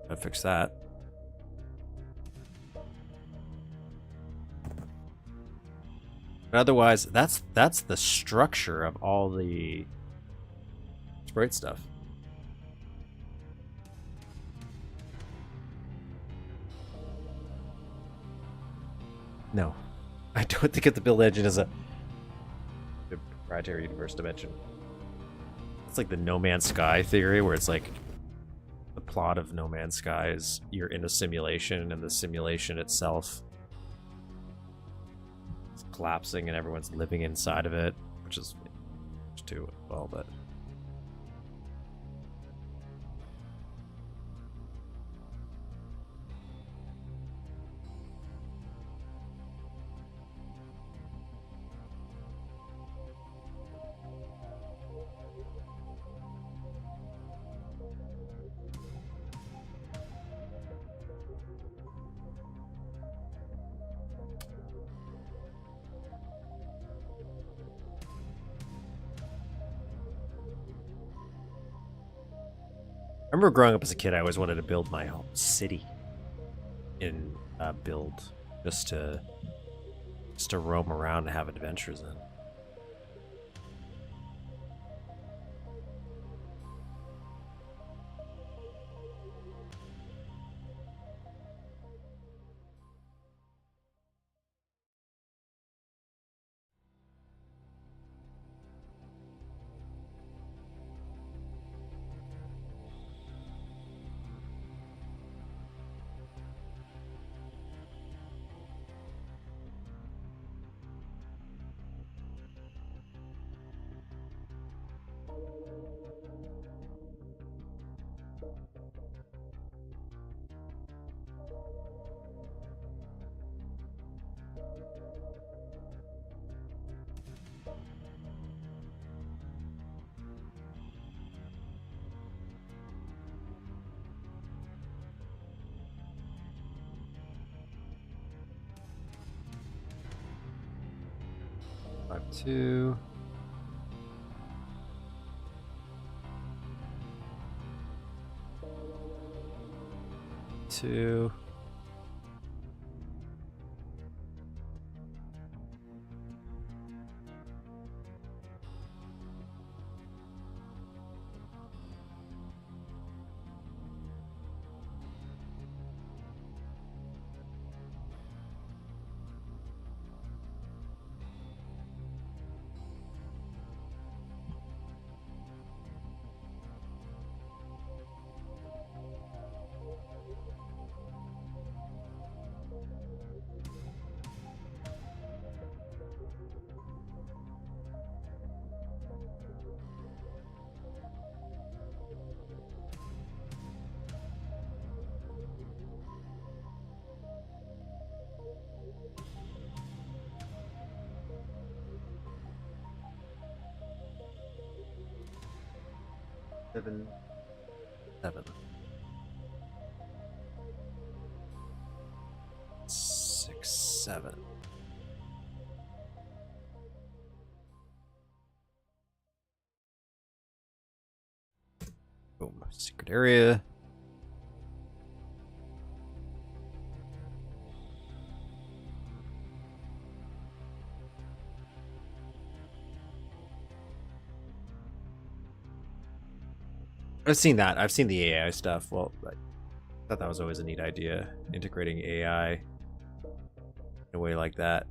Gotta fix that. But otherwise, that's the structure of all the sprite stuff. No, I don't think the build engine is a proprietary universe dimension. It's like the No Man's Sky theory, where it's like the plot of No Man's Sky is you're in a simulation, and the simulation itself is collapsing, and everyone's living inside of it, which is too well, but. I remember growing up as a kid, I always wanted to build my own city in build, just to roam around and have adventures in. Two. Two. Seven. 6, 7. Boom. Secret area. I've seen that. I've seen the AI stuff. Well, I thought that was always a neat idea, integrating AI in a way like that.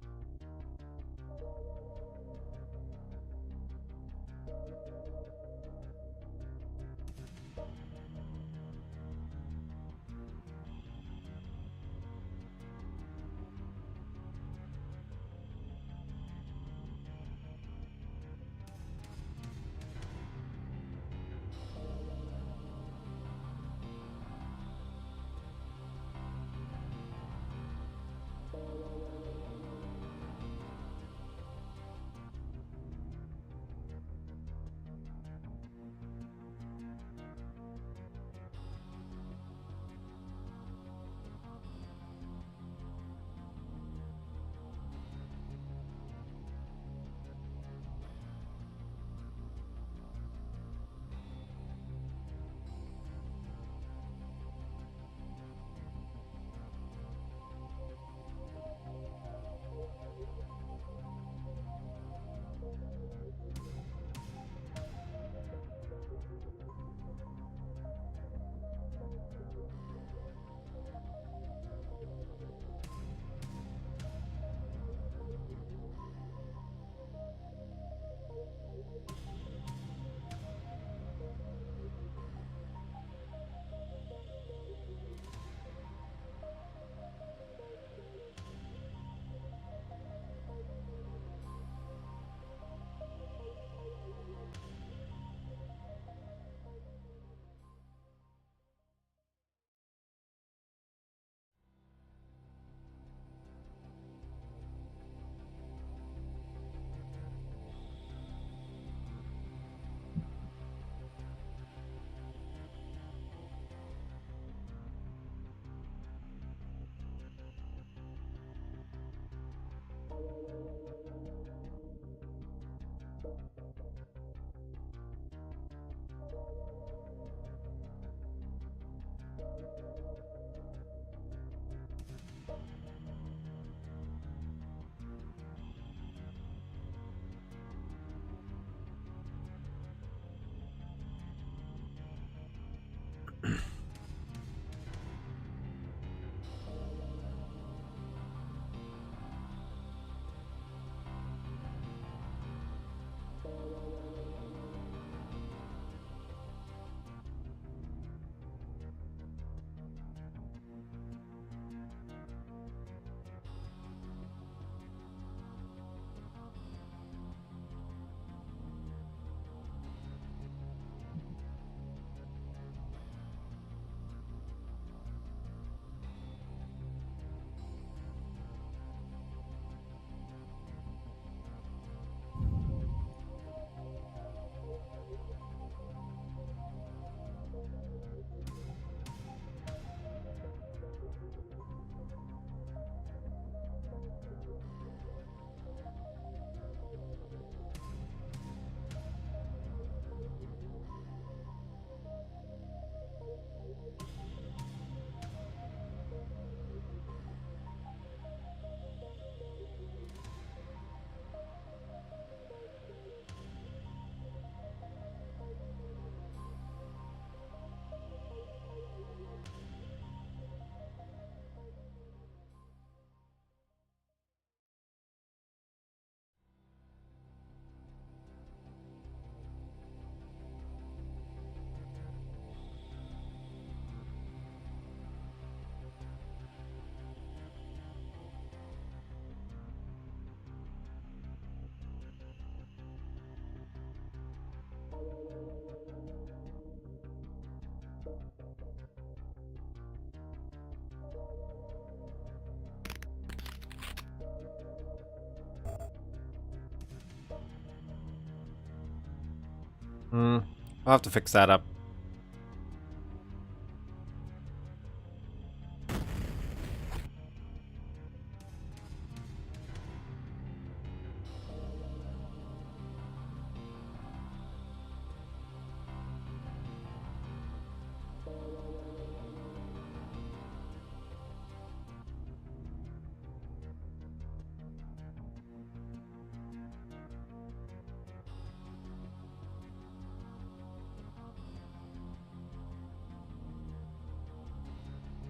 I'll have to fix that up.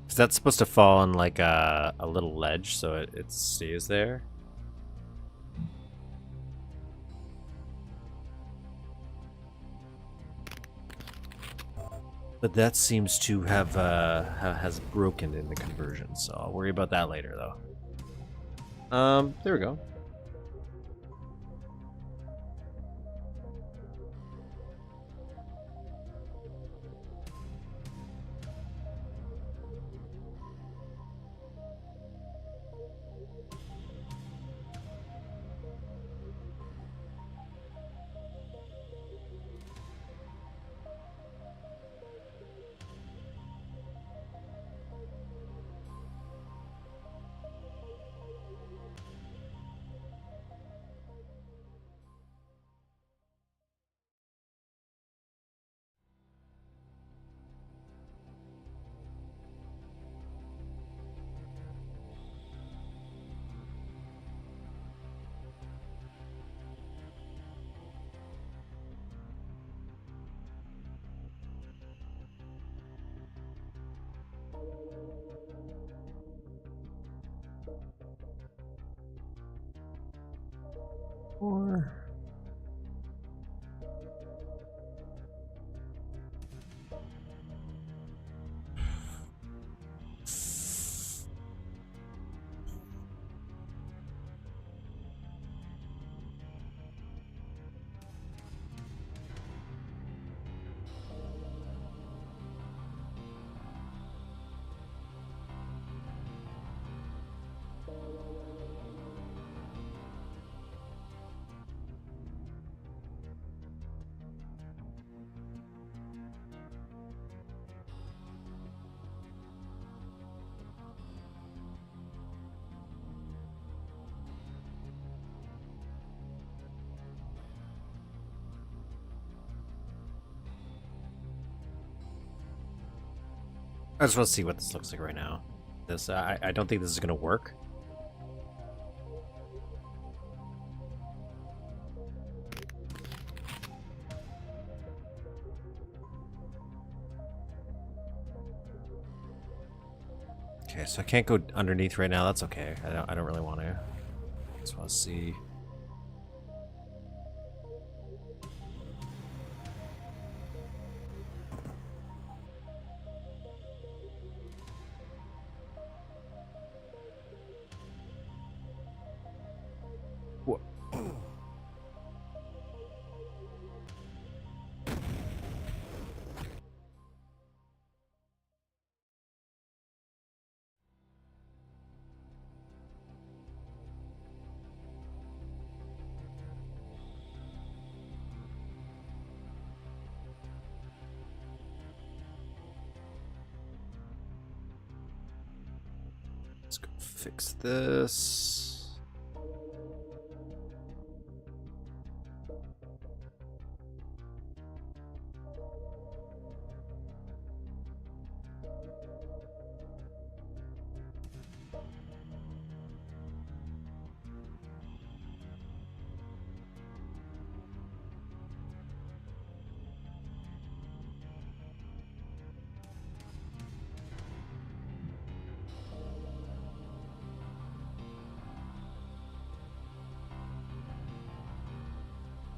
Is that supposed to fall on like a little ledge so it stays there? But that seems to have has broken in the conversion, so I'll worry about that later though. There we go. Or I just want to see what this looks like right now. This I don't think this is gonna work. Okay, so I can't go underneath right now. That's okay. I don't really want to. Just want to see. What? Let's go fix this.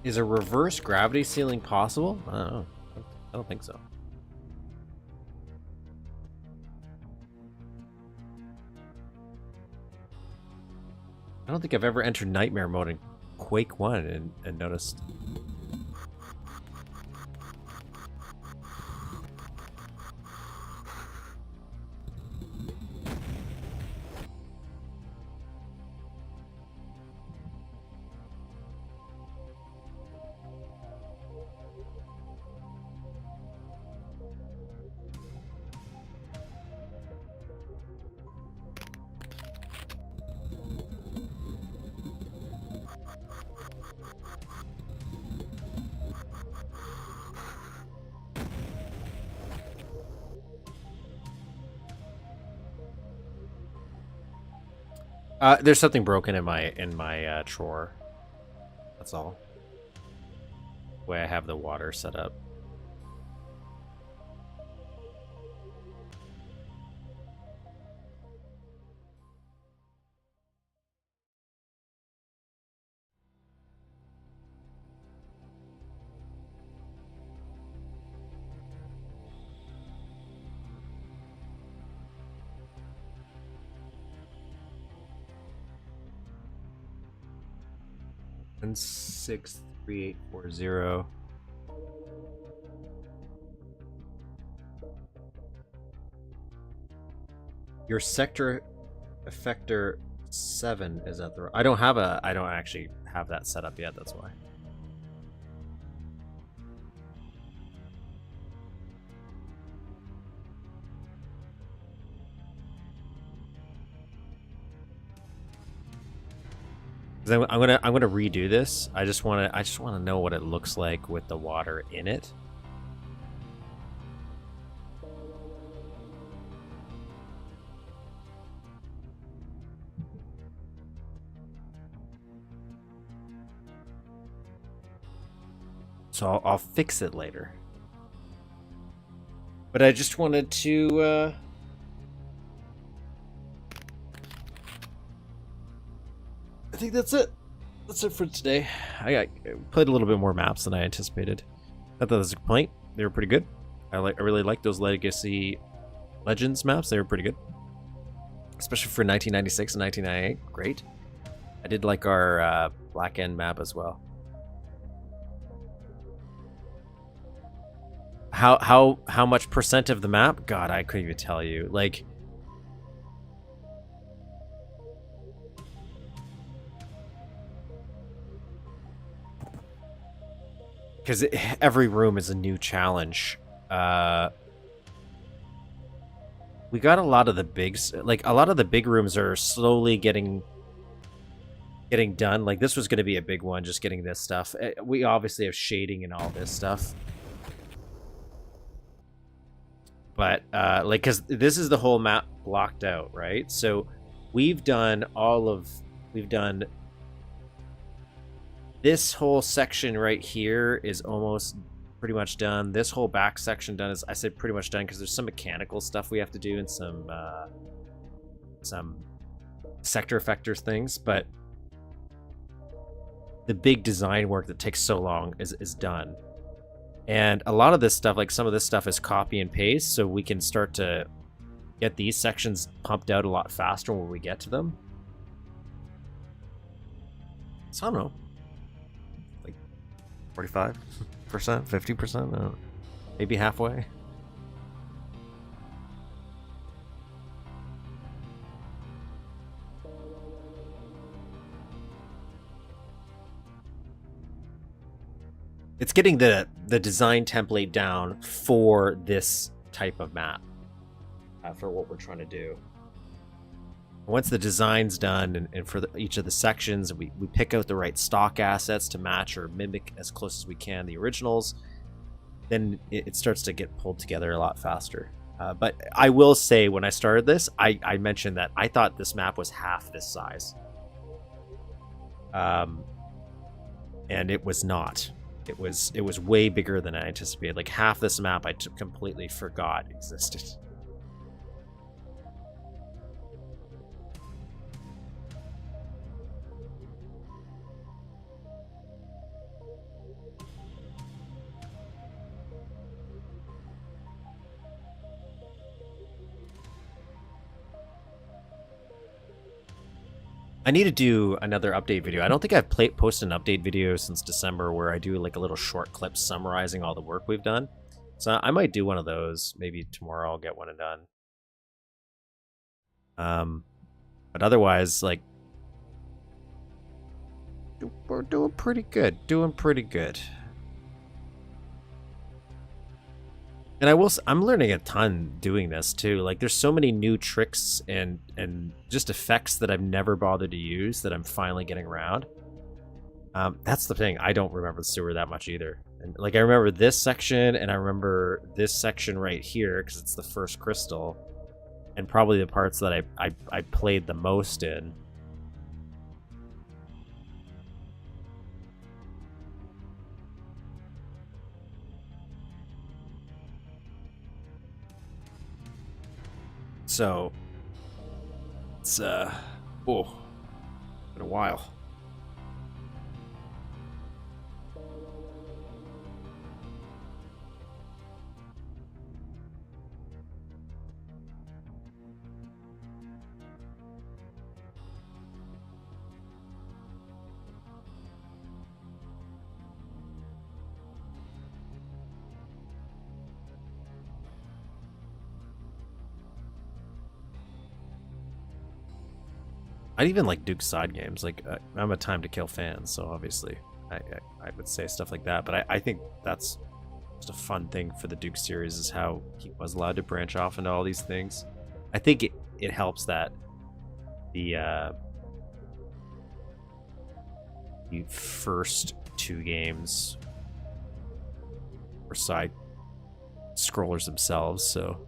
Is a reverse gravity ceiling possible? I don't know. I don't think so. I don't think I've ever entered nightmare mode in Quake 1 and noticed. There's something broken in my drawer. That's all. The way I have the water set up. And 63840. Your sector effector 7 is at the. I don't actually have that set up yet. That's why. I'm gonna redo this. I just wanna know what it looks like with the water in it. So I'll fix it later. But I just wanted to I think that's it. That's it for today. I played a little bit more maps than I anticipated. Not that that's a complaint. They were pretty good. I really like those Legacy Legends maps. They were pretty good, especially for 1996 and 1998. Great. I did like our Blackend map as well. How much percent of the map? God, I couldn't even tell you. Like. Because every room is a new challenge. We got a lot of the a lot of the big rooms are slowly getting done. Like this was going to be a big one, just getting this stuff. We obviously have shading and all this stuff. But like, because this is the whole map blocked out, right? So we've done this whole section right here is almost pretty much done. This whole back section done is, I said pretty much done because there's some mechanical stuff we have to do and some sector effectors things, but the big design work that takes so long is done. And a lot of this stuff, like some of this stuff is copy and paste, so we can start to get these sections pumped out a lot faster when we get to them. So I don't know. 45%, 50%, maybe halfway. It's getting the design template down for this type of map, for what we're trying to do. Once the design's done and for each of the sections, we pick out the right stock assets to match or mimic as close as we can the originals, then it starts to get pulled together a lot faster. But I will say, when I started this, I mentioned that I thought this map was half this size. And it was not. It was way bigger than I anticipated. Like half this map I completely forgot existed. I need to do another update video. I don't think I've posted an update video since December where I do like a little short clip summarizing all the work we've done. So I might do one of those. Maybe tomorrow I'll get one done. But otherwise, like, we're doing pretty good. Doing pretty good. And I'm learning a ton doing this too. Like there's so many new tricks and just effects that I've never bothered to use that I'm finally getting around. That's the thing. I don't remember the sewer that much either. And like I remember this section and I remember this section right here because it's the first crystal and probably the parts that I played the most in. So it's been a while. I'd even like Duke's side games. Like I'm a time to kill fan, so obviously I would say stuff like that. But I think that's just a fun thing for the Duke series is how he was allowed to branch off into all these things. I think it helps that the first two games were side scrollers themselves, so.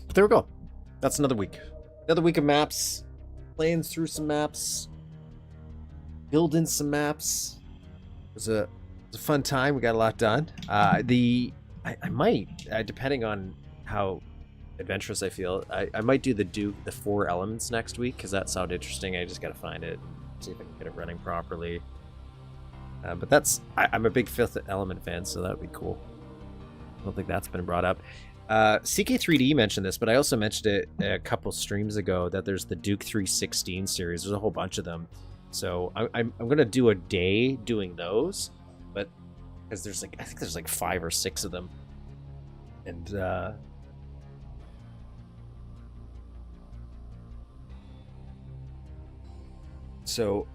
But there we go. That's another week. Another week of maps. Playing through some maps. Building some maps. It was a fun time. We got a lot done. I might, depending on how adventurous I feel, I might do the 4 elements next week because that sounded interesting. I just got to find it, see if I can get it running properly. But that's I'm a big 5th element fan, so that would be cool. I don't think that's been brought up. CK3D mentioned this, but I also mentioned it a couple streams ago that there's the Duke 316 series. There's a whole bunch of them. So I'm gonna do a day doing those, but because there's I think there's 5 or 6 of them, and so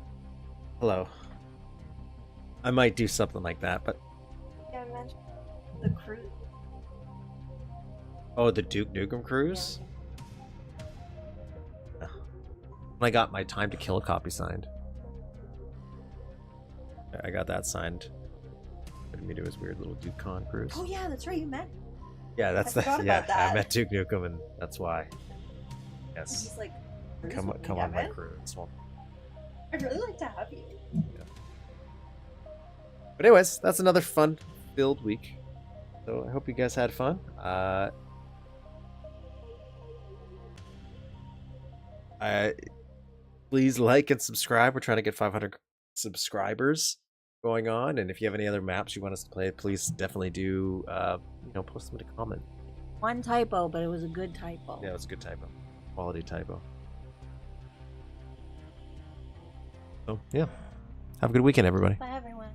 hello. I might do something like that, but Yeah, I mentioned the cruise. oh, the Duke Nukem cruise. I got my time to kill copy signed. I got that signed. Put me to his weird little Duke Con cruise. Oh yeah, that's right. You met. Yeah, that's I forgot about I that. met Duke Nukem, and that's why. Yes, He's like, come "Cruise with on me, my Evan? cruise. Well, I'd really like to have you." but anyways, that's another fun-filled week. So I hope you guys had fun. Please like and subscribe. We're trying to get 500 subscribers going on, and if you have any other maps you want us to play, please definitely do. Post them in a comment. One typo, but it was a good typo. Yeah, it was a good typo, quality typo. So yeah, have a good weekend, everybody. Bye, everyone.